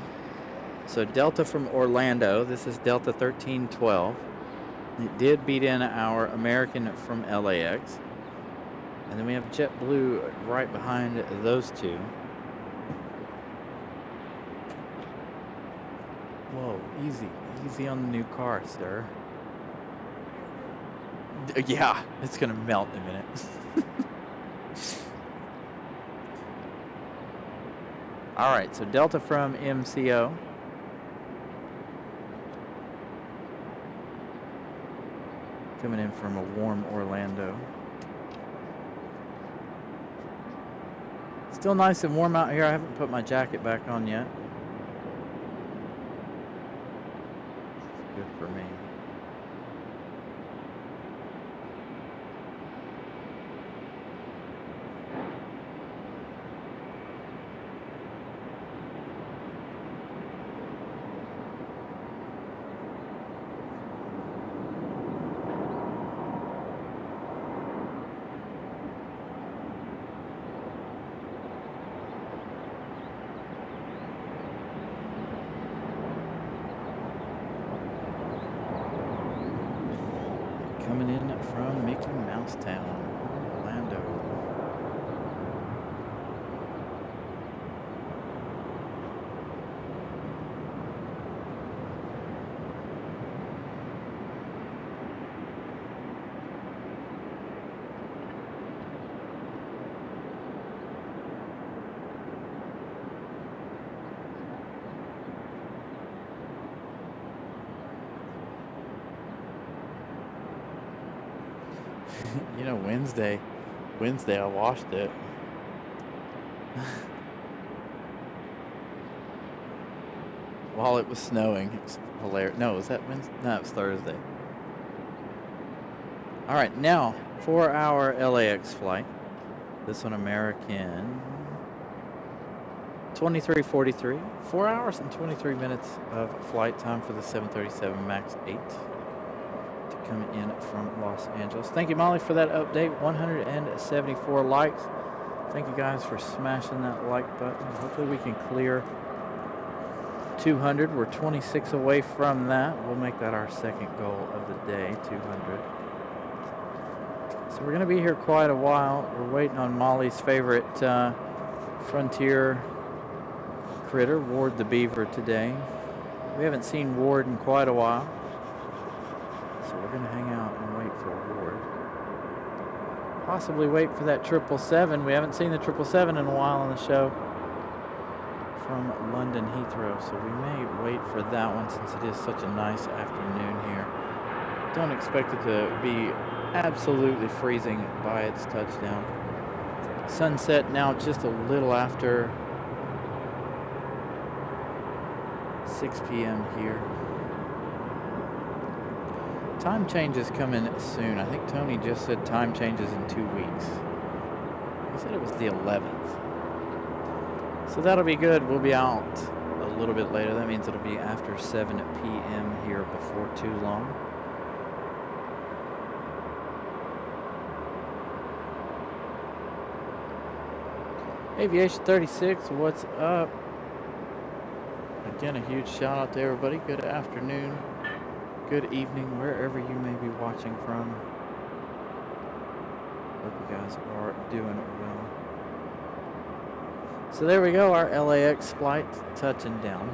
So Delta from Orlando. This is Delta 1312. It did beat in our American from LAX. And then we have JetBlue right behind those two. Whoa, easy. Easy on the new car, sir. Yeah, it's going to melt in a minute. All right, so Delta from MCO. coming in from a warm Orlando. Still nice and warm out here. I haven't put my jacket back on yet. Good for me. Coming in from Mickey Mouse Town, Orlando. You know, Wednesday I washed it. While it was snowing. It's hilarious. No, was that Wednesday? No, it was Thursday. All right, now 4-hour LAX flight. This one American 23:43. 4 hours and 23 minutes of flight time for the 737 MAX 8. Coming in from Los Angeles. Thank you, Molly, for that update. 174 likes. Thank you guys for smashing that like button. Hopefully we can clear 200. We're 26 away from that. We'll make that our second goal of the day, 200. So we're going to be here quite a while. We're waiting on Molly's favorite frontier critter, Ward the Beaver, today. We haven't seen Ward in quite a while. We're going to hang out and wait for Ward. Possibly wait for that 777. We haven't seen the 777 in a while on the show from London Heathrow, so we may wait for that one since it is such a nice afternoon here. Don't expect it to be absolutely freezing by its touchdown. Sunset now just a little after 6 p.m. here. Time changes coming soon. I think Tony just said time changes in 2 weeks. He said it was the 11th. So that'll be good. We'll be out a little bit later. That means it'll be after 7 p.m. here before too long. Aviation 36, what's up? Again, a huge shout out to everybody. Good afternoon. Good evening, wherever you may be watching from. Hope you guys are doing well. So there we go, our LAX flight touching down.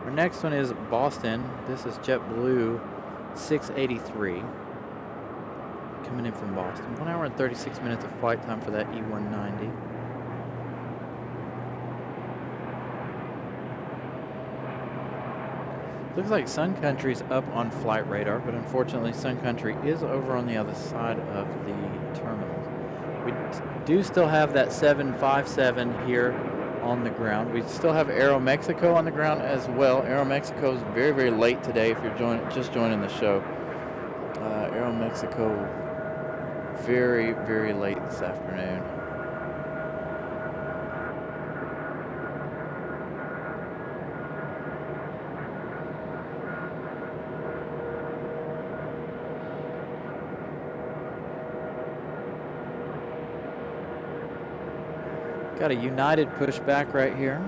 Our next one is Boston. This is JetBlue 683. Coming in from Boston. 1 hour and 36 minutes of flight time for that E190. Looks like Sun Country's up on flight radar, but unfortunately Sun Country is over on the other side of the terminal. We do still have that 757 here on the ground. We still have Aero Mexico on the ground as well. Aero Mexico is very, very late today if you're just joining the show. Aero Mexico very, very late this afternoon. Got a United pushback right here.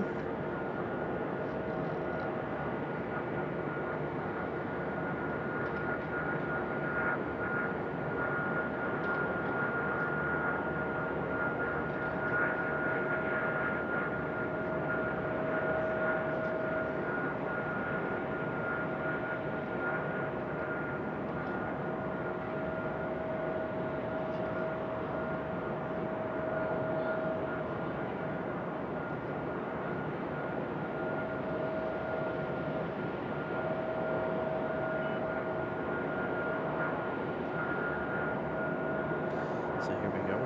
So here we go.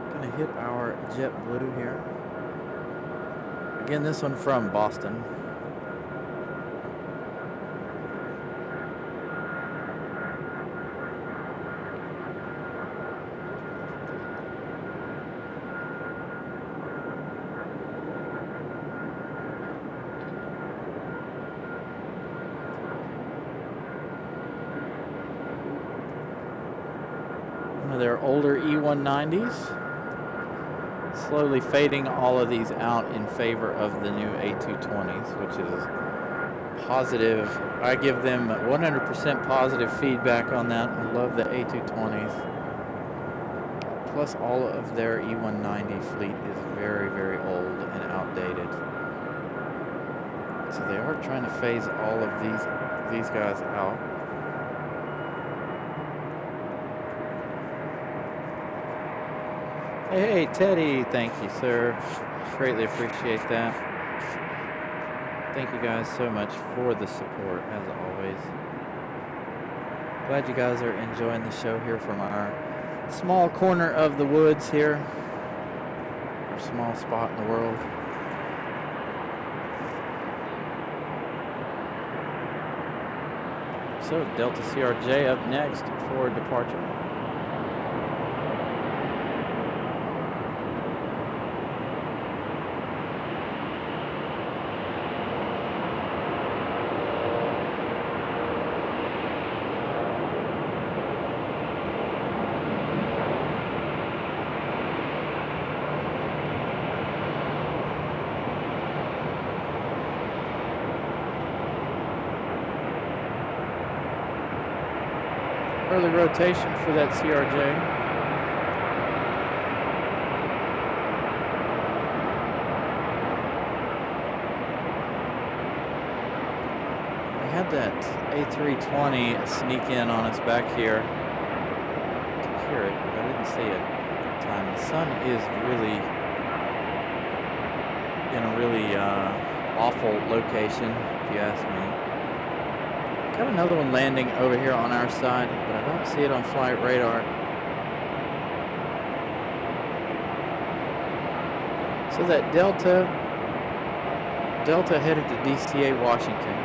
We're gonna hit our JetBlue here. Again, this one from Boston. One of their older E190s. Slowly fading all of these out in favor of the new A220s, which is positive. I give them 100% positive feedback on that. I love the A220s. Plus, all of their E190 fleet is very, very old and outdated. So they are trying to phase all of these guys out. Hey, Teddy, thank you, sir. Greatly appreciate that. Thank you guys so much for the support, as always. Glad you guys are enjoying the show here from our small corner of the woods here. Our small spot in the world. So, Delta CRJ up next for departure. Early rotation for that CRJ. We had that A320 sneak in on us back here. I could hear it, but I didn't see it at the time. The sun is really in a really awful location, if you ask me. Got another one landing over here on our side, but I don't see it on flight radar. So that Delta headed to DCA, Washington.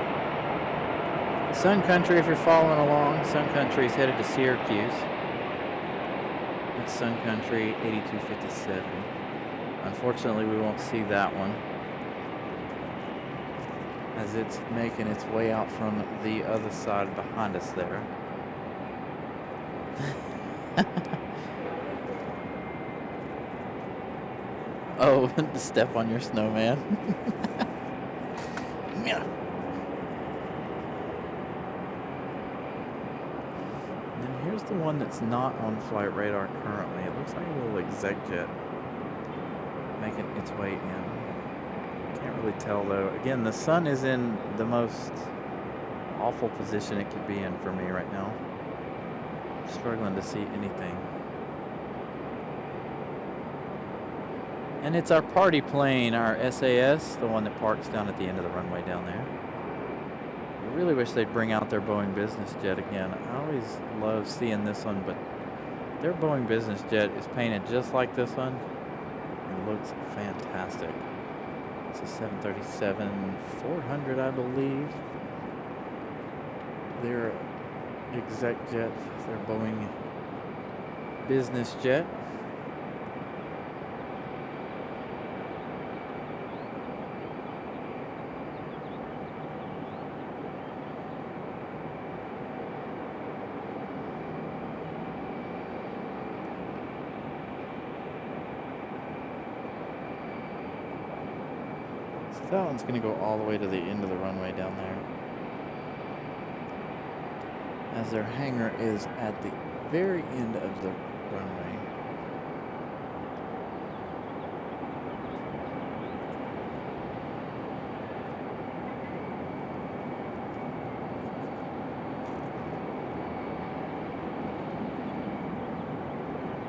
Sun Country, if you're following along, Sun Country is headed to Syracuse. That's Sun Country 8257. Unfortunately, we won't see that one, as it's making its way out from the other side behind us there. Oh, step on your snowman. Yeah. And then here's the one that's not on flight radar currently. It looks like a little exec jet making its way in. Can't really tell though. Again, the sun is in the most awful position it could be in for me right now. Struggling to see anything. And it's our party plane, our SAS, the one that parks down at the end of the runway down there. I really wish they'd bring out their Boeing business jet again. I always love seeing this one, but their Boeing business jet is painted just like this one. It looks fantastic. It's a 737-400, I believe. Their exec jet, their Boeing business jet. That one's going to go all the way to the end of the runway down there, as their hangar is at the very end of the runway.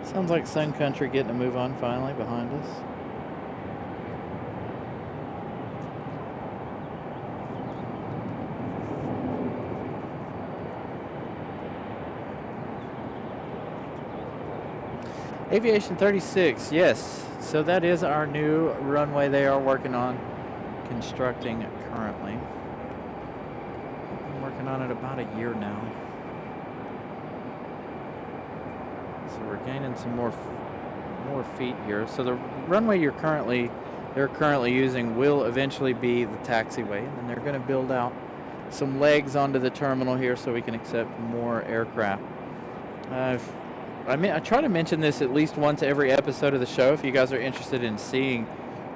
Sounds like Sun Country getting a move on finally behind us. Aviation 36, yes. So that is our new runway they are working on constructing currently. Been working on it about a year now. So we're gaining some more feet here. So the runway they're currently using will eventually be the taxiway, and then they're going to build out some legs onto the terminal here so we can accept more aircraft. I try to mention this at least once every episode of the show. If you guys are interested in seeing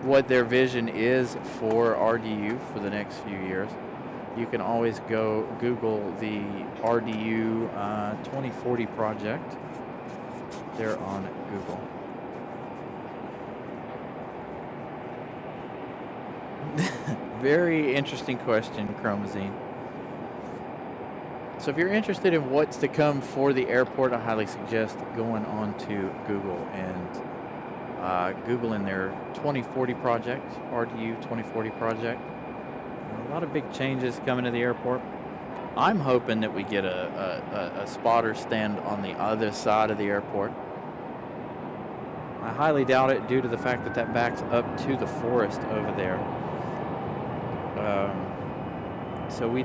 what their vision is for RDU for the next few years, you can always go Google the RDU 2040 project. They're on Google. Very interesting question, Chromazine. So if you're interested in what's to come for the airport, I highly suggest going on to Google and Googling their 2040 project, RDU 2040 project. A lot of big changes coming to the airport. I'm hoping that we get a spotter stand on the other side of the airport. I highly doubt it due to the fact that that backs up to the forest over there. So I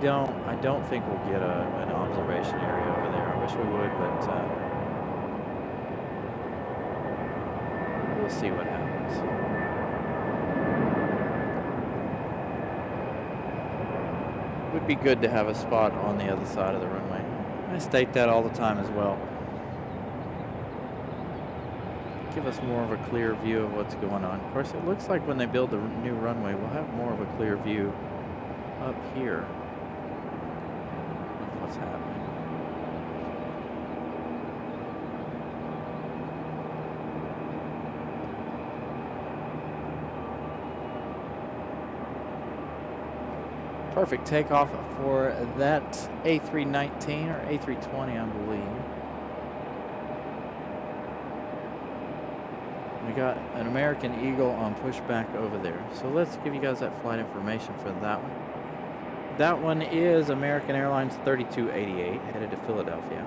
don't think we'll get an observation area over there. I wish we would, but we'll see what happens. It would be good to have a spot on the other side of the runway. I state that all the time as well. Give us more of a clear view of what's going on. Of course, it looks like when they build the new runway, we'll have more of a clear view up here of what's happening. Perfect takeoff for that A319 or A320, I believe. We got an American Eagle on pushback over there. So let's give you guys that flight information for that one. That one is American Airlines 3288 headed to Philadelphia.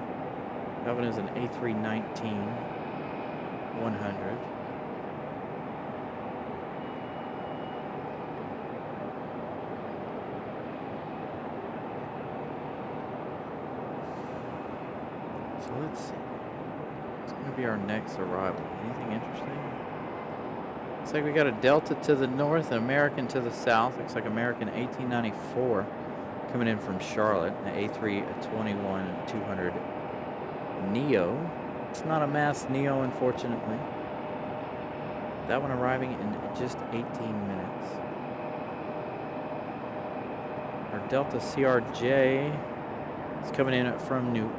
That one is an A319 100. So let's see. It's going to be our next arrival. Anything interesting? Looks like we got a Delta to the north, an American to the south. Looks like American 1894 coming in from Charlotte, an A321-200 Neo. It's not a mass Neo, unfortunately. That one arriving in just 18 minutes. Our Delta CRJ is coming in from New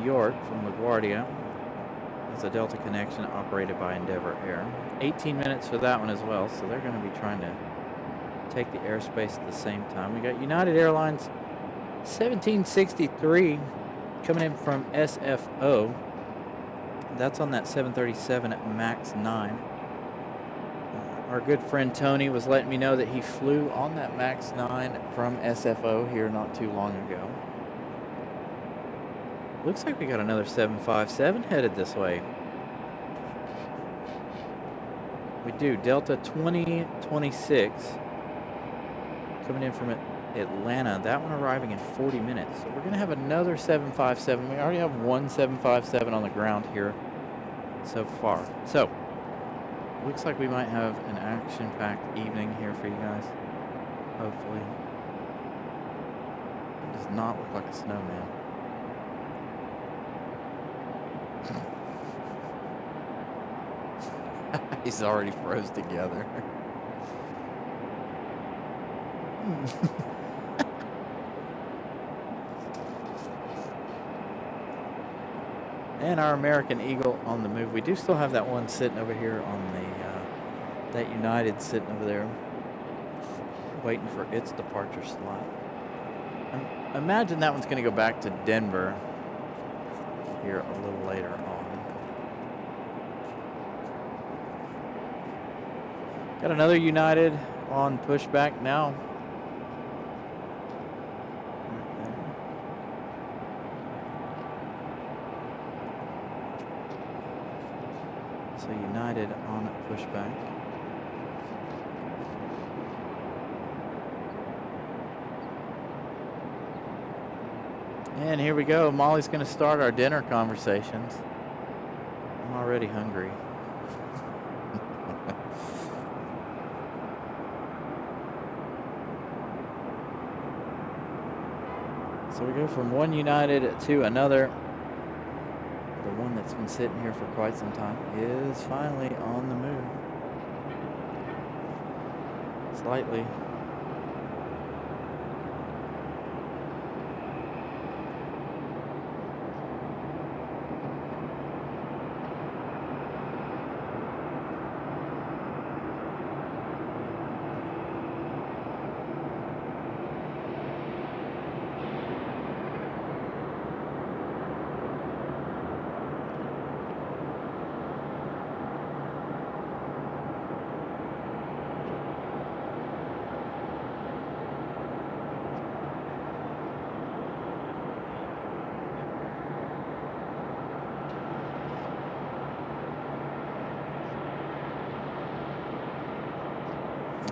York, from LaGuardia. It's a Delta connection operated by Endeavor Air. 18 minutes for that one as well, so they're going to be trying to take the airspace at the same time. We got United Airlines 1763 coming in from SFO. That's on that 737 MAX 9. Our good friend Tony was letting me know that he flew on that MAX 9 from SFO here not too long ago. Looks like we got another 757 headed this way. We do. Delta 2026 coming in from Atlanta. That one arriving in 40 minutes. So we're going to have another 757. We already have one 757 on the ground here so far. So looks like we might have an action-packed evening here for you guys. Hopefully. It does not look like a snowman. He's already froze together. And our American Eagle on the move. We do still have that one sitting over here on the that United sitting over there waiting for its departure slot. I imagine that one's going to go back to Denver here a little later on. Got another United on pushback now. push back. And here we go. Molly's going to start our dinner conversations. I'm already hungry. So we go from one United to another. The one that's been sitting here for quite some time is finally on the move. Slightly.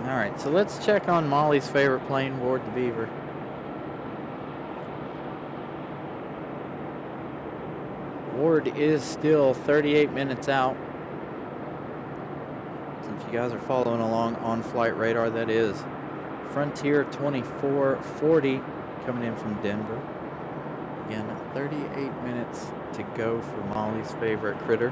All right, so let's check on Molly's favorite plane, Ward the Beaver. Ward is still 38 minutes out. So if you guys are following along on flight radar, that is Frontier 2440 coming in from Denver. Again, 38 minutes to go for Molly's favorite critter.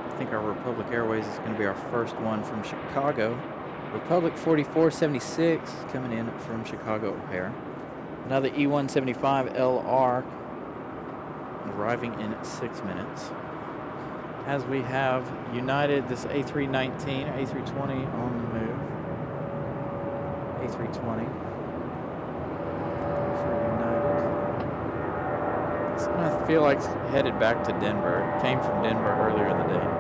I think our Republic Airways is going to be our first one from Chicago. Republic 4476 coming in from Chicago O'Hare. Another E175LR arriving in 6 minutes. As we have United, this A319, A320 on the move. A320 for United. It's going to feel like it's headed back to Denver. It came from Denver earlier in the day.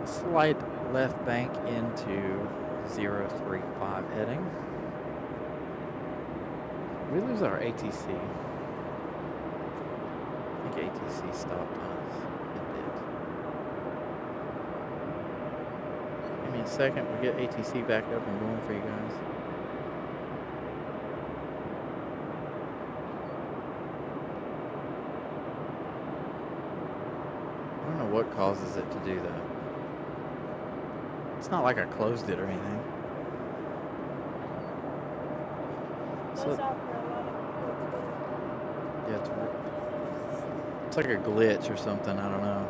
Slight left bank into 035 heading. We lose our ATC. I think ATC stopped us. It did. Give me a second. We'll get ATC back up and going for you guys. I don't know what causes it to do that. It's not like I closed it or anything. So, yeah, it's like a glitch or something. I don't know.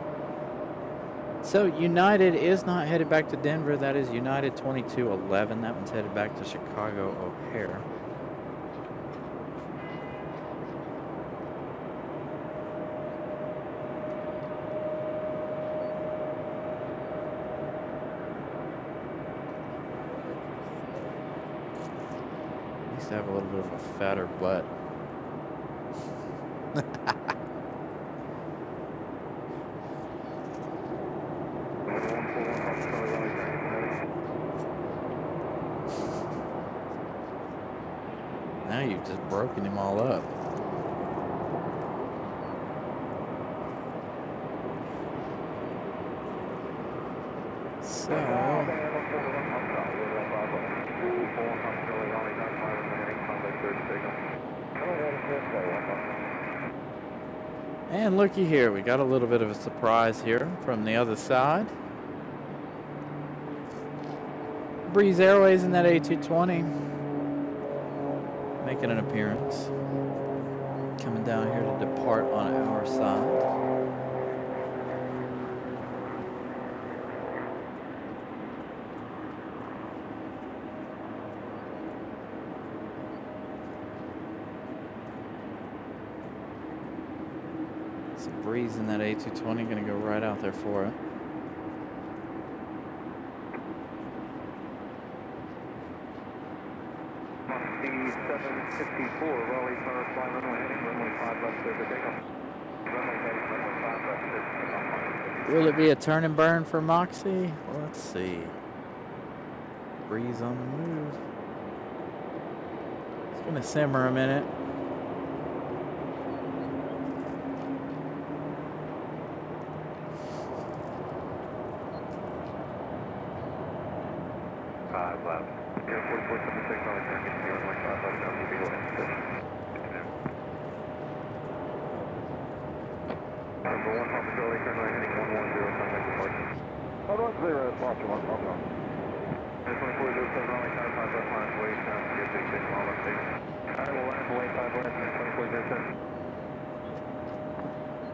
So United is not headed back to Denver. That is United 2211. That one's headed back to Chicago O'Hare. To have a little bit of a fatter butt. Now you've just broken him all up. So and looky here, we got a little bit of a surprise here from the other side. Breeze Airways in that A220 making an appearance. Coming down here to depart on our side. So Breeze in that A220 going to go right out there for it. C754, Raleigh Tower, fly runway heading, runway 5 left clear for takeoff. Runway heading, runway 5 left clear for takeoff. Will it be a turn and burn for Moxie? Well, let's see. Breeze on the move. It's going to simmer a minute.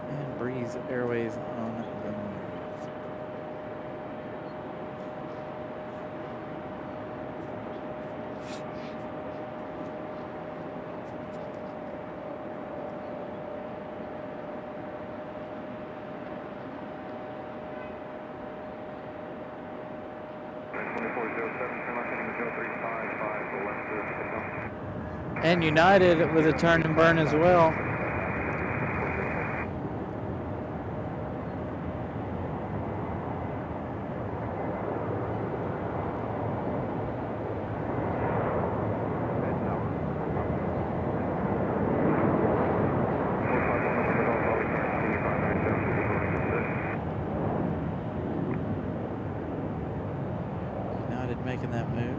And Breeze Airways on the move. And United with a turn and burn as well. United making that move.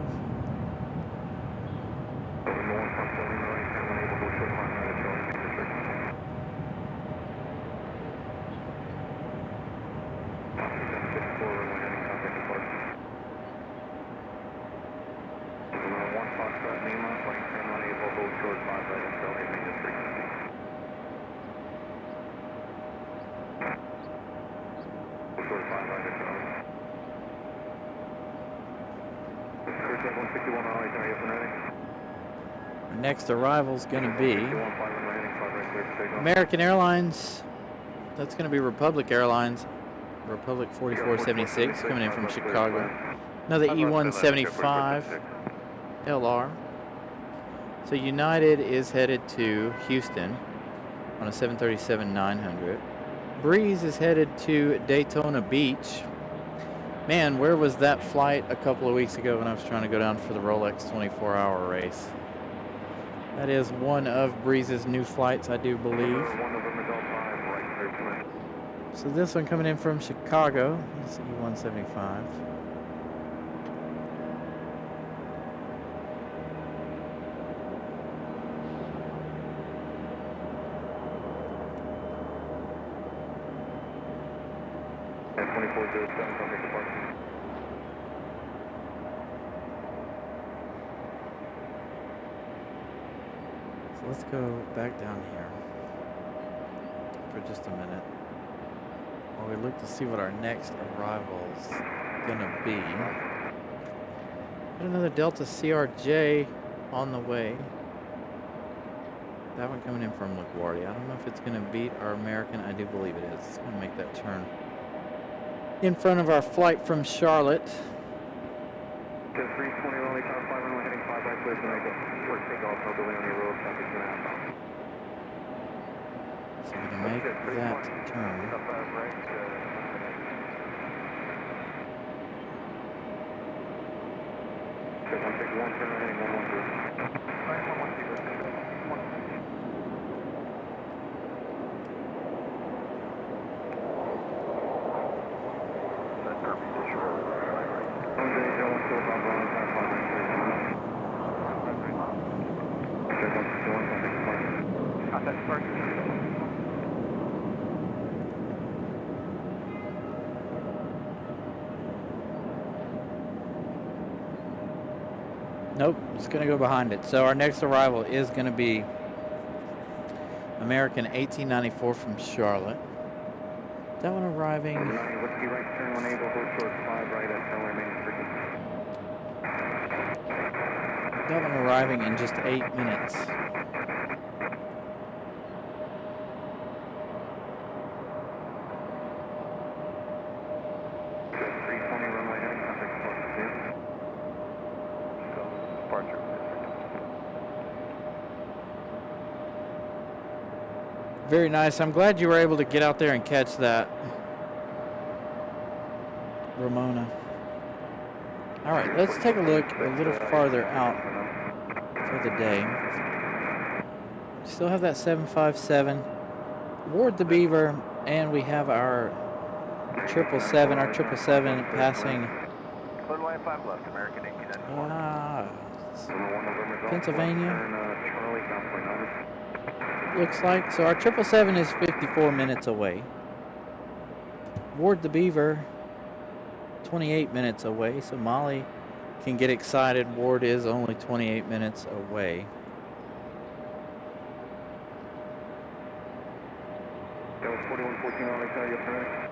Our next arrival is going to be American Airlines. That's going to be Republic Airlines. Republic 4476 coming in from Chicago. Another E175 LR. So United is headed to Houston on a 737-900. Breeze is headed to Daytona Beach. Man, where was that flight a couple of weeks ago when I was trying to go down for the Rolex 24-hour race? That is one of Breeze's new flights, I do believe. So this one coming in from Chicago. This is E175. So let's go back down here for just a minute while we look to see what our next arrival's gonna be. Got another Delta CRJ on the way. That one coming in from LaGuardia. I don't know if it's gonna beat our American. I do believe it is. It's gonna make that turn in front of our flight from Charlotte. 320 Raleigh Tower, 5 runway heading 5 right clear for short takeoff, no delay on your road, traffic 2.5 miles. So we're gonna make that turn. Check 161, turn right heading 110. Right, 110. Nope, it's going to go behind it. So our next arrival is going to be American 1894 from Charlotte. That one arriving. That one arriving in just 8 minutes. Very nice. I'm glad you were able to get out there and catch that, Ramona. All right, let's take a look a little farther out for the day. Still have that 757, Ward the Beaver, and we have our 777. Our 777 passing Runway 5 left, American 1891. Pennsylvania. Looks like. So our 777 is 54 minutes away. Ward the Beaver, 28 minutes away. So Molly can get excited. Ward is only 28 minutes away. That was 4114 on Lake Yes, sir.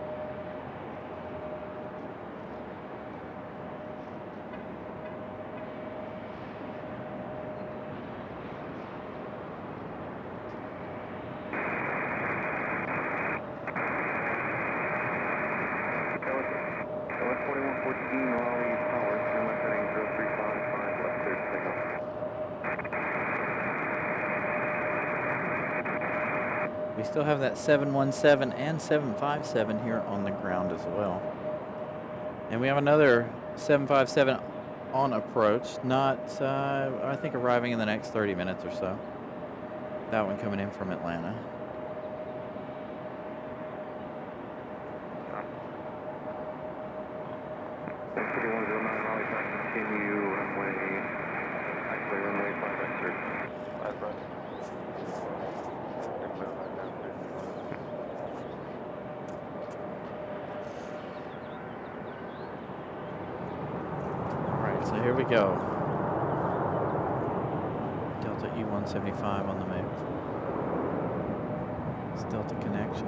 We still have that 717 and 757 here on the ground as well. And we have another 757 on approach, not, I think, arriving in the next 30 minutes or so. That one coming in from Atlanta. So here we go. Delta E175 on the move. It's Delta connection.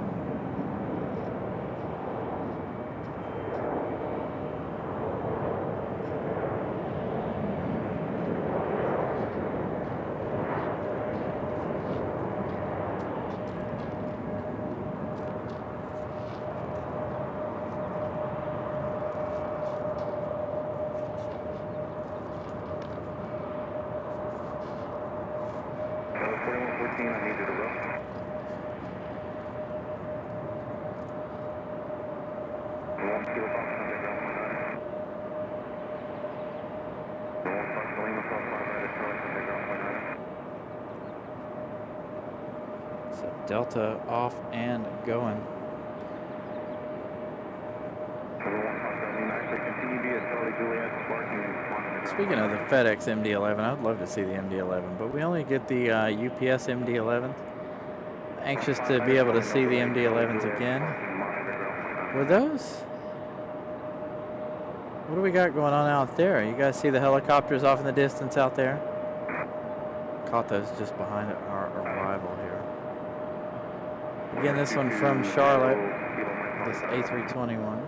So Delta off and going. Speaking of the FedEx MD-11, I'd love to see the MD-11, but we only get the UPS MD-11. Anxious to be able to see the MD-11s again. Were those? What do we got going on out there? You guys see the helicopters off in the distance out there? Caught those just behind our arrival here. Again, this one from Charlotte, this A321.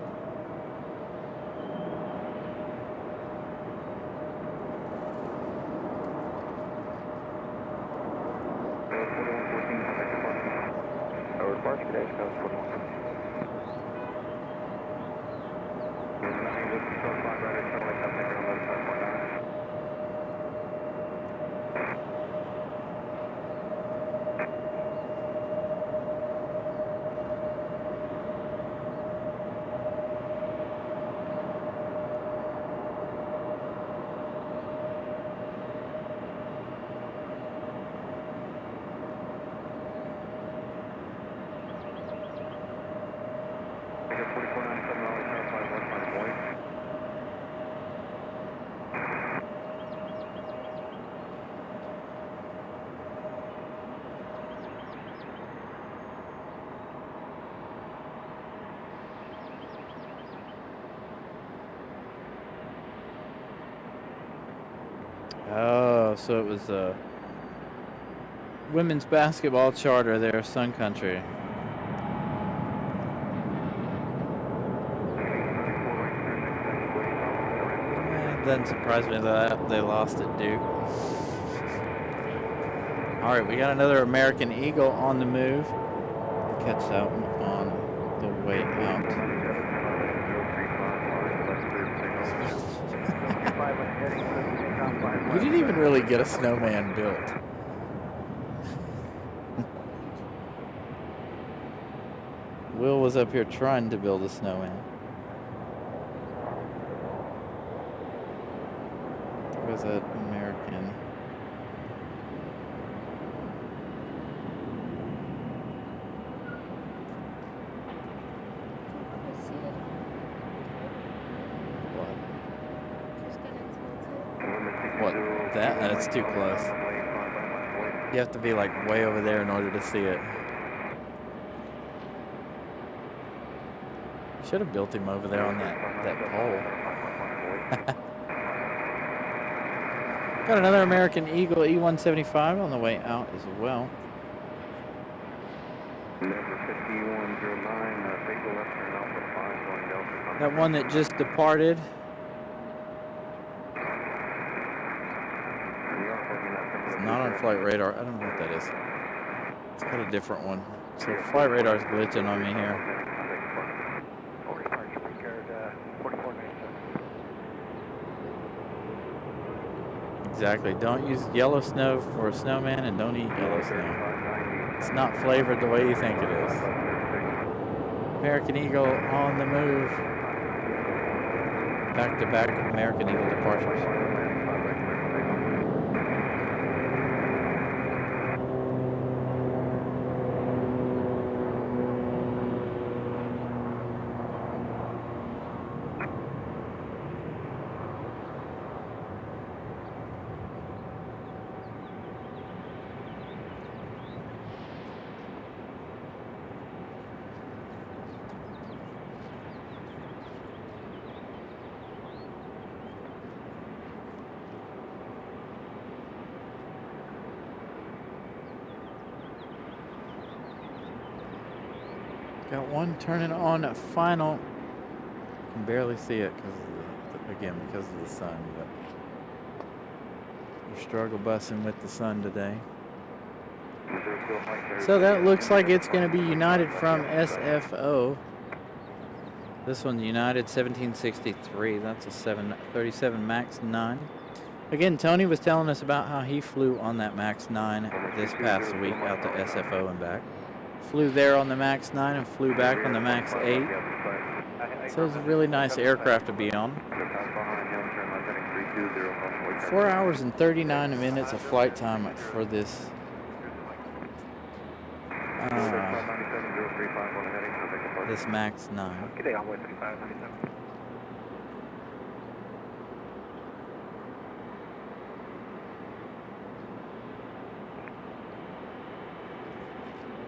Oh, so it was a women's basketball charter there, Sun Country. It doesn't surprise me that they lost at Duke. All right, we got another American Eagle on the move. We'll catch that one on the way out. We didn't even really get a snowman built. Will was up here trying to build a snowman. Where's that American? I see it. What? What? That? That's too close. You have to be like way over there in order to see it. Should have built him over there on that pole. Got another American Eagle E175 on the way out as well. Number 5109, Basil Western Alpha 5 going Delta. That one that just departed. It's not on flight radar. I don't know what that is. It's got a different one. So flight radar's glitching on me here. Exactly. Don't use yellow snow for a snowman and don't eat yellow snow. It's not flavored the way you think it is. American Eagle on the move. Back-to-back American Eagle departures. Got one turning on a final. Can barely see it because of the sun. But we're struggle busing with the sun today. So that looks like it's going to be United from SFO. This one's United 1763. That's a 737 MAX 9. Again, Tony was telling us about how he flew on that MAX 9 this past week out to SFO and back. Flew there on the MAX 9 and flew back on the MAX 8. So it's a really nice aircraft to be on. 4 hours and 39 minutes of flight time for this this MAX 9.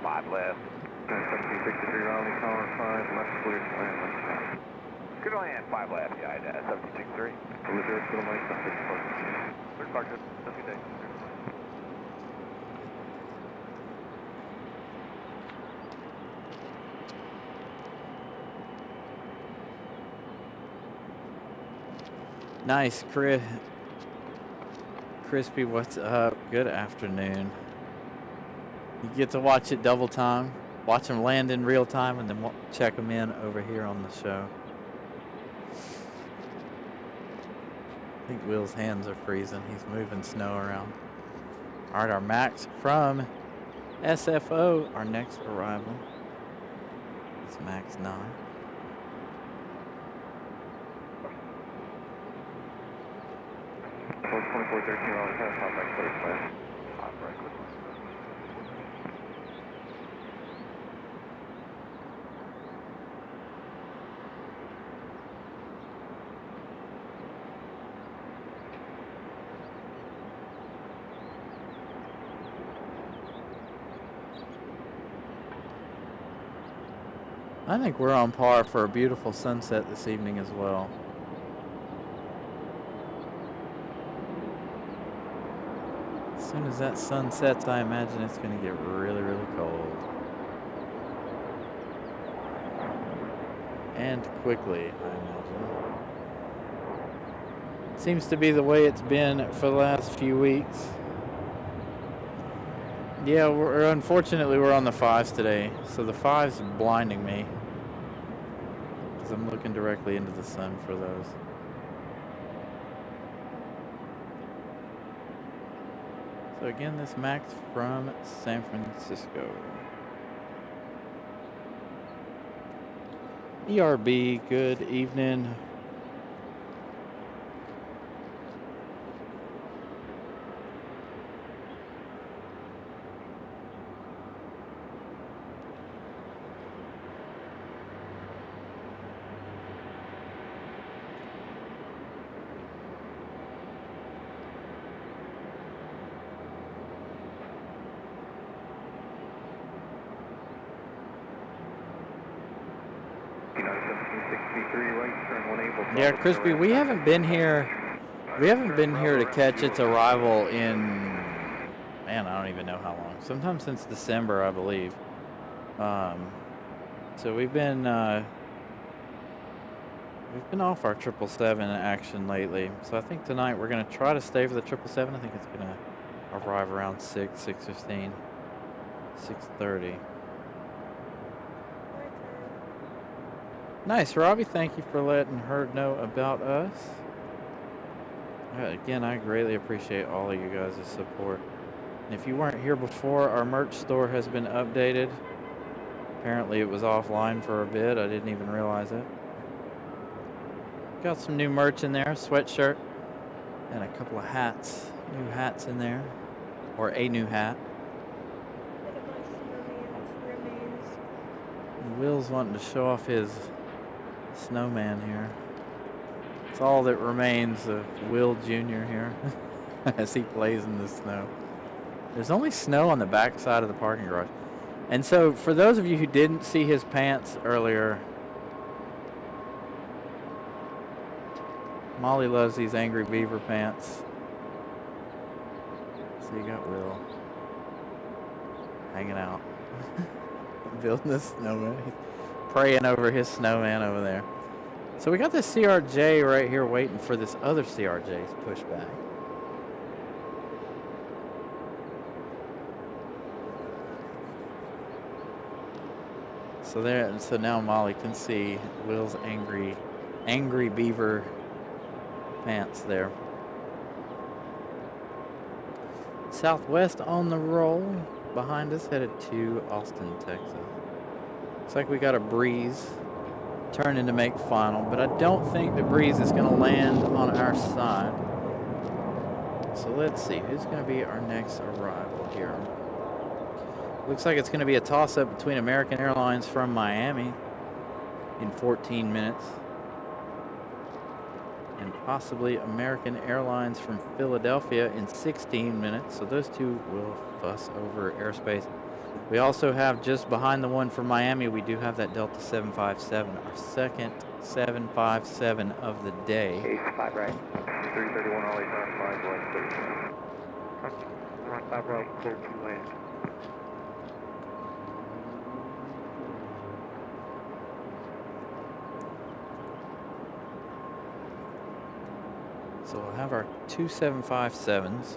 Five left. 1763 Raleigh, tower 5, left clear to land. Good land, 5 left, yeah, 1763. Reserve to the mic, Third park, have a good day. Nice, Crispy, what's up? Good afternoon. You get to watch it double time, watch them land in real time, and then check them in over here on the show. I think Will's hands are freezing. He's moving snow around. All right, our Max from SFO, our next arrival. It's Max 9. Port 2413 Raleigh, tower 5, back clear to land. I think we're on par for a beautiful sunset this evening as well. As soon as that sun sets, I imagine it's going to get really, really cold. And quickly, I imagine. Seems to be the way it's been for the last few weeks. Yeah, unfortunately we're on the 5s today, so the 5s are blinding me because I'm looking directly into the sun for those. So again, this Max from San Francisco. ERB, good evening. Yeah, Crispy, we haven't been here. We haven't been here to catch its arrival in, man, I don't even know how long. Sometime since December, I believe. So we've been off our 777 action lately. So I think tonight we're gonna try to stay for the 777. I think it's gonna arrive around 6:15, 6:30. Nice, Robbie. Thank you for letting her know about us. Again, I greatly appreciate all of you guys' support. And if you weren't here before, our merch store has been updated. Apparently it was offline for a bit. I didn't even realize it. Got some new merch in there, sweatshirt, and a couple of hats. New hats in there. Or a new hat. And Will's wanting to show off his snowman here. It's all that remains of Will Jr. here as he plays in the snow. There's only snow on the back side of the parking garage. And so for those of you who didn't see his pants earlier, Molly loves these Angry Beaver pants. So you got Will hanging out, building a snowman. He's praying over his snowman over there. So we got this CRJ right here waiting for this other CRJ's pushback. So now Molly can see Will's angry beaver pants there. Southwest on the roll behind us, headed to Austin, Texas. Looks like we got a breeze turning to make final, but I don't think the breeze is going to land on our side. So let's see who's going to be our next arrival here. Looks like it's going to be a toss-up between American Airlines from Miami in 14 minutes and possibly American Airlines from Philadelphia in 16 minutes. So those two will fuss over airspace. We also have just behind the one from Miami, we do have that Delta 757, our second 757 of the day. 5 right. 331 Raleigh, 5 right, 35. 5 right, clear to land. So we'll have our two 757s,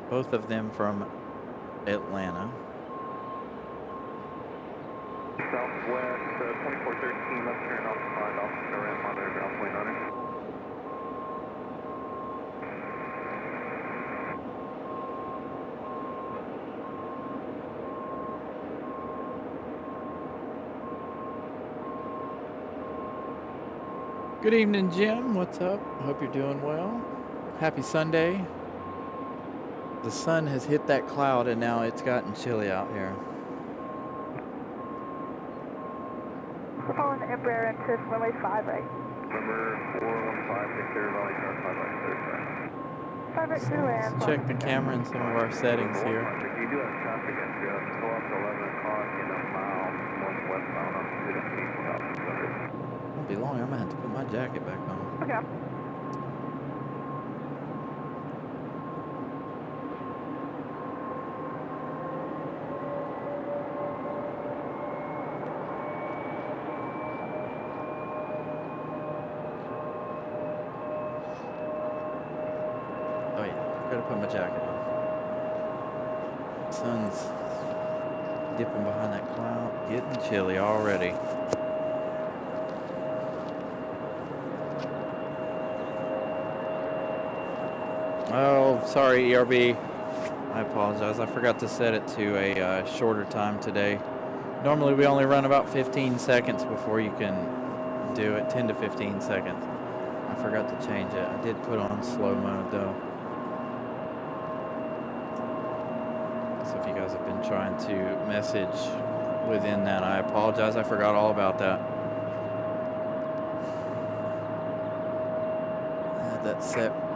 both of them from Atlanta. Southwest 2413, left turn off 5 off Durham, monitor ground point on it. Good evening, Jim. What's up? Hope you're doing well. Happy Sunday. The sun has hit that cloud and now it's gotten chilly out here. We're following the Embraer into runway 5 right. Number 415, take care of Raleigh, 5 right, 35. 5 right, clear to land. Let's check the camera and some of our settings here. If you do have traffic entry, go up to 11 o'clock in a mile, going westbound on 16,600. Won't be long. I'm gonna have to put my jacket back on. Okay. Oh yeah, gotta put my jacket on. Sun's dipping behind that cloud, getting chilly already. Oh, sorry, ERB. I apologize. I forgot to set it to a shorter time today. Normally we only run about 15 seconds before you can do it, 10 to 15 seconds. I forgot to change it. I did put on slow mode though. So if you guys have been trying to message within that, I apologize. I forgot all about that. I had that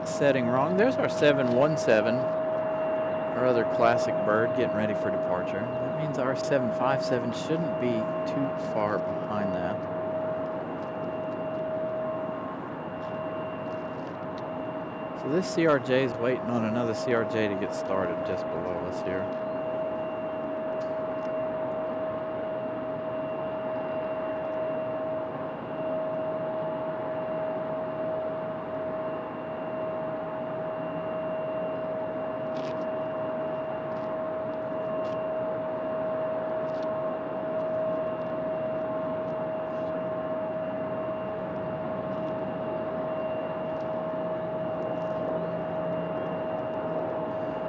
setting wrong. There's our 717, our other classic bird getting ready for departure. That means our 757 shouldn't be too far behind that. So this CRJ is waiting on another CRJ to get started just below us here.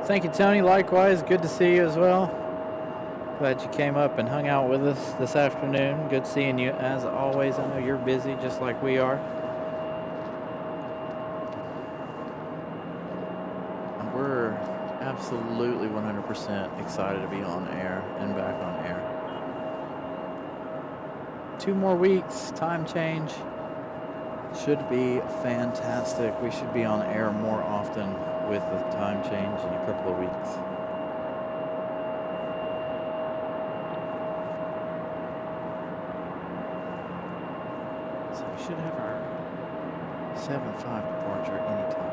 Thank you, Tony. Likewise, good to see you as well. Glad you came up and hung out with us this afternoon. Good seeing you as always. I know you're busy just like we are. And we're absolutely 100% excited to be on air and back on air. 2 more weeks, time change. Should be fantastic. We should be on air more often with the time change in a couple of weeks. So we should have our 7-5 departure anytime.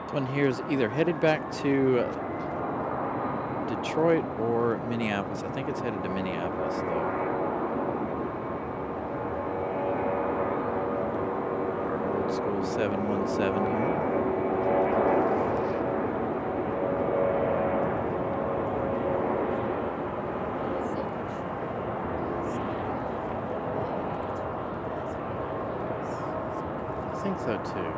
This one here is either headed back to Detroit or Minneapolis. I think it's headed to Minneapolis though. Our old school 717 here. I think so too.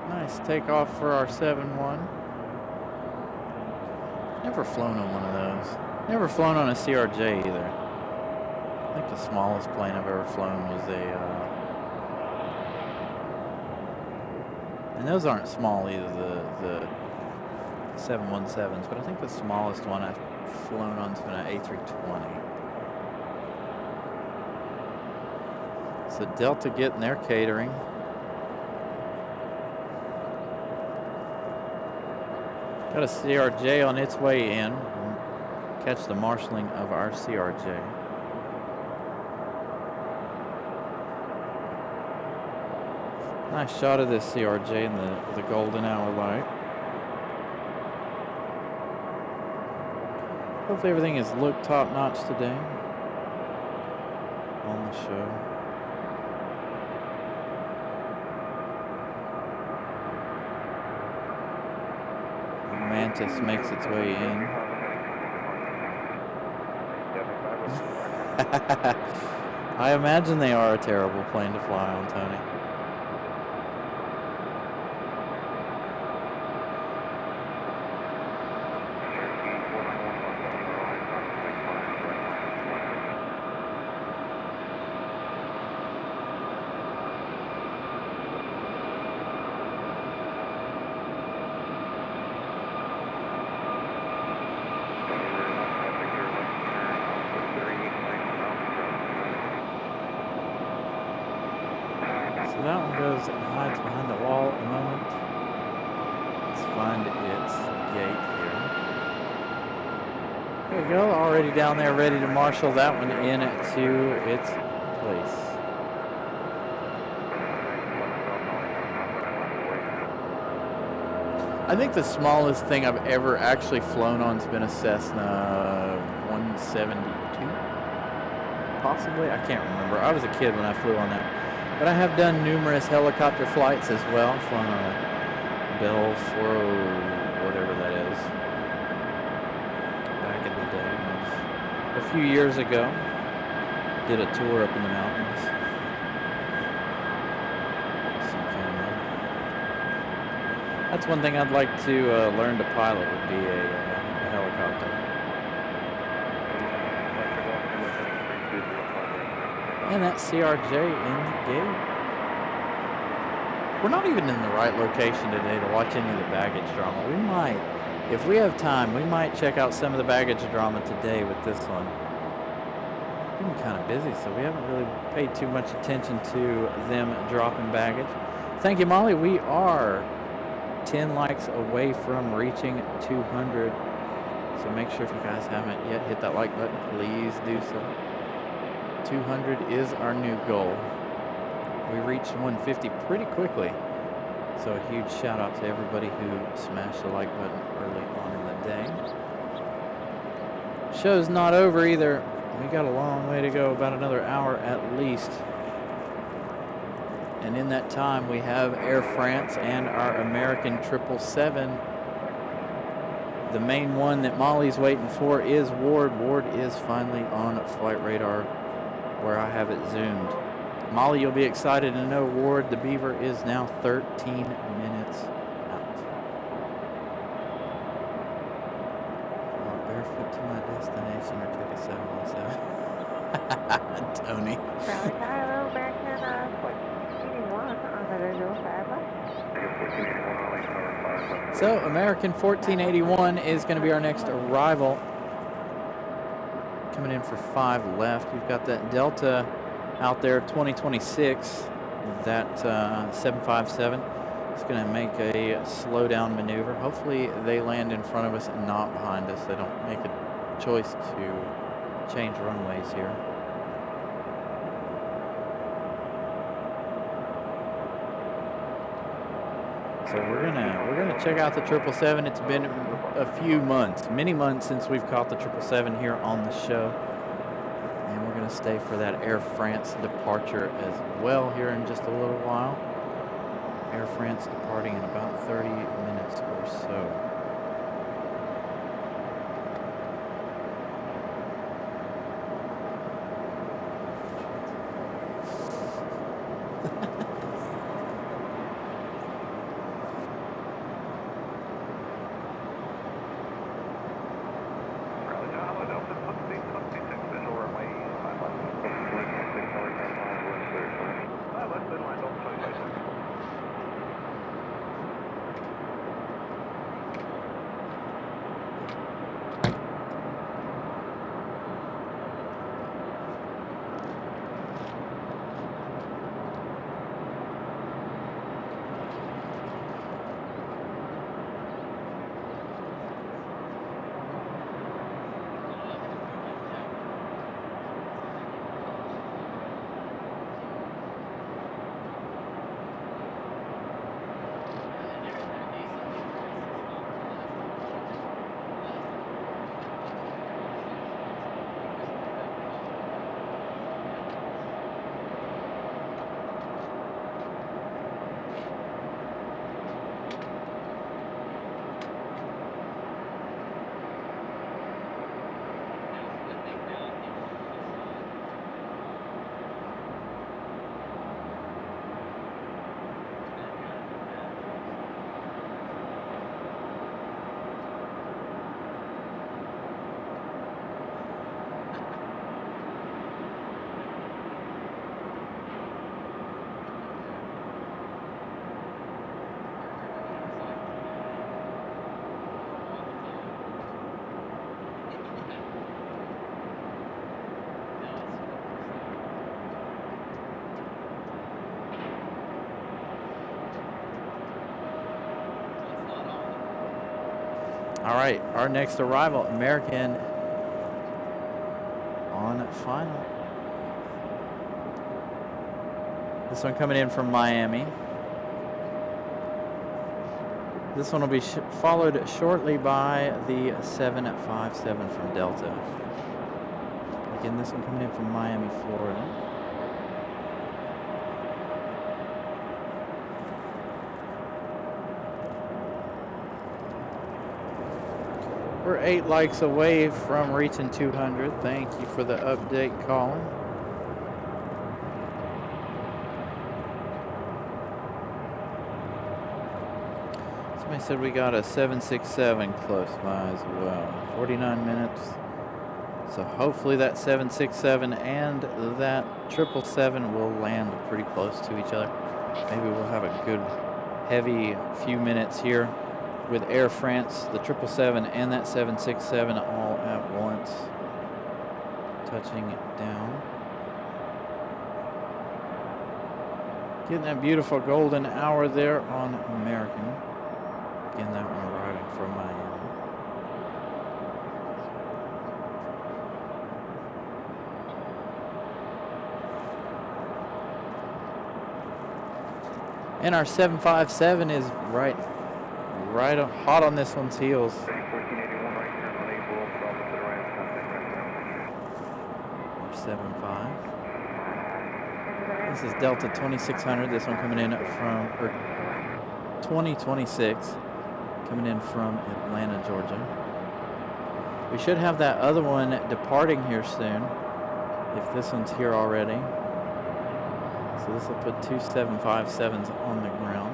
Nice takeoff for our 7-1. Never flown on one of those. Never flown on a CRJ either. I think the smallest plane I've ever flown was and those aren't small either, the 717s, but I think the smallest one I've flown on's been an A320. So Delta getting their catering. Got a CRJ on its way in. Catch the marshaling of our CRJ. Nice shot of this CRJ in the golden hour light. Hopefully everything has looked top notch today on the show. Mantis makes its way in. I imagine they are a terrible plane to fly on, Tony. So that one goes and hides behind the wall at the moment. Let's find its gate here. There you go, already down there ready to marshal that one in to its place. I think the smallest thing I've ever actually flown on has been a Cessna 172. Possibly, I can't remember. I was a kid when I flew on that. But I have done numerous helicopter flights as well from a Bell 40, whatever that is. Back in the day. A few years ago, did a tour up in the mountains. Some family. That's one thing I'd like to learn to pilot would be a helicopter. And that CRJ in the gate. We're not even in the right location today to watch any of the baggage drama. We might, if we have time, we might check out some of the baggage drama today with this one. It's been kind of busy, so we haven't really paid too much attention to them dropping baggage. Thank you, Molly. We are 10 likes away from reaching 200. So make sure if you guys haven't yet hit that like button, please do so. 200 is our new goal. We reached 150 pretty quickly. So a huge shout out to everybody who smashed the like button early on in the day. Show's not over either. We got a long way to go, about another hour at least. And in that time we have Air France and our American 777. The main one that Molly's waiting for is Ward. Ward is finally on flight radar where I have it zoomed. Molly, you'll be excited to know Ward, the Beaver, is now 13 minutes out. Walk barefoot to my destination or take a 717. Tony. Raleigh Tower, American 1481 on the visual side. So American 1481 is going to be our next arrival. Coming in for 5 left. We've got that Delta out there, 2026. That 757 is going to make a slow down maneuver. Hopefully they land in front of us and not behind us. They don't make a choice to change runways here. So we're gonna check out the 777. It's been a few months, many months since we've caught the 777 here on the show, and we're gonna stay for that Air France departure as well here in just a little while. Air France departing in about 30 minutes or so. All right, our next arrival, American on final. This one coming in from Miami. This one will be followed shortly by the 757 from Delta. Again, this one coming in from Miami, Florida. We're 8 likes away from reaching 200. Thank you for the update, Colin. Somebody said we got a 767 close by as well. 49 minutes. So hopefully that 767 and that 777 will land pretty close to each other. Maybe we'll have a good heavy few minutes here with Air France, the 777 and that 767 all at once touching down. Getting that beautiful golden hour there on American. Again, that one arriving from Miami. And our 757 is right on, hot on this one's heels. 1481 right here on April, opposite around, contact right 75. This is Delta 2600. This one coming in from 2026, coming in from Atlanta, Georgia. We should have that other one departing here soon, if this one's here already. So this will put 2 757s on the ground.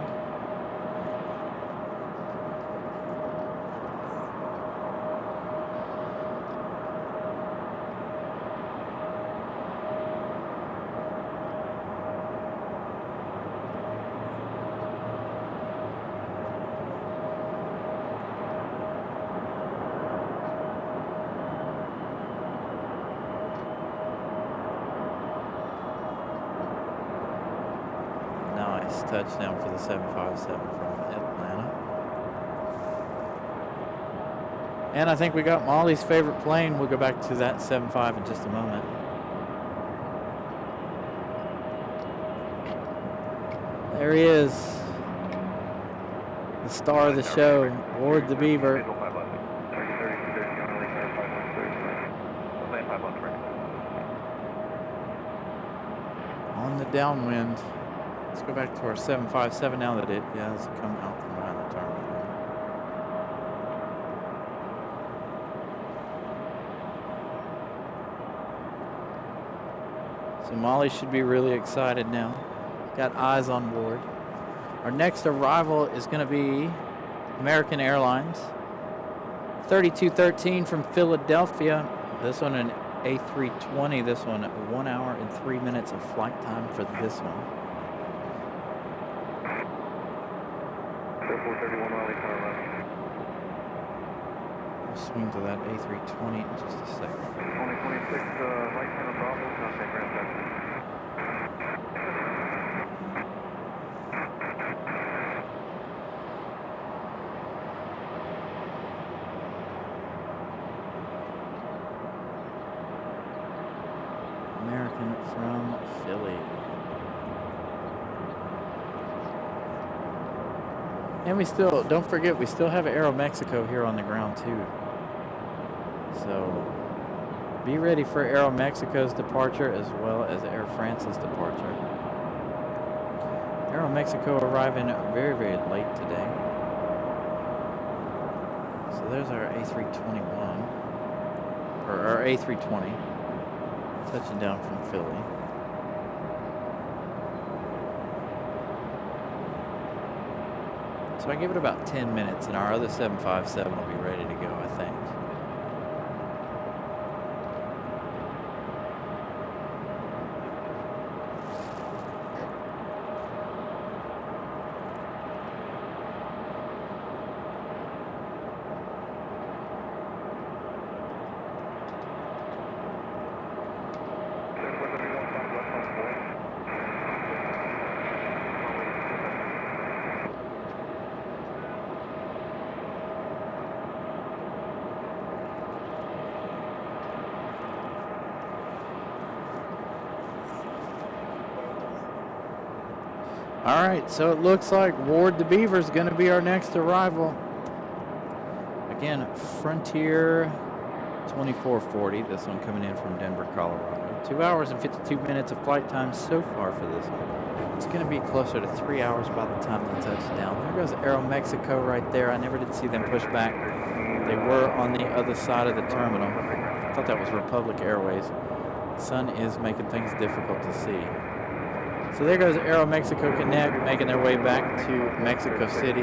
Touchdown for the 757 from Atlanta. And I think we got Molly's favorite plane. We'll go back to that 75 in just a moment. There he is. The star of the show, Ward the Beaver. On the downwind. Let's go back to our 757 now that it has come out from behind the terminal. So Molly should be really excited now. Got eyes on board. Our next arrival is going to be American Airlines. 3213 from Philadelphia. This one an A320. This one 1 hour and 3 minutes of flight time for this one. 431 Raleigh, car left. We'll swing to that A320 in just a second. 2026 right hand of Bravo, contact ground taxi. American from Philly. And we still, don't forget, we still have Aero Mexico here on the ground too. So be ready for Aero Mexico's departure as well as Air France's departure. Aero Mexico arriving very, very late today. So there's our A321, or our A320, touching down from Philly. So I give it about 10 minutes and our other 757 will be ready to go, I think. All right, so it looks like Ward the Beaver is going to be our next arrival. Again, Frontier 2440, this one coming in from Denver, Colorado. 2 hours and 52 minutes of flight time so far for this one. It's going to be closer to 3 hours by the time they touch down. There goes Aero Mexico right there. I never did see them push back. They were on the other side of the terminal. I thought that was Republic Airways. The sun is making things difficult to see. So there goes Aero Mexico Connect, making their way back to Mexico City.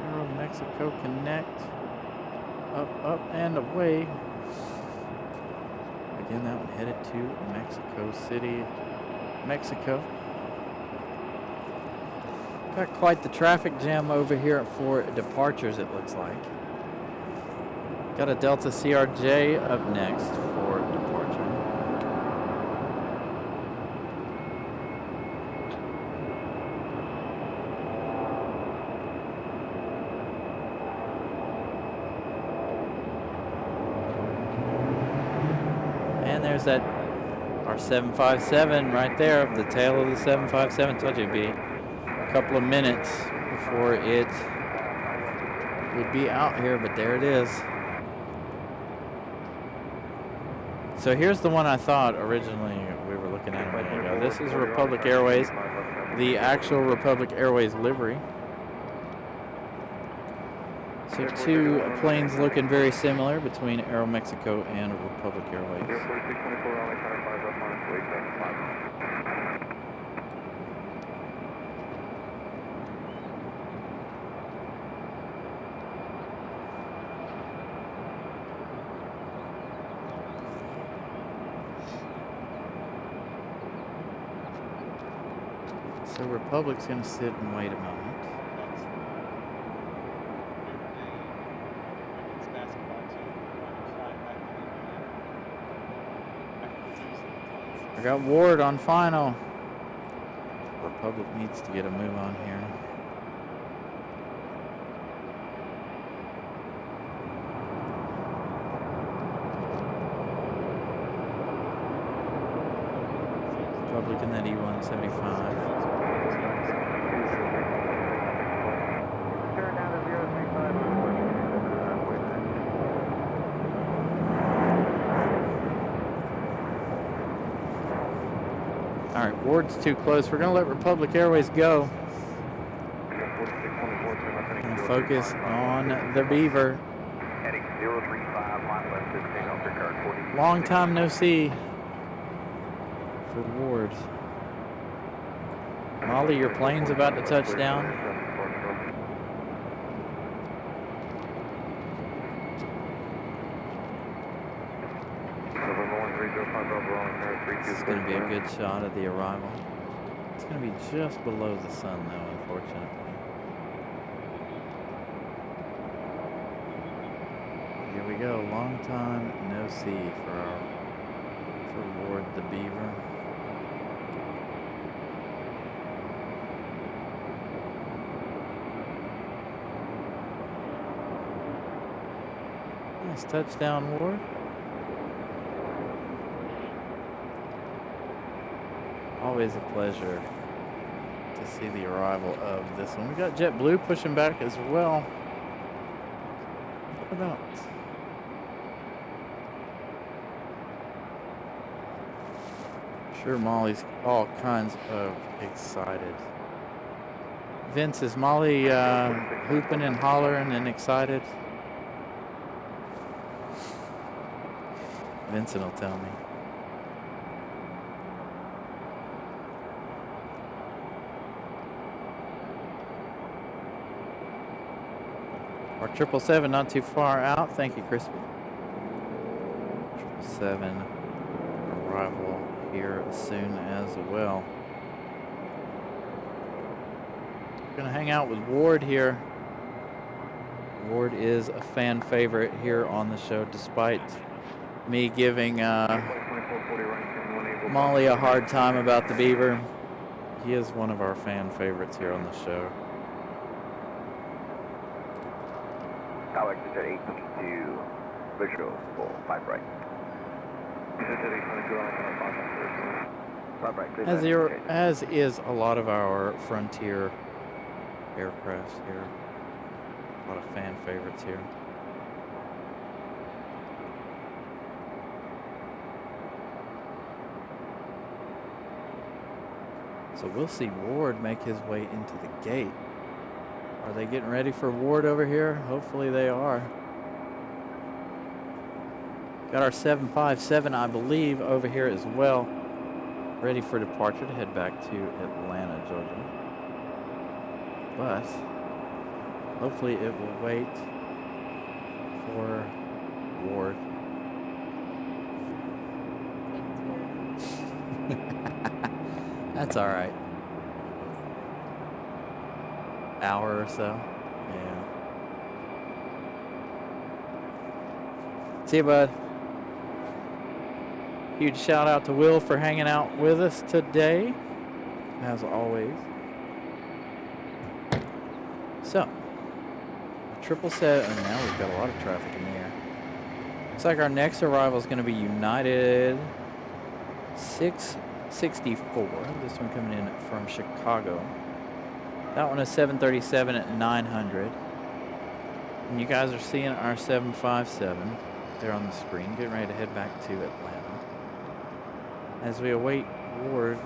Aero Mexico Connect, up and away. Again, that one headed to Mexico City, Mexico. Got quite the traffic jam over here for departures, it looks like. Got a Delta CRJ up next for departure. And there's that our 757 right there, the tail of the 757. Told you it'd be a couple of minutes before it would be out here, but there it is. So here's the one I thought originally we were looking at a minute ago. This is Republic Airways, the actual Republic Airways livery. So two planes looking very similar between Aero Mexico and Republic Airways. So Republic's going to sit and wait a moment. I got Ward on final. Republic needs to get a move on here. Republic in that E175. Turn down to 035. All right, Ward's too close. We're going to let Republic Airways go. And focus on the Beaver. Heading 035, line left 15 on your card 40. Long time no see for Ward. Molly, your plane's about to touch down. This is going to be a good shot of the arrival. It's going to be just below the sun, though, unfortunately. Here we go. Long time no see for Ward the Beaver. Nice touchdown, Ward. Always a pleasure to see the arrival of this one. We got JetBlue pushing back as well. What about? Sure, Molly's all kinds of excited. Vince, is Molly hooping and hollering and excited? Vincent will tell me. Our 777 not too far out. Thank you, Crispy. 777 arrival here soon as well. We're going to hang out with Ward here. Ward is a fan favorite here on the show, despite me giving Molly a hard time about the beaver. He is one of our fan favorites here on the show. Tower exit 822, visual for 5 right. As is a lot of our Frontier aircrafts here. A lot of fan favorites here. So we'll see Ward make his way into the gate. Are they getting ready for Ward over here? Hopefully they are. Got our 757, I believe, over here as well. Ready for departure to head back to Atlanta, Georgia. But hopefully it will wait for Ward. That's all right. Hour or so. Yeah. See you, bud. Huge shout out to Will for hanging out with us today, as always. So, 777, and now we've got a lot of traffic in the air. Looks like our next arrival is going to be United 664. This one coming in from Chicago. That one is 737 at 900. And you guys are seeing our 757 there on the screen, getting ready to head back to Atlanta. As we await Ward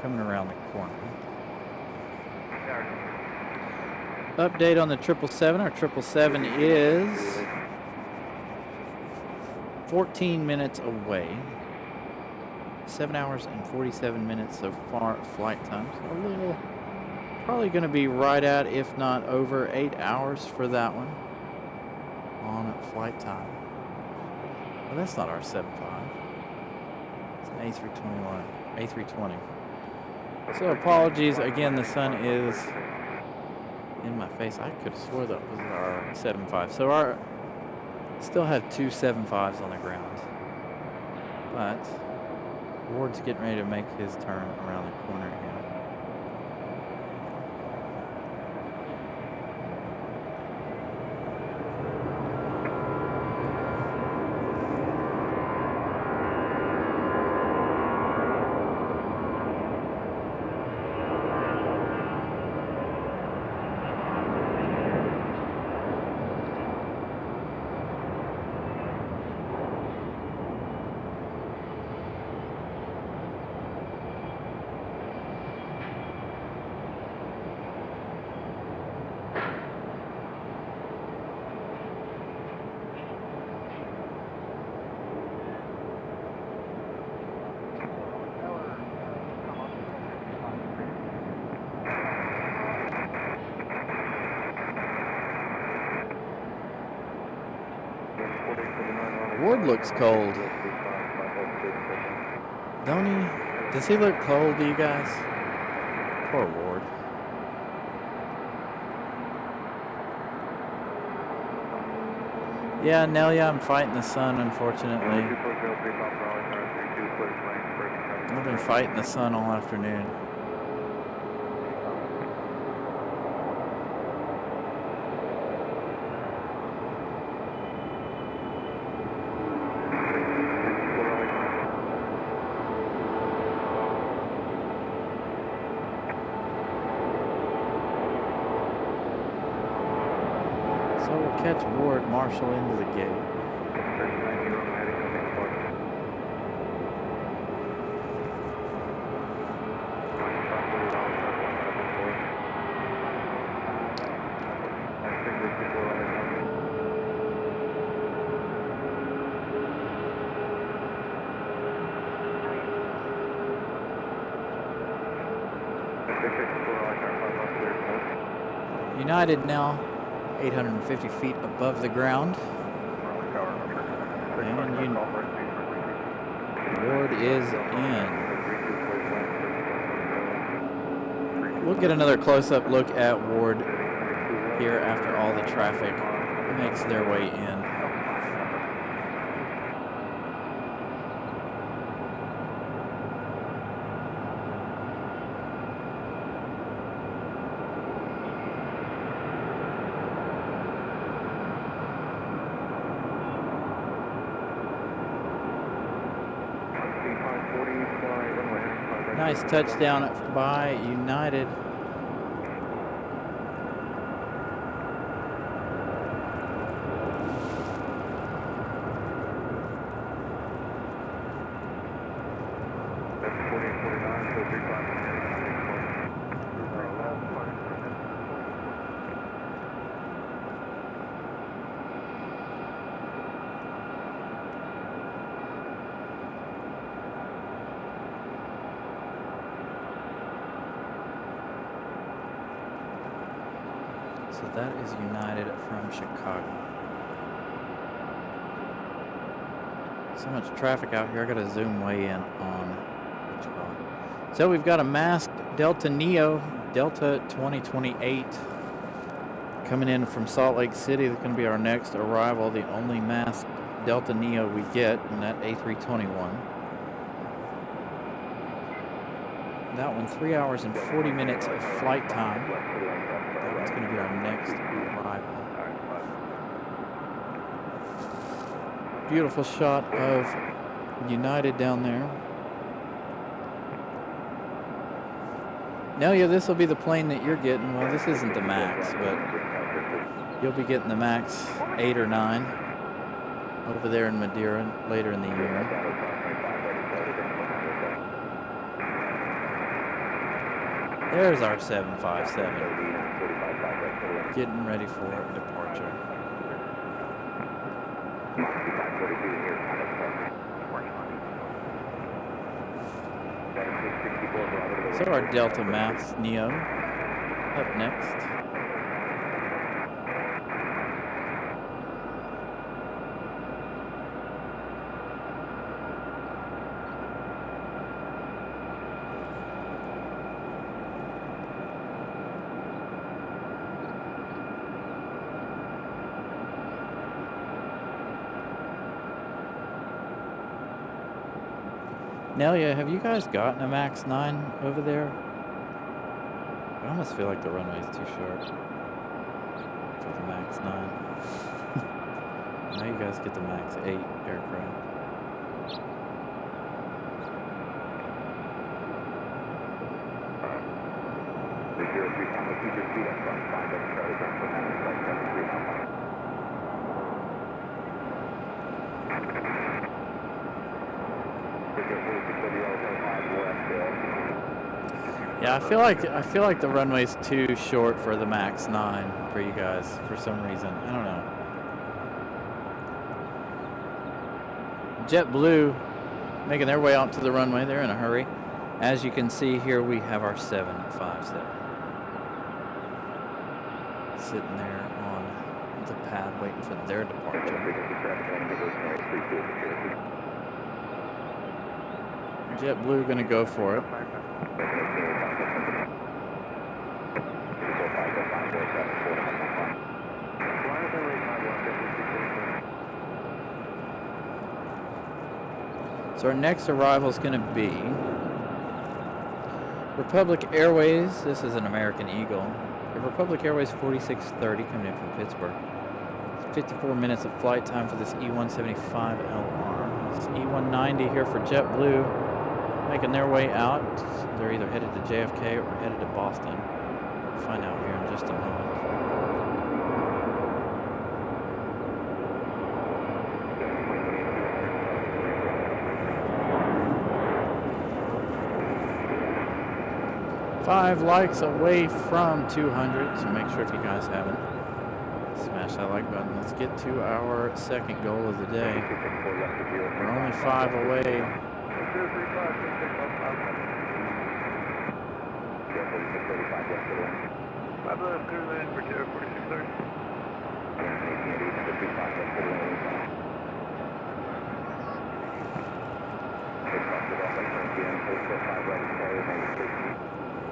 coming around the corner. Update on the 777. Our 777 is 14 minutes away. 7 hours and 47 minutes so far flight time. So a little, probably going to be right at, if not over, 8 hours for that one on flight time. Well, that's not our 75. It's an A320. So apologies again. The sun is in my face. I could have swore that was our 75. So our still have two 75s on the ground, but Ward's getting ready to make his turn around the corner here. Ward looks cold. Don't he? Does he look cold to you guys? Poor Ward. Yeah, Nelia, I'm fighting the sun, unfortunately. I've been fighting the sun all afternoon. Catch Ward Marshall into the gate. United now 850 feet above the ground. And Ward is in. We'll get another close-up look at Ward here after all the traffic makes their way in. Nice touchdown by United. So that is United from Chicago. So much traffic out here. I got to zoom way in on which one. So we've got a masked Delta Neo, Delta 2028, coming in from Salt Lake City. That's going to be our next arrival. The only masked Delta Neo we get in that A321. That one, 3 hours and 40 minutes of flight time. That one's going to be our next arrival. Beautiful shot of United down there. Now, yeah, this will be the plane that you're getting. Well, this isn't the MAX, but you'll be getting the MAX 8 or 9 over there in Madeira later in the year. There's our 757, getting ready for departure. So our Delta Max Neo up next. Nelia, have you guys gotten a Max 9 over there? I almost feel like the runway is too short for the Max 9. Now you guys get the Max 8 aircraft. Yeah, I feel like the runway's too short for the Max 9 for you guys for some reason. I don't know. JetBlue making their way out to the runway. They're in a hurry. As you can see here, we have our 757 sitting there on the pad waiting for their departure. JetBlue going to go for it. So our next arrival is going to be Republic Airways. This is an American Eagle. The Republic Airways 4630 coming in from Pittsburgh. 54 minutes of flight time for this E175LR. This E190 here for JetBlue, making their way out. They're either headed to JFK or headed to Boston. We'll find out here in just a moment. Five likes away from 200, so make sure if you guys haven't, smash that like button. Let's get to our second goal of the day. We're only 5 away.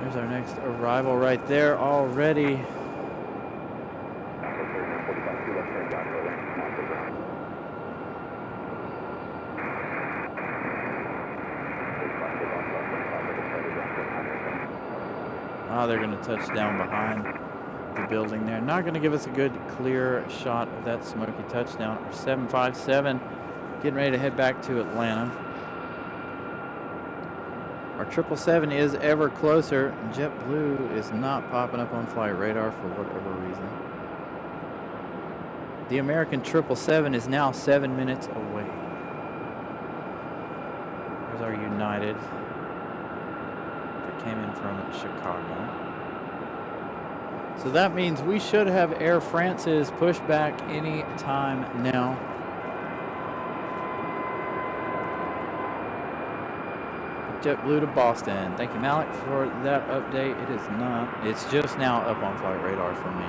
There's our next arrival right there already. Oh, they're going to touch down behind the building there. Not going to give us a good clear shot of that smoky touchdown. Our 757 getting ready to head back to Atlanta. Our 777 is ever closer. JetBlue is not popping up on flight radar for whatever reason. The American 777 is now 7 minutes away. There's our United that came in from Chicago. So that means we should have Air France's push back any time now. JetBlue to Boston. Thank you, Malik, for that update. It is not. It's just now up on flight radar for me.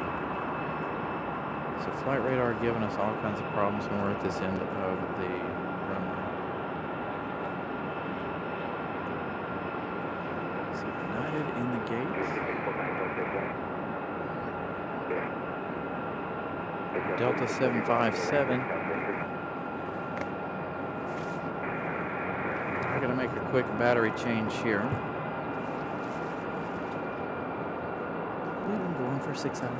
So flight radar giving us all kinds of problems when we're at this end of the runway. So United in the gates. Delta 757. I'm going to make a quick battery change here. We've been going for 6 hours.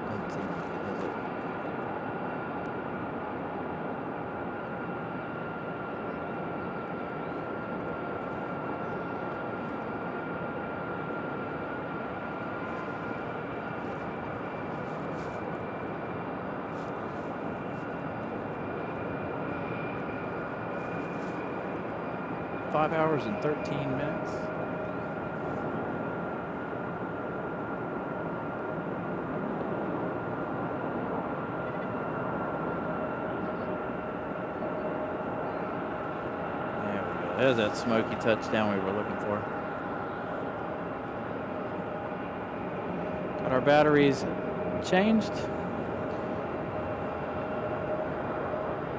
Doesn't seem like it, does it? Five hours and 13 minutes. There we go. There's that smoky touchdown we were looking for. Got our batteries changed.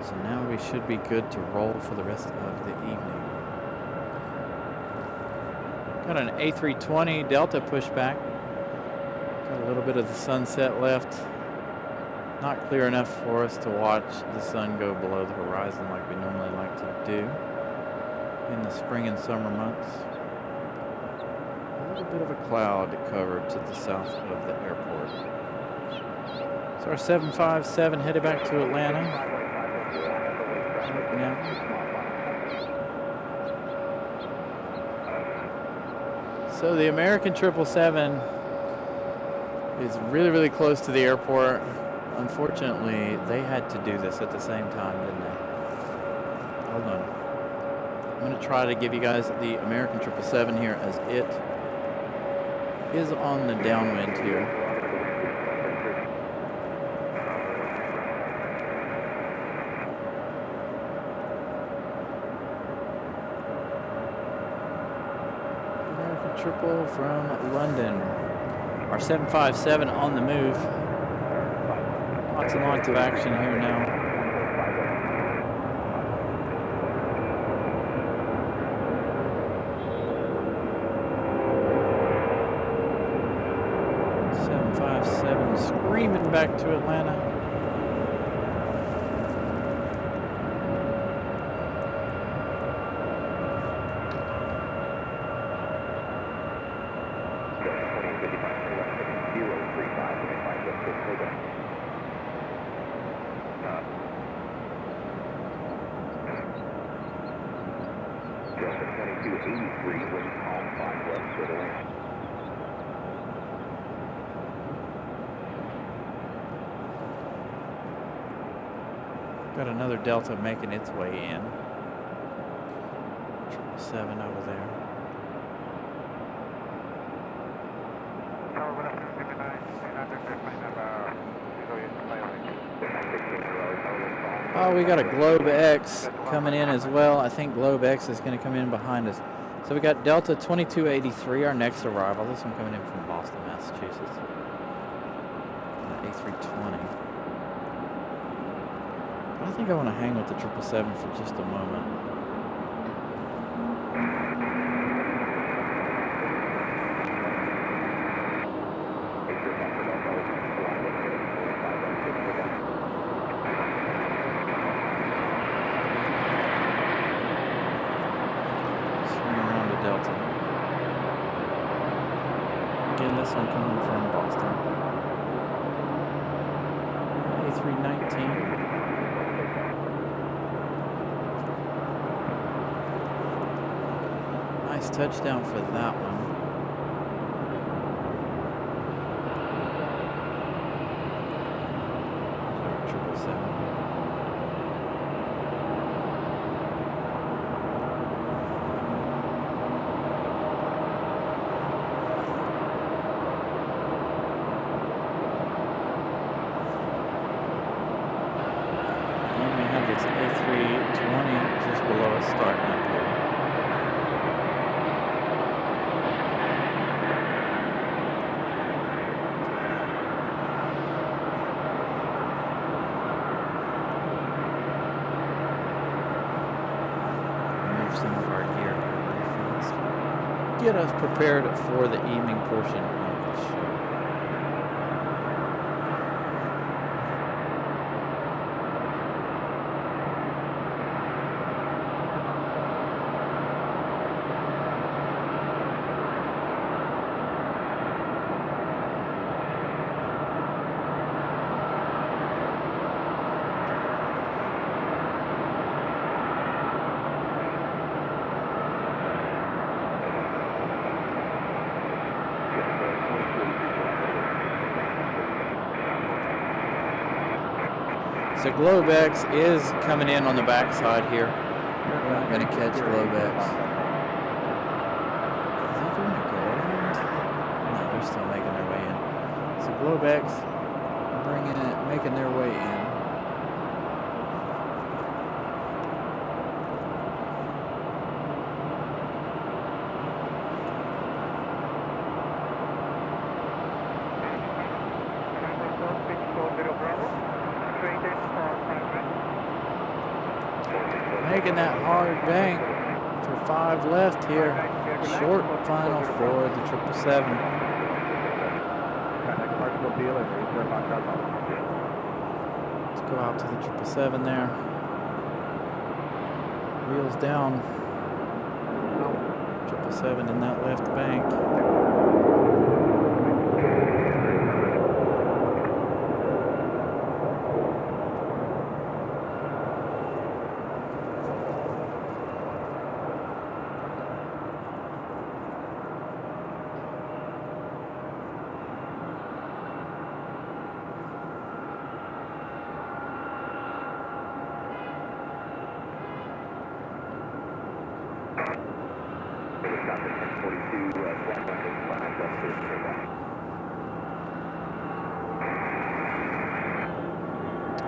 So now we should be good to roll for the rest of the evening. Got an A320 Delta pushback. Got a little bit of the sunset left. Not clear enough for us to watch the sun go below the horizon like we normally like to do in the spring and summer months. A little bit of a cloud cover to the south of the airport. So our 757 headed back to Atlanta. Right now. So the American 777 is really, really close to the airport. Unfortunately, they had to do this at the same time, didn't they? Hold on. I'm going to try to give you guys the American 777 here as it is on the downwind here. Triple from London. Our 757 on the move. Lots and lots of action here now. Screaming back to Atlanta. Got another Delta making its way in. 777 over there. Oh, we got a Globe X coming in as well. I think Globe X is going to come in behind us. So we got Delta 2283, our next arrival. This one coming in from Boston, Massachusetts. A320. I think I want to hang with the 777 for just a moment. Swing around to Delta. Again, this one coming from Boston. A319. Glowbacks touchdown for that one. Triple seven. And we have this A320 just below us starting up here. Some of our gear really fast. Get us prepared for the evening portion of the show. So Glowbacks is coming in on the backside here. We're not going to catch Glowbacks. Is he doing a go around? No, they're still making their way in. So Glowbacks making their way in. Making that hard bank for 5 left here. Short final for the 777. Let's go out to the 777 there. Wheels down. 777 in that left bank.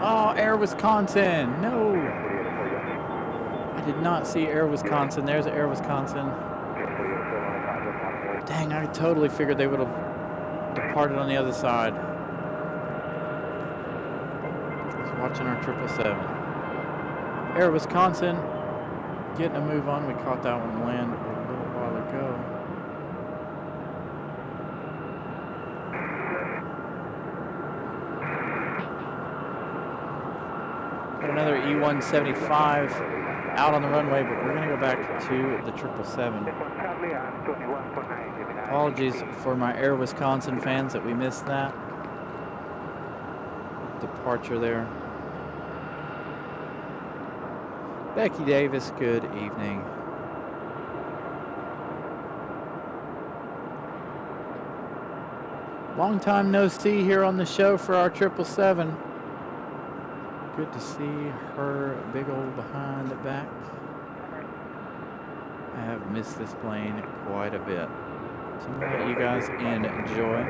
Oh, Air Wisconsin. No. I did not see Air Wisconsin. There's Air Wisconsin. Dang, I totally figured they would have departed on the other side. Just watching our 777. Air Wisconsin getting a move on. We caught that one land a little while ago. Got another E-175 out on the runway, but we're going to go back to the 777. Apologies for my Air Wisconsin fans that we missed that departure there. Becky Davis, good evening. Long time no see here on the show for our 777. Good to see her big old behind the back. I have missed this plane quite a bit. So I'm going to let you guys enjoy.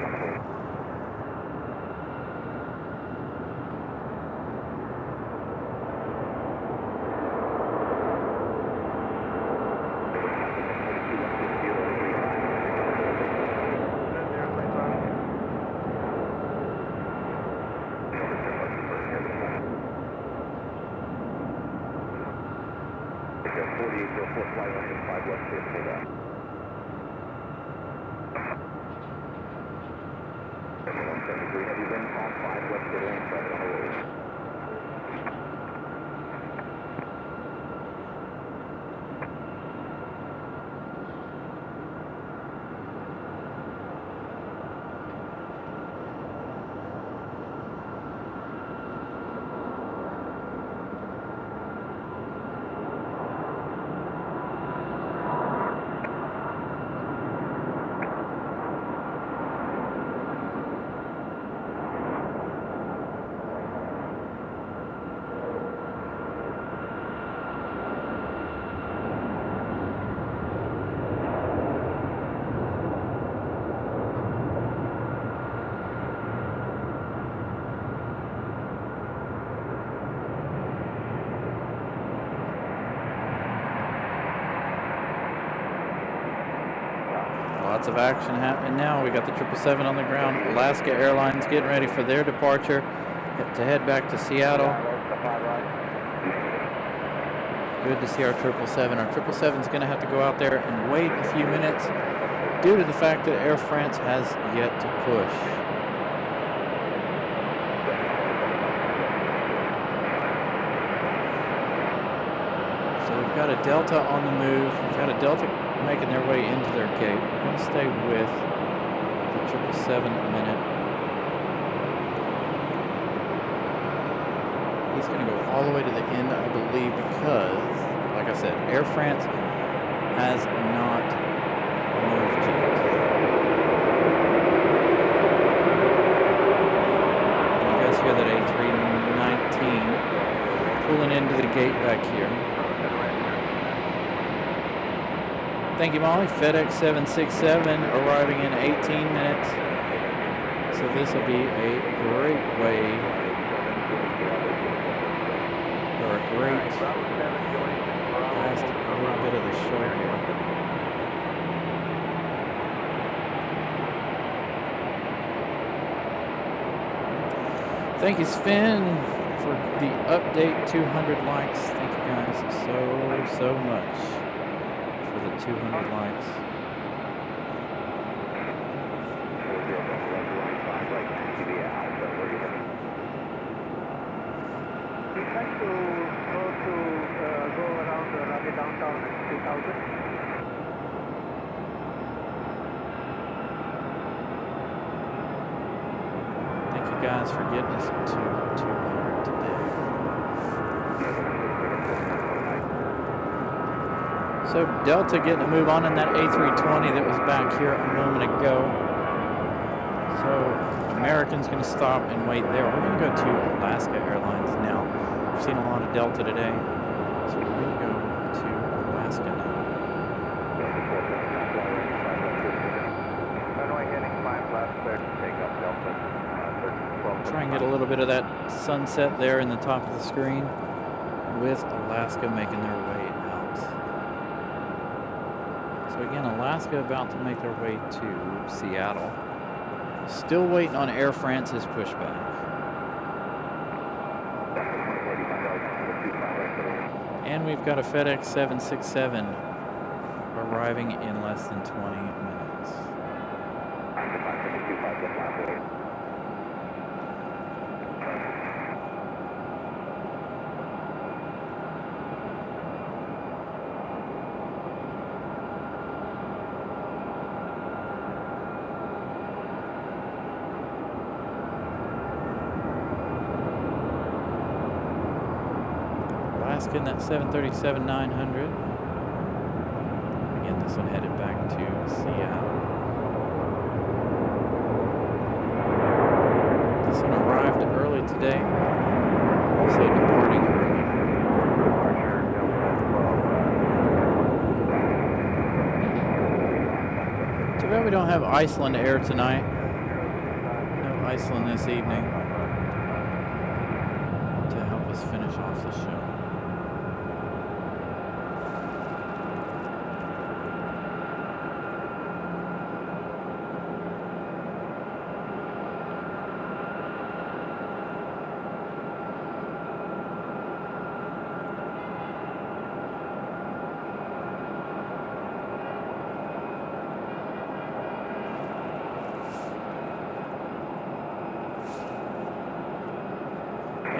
lots of action happening now. We got the 777 on the ground. Alaska Airlines getting ready for their departure to head back to Seattle. Good to see our 777. Our 777 is going to have to go out there and wait a few minutes due to the fact that Air France has yet to push. So we've got a Delta on the move. We've got a Delta making their way into their gate. We're going to stay with the 777 a minute. He's going to go all the way to the end, I believe, because, like I said, Air France has not moved yet. You guys hear that A319 pulling into the gate back here. Thank you, Molly. FedEx 767 arriving in 18 minutes. So this will be a great way, or a great last little bit of the show here. Thank you, Sven, for the update. 200 likes. Thank you guys so much for the 200 likes. We'd like to go around the Raleigh downtown at 2000. Thank you guys for getting us to 200 today. So Delta getting a move on in that A320 that was back here a moment ago. So American's going to stop and wait there. We're going to go to Alaska Airlines now. We've seen a lot of Delta today, so we're going to go to Alaska now. Runway heading 5 left, clear to take up Delta. Try and get a little bit of that sunset there in the top of the screen with Alaska making their way out. So again, Alaska about to make their way to Seattle. Still waiting on Air France's pushback. And we've got a FedEx 767 arriving in less than 20 minutes. In that 737-900. Again, this one headed back to Seattle. This one arrived early today. So departing early. Too bad we don't have Iceland Air tonight. No Iceland this evening to help us finish off the show.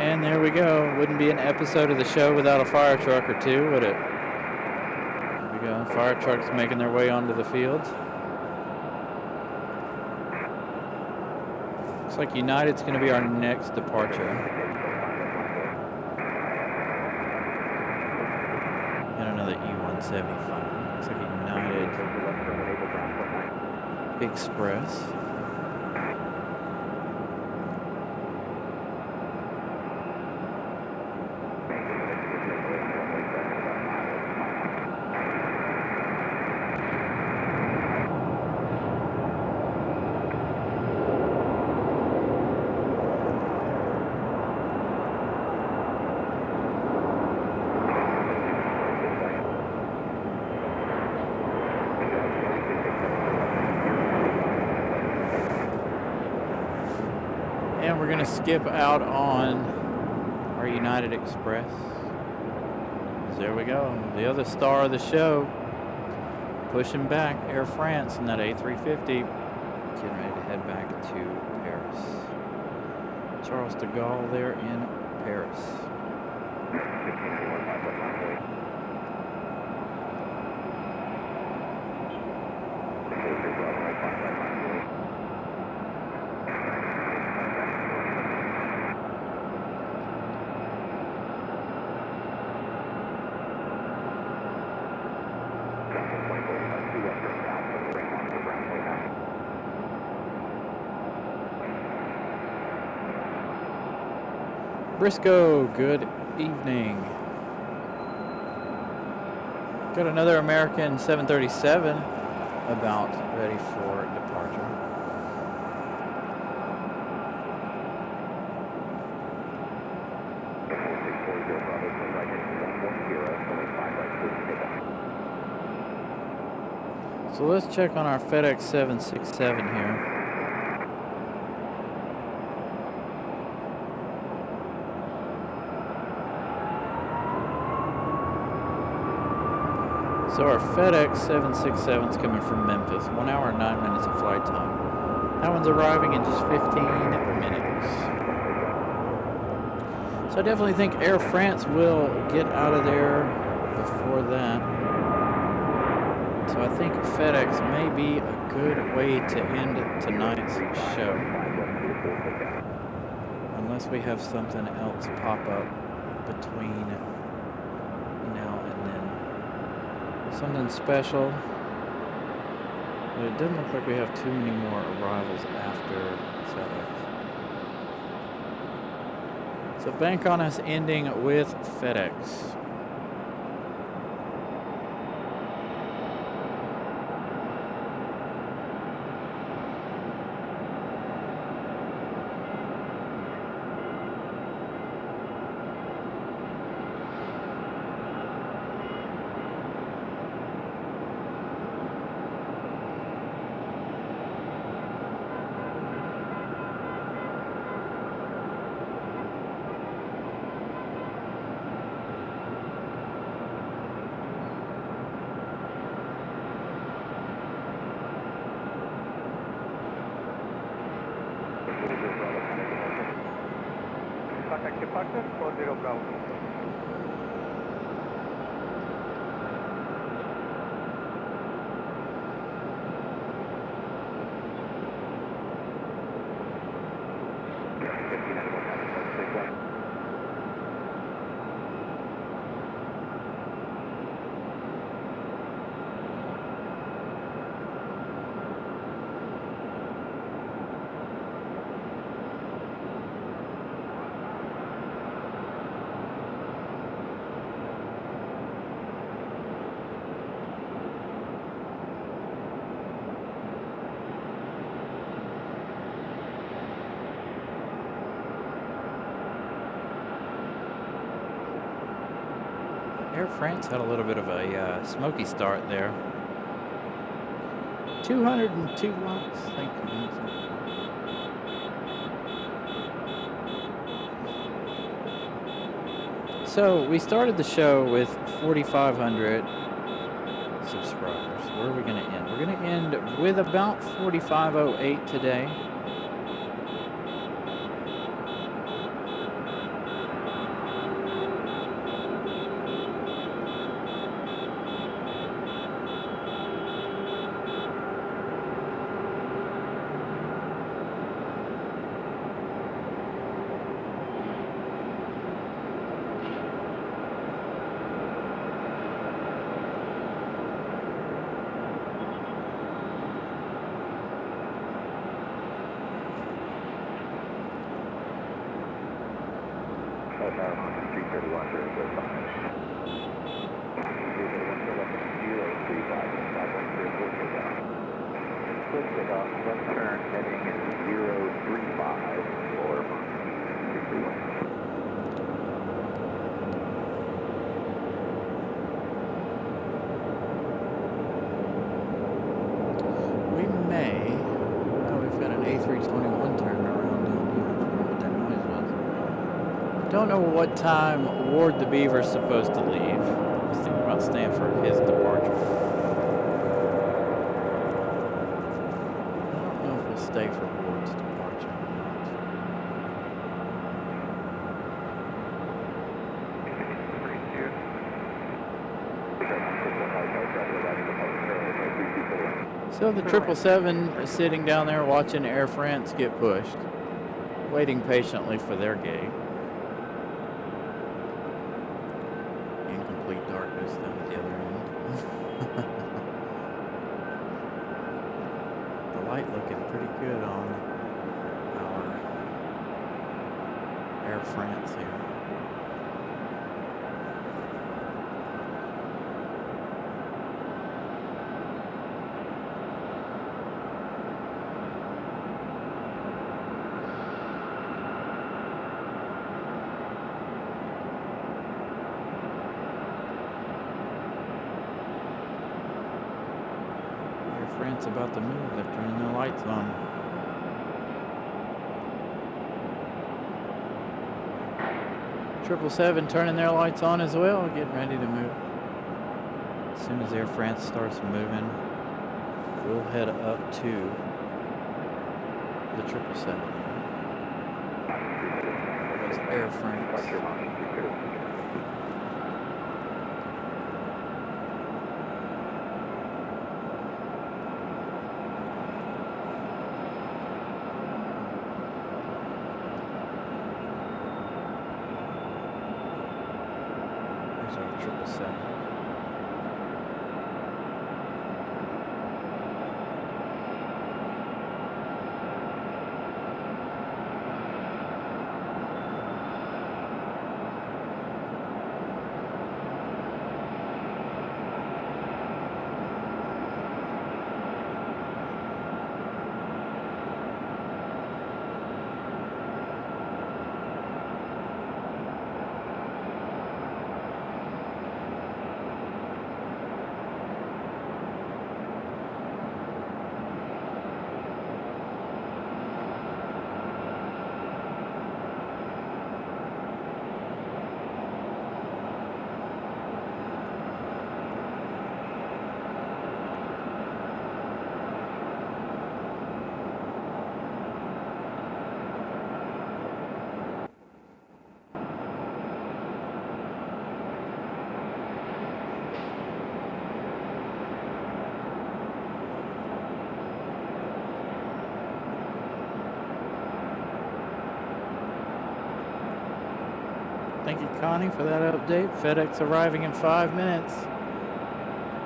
And there we go. Wouldn't be an episode of the show without a fire truck or two, would it? There we go. Fire trucks making their way onto the field. Looks like United's going to be our next departure. And another E-175. Looks like a United Express. we're gonna skip out on our United Express. There we go. The other star of the show, pushing back, Air France in that A350, getting ready to head back to Paris. Charles de Gaulle there in Paris. 1591 5 left runway. Closure runway 5 left runway. Johnson 24, 2 western south for the ring off the runway now. Briscoe, good evening. Got another American 737 about ready for departure. Air 4640 Bravo, turn right into 110, only 5 right, please stay back. So let's check on our FedEx 767 here. So our FedEx 767 is coming from Memphis. 1 hour and 9 minutes of flight time. That one's arriving in just 15 minutes. So I definitely think Air France will get out of there before that. So I think FedEx may be a good way to end tonight's show. Unless we have something else pop up between now and then. Something special. But it doesn't look like we have too many more arrivals after FedEx. So bank on us ending with FedEx. Contact departure 40 Bravo. Air France had a little bit of a smoky start there. 202 watts. Thank you, Nancy. So we started the show with 4,500 subscribers. Where are we going to end? We're going to end with about 4,508 today. A321 turning around down here. Don't know what time Ward the Beaver's supposed to leave. I was thinking about staying for his departure. I don't know if we'll stay for Ward's departure or not. So the 777 is sitting down there watching Air France get pushed, waiting patiently for their gate. In complete darkness down at the other end. The light looking pretty good on our Air France here. France about to move. They're turning their lights on. 777 turning their lights on as well, getting ready to move. As soon as Air France starts moving, we'll head up to the 777. There's Air France. Thank you, Connie, for that update. FedEx arriving in 5 minutes.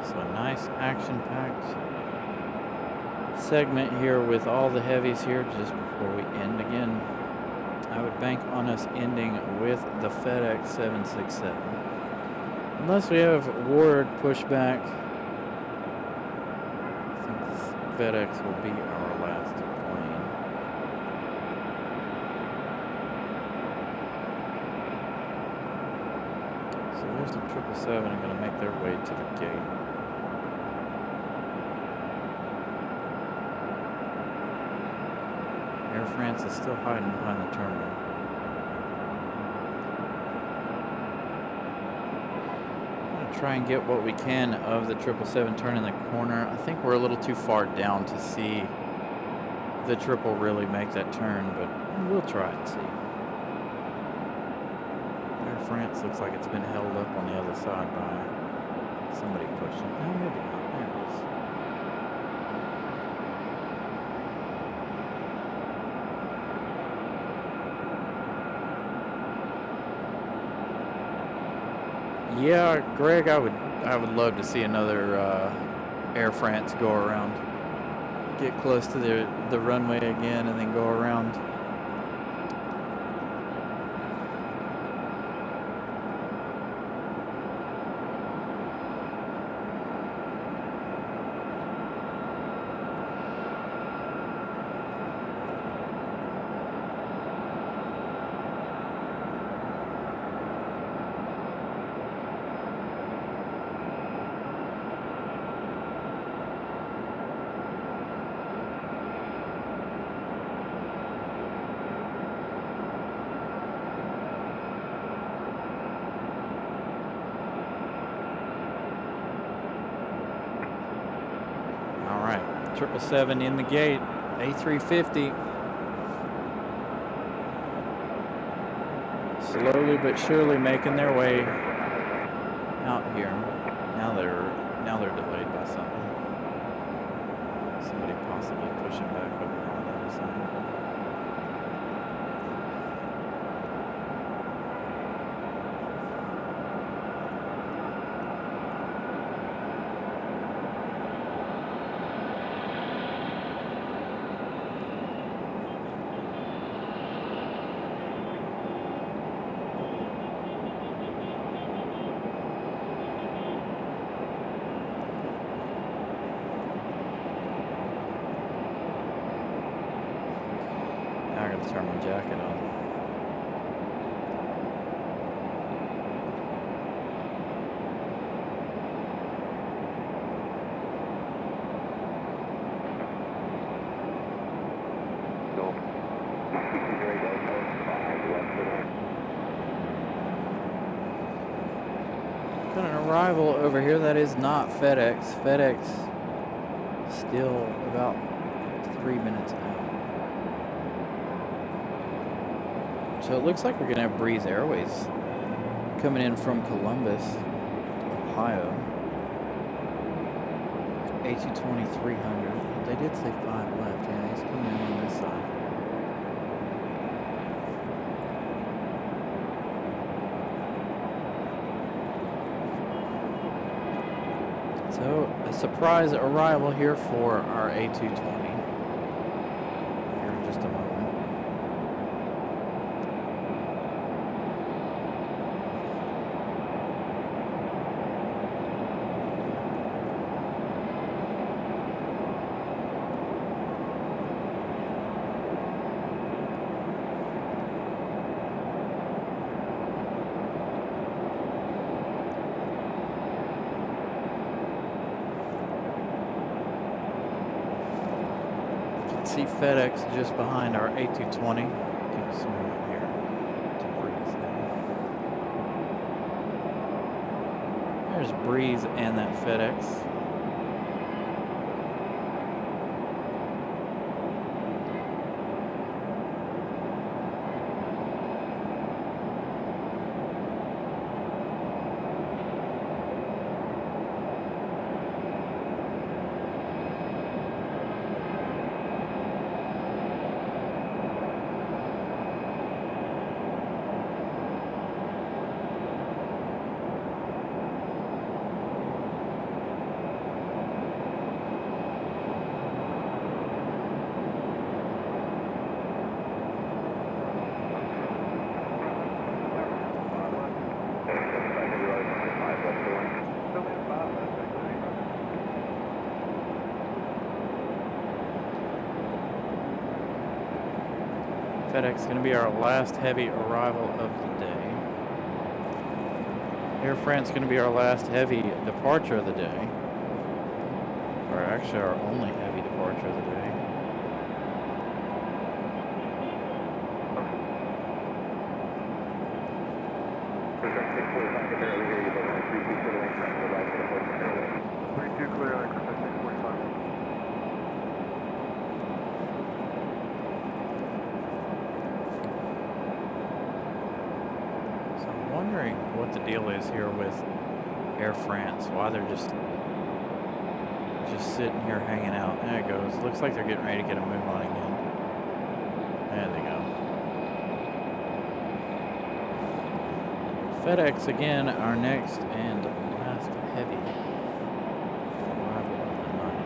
So a nice action-packed segment here with all the heavies here just before we end again. I would bank on us ending with the FedEx 767. Unless we have Ward push back, I think FedEx will be our last plane. So there's the 777 are going to make their way to the gate. Air France is still hiding behind the terminal. I'm going to try and get what we can of the 777 turning the corner. I think we're a little too far down to see the triple really make that turn, but we'll try and see. Air France looks like it's been held up on the other side by somebody pushing. No, maybe not. There it is. Yeah, Greg, I would love to see another Air France go around. Get close to the runway again and then go around. 777 in the gate. A350. Slowly but surely making their way out here. Now they're delayed by something. Somebody possibly pushing back over there on the other side. Turn my jacket on. Got an arrival over here that is not FedEx. FedEx still about 3 minutes out. So it looks like we're gonna have Breeze Airways coming in from Columbus, Ohio. A220-300. They did say 5 left. Yeah, he's coming in on this side. So a surprise arrival here for our A220. Here in just a moment. See FedEx just behind our A220. Get some right here to Breeze now. There's Breeze and that FedEx. FedEx is going to be our last heavy arrival of the day. Air France is going to be our last heavy departure of the day. Or actually our only heavy departure of the day. What the deal is here with Air France, why they're just sitting here hanging out. There it goes. Looks like they're getting ready to get a move on again. There they go. FedEx again, our next and last heavy arrival of the night.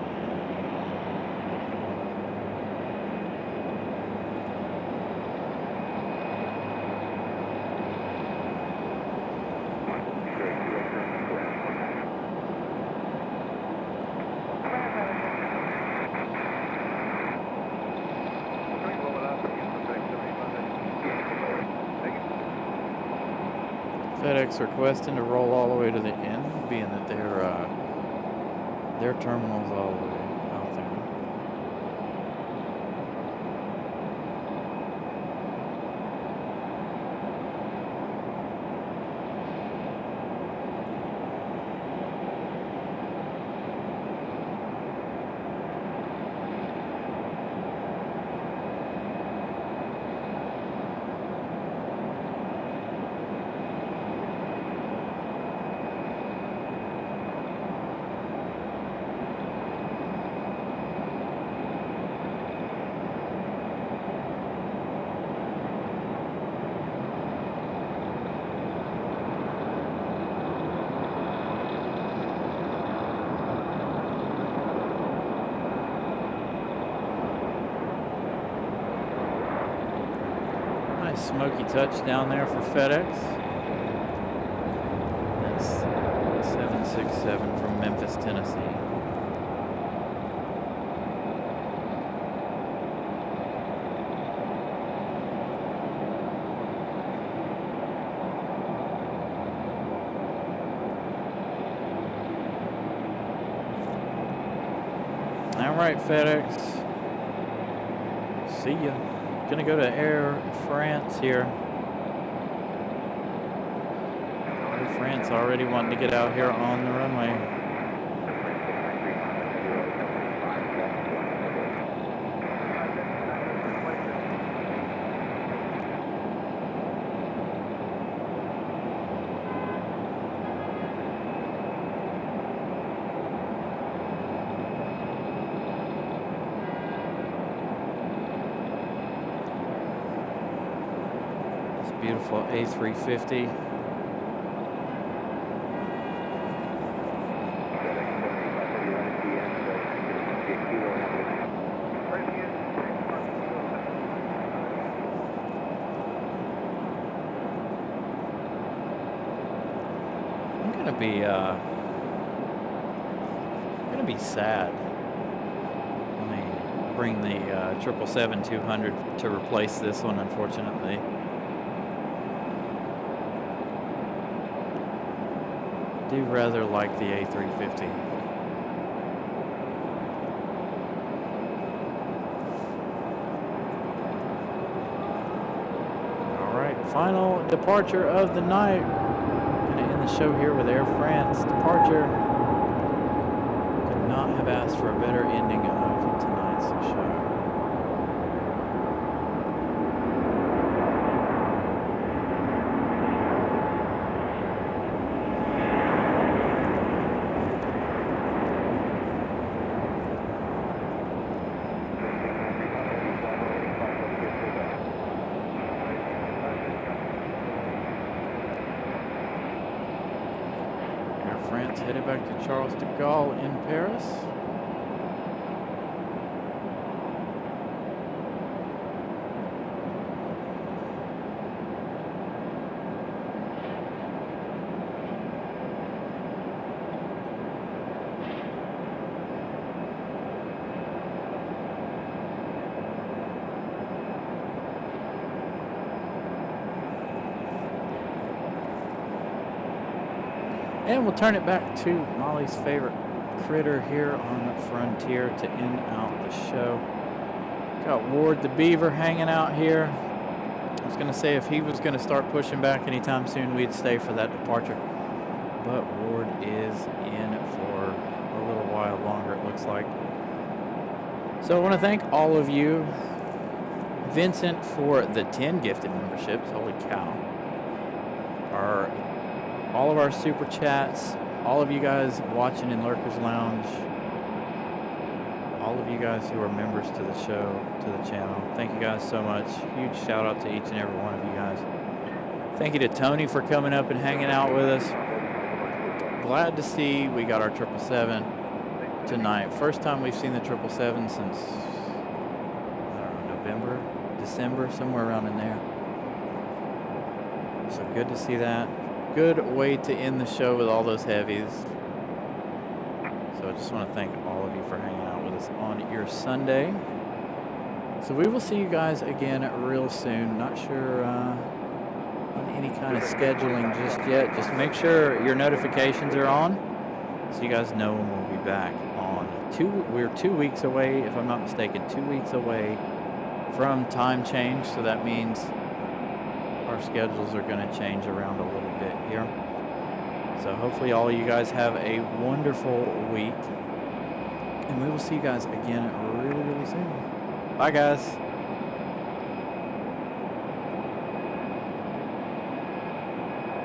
FedEx requesting to roll all the way to the end, being that their terminal's all the way out there. smoky touch down there for FedEx. That's 767 from Memphis, Tennessee. All right, FedEx. See ya. Gonna go to Air France here. Air France already wanting to get out here on the runway. Beautiful A350. I'm gonna be sad when they bring the 777-200 to replace this one, unfortunately. Do rather like the A350. All right, final departure of the night. Gonna end the show here with Air France departure. Could not have asked for a better ending of tonight's show. France headed back to Charles de Gaulle in Paris. And we'll turn it back to Molly's favorite critter here on the Frontier to end out the show. Got Ward the Beaver hanging out here. I was going to say if he was going to start pushing back anytime soon, we'd stay for that departure. But Ward is in for a little while longer, it looks like. So I want to thank all of you. Vincent for the 10 gifted memberships. Holy cow. All of our super chats, all of you guys watching in Lurkers Lounge, all of you guys who are members to the show, to the channel, thank you guys so much. Huge shout out to each and every one of you guys. Thank you to Tony for coming up and hanging out with us. Glad to see we got our 777 tonight. First time we've seen the 777 since, I don't know, November, December, somewhere around in there. So good to see that. Good way to end the show with all those heavies. So I just want to thank all of you for hanging out with us on your Sunday. So we will see you guys again real soon. Not sure on any kind of scheduling just yet. Just make sure your notifications are on so you guys know when we'll be back on. We're 2 weeks away, if I'm not mistaken, 2 weeks away from time change. So that means our schedules are going to change around a little bit here. So hopefully all of you guys have a wonderful week. And we will see you guys again really, really soon. Bye, guys.